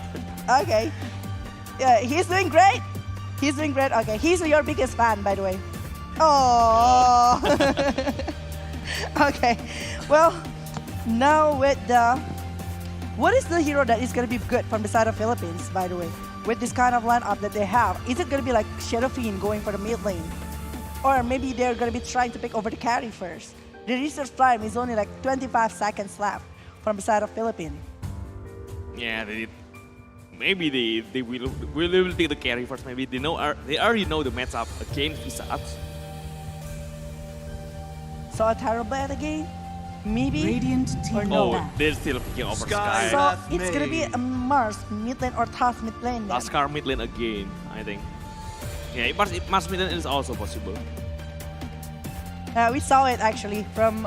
Okay. Yeah, he's doing great. He's doing great. Okay, he's your biggest fan, by the way. Oh. Okay. Well, now with the, what is the hero that is gonna be good from the side of Philippines, by the way? With this kind of lineup that they have, is it gonna be like Shadowfiend going for the mid lane? Or maybe they're gonna be trying to pick over the carry first? The research time is only like 25 seconds left from the side of Philippines. Yeah, maybe they will take the carry first. Maybe they already know the matchup against Visage. So a terrible at the game? Maybe? Radiant team or no? Oh, they're still picking over Sky. So it's gonna be a Mars mid lane or Tough mid lane then. Laskar mid lane again, I think. Yeah, Mars mid lane is also possible. We saw it actually from,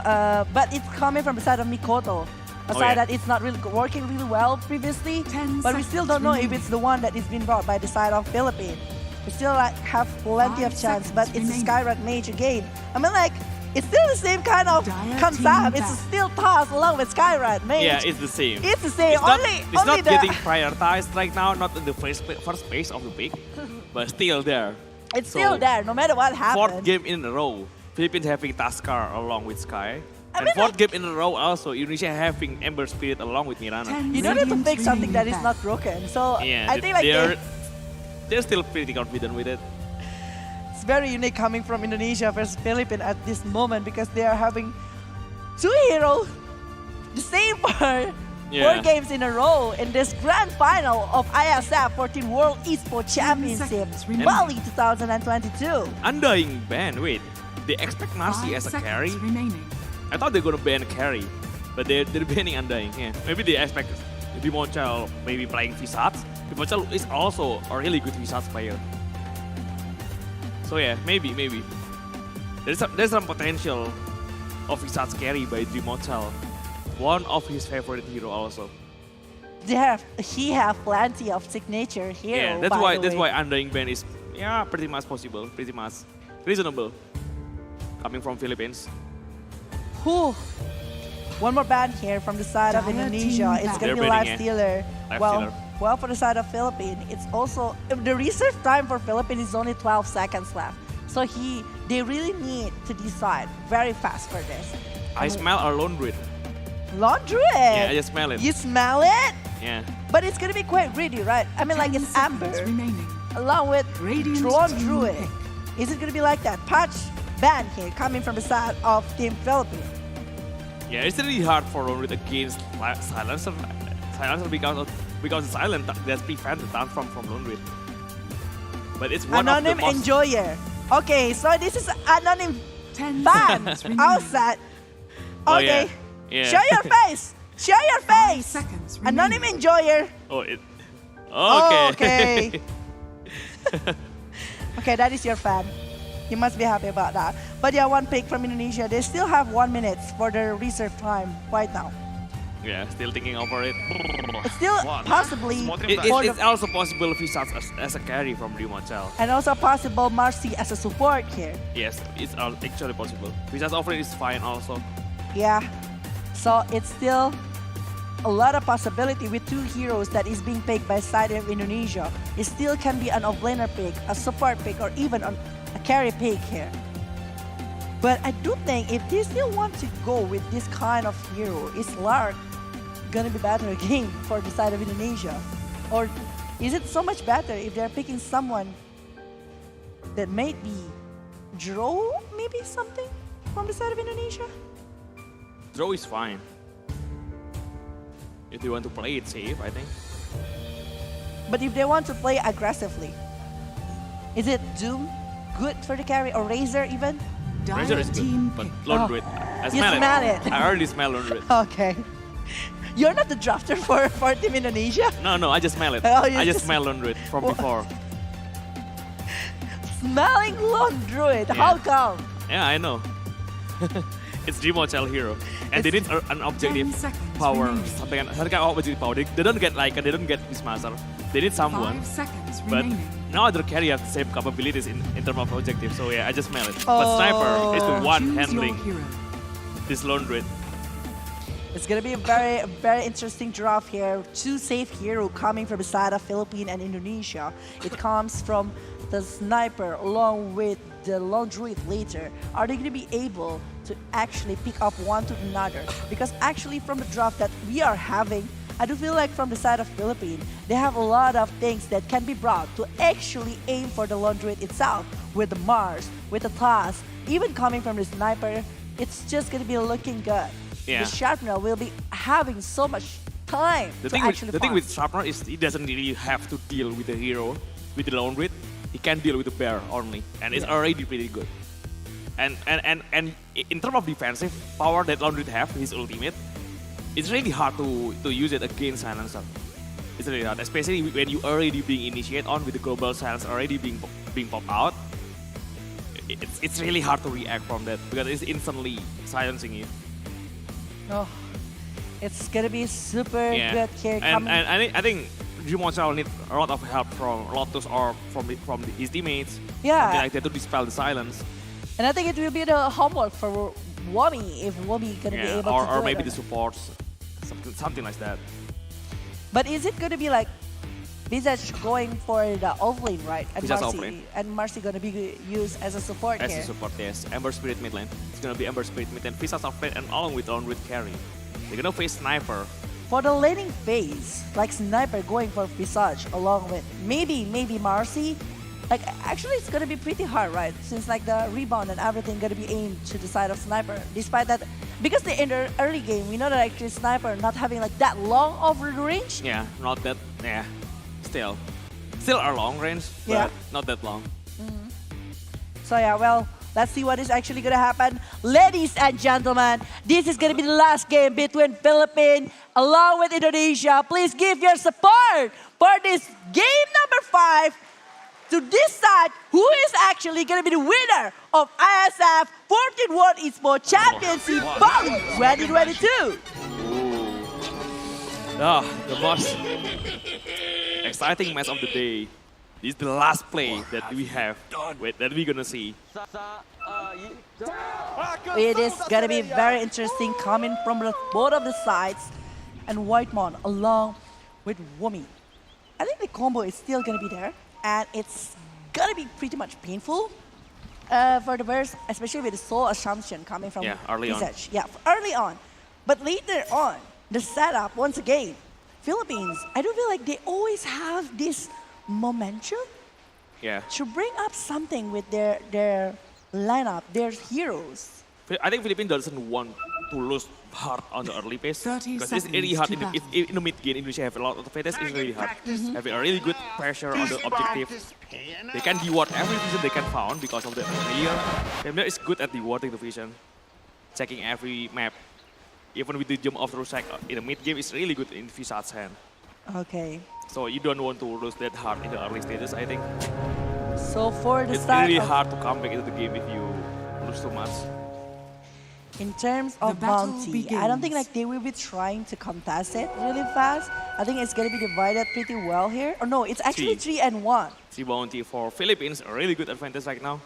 but it's coming from the side of Mikoto. A side that it's not really working really well previously. But we still don't know if it's the one that is being brought by the side of Philippines. We still like have plenty of chance, but it's a Skyrod Mage again. I mean like, it's still the same kind of concept. It's still tossed along with Skyrod Mage. Yeah, it's the same. It's the same. It's not getting prioritized right now, not in the first phase of the pick, but still there. It's still there, no matter what happens. Fourth game in a row, Philippines having Taskar along with Sky. I And mean, fourth game in a row also, Indonesia having Ember Spirit along with Mirana. You don't have to pick something that is not broken. So Yeah, I think like they're still pretty confident with it. it's very unique coming from Indonesia versus Philippines at this moment because they are having two heroes the same for Yeah. 4 games in a row in this grand final of IESF 14 World Esports Championship Bali 2022. Undying ban, wait. They expect Narcy as a carry? I thought they're gonna ban carry, but they're banning Undying. Yeah, maybe they expect Dimonchal maybe playing Visage. Dimonchal is also a really good Visage player. So yeah, maybe. There's some potential of Visage carry by Dimonchal. One of his favorite hero also. He have plenty of signature hero. Yeah, that's why Undying ban is pretty much possible, pretty much reasonable. Coming from Philippines. Whew. One more ban here from the side of Indonesia. It's gonna be Life Stealer. Well, for the side of Philippines, it's also the research time for Philippines is only 12 seconds left. So they really need to decide very fast for this. I smell a Lone Druid. Laundry. Yeah, I just smell it. You smell it? Yeah. But it's gonna be quite greedy, right? I mean, like it's Amber along with Laundry. Is it gonna be like that? Patch ban here coming from the side of Team Philippines. Yeah, it's really hard for Lone Druid against Silencer. Silencer because the silent that's prevented down from Lone Druid. But it's one Anonym of the most... Enjoyer. Okay, so this is Anonym ban outside. Oh, Okay. Yeah. Show your face. Show your face. Anonym Enjoyer. Oh, it... Oh, Okay. okay. Okay, that is your fan. You must be happy about that. But yeah, one pick from Indonesia. They still have 1 minute for their reserve time right now. Yeah, still thinking over it. It's still possibly It's also possible Visage as a carry from Dimonchal. and also possible Marcy as a support here. Yes, it's actually possible. Visage offering is fine also. Yeah. So it's still a lot of possibility with 2 heroes that is being picked by side of Indonesia. It still can be an off-laner pick, a support pick, or even a carry pick here. But I do think if they still want to go with this kind of hero, is Lark gonna be better again for the side of Indonesia? Or is it so much better if they're picking someone that might be Dro, maybe something from the side of Indonesia? Draw is fine. If they want to play it safe, I think. But if they want to play aggressively, is it Doom good for the carry or Razor even? Razor is good, but Lone Druid. I You smell smell it. it. I already smell Lone Druid. Okay. You're not the drafter for Team Indonesia? No, I just smell it. Oh, you I just just- smell Lone Druid from before. Smelling Lone Druid, Yeah. how come? Yeah, I know. It's Dimonchal hero, and they need an objective power, something kind of objective power. They don't get like they don't get Wismaster. They need someone, but no other carry have the same capabilities in terms of objective. So yeah, I just smell it. But Sniper is the one handling this Lone Druid. It's gonna be a very interesting draft here. Two safe hero coming from the side of Philippines and Indonesia. It comes from the sniper along with the lone druid later. Are they gonna be able to actually pick up one to another? Because actually from the draft that we are having, I do feel like from the side of Philippines, they have a lot of things that can be brought to actually aim for the lone druid itself. With the Mars, with the TAS, even coming from the sniper, it's just gonna be looking good. Yeah. The sharpener will be having so much time The to thing actually with farm. Sharpener is he doesn't really have to deal with the hero, with the lone druid. He can deal with the bear only, and it's already pretty good. And in terms of defensive power that lone druid have, his ultimate, it's really hard to use it against Silencer. It's really hard, especially when you already being initiated on with the global silence already being popped out. It's really hard to react from that because it's instantly silencing you. Oh, it's gonna be super good here. And I think Jumoncha will need a lot of help from Lotus or from his teammates. Yeah. Something like that to dispel the silence. And I think it will be the homework for Wami if Wami gonna be able to do or it. maybe the supports, something like that. But is it gonna be like Visage going for the offlane, right? And Visage Marcy, offlane. and Marcy gonna be used as a support As here. a support, yes. Ember Spirit mid lane. It's gonna be Ember Spirit mid lane, Visage offlane, and along with Lone Druid carry. They're gonna face Sniper. For the laning phase, like Sniper going for Visage along with maybe Marcy. Like actually it's gonna be pretty hard, right? Since like the rebound and everything gonna be aimed to the side of Sniper. Despite that, because they in the early game, we know that actually Sniper not having like that long of range. Yeah, not that. Yeah, still a long range, but Yeah. not that long. So yeah, well, let's see what is actually gonna happen. Ladies and gentlemen, this is gonna be the last game between Philippines along with Indonesia. Please give your support for this game number 5 to decide who is actually gonna be the winner of ISF 14 World Esports Championship Bali 2022. The most exciting match of the day. This is the last play that we have, that we're gonna see. It is gonna be very interesting coming from both of the sides, and Whitemon along with Wumi. I think the combo is still gonna be there, and it's gonna be pretty much painful for the Bears, especially with the Soul Assumption coming from early on. Visage. Yeah, early on. But later on, the setup, once again, Philippines, I do feel like they always have this momentum Yeah. to bring up something with their lineup, their heroes. I think Philippines doesn't want to lose hard on the early pace because it's really hard in the mid game. Indonesia have a lot of fighters. It's really hard. Have a really good pressure on the objective. They can deward every vision they can found because of the earlier. Them is good at dewarding the vision, checking every map. Even with the jump off the rucksack in the mid game, it's really good in Visage's hand. Okay. So you don't want to lose that hard in the early stages, I think. So for the It's start really of, hard to come back into the game if you lose too much. in terms of battle bounty, I don't think like they will be trying to contest it really fast. I think it's gonna be divided pretty well here. Or no, it's actually 3 and 1. See bounty for Philippines, a really good advantage right now.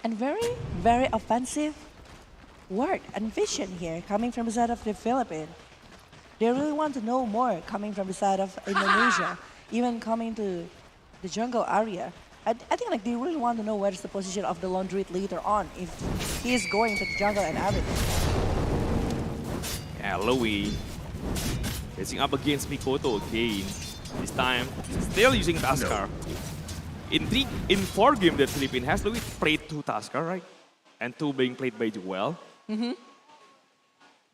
And very offensive work and vision here coming from the side of the Philippines. They really want to know more coming from the side of Indonesia, even coming to the jungle area. I think like they really want to know where's the position of the Lone Druid later on if he is going to the jungle and everything. Yeah, Louis facing up against Mikoto again. This time, still using Tusker. In 4 games that Philippines has, Louis played 2 Tusker, right? And 2 being played by Joel.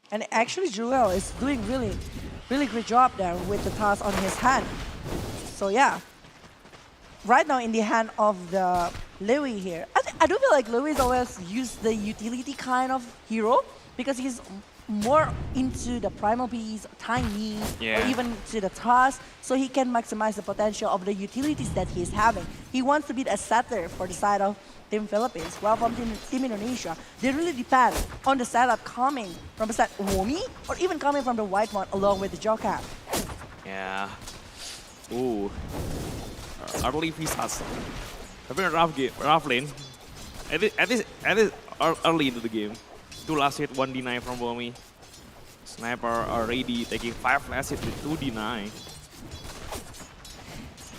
And actually, Joel is doing really great job there with the task on his hand. So yeah, right now in the hand of the Louis here, I do feel like Louis always used the utility kind of hero because he's more into the primal piece, tiny, or even to the task, so he can maximize the potential of the utilities that he's having. He wants to be a setter for the side of Team Philippines, while from Team Indonesia, they really depend on the setup coming from the side Womi, or even coming from the Whitemon along with the Jokap. Yeah. Ooh. Early Visage. Having a rough lane. At this early into the game. 2 last hit, 1 deny from Bomi. Sniper already taking 5 flashes with 2d9.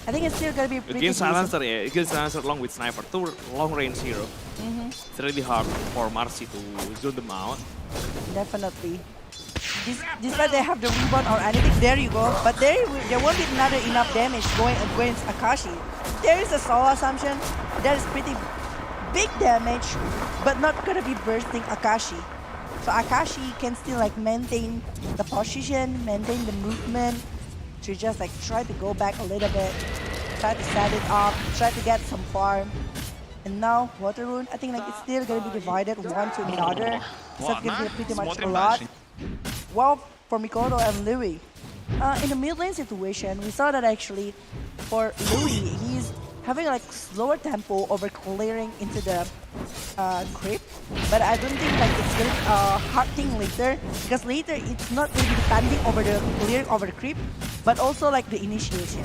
I think it's still gonna be pretty Against decent. Silencer, yeah. Against Silencer along with Sniper. 2 long range hero. It's really hard for Marcy to zone them out. Definitely. Despite they have the rebound or anything, there you go. But there won't be another enough damage going against Akashi. There is a solo assumption. That is pretty big damage, but not gonna be bursting Akashi. So Akashi can still like maintain the position, maintain the movement, to just like try to go back a little bit, try to set it up, try to get some farm. And now Water Rune, I think like it's still gonna be divided one to another. So it's gonna be pretty much a lot. Well, for Mikoto and Louis, in the mid lane situation, we saw that actually for Louis, he's having like slower tempo over clearing into the creep. But I don't think like it's gonna be a hard thing later, because later it's not really depending over the clearing over the creep, but also like the initiation.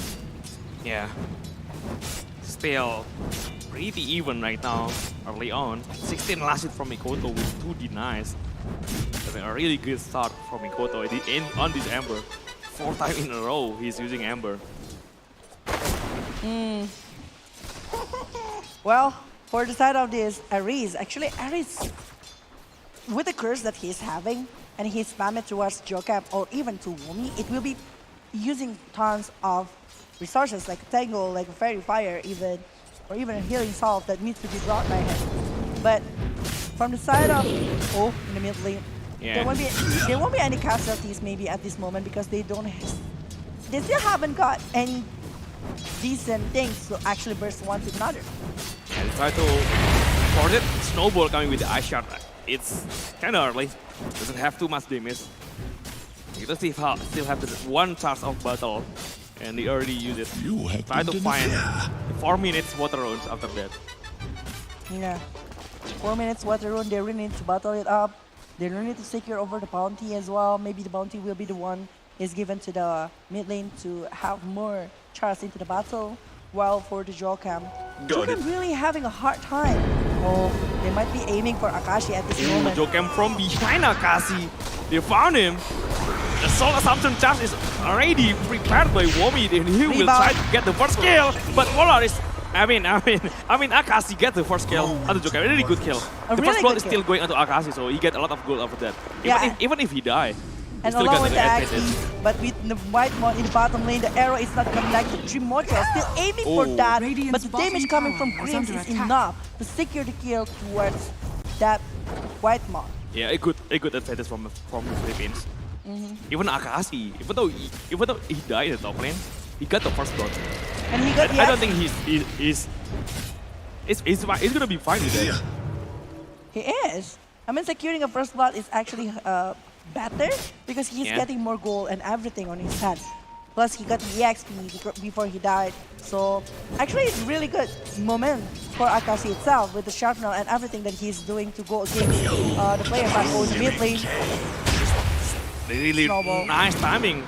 Yeah. Still pretty even right now, early on. 16 last hit from Mikoto with 2 denies. A really good start from Mikoto on this Ember. 4 times in a row he's using Ember. Well, for the side of this Ares, actually Ares, with the curse that he's having, and he's spam it towards Jokap or even to Wumi, it will be using tons of resources like Tangle, like Fairy Fire even, or even a healing salve that needs to be brought by him. But from the side of in the mid lane, there won't be any casualties maybe at this moment, because they still haven't got any decent things to actually burst one to another. And try to for it. Snowball coming with the ice shot. It's kind of early. Doesn't have too much damage. You don't still have the 1 charge of battle, and they already use it. Try to find 4 minutes water runes after that. Yeah, 4 minutes water rune. They really need to battle it up. They really need to secure over the bounty as well. Maybe the bounty will be the one is given to the mid lane to have more charge into the battle. While for the Jokam, Jokam really having a hard time. They might be aiming for Akashi at this moment. Jokam from behind Akashi. They found him. The Soul Assumption charge is already prepared by Wumi, and he will try to get the first kill. But Polar is, Akashi get the first kill onto Jokam. Really good kill. The really first blood good is still going onto Akashi, so he get a lot of gold after that. Yeah. Even if he die. And along with the Axie, but with the white mod in the bottom lane, the arrow is not connected. Dream Mojo still aiming for that, but the damage coming from Grims is enough to secure the kill towards that white mod. Yeah, a good advantage from the Philippines. Even Akashi, even though he died in the top lane, he got the first blood. And he got I don't think he's gonna be fine with that. He is. I mean, securing a first blood is actually better, because he's getting more gold and everything on his hand. Plus, he got the EXP before he died. So, actually, it's really good moment for Akashi itself with the sharpnel and everything that he's doing to go against the player back on the mid lane. Really nice timing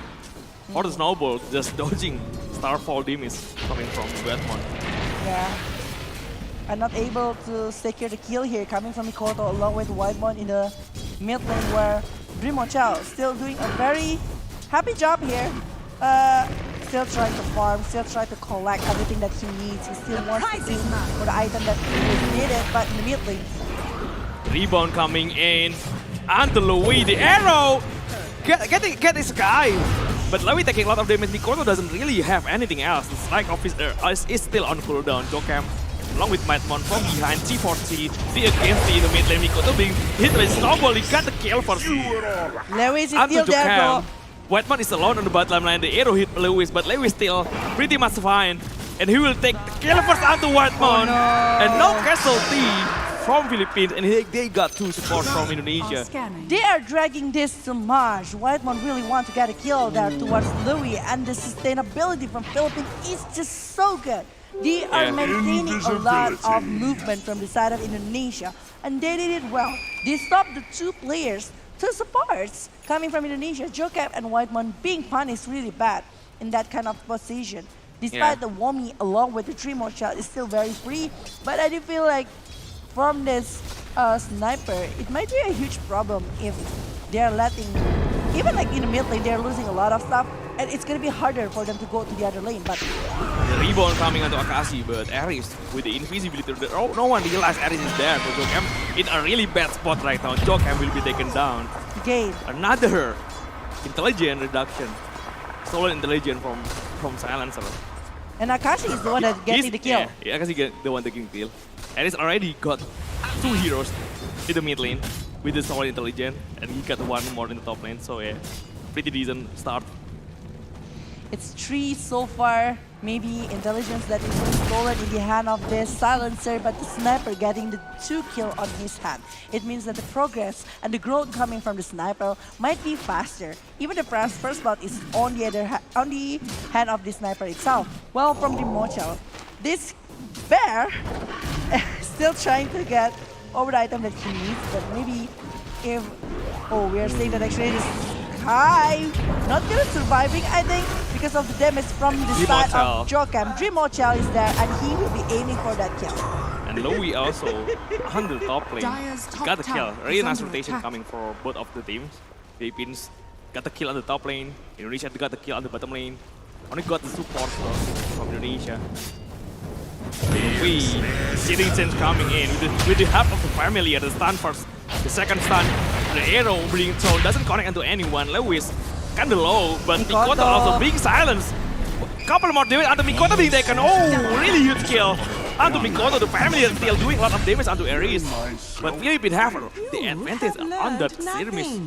for the Snowball, just dodging Starfall damage coming from Batman. Yeah. And not able to secure the kill here, coming from Mikoto along with Whitemon in the mid lane, where Dream Mochel still doing a very happy job here. Still trying to farm, still trying to collect everything that he needs. He still wants to do for the item that he needed, but in the mid lane. Rebound coming in. Onto Louis, the arrow! Get this guy! But Louis taking a lot of damage. Mikoto doesn't really have anything else. The Strike of his is still on cooldown. Jokam along with Madmon from behind, G4T, the against in the mid lane. Mikoto being hit by Snowball, he got the kill first. Lewis is still there, bro. Whitemon is alone on the bottom line. The arrow hit Lewis, but Lewis still pretty much fine. And he will take the kill first onto Whitemon. And no casualty from Philippines, and they got 2 supports from Indonesia. They are dragging this too much. Whitemon really want to get a kill there towards Louis, and the sustainability from Philippines is just so good. They are maintaining a lot of movement from the side of Indonesia, and they did it well. They stopped the 2 players, 2 supports coming from Indonesia, Jokap and Whitemon, being punished really bad in that kind of position. Despite the Wumi along with the Dream Mochel is still very free, but I do feel like from this sniper, it might be a huge problem if they are letting even like in the mid lane, they're losing a lot of stuff, and it's gonna be harder for them to go to the other lane. But The rebound coming onto Akashi, but Aris with the invisibility, no one realized Aris is there. So Jocam in a really bad spot right now. Jocam will be taken down. again, Another intelligent reduction. Stolen intelligence from Silencer. and Akashi is the one that's getting the kill. Yeah, Akashi get the one taking the kill. Aris already got 2 heroes in the mid lane with the stolen intelligence, and he got 1 more in the top lane. So yeah, pretty decent start. It's 3 so far. Maybe intelligence that is stolen in the hand of this silencer, but the sniper getting the 2 kill on his hand. It means that the progress and the growth coming from the sniper might be faster. Even the first blood is on the on the hand of the sniper itself. Well, from the Mochel, this bear still trying to get over the item that he needs, but maybe if we are saying that actually this Hive not gonna surviving, I think, because of the damage from the side of Jocam. Dreamochel is there, and he will be aiming for that kill. And Louis also on the top lane Dire's top got the kill. tower Really is nice under rotation attack. coming for both of the teams. Philippines got the kill on the top lane. Indonesia got the kill on the bottom lane. Only got the support though from Indonesia. We seeing sense coming in with the help of the family at the stun first. The second stun, the arrow being thrown doesn't connect into anyone. Lewis kinda low, but Mikoto also being silenced. Couple more damage onto Mikoto being taken. Oh, really huge kill onto Mikoto. The family is still doing a lot of damage onto Ares. But Philippines have the advantage on that series.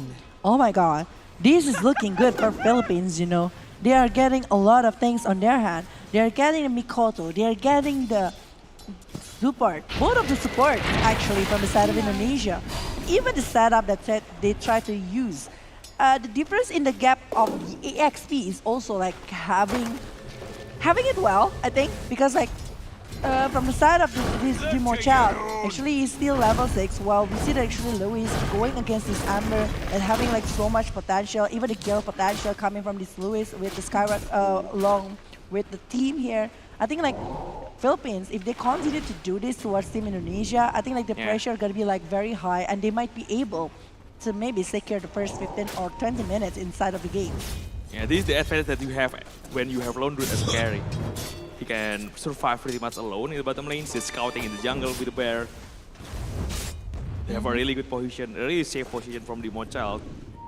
Oh my god, this is looking good for Philippines, you know. They are getting a lot of things on their hand. They are getting the Mikoto, they are getting the support, both of the support actually from the side of Indonesia. Even the setup that they try to use. The difference in the gap of the EXP is also like having it well, I think, because like from the side of this Dreamochel, actually he's still level 6, while we see that actually Louis going against this Amber and having like so much potential, even the kill potential coming from this Louis with the Skyward along with the team here. I think like Philippines, if they continue to do this towards Team Indonesia, I think like the pressure gonna be like very high, and they might be able to maybe secure the first 15 or 20 minutes inside of the game. Yeah, this is the advantage that you have when you have Lone Druid as carry. He can survive pretty much alone in the bottom lane. He's scouting in the jungle with the bear. They have a really good position, a really safe position from the Mochel.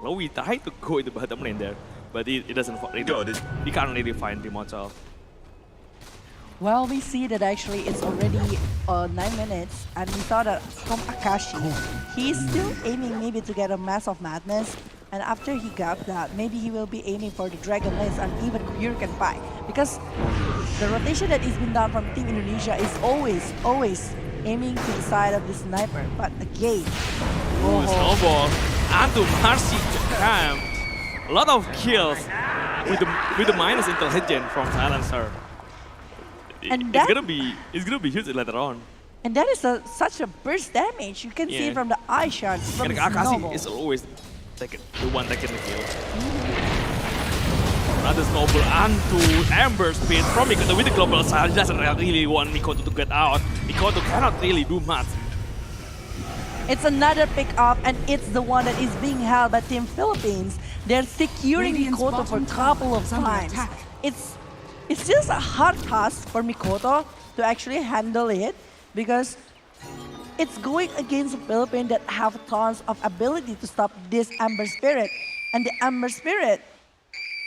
Louis tried to go in the bottom lane there, but he doesn't. He can't really find the Mochel. Well, we see that actually it's already 9 minutes, and we saw that from Akashi, he's still aiming maybe to get a Mass of Madness, and after he got that, maybe he will be aiming for the Dragon Lance and even Hurricane Pike, because the rotation that is been done from Team Indonesia is always aiming to the side of the sniper, but again, Snowball onto Marcy Jocam. A lot of kills with the minus intelligence from Silencer. And it's gonna be huge later on. And that is such a burst damage. You can see it from the eye shots from And the Akashi snowball. is always the one taking the kill. Another snowball onto Amber Speed from Mikoto with the global side. He doesn't really want Mikoto to get out. Mikoto cannot really do much. It's another pick up, and it's the one that is being held by Team Philippines. They're securing Mikoto for a couple of times. It's just a hard task for Mikoto to actually handle it, because it's going against the Philippines that have tons of ability to stop this Amber Spirit. And the Amber Spirit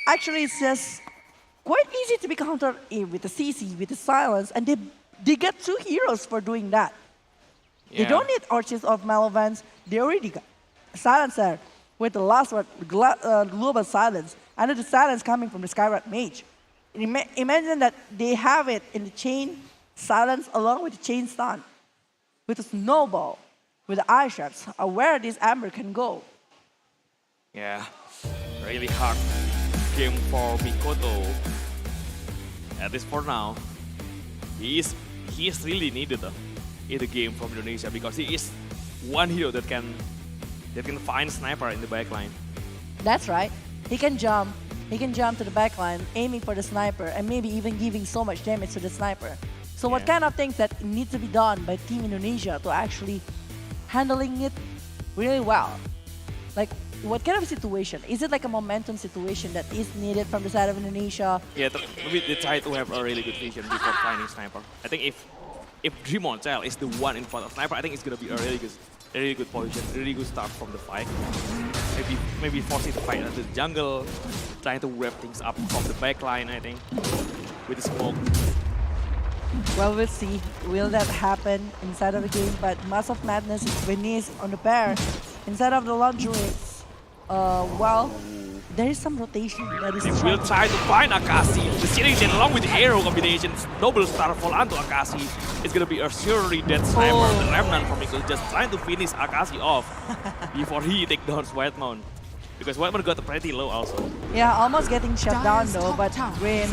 actually is just quite easy to be countered with the CC, with the silence, and they get 2 heroes for doing that. They don't need Orchids of Malovans, they already got Silencer with the last one, global silence, and the silence coming from the Skyward Mage. Imagine that they have it in the chain silence along with the chain stun, with a snowball, with the eye shots, where this Amber can go. Yeah, really hard game for Mikoto. At least for now, he is really needed in the game from Indonesia, because he is one hero that can find sniper in the backline. That's right. He can jump. He can jump to the backline, aiming for the sniper, and maybe even giving so much damage to the sniper. So what kind of things that need to be done by Team Indonesia to actually handling it really well? Like, what kind of situation? Is it like a momentum situation that is needed from the side of Indonesia? Yeah, maybe they try to have a really good vision before finding Sniper. I think if Dream Hotel is the one in front of Sniper, I think it's gonna be a really good position, a really good start from the fight. Maybe forcing the fight into the jungle, trying to wrap things up from the backline, I think, with the smoke. Well, we'll see. Will that happen inside of the game? But Mass of Madness is Venice on the pair. Inside of the Laundries, well, there is some rotation that is They will try to find Akashi. The series and along with the arrow combination, double star fall onto Akashi. It's gonna be a surely dead Sniper. The Remnant from Eagle just trying to finish Akashi off before he take down Whitemount. Because Whitemount got pretty low also. Yeah, almost getting shut down though, but Rain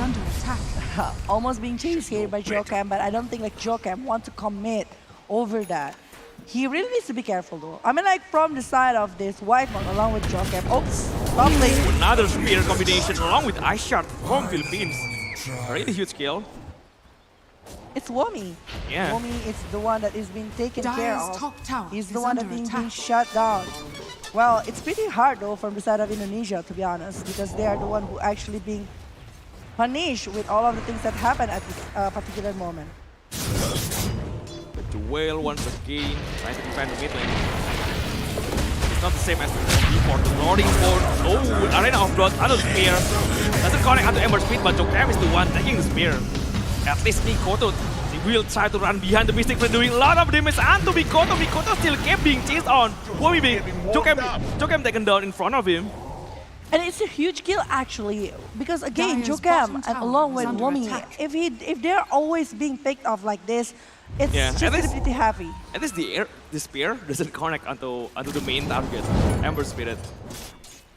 almost being chased here by Jocam, but I don't think like Jocam want to commit over that. He really needs to be careful though. I mean, like from the side of this Whitemount along with Jocam. Oops, probably. Another spear combination along with Ice Shard from Philippines. Really huge kill. It's Womi. Yeah. Womi is the one that is being taken care Dire's of. top tower He's is the one under that is attack. being shut down. Well, it's pretty hard though from the side of Indonesia, to be honest, because they are the one who actually being punished with all of the things that happen at this particular moment. But the whale once again trying to defend the mid lane. It's not the same as before. The loading board. Oh, Arena of Blood, another spear. Doesn't connect onto Ember Speed, but Jocam is the one taking the spear. At least Mikoto, he will try to run behind the Mystic for doing a lot of damage onto Mikoto. Mikoto still kept being chased on. Jocam taken down in front of him. And it's a huge kill actually, because again, Dire's Jocam bottom and tower along is with under Womi, attack. if they're always being picked off like this, it's Yeah, just at gonna least- be pretty heavy. At least the spear doesn't connect onto the main target, Ember Spirit.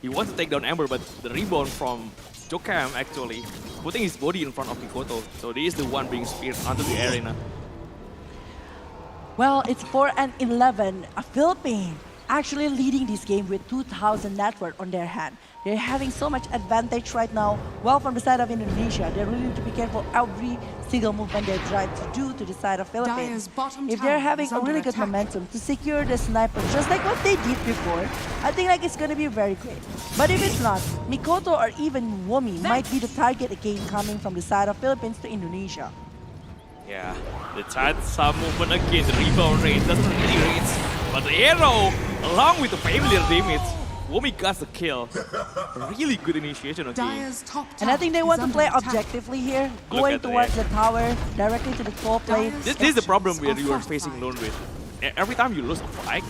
He wants to take down Ember, but the rebound from Jocam actually putting his body in front of Mikoto. So he is the one being speared onto the arena. Well, it's 4-11. A Philippine actually leading this game with 2,000 net worth on their hand. They're having so much advantage right now. Well, from the side of Indonesia, they really need to be careful every single movement they try to do to the side of Dire's Philippines. bottom If they're tower having is a under really good attack. momentum to secure the sniper, just like what they did before, I think like it's gonna be very great. But if it's not, Mikoto or even Womi might be the target again coming from the side of Philippines to Indonesia. Yeah, they tried some movement again. The rebound rate doesn't really reach, but the arrow along with the familiar damage, Womi got the kill. Really good initiation again. Dire's top And I think they want to is play under attack. objectively here, Look going at that. towards the tower, directly to the top lane. This is the problem where you are facing Lone Witch. Every time you lose a fight,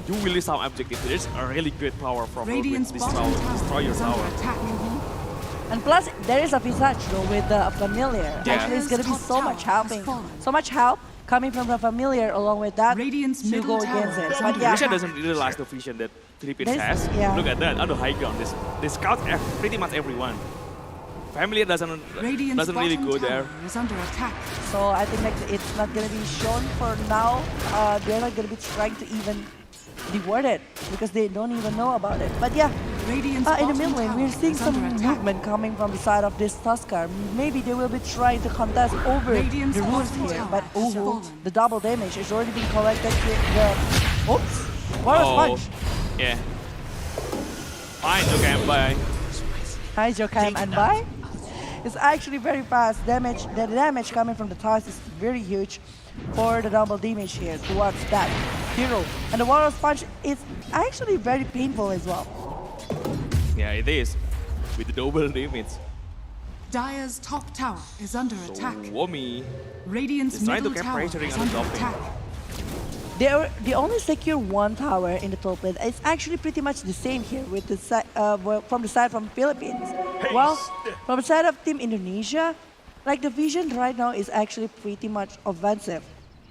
you will lose some objective. There's a really great power from Lone Witch. Radiant's Destroy bottom your tower is under tower. attack. And plus, there is a Visage though with the familiar. Yeah. Actually, it's gonna be so much helping, fallen. so much help coming from the familiar along with that Radiant's to middle go tower against it. is But under yeah, Indonesia doesn't realize the vision that Philippines There's- has. yeah. Look at that, on the high ground. They scout pretty much everyone. Familiar doesn't Radiant's really bottom go tower there. is under attack. so I think like it's not gonna be shown for now. They're not gonna be trying to even reward it because they don't even know about it. But yeah, Radiant's in the bottom mid lane, tower we're seeing is some under attack. movement coming from the side of this Tuskar. Maybe they will be trying to contest over Radiant's the runes bottom here, tower but has fallen. the double damage is already being collected here. Oops! What a punch! Yeah. Fine, okay, bye. Hi, Jocam, and bye. It's actually very fast. Damage. The damage coming from the toss is very huge for the double damage here towards that hero. And the Warrior's Punch is actually very painful as well. Yeah, it is. With the double damage. Dire's top tower is under So attack. Womi Radiant's is trying to middle get tower pressuring is on the under top attack. lane. They only secure one tower in the top lane. It's actually pretty much the same here with the from the side from Philippines. Well, from the side of Team Indonesia, like the vision right now is actually pretty much offensive.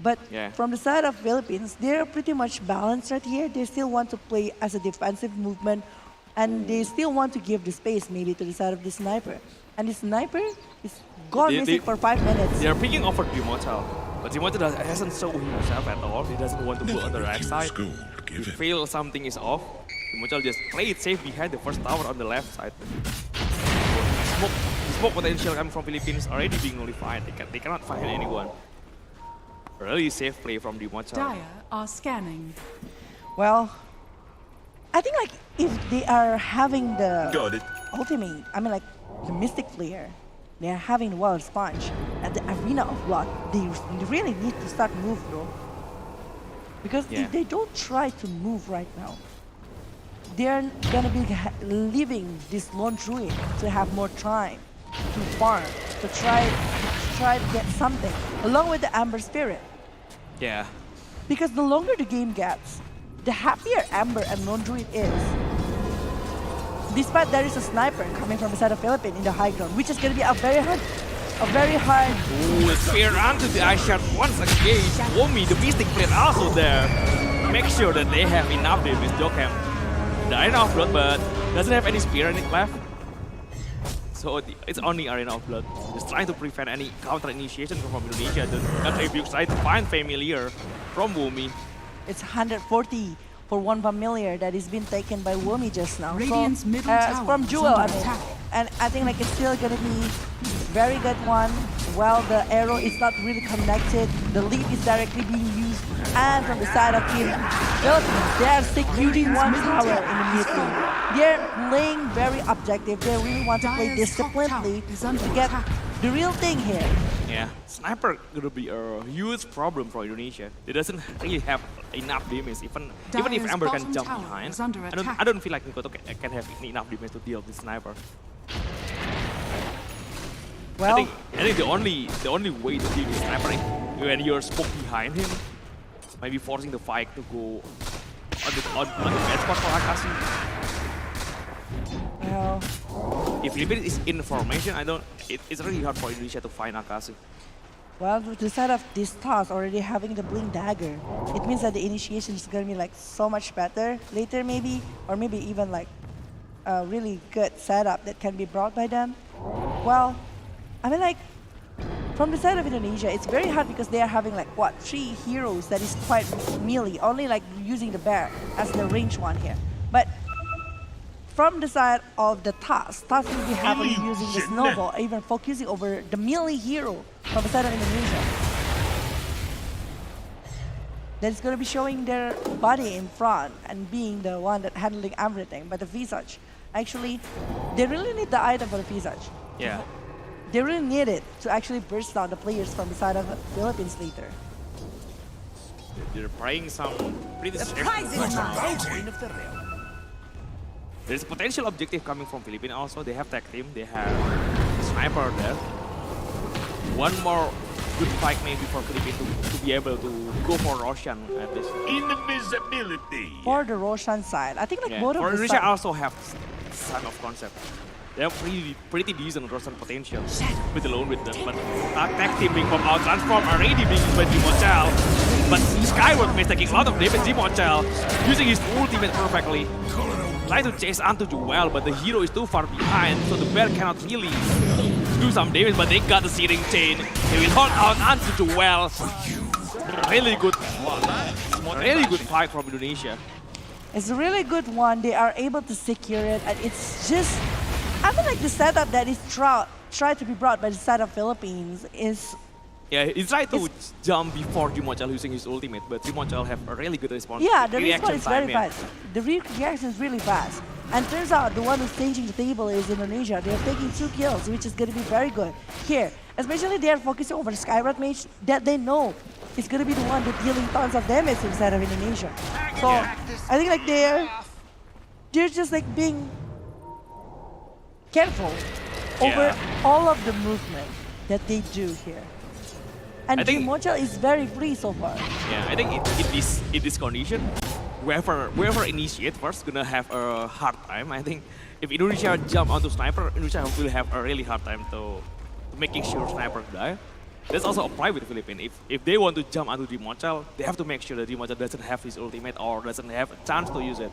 But Yeah. from the side of Philippines, they're pretty much balanced right here. They still want to play as a defensive movement, and they still want to give the space maybe to the side of the sniper. And the sniper is gone missing for 5 minutes. They are picking over Dimotel, but Dimotel hasn't shown himself at all. He doesn't want to go on the right side. He feels something is off. Dimotel just play it safe behind the first tower on the left side. Smoke potential coming from Philippines already being nullified. They cannot find anyone. Really safe play from Dimotel. Dire are scanning. Well, I think like if they are having the Got it. ultimate, I mean like the Mystic Flare, they are having the Wild Sponge at the Arena of Blood, they really need to start move, bro. Because if they don't try to move right now, they're gonna be leaving this lone druid to have more time to farm, to try to get something, along with the Amber Spirit. Yeah. Because the longer the game gets, the happier Amber and lone druid is. Despite there is a sniper coming from the side of Philippines in the high ground, which is gonna be a very hard. Ooh, spear onto the eye shot once again. Omi, the Mystic Flare also there. Make sure that they have enough damage, Jokem. The Arena of Blood, but doesn't have any spear in it left. So it's only Arena of Blood. Just trying to prevent any counter initiation from Indonesia. The attributes try to find Familiar from Wumi. It's 140 for one Familiar that is being taken by Wumi just now. Radiant's So, middle it's tower from is Jewel, under I mean. attack. And I think like it's still gonna be very good one. While the arrow is not really connected, the lead is directly being used. And from the side of Team Philippines, they are securing one tower in the mid lane. They're playing very objective. They really want to play disciplinedly to get the real thing here. Yeah, Sniper gonna be a huge problem for Indonesia. They doesn't really have enough damage. Even if Amber can jump behind, I don't feel like Mikoto can have enough damage to deal with Sniper. Well, I think the only way to deal with Sniper is when you're spoke behind him, maybe forcing the fight to go on the Esports for Akashi. Well, if Philippines is in formation, it's really hard for Indonesia to find Akashi. well, with the side of this toss already having the Blink Dagger, it means that the initiation is gonna be like so much better later maybe, or maybe even like a really good setup that can be brought by them. Well, I mean like, from the side of Indonesia, it's very hard because they are having like, what, 3 heroes that is quite melee, only like using the bear as the range one here. But from the side of the TAS will be heavily using the snowball, even focusing over the melee hero from the side of Indonesia. That is going to be showing their body in front and being the one that handling everything. But the Visage, actually, they really need the item for the Visage. Yeah. They really need it to actually burst down the players from the side of the Philippines later. They're playing some pretty There's a potential objective coming from Philippines also. They have tag team, they have Sniper there. One more good fight maybe for Philippines to be able to go for Roshan at this. Invisibility. For the Roshan side, I think like both of For the Indonesia side. also have Son of Concept. They have pretty decent Roshan potential with alone with them. But tag teaming from our transform already being used by Jimochal. But Skyward is taking a lot of damage. Jimochal using his ultimate perfectly. Trying to chase onto Jewel, but the hero is too far behind, so the bear cannot really do some damage, but they got the searing chain. They will hold out onto Jewel. Really good fight from Indonesia. It's a really good one. They are able to secure it, and it's just, I feel like the setup that is tried to be brought by the side of Philippines is. Yeah, he tried to jump before Jimochal using his ultimate, but Jimochal have a really good response. Yeah, the response is very time, fast. The reaction is really fast. And turns out the one who's changing the table is Indonesia. They're taking 2 kills, which is going to be very good here. Especially they are focusing over the Skyward Mage that they know is going to be the one that's dealing tons of damage inside of Indonesia. So I think like they're just like being careful over all of the movement that they do here. And Jimochal is very free so far. Yeah, I think in this condition, whoever initiate first gonna have a hard time. I think if Indonesia jump onto Sniper, Indonesia will have a really hard time to making sure Sniper die. That's also apply with the Philippines. If they want to jump onto Jimochal, they have to make sure that Jimochal doesn't have his ultimate or doesn't have a chance to use it.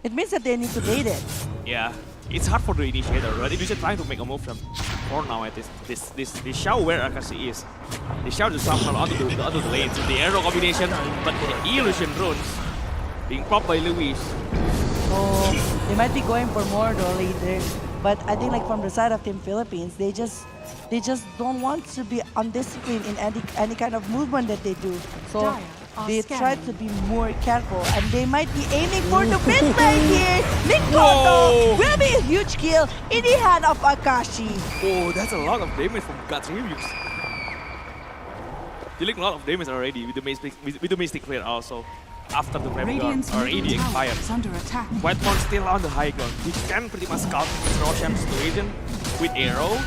It means that they need to bait it. Yeah, it's hard for the initiator, but Indonesia trying to make a move from for now at this show where Akashi is. They shout to someone onto the lanes with the arrow combination, but the illusion runes being popped by Luis. Oh, they might be going for more though later. But I think like from the side of Team Philippines, they just don't want to be undisciplined in any kind of movement that they do. So they try to be more careful and they might be aiming for the mid lane here. Mikoto will be a huge kill in the hand of Akashi. Oh, that's a lot of damage from Guts Reviews. Dealing a lot of damage already with the Mystic Flare also. After the Ram Gun already expired. Whitemon still on the high ground. He can pretty much scout Roshan situation with arrow.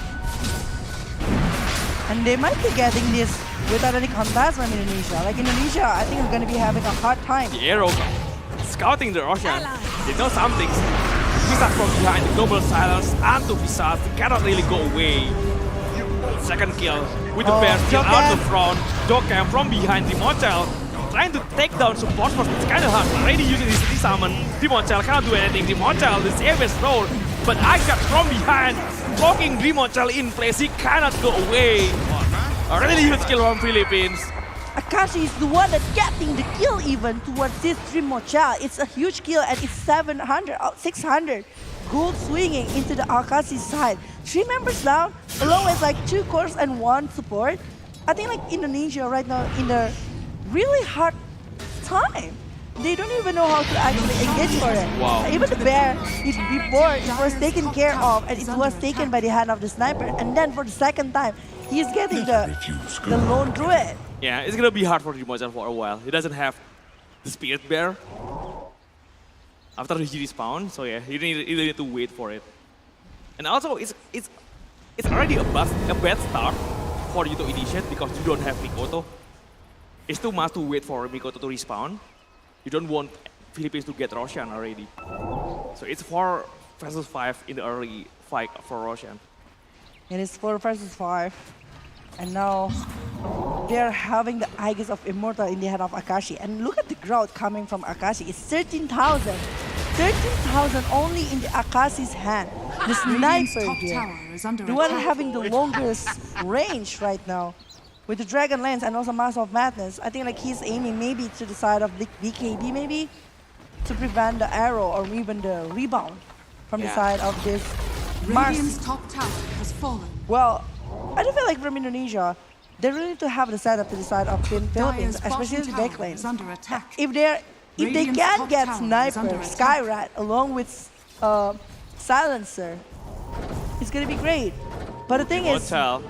And they might be getting this without any contest from Indonesia. Like Indonesia, I think is going to be having a hard time. The arrow scouting the Roshan. They know something. Visas from behind the global silence and to Visas cannot really go away. Second kill with the bear still out the front. Dokam from behind the Motel. Trying to take down support force, it's kind of hard. Already using his summon. Dreamonchel cannot do anything. Dreamonchel, the safest role. But Icat from behind, poking Dreamonchel in place. He cannot go away. Already huge kill from Philippines. Akashi is the one that's getting the kill even towards this Dreamonchel. It's a huge kill and it's 600 gold swinging into the Akashi side. 3 members down, along with like 2 cores and 1 support. I think like Indonesia right now in the really hard time. They don't even know how to actually engage for it. Wow. Even the bear, before it was taken care of and it was taken by the hand of the sniper. And then for the second time, he's getting the lone druid. Yeah, it's gonna be hard for Dreamonchel for a while. He doesn't have the Spirit Bear after he respawn, so yeah, you need to wait for it. And also, it's already a bad start for you to initiate because you don't have Mikoto. It's too much to wait for Mikoto to respawn. You don't want Philippines to get Roshan already. So it's 4 versus 5 in the early fight for Roshan. It is 4 versus 5. And now they're having the Aegis of Immortal in the hand of Akashi. And look at the growth coming from Akashi. It's 13,000. 13,000 only in the Akashi's hand. The sniper here, the one having the longest range right now. With the Dragon Lance and also Master of Madness, I think like he's aiming maybe to the side of the BKB maybe to prevent the arrow or even the rebound from the side of this Mars. Top tower has fallen. Well, I do feel like from Indonesia, they really need to have the setup to the side of Philippines, especially the back lane. If they can get Sniper, Skyrat along with Silencer, it's gonna be great. But the thing is, Motel,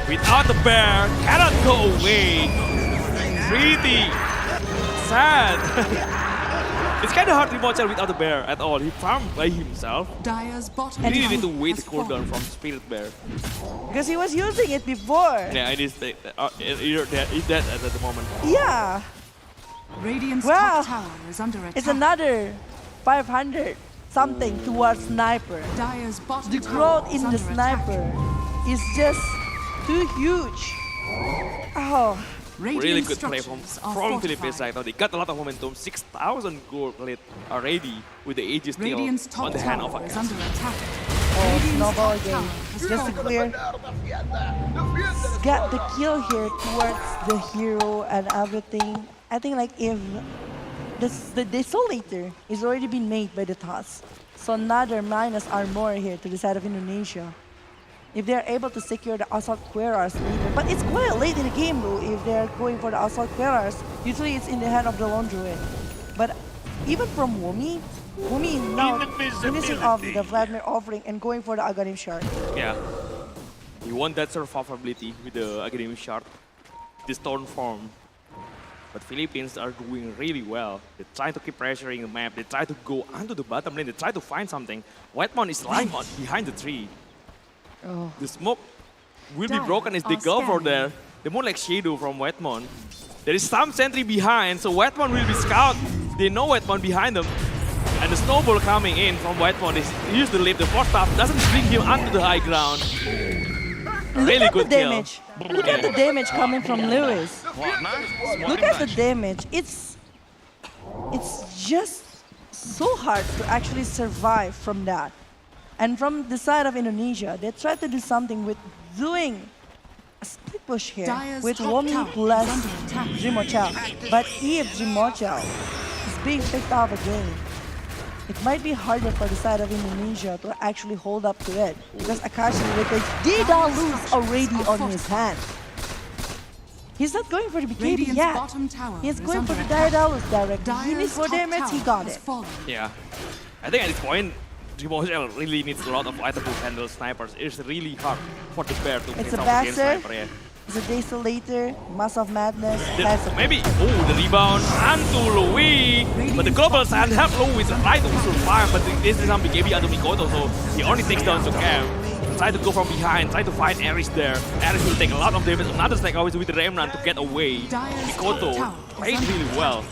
without the bear, cannot go away. Pretty sad. It's kind of hard to Motel without the bear at all. He farmed by himself. He really need to wait the cooldown from Spirit Bear. Because he was using it before. Yeah, it is. He's dead at the moment. Yeah. Top tower is under attack. It's another 500 something towards Sniper. The growth in the Sniper is just too huge. Oh. Really good play from Philippines right now. They got a lot of momentum. 6,000 gold lead already with the Aegis still on the hand of Akashi. Oh, snowball again. Just to clear. Get the kill here towards the hero and everything. I think like if the Desolator is already been made by the TOS. So another minus armor here to the side of Indonesia. If they're able to secure the Assault Cuirass later. But it's quite late in the game though if they're going for the Assault Cuirass. Usually it's in the hand of the Lone Druid. But even from Wumi is now finishing off the Vladimir offering and going for the Aghanim Shard. Yeah. You want that survivability with the Aghanim Shard. The Stone form. But Philippines are doing really well. They try to keep pressuring the map. They try to go onto the bottom lane. They try to find something. Whitemon is lying behind the tree. Oh. The smoke will be broken as they go for there. They're more like Shadow from Whitemon. There is some sentry behind, so Whitemon will be scout. They know Whitemon behind them. And the snowball coming in from Whitemon is used to leave. The force staff doesn't bring him onto the high ground. Really good kill. Look at the damage coming from Lewis. Look at the damage. It's just so hard to actually survive from that. And from the side of Indonesia, they try to do something with doing a split push here with Wumi plus Dreamonchel. But if Dreamonchel is being picked off again, it might be harder for the side of Indonesia to actually hold up to it. Because Akashi with a Daedalus already on his hand. He's not going for the BKB Radiant's yet. bottom tower He's is going for under the attack. Daedalus directly. He Dire's needs more top damage, he tower got has it. fallen. Yeah. I think at this point, Dreamwatcher really needs a lot of items to handle snipers. It's really hard for the bear to It's face a off against bastard. sniper. Yeah. It's a Desolator, Mass of Madness, has a Maybe, the rebound onto Louis, but the global sand help Louis try to survive, but this is on BKB onto Mikoto, so he only takes down Camp. Try to go from behind, try to find Ares there. Ares will take a lot of damage, another stack always with the Remnant to get away. Mikoto played really well.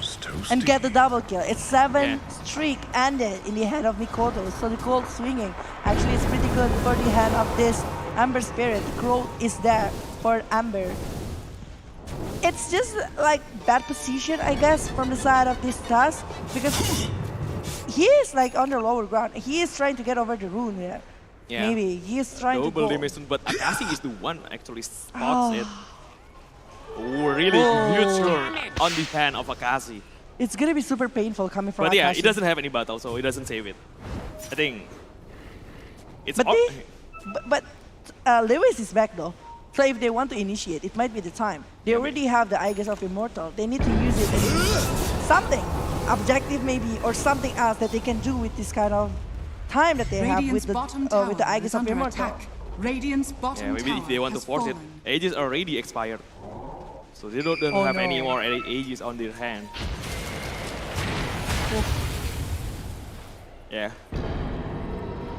and get the double kill. It's 7 streak ended in the hand of Mikoto, so the gold swinging actually is pretty good for the hand of this Amber Spirit. The growth is there for Amber. It's just like bad position, I guess, from the side of this task, because he is like on the lower ground. He is trying to get over the rune here. Yeah. Maybe he is trying Double to go. damage, but Akashi is the one actually spots it. Oh, really huge turn on the hand of Akashi. It's gonna be super painful coming from But yeah, Akashi. he doesn't have any battle, so he doesn't save it. I think it's But Lewis is back though. So if they want to initiate, it might be the time. They already have the Aegis of Immortal. They need to use it as something, objective maybe, or something else that they can do with this kind of time that they have with the Aegis of Immortal. Radiant's bottom yeah, maybe if they want to force it, Aegis already expired. So they don't have any more Aegis on their hand. Yeah.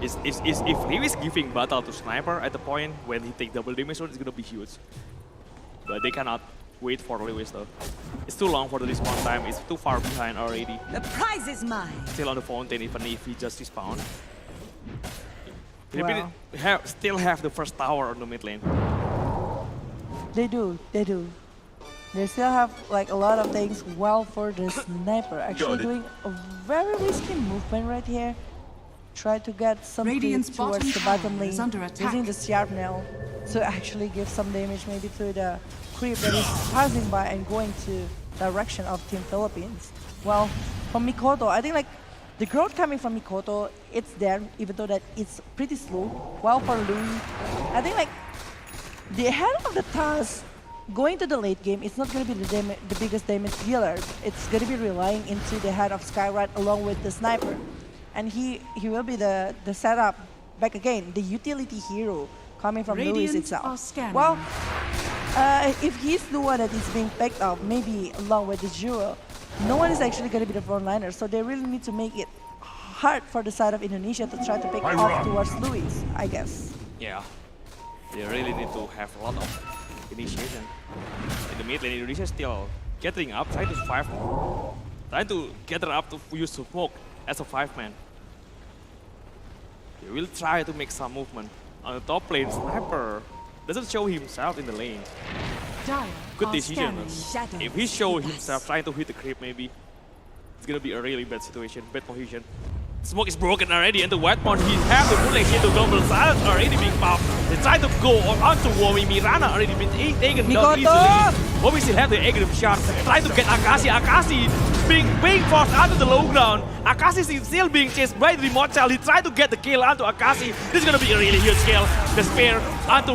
If Lewis giving battle to Sniper at the point when he take double damage, it's gonna be huge. But they cannot wait for Lewis though. It's too long for the respawn time. It's too far behind already. The prize is mine. Still on the fountain even if he just respawn. Wow. Still have the first tower on the mid lane. They do. They still have like a lot of things well for the Sniper. Actually doing a very risky movement right here. Try to get some Radiant's creep towards the bottom bottom tower is lane under attack. using the Sharpnail to actually give some damage maybe to the creep that is passing by and going to direction of Team Philippines. Well, from Mikoto, I think like the growth coming from Mikoto, it's there, even though that it's pretty slow. While for Louis, I think like the head of the task going to the late game, it's not going to be the biggest damage dealer. It's going to be relying into the head of Skyride along with the Sniper. And he will be the setup back again, the utility hero coming from Louis itself. Well, if he's the one that is being picked up, maybe along with the Jewel, no one is actually going to be the frontliner, so they really need to make it hard for the side of Indonesia to try to pick off towards Louis, I guess. Yeah, they really need to have a lot of initiation. In the mid lane, Indonesia is still getting up, trying to survive, trying to gather up to use smoke as a 5-man. They will try to make some movement. On the top lane, Sniper doesn't show himself in the lane. Good decision. If he show himself trying to hit the creep, maybe it's gonna be a really bad situation, bad position. Smoke is broken already, and the white pawn, he have the bullet here to double silence already being popped. They try to go onto Womi. Mirana already been taken down easily. Womi still have the aggressive shot. Try to get Akashi. Akashi being forced onto the low ground. Akashi is still being chased by the remote child. He tried to get the kill onto Akashi. This is gonna be a really huge kill. The spear onto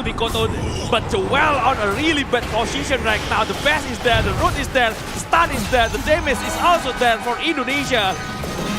Mikoto, but Joel on a really bad position right now. The best is there, the root is there, the stun is there, the damage is also there for Indonesia.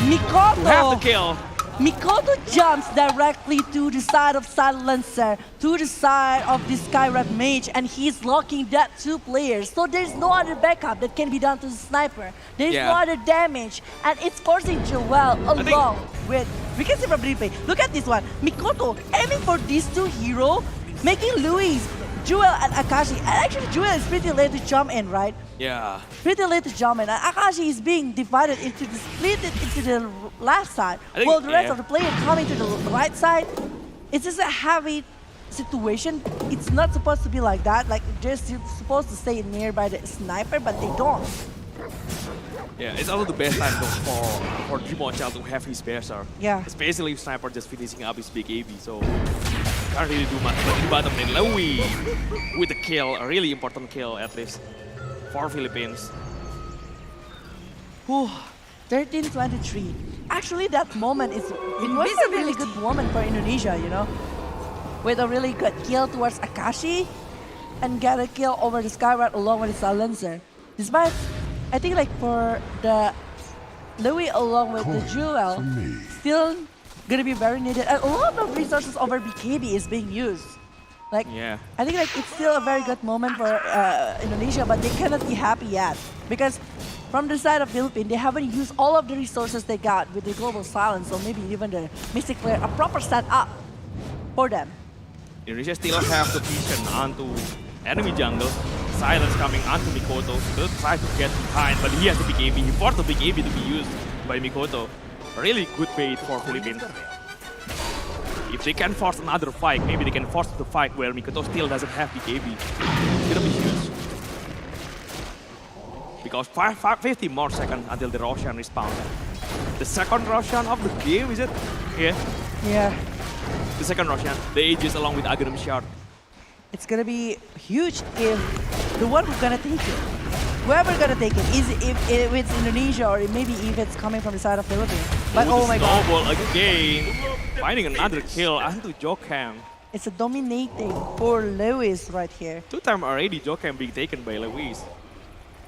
Mikoto Have the kill. Mikoto jumps directly to the side of Silencer, to the side of the Skyride Mage, and he's locking that 2 players. So there's no other backup that can be done to the Sniper. There's no other damage, and it's forcing Joel along with... We can see from replay. Look at this one. Mikoto aiming for these 2 heroes, making Louis, Jewel, and Akashi. And actually, Jewel is pretty late to jump in, right? Yeah. Pretty late to jump in, and Akashi is being divided into split into the left side, while the rest of the players coming to the right side. It's just a heavy situation. It's not supposed to be like that. Like they're still supposed to stay nearby the Sniper, but they don't. Yeah, it's also the best time for Dreamon Child to have his Berserk. Yeah. Especially if Sniper just finishing up his big AB, so can't really do much. But in bottom lane, Louis with the kill, a really important kill at least for Philippines. 13-23. Actually, that moment it was a really good moment for Indonesia, you know, with a really good kill towards Akashi. and get a kill over the Skyward along with the Silencer. Despite, I think like for the Louis along with the Jewel, still gonna be very needed. And a lot of resources over BKB is being used. Like, I think like it's still a very good moment for Indonesia, but they cannot be happy yet. Because from the side of Philippines, they haven't used all of the resources they got with the Global Silence, or maybe even the Mystic Flare, a proper setup for them. Indonesia still have the vision onto enemy jungle. Silence coming onto Mikoto. He'll try to get behind, but he has the BKB. He forced the BKB to be used by Mikoto. Really good bait for Philippines. If they can force another fight, maybe they can force the fight where Mikoto still doesn't have BKB. It's gonna be huge. Because 50 more seconds until the Roshan respawn. The second Roshan of the game, is it? Yeah. Yeah. The second Roshan. The Aegis along with Aghanim Shard. It's gonna be huge if the one who's gonna take it, whoever gonna take it, is if it's Indonesia or maybe if it's coming from the side of Philippines. But oh my god. Snowball again. Finding another kill onto Jokam. It's a dominating for Lewis right here. 2 times already Jokam being taken by Lewis.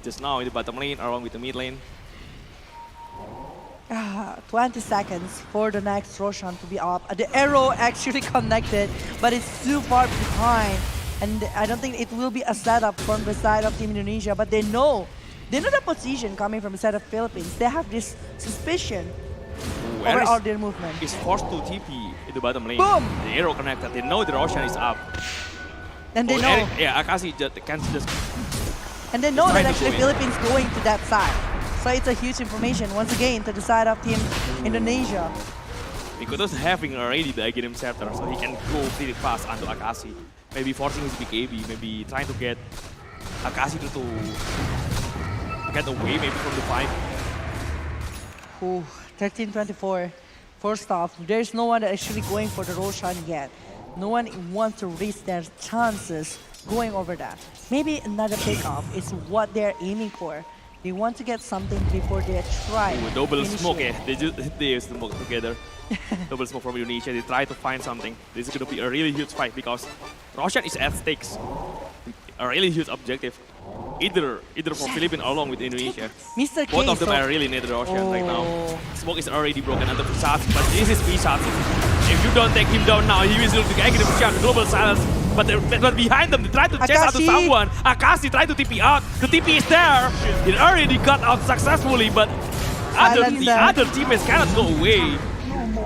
Just now in the bottom lane along with the mid lane. 20 seconds for the next Roshan to be up. The arrow actually connected, but it's too far behind. And I don't think it will be a setup from the side of Team Indonesia, but they know the position coming from the side of Philippines. They have this suspicion over all their movement. Is forced to TP in the bottom lane. Boom! The arrow connected. They know the Roshan is up. And they know. Akashi can just. And they know that actually Philippines going to that side. So it's a huge information once again to the side of Team Indonesia. Mikoto's having already the Aghanim Scepter, so he can go pretty fast onto Akashi. Maybe forcing his BKB, maybe trying to get Akashi to get away maybe from the fight. 13-24. First off, there's no one actually going for the Roshan yet. No one wants to risk their chances going over that. Maybe another pickoff is what they're aiming for. They want to get something before they try. Double smoke, they smoke together. Double smoke from Indonesia. They try to find something. This is going to be a really huge fight because Roshan is at stakes. A really huge objective. Either for Philippines along with Indonesia. Mr. Both of them are really near the Roshan right now. Smoke is already broken under Pisatsi, but this is Pisatsi. If you don't take him down now, he will be Aghanim Shard, Global Silence. But behind them, they try to chase out to someone. Akashi tried to TP out. The TP is there. It already got out successfully, but the other teammates cannot go away.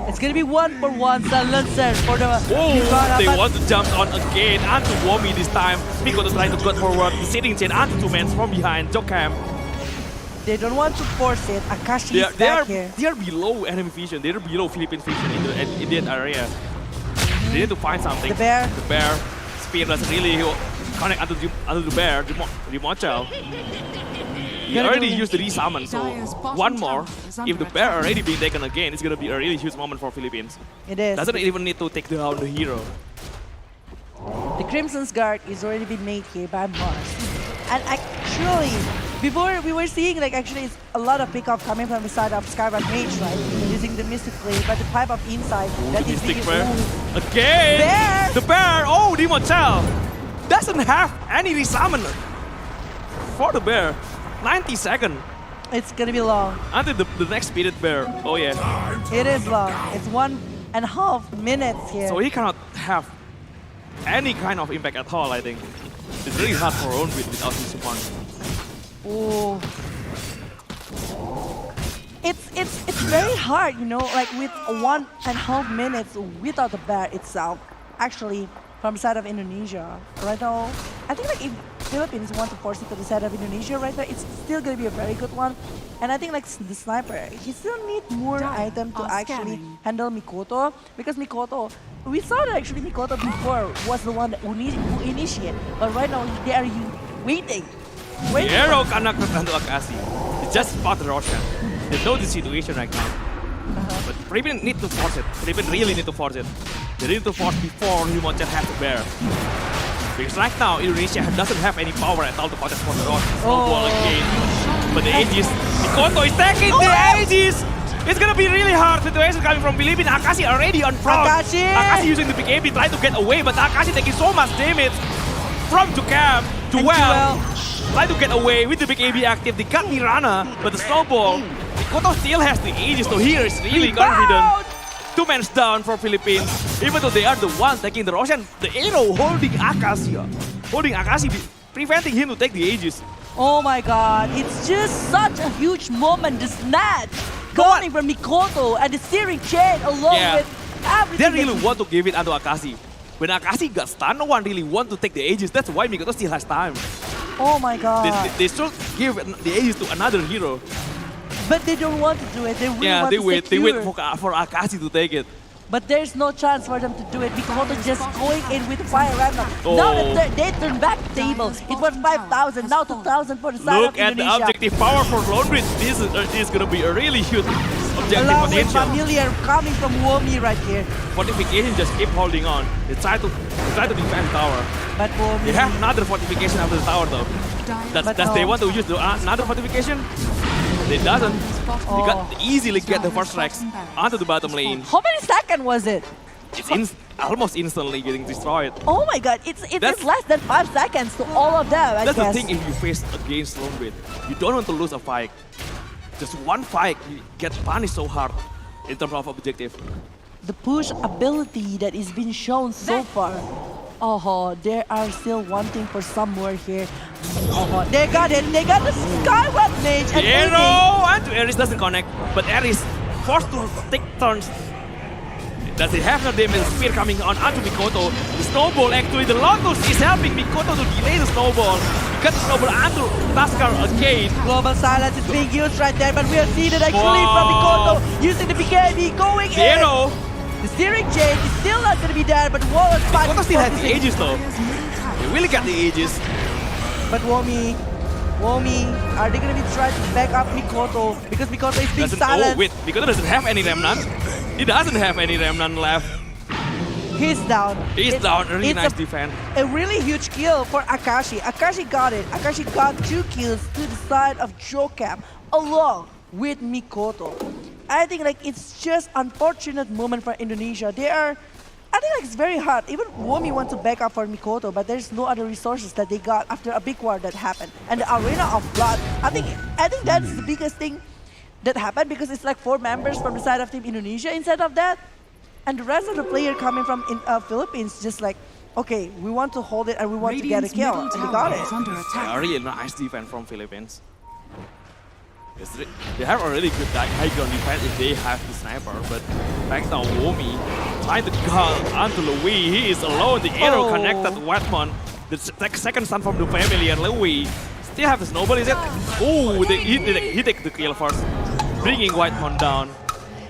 It's gonna be 1-for-1 Silencer for the they want to jump on again onto Womi this time. Mikoto trying to cut forward. The sitting chain onto 2 men from behind. Jokam. They don't want to force it. Akashi is back here. They are below enemy vision. They are below Philippine vision in that area. They need to find something. The bear. The bear. Spear doesn't really connect onto the bear. The Mochel. He already used the resummon, so one more. If the bear already being taken again, it's gonna be a really huge moment for Philippines. It is. Doesn't even need to take down the hero. The Crimson's Guard is already been made here by Mars. And actually, before we were seeing like actually it's a lot of pickup coming from the side of Skyward Mage, right? Using the Mystic Blade, but the pipe of inside that is Mystic being again! Bear! The bear! Oh, the Mochel! Doesn't have any resummon for the bear. 90 seconds. It's gonna be long. Until the next Spirit Bear. Oh yeah. It is long. It's 1.5 minutes here. So he cannot have any kind of impact at all, I think. It's really hard for Rowan without his support. Oh. It's very hard, you know, like with 1.5 minutes without the bear itself. Actually, from the side of Indonesia. Right now, I think like if Philippines want to force it to the side of Indonesia right now, it's still going to be a very good one. And I think like the sniper, he still needs more item to actually handle Mikoto. Because Mikoto, we saw that actually Mikoto before was the one who initiated. But right now, they are waiting. The arrow connected onto Akashi. It's just spot Roshan. They know the situation right now. But Philippines need to force it. Philippines really need to force it. They need to force before Humonchen has to bear. Because right now, Indonesia doesn't have any power at all to contest for the Roshan. Snowball again. But the Aegis, Mikoto is taking the Aegis! It's gonna be really hard situation coming from Philippines. Akashi already on front. Akashi using the BKB trying to get away, but Akashi taking so much damage. from Jukam. Joel try to get away with the big AB active. They got Mirana, but the snowball. Mikoto still has the ages, so here is really confident. 2 men down for Philippines. Even though they are the ones taking the Roshan, the arrow holding Akashi, preventing him to take the ages. Oh my god, it's just such a huge moment, the snatch coming from Mikoto and the steering chain along with everything. They really want to give it onto Akashi. When Akashi got stunned, no one really want to take the ages. That's why Mikoto still has time. Oh my god. They should give the ages to another hero. But they don't want to do it. They really want they to wait. They secure. wait for Akashi to take it. But there's no chance for them to do it. Mikoto just going in with Fire Remnant. Now that they turn back the table. It was 5,000, now 2,000 for the side Look of at the Indonesia. objective power for Lone Bridge. This is going to be a really huge objective Along with potential. Familiar coming from Womi right here. Fortification just keep holding on. They try to defend tower. But Womi... They have another fortification after the tower though. Does they want to use another fortification? They doesn't. They got easily get the first strikes onto the bottom lane. How many seconds was it? It's almost instantly getting destroyed. Oh my god, it's less than 5 seconds to all of them, I That's guess. the thing if you face against Lone Bridge. You don't want to lose a fight. Just one fight, you get punished so hard in terms of objective. The push ability that is being shown so far. Oh, they are still wanting for some more here. Oh, they got it. They got the Skyward Mage. And Arrow and Ares doesn't connect, but Ares forced to take turns. Does it have no damage spear coming on onto Mikoto? The snowball actually, the Lotus is helping Mikoto to delay the snowball. Got the snowball onto Tusker again. Global silence is being used right there, but we are seeing it actually from Mikoto using the BKB going in. Arrow. The steering chain is still not going to be there, but Wall is fighting. Mikoto still has the ages though. They really got the ages. But Womi, are they going to be trying to back up Mikoto? Because Mikoto is being silenced. Oh wait, Mikoto doesn't have any remnant. He doesn't have any remnant left. He's down. He's down, really nice defense. A really huge kill for Akashi. Akashi got it. Akashi got 2 kills to the side of Jokam along with Mikoto. I think like it's just unfortunate moment for Indonesia. I think like it's very hard. Even Womi wants to back up for Mikoto, but there's no other resources that they got after a big war that happened. And the Arena of Blood, I think that's the biggest thing that happened because it's like 4 members from the side of Team Indonesia instead of that. And the rest of the player coming from Philippines just like, okay, we want to hold it and we want to get a kill. And they got it. Yeah, really nice defense from Philippines. They have a really good high ground defense if they have the sniper, but back now Womi trying to go onto Louis. He is alone. The arrow connected to Whitemon. The second son from the family, and Louis still have the snowball. Is it? Oh, he take the kill first, bringing Whitemon down.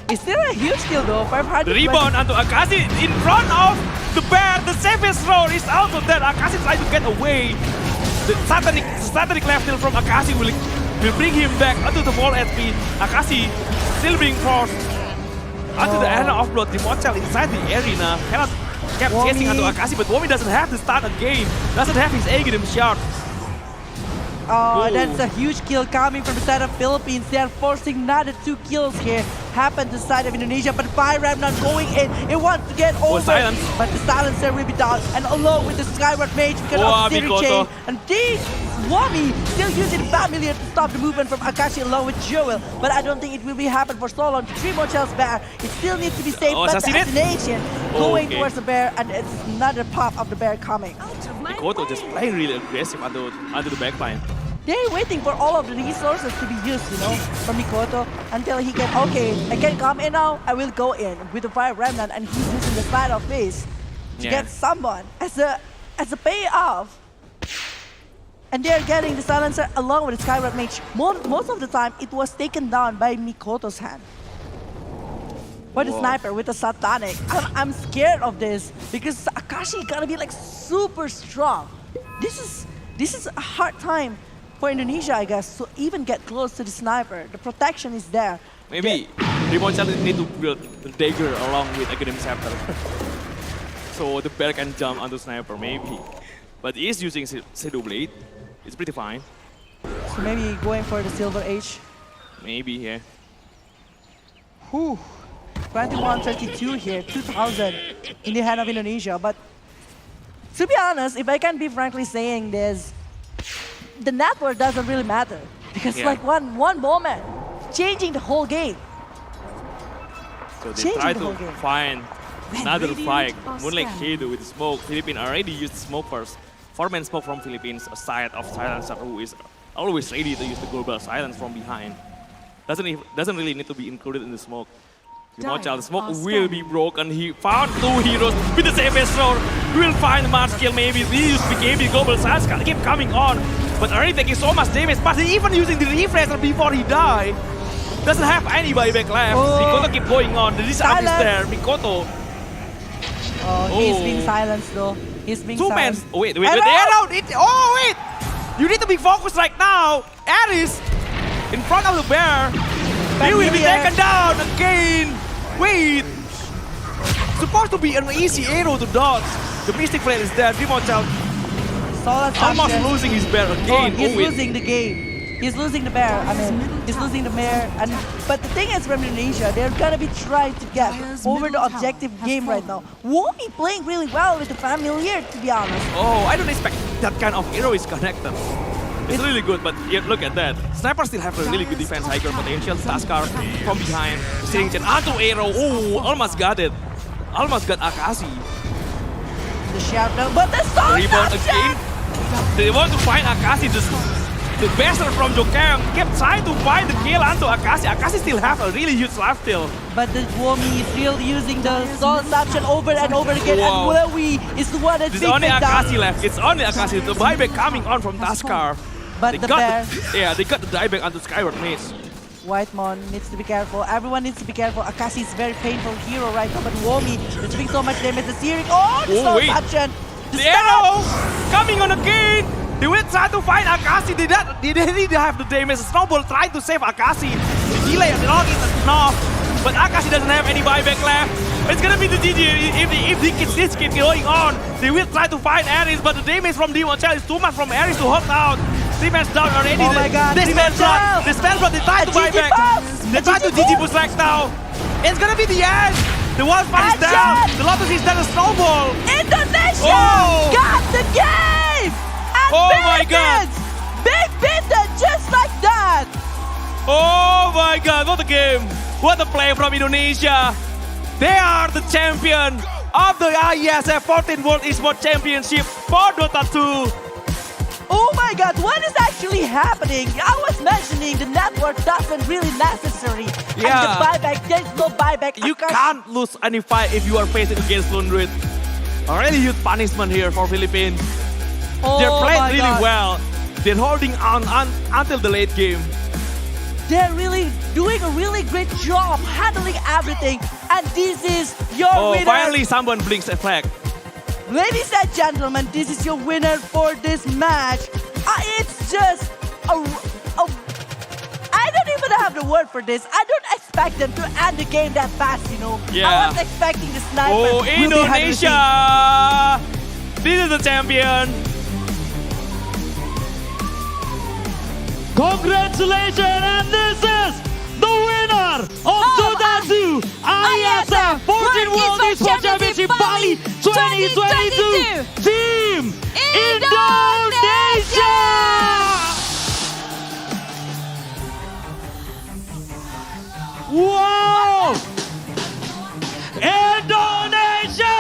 It's still a huge kill though. 500. The rebound onto Akashi in front of the bear. The safest road is also there. Akashi trying to get away. The satanic left heel from Akashi will bring him back onto the wall SP. Akashi still being forced onto the arena of blood. The Mochel inside the arena cannot kept chasing onto Akashi, but Womi doesn't have the start again. Doesn't have his A-game shot. Oh, that's a huge kill coming from the side of Philippines. They are forcing another 2 kills here. Happened to the side of Indonesia, but Fire Remnant going in. It wants to get over, but the silencer will be down. And along with the Skyward Mage, we got steering chain. And Womi still using Familiar to stop the movement from Akashi along with Joel. But I don't think it will be happen for so long. 3 more shells bear. It still needs to be saved, but the assassination going towards the bear, and it's another pop of the bear coming. Mikoto just playing really aggressive onto the backline. They're waiting for all of the resources to be used, you know, from Mikoto until he can, okay, I can come in now, I will go in with the Fire Remnant, and he's using the side of face to get someone as a payoff. And they're getting the silencer along with the Skyward Mage. Most of the time, it was taken down by Mikoto's hand. For the sniper with the Satanic. I'm scared of this because Akashi gotta be like super strong. This is a hard time for Indonesia, I guess, to even get close to the sniper. The protection is there. Maybe Remote Challenge need to build the dagger along with Academy Scepter. So the bear can jump onto sniper, maybe. But he is using Shadow Blade. It's pretty fine. So maybe going for the Silver Age. Maybe, yeah. Whew. 21-32 here, 2,000 in the hand of Indonesia, but To be honest, if I can be frankly saying this, the network doesn't really matter. Because like one moment, changing the whole game. So they Changing try the to whole game. find another fight. Oscar. Moonlight Shadow with smoke. Philippines already used smoke first. 4-man smoke from Philippines, a side of Silencer who is always ready to use the global silence from behind. Doesn't really need to be included in the smoke. The smoke will be broken. He found 2 heroes with the same throw. We will find the Mars kill maybe. We use BKB global silence, keep coming on. But already taking so much damage, but he even using the refresher before he died. Doesn't have any buyback left. Mikoto keep going on. The disarm is there. Mikoto. He's being silenced though. He's being silenced. silenced. Oh, wait. Arrow! Wait! You need to be focused right now. Aris in front of the bear. He will be taken down again. Wait. Supposed to be an easy arrow to dodge. The Mystic Flare is there. Demonchal almost losing his bear again. He's losing the game. He's losing the bear. I mean, he's losing the bear. But the thing is, from Indonesia, they're gonna be trying to get over the objective game right now. Womi playing really well with the familiar, to be honest. Oh, I don't expect that kind of hero is connected. It's really good, but yeah, look at that. Sniper still have a really good defense, higher potential. Taskar from behind, steering Chen onto arrow. Oh, almost got it. Almost got Akashi. The shadow, but the song rebound again. They want to find Akashi. The bastard from Jokam kept trying to find the kill onto Akashi. Akashi still have a really huge lifesteal. But the Womi is still using the soul option over and over again. Wow. And Womi is the one that's There's only Akashi left. It's only Akashi. The buyback coming on from Taskar. But they the got bear. They got the dieback onto Skyward Mage. Whitemon needs to be careful. Everyone needs to be careful. Akashi is very painful hero right now, but Womi is doing so much damage. The searing. Oh, the soul option. The arrow coming on again. They will try to find Akashi. They didn't have the damage. Snowball trying to save Akashi. The delay not enough. But Akashi doesn't have any buyback left. It's gonna be the GG if this keeps going on. They will try to find Ares, but the damage from Demonchal is too much from Ares to hold out. 3 man's down already. Oh my god, This man's blood, they try to buy back. They try to GG push back now. It's gonna be the end. The Wildfire is down. The Lotus is down. A snowball. Indonesia got the game. And oh my god. Big Vincent just like that. Oh my god, what a game. What a play from Indonesia. They are the champion of the IESF 14 World Esports Championship for Dota 2. Oh my god, what is actually happening? I was mentioning the network doesn't really necessary. And the buyback, there's no buyback. You can't lose any fight if you are facing against Lone Druid. A really huge punishment here for Philippines. They're playing really well. They're holding on until the late game. They're really doing a really great job handling everything. And this is your winner. Finally someone blinks a flag. Ladies and gentlemen, this is your winner for this match. It's just I don't even have the word for this. I don't expect them to end the game that fast, you know. Yeah. I was expecting the sniper. Oh, Indonesia! This is the champion. Congratulations, and this is the winner of Dota 2 IESF 14 World Esports Championship Bali 2022 Team Indonesia! Wow! Indonesia!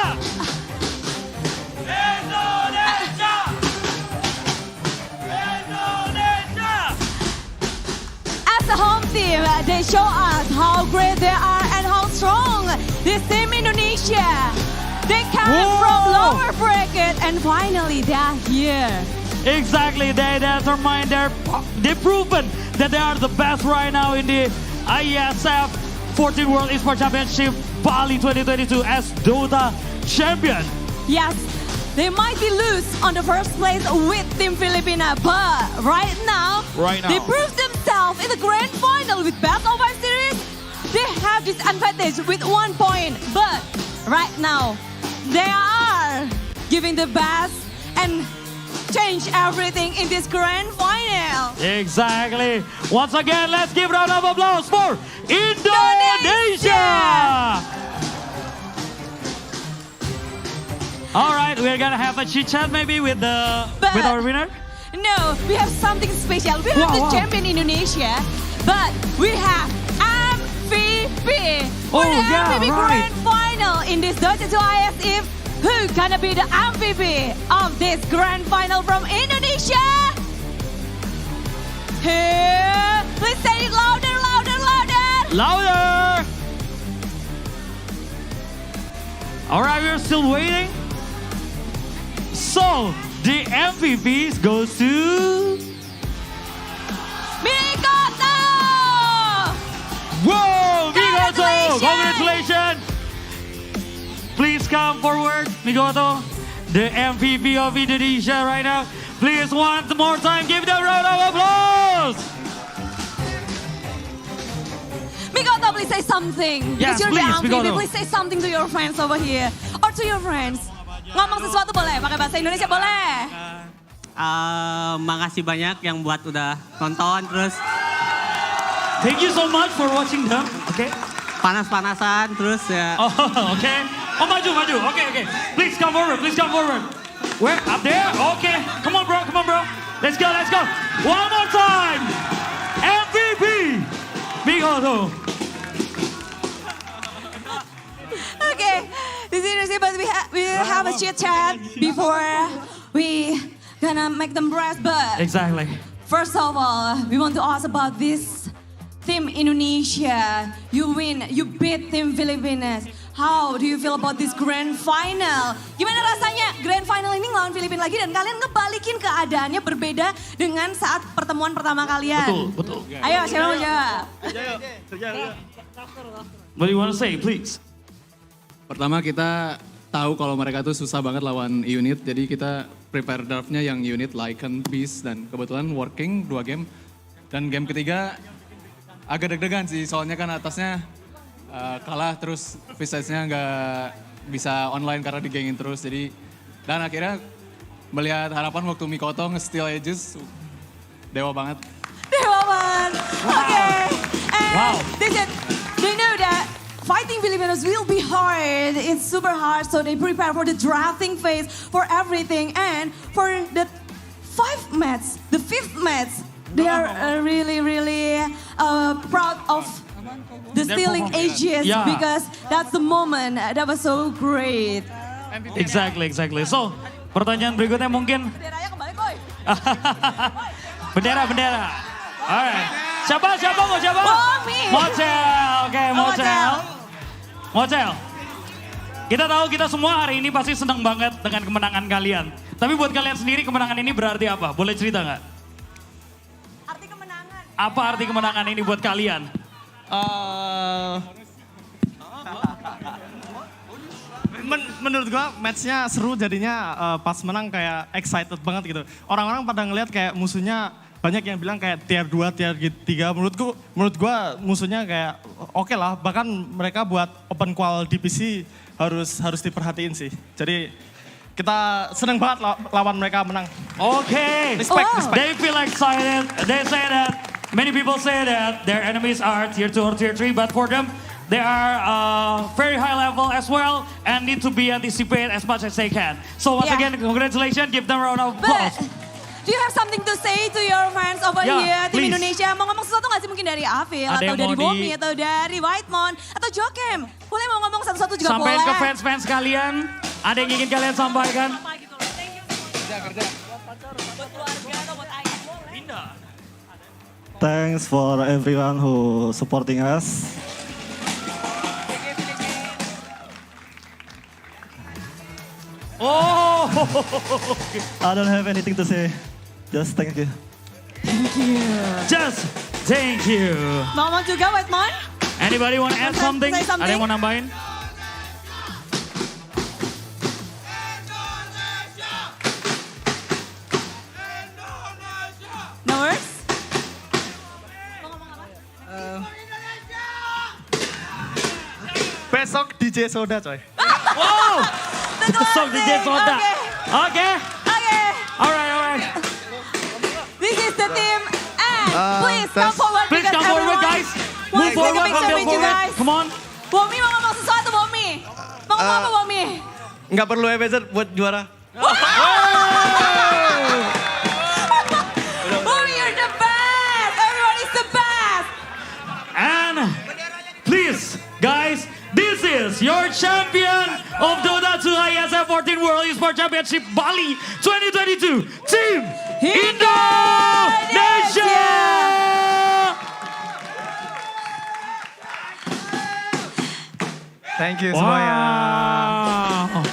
The home team, they show us how great they are and how strong this team Indonesia. They come from lower bracket and finally they are here. Exactly, they determined they've proven that they are the best right now in the IESF 14 World Esports Championship Bali 2022 as Dota champion. Yes, they might be loose on the first place with Team Filipina, but right now, they proved themselves in the grand final with Best of 5 series. They have this advantage with 1 point, but right now, they are giving the best and change everything in this grand final. Exactly. Once again, let's give a round of applause for Indonesia! All right, we're gonna have have a chit chat maybe with our winner? No, we have something special. We have the champion Indonesia, but we have MVP for the MVP Grand Final in this DOTA 2 IESF. Who gonna be the MVP of this Grand Final from Indonesia? Here, please say it louder, louder, louder. Louder! All right, we're still waiting. So, the MVP goes to... Mikoto! Whoa, Mikoto! Congratulations! Please come forward, Mikoto, the MVP of Indonesia right now. Please, one more time, give them a round of applause! Mikoto, please say something. Yes, because you're please, the MVP. Mikoto. Please say something to your friends over here. Or to your friends. Ngomong sesuatu boleh, pakai bahasa Indonesia boleh. Makasih banyak yang buat udah nonton terus. Thank you so much for watching them. Okay. Panas-panasan terus ya. Oh, okay. Oh, maju. Okay. Please come forward. Where? Up there? Okay. Come on, bro. Let's go. One more time. MVP. Mikoto. Okay, this is interesting, but we have a chit chat before we gonna make them rest. But Exactly. first of all, we want to ask about this team Indonesia. You win, you beat team Philippines. How do you feel about this grand final? Gimana rasanya grand final ini ngelawan Filipina lagi dan kalian ngebalikin keadaannya berbeda dengan saat pertemuan pertama kalian? Betul. Ayo, siapa mau jawab? What do you want to say, please? Pertama kita tahu kalau mereka tuh susah banget lawan unit, jadi kita prepare draftnya yang unit Lycan, Beast, dan kebetulan working 2 game. Dan game ketiga agak deg-degan sih, soalnya kan atasnya kalah terus visage-nya nggak bisa online karena digengin terus. Jadi dan akhirnya melihat harapan waktu Mikoto nge-steal edges, dewa banget. Okay, and they know that fighting Filipinos will be hard. It's super hard, so they prepare for the drafting phase, for everything, and for the 5th match, the 5th match, they are really proud of the stealing ages because that's the moment that was so great. Exactly. So, pertanyaan berikutnya mungkin Benderanya kembali, boy. bendera. Alright. Siapa mau jawab? Bomi. Mocel. Oke, Mocel. Kita tahu kita semua hari ini pasti senang banget dengan kemenangan kalian. Tapi buat kalian sendiri kemenangan ini berarti apa? Boleh cerita nggak? Arti kemenangan. Apa arti kemenangan ini buat kalian? Menurut gua matchnya seru jadinya pas menang kayak excited banget gitu. Orang-orang pada ngelihat kayak musuhnya banyak yang bilang kayak tier 2, tier 3. Menurut gua musuhnya kayak oke lah. Bahkan mereka buat open qual di PC harus diperhatiin sih. Jadi kita seneng banget lawan mereka menang. Okay. Respect. They feel excited. They say that many people say that their enemies are tier 2 or tier 3, but for them, they are very high level as well and need to be anticipated as much as they can. So once again, congratulations. Give them a round of applause. Do you have something to say to your fans over here, tim please. Indonesia? Mau ngomong sesuatu nggak sih mungkin dari Afil, atau dari Bomi, atau dari Whitemon, atau Jokem? Boleh mau ngomong satu-satu juga Sampai boleh. ke fans-fans kalian, ada yang ingin kalian sampaikan? Thanks for everyone who supporting us. Oh, I don't have anything to say. Just thank you. Thank you. Just thank you. Mau ngomong juga Whitemon? Anybody want to add something? Say something? Ada yang mau nambahin? No words? Besok DJ Soda coy. Wow! Besok DJ Soda. Okay. Alright. This is the team. And please come forward. Please because come forward, everyone guys. wants Move to take a forward, picture come with you forward. guys. Come on. Bomi mau ngomong sesuatu, Bomi. Mau ngomong apa, Bomi? Nggak perlu ya Bezer buat juara. Oh, you're the best! Everyone is the best! And please, guys, this is your champion of DOTA 2 IESF 14 World Esports Championship Bali 2022, Team Indonesia! Thank you semuanya.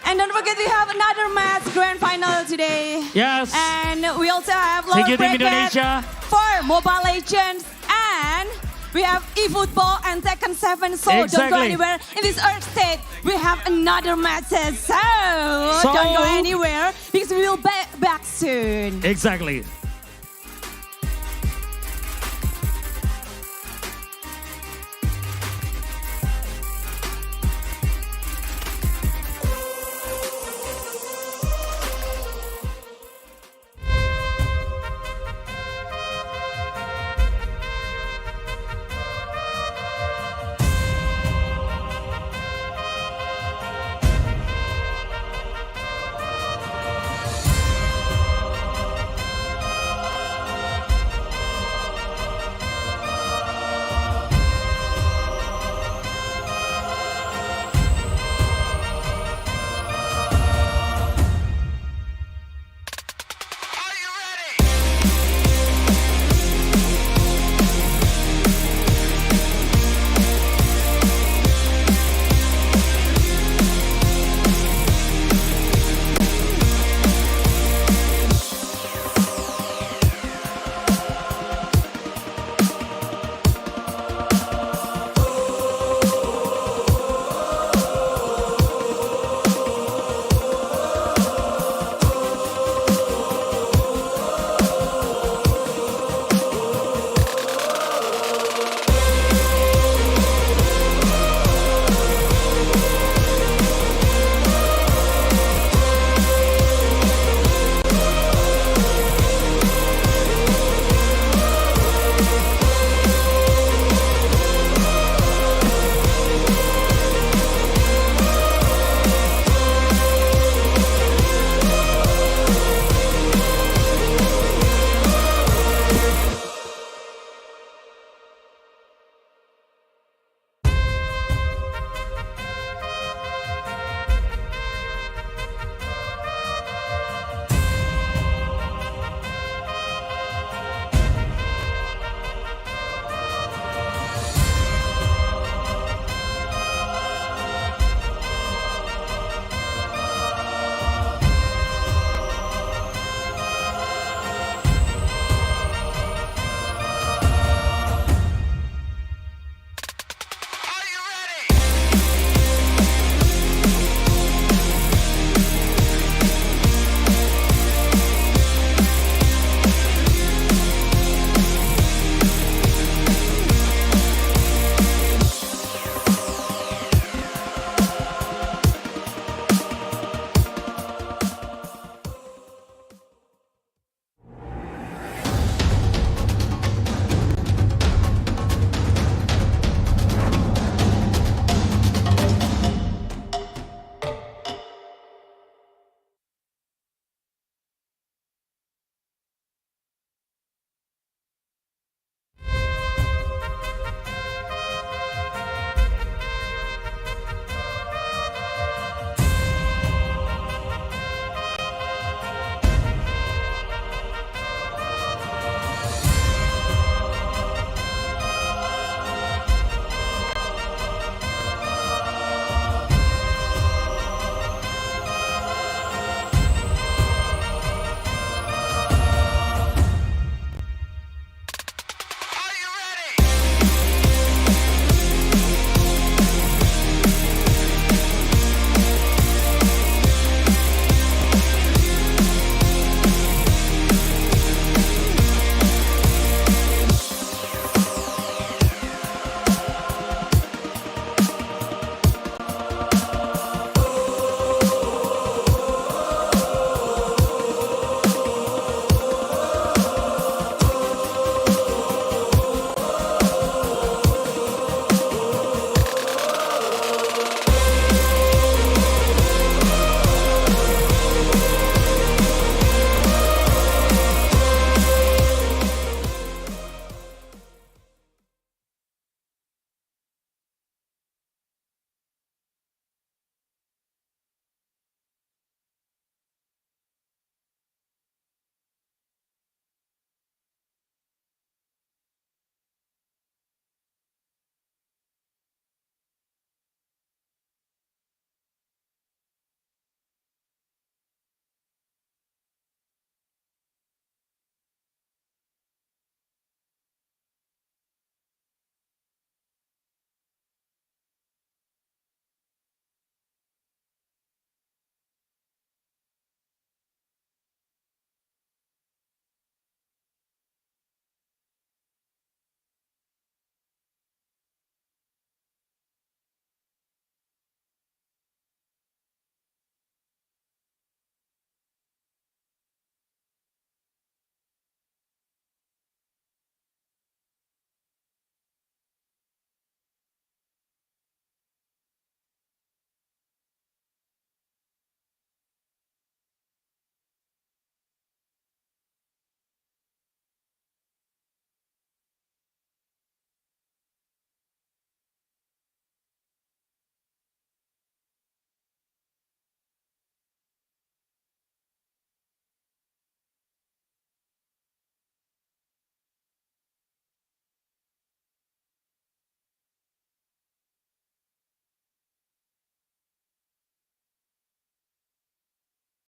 And don't forget we have another match, grand final today. Yes. And we also have Thank you, lower Team bracket Indonesia. for Mobile Legends. And we have eFootball and Tekken 7. So don't go Exactly. anywhere. In this Earth State, we have another matches. So don't go anywhere because we will be back soon. Exactly.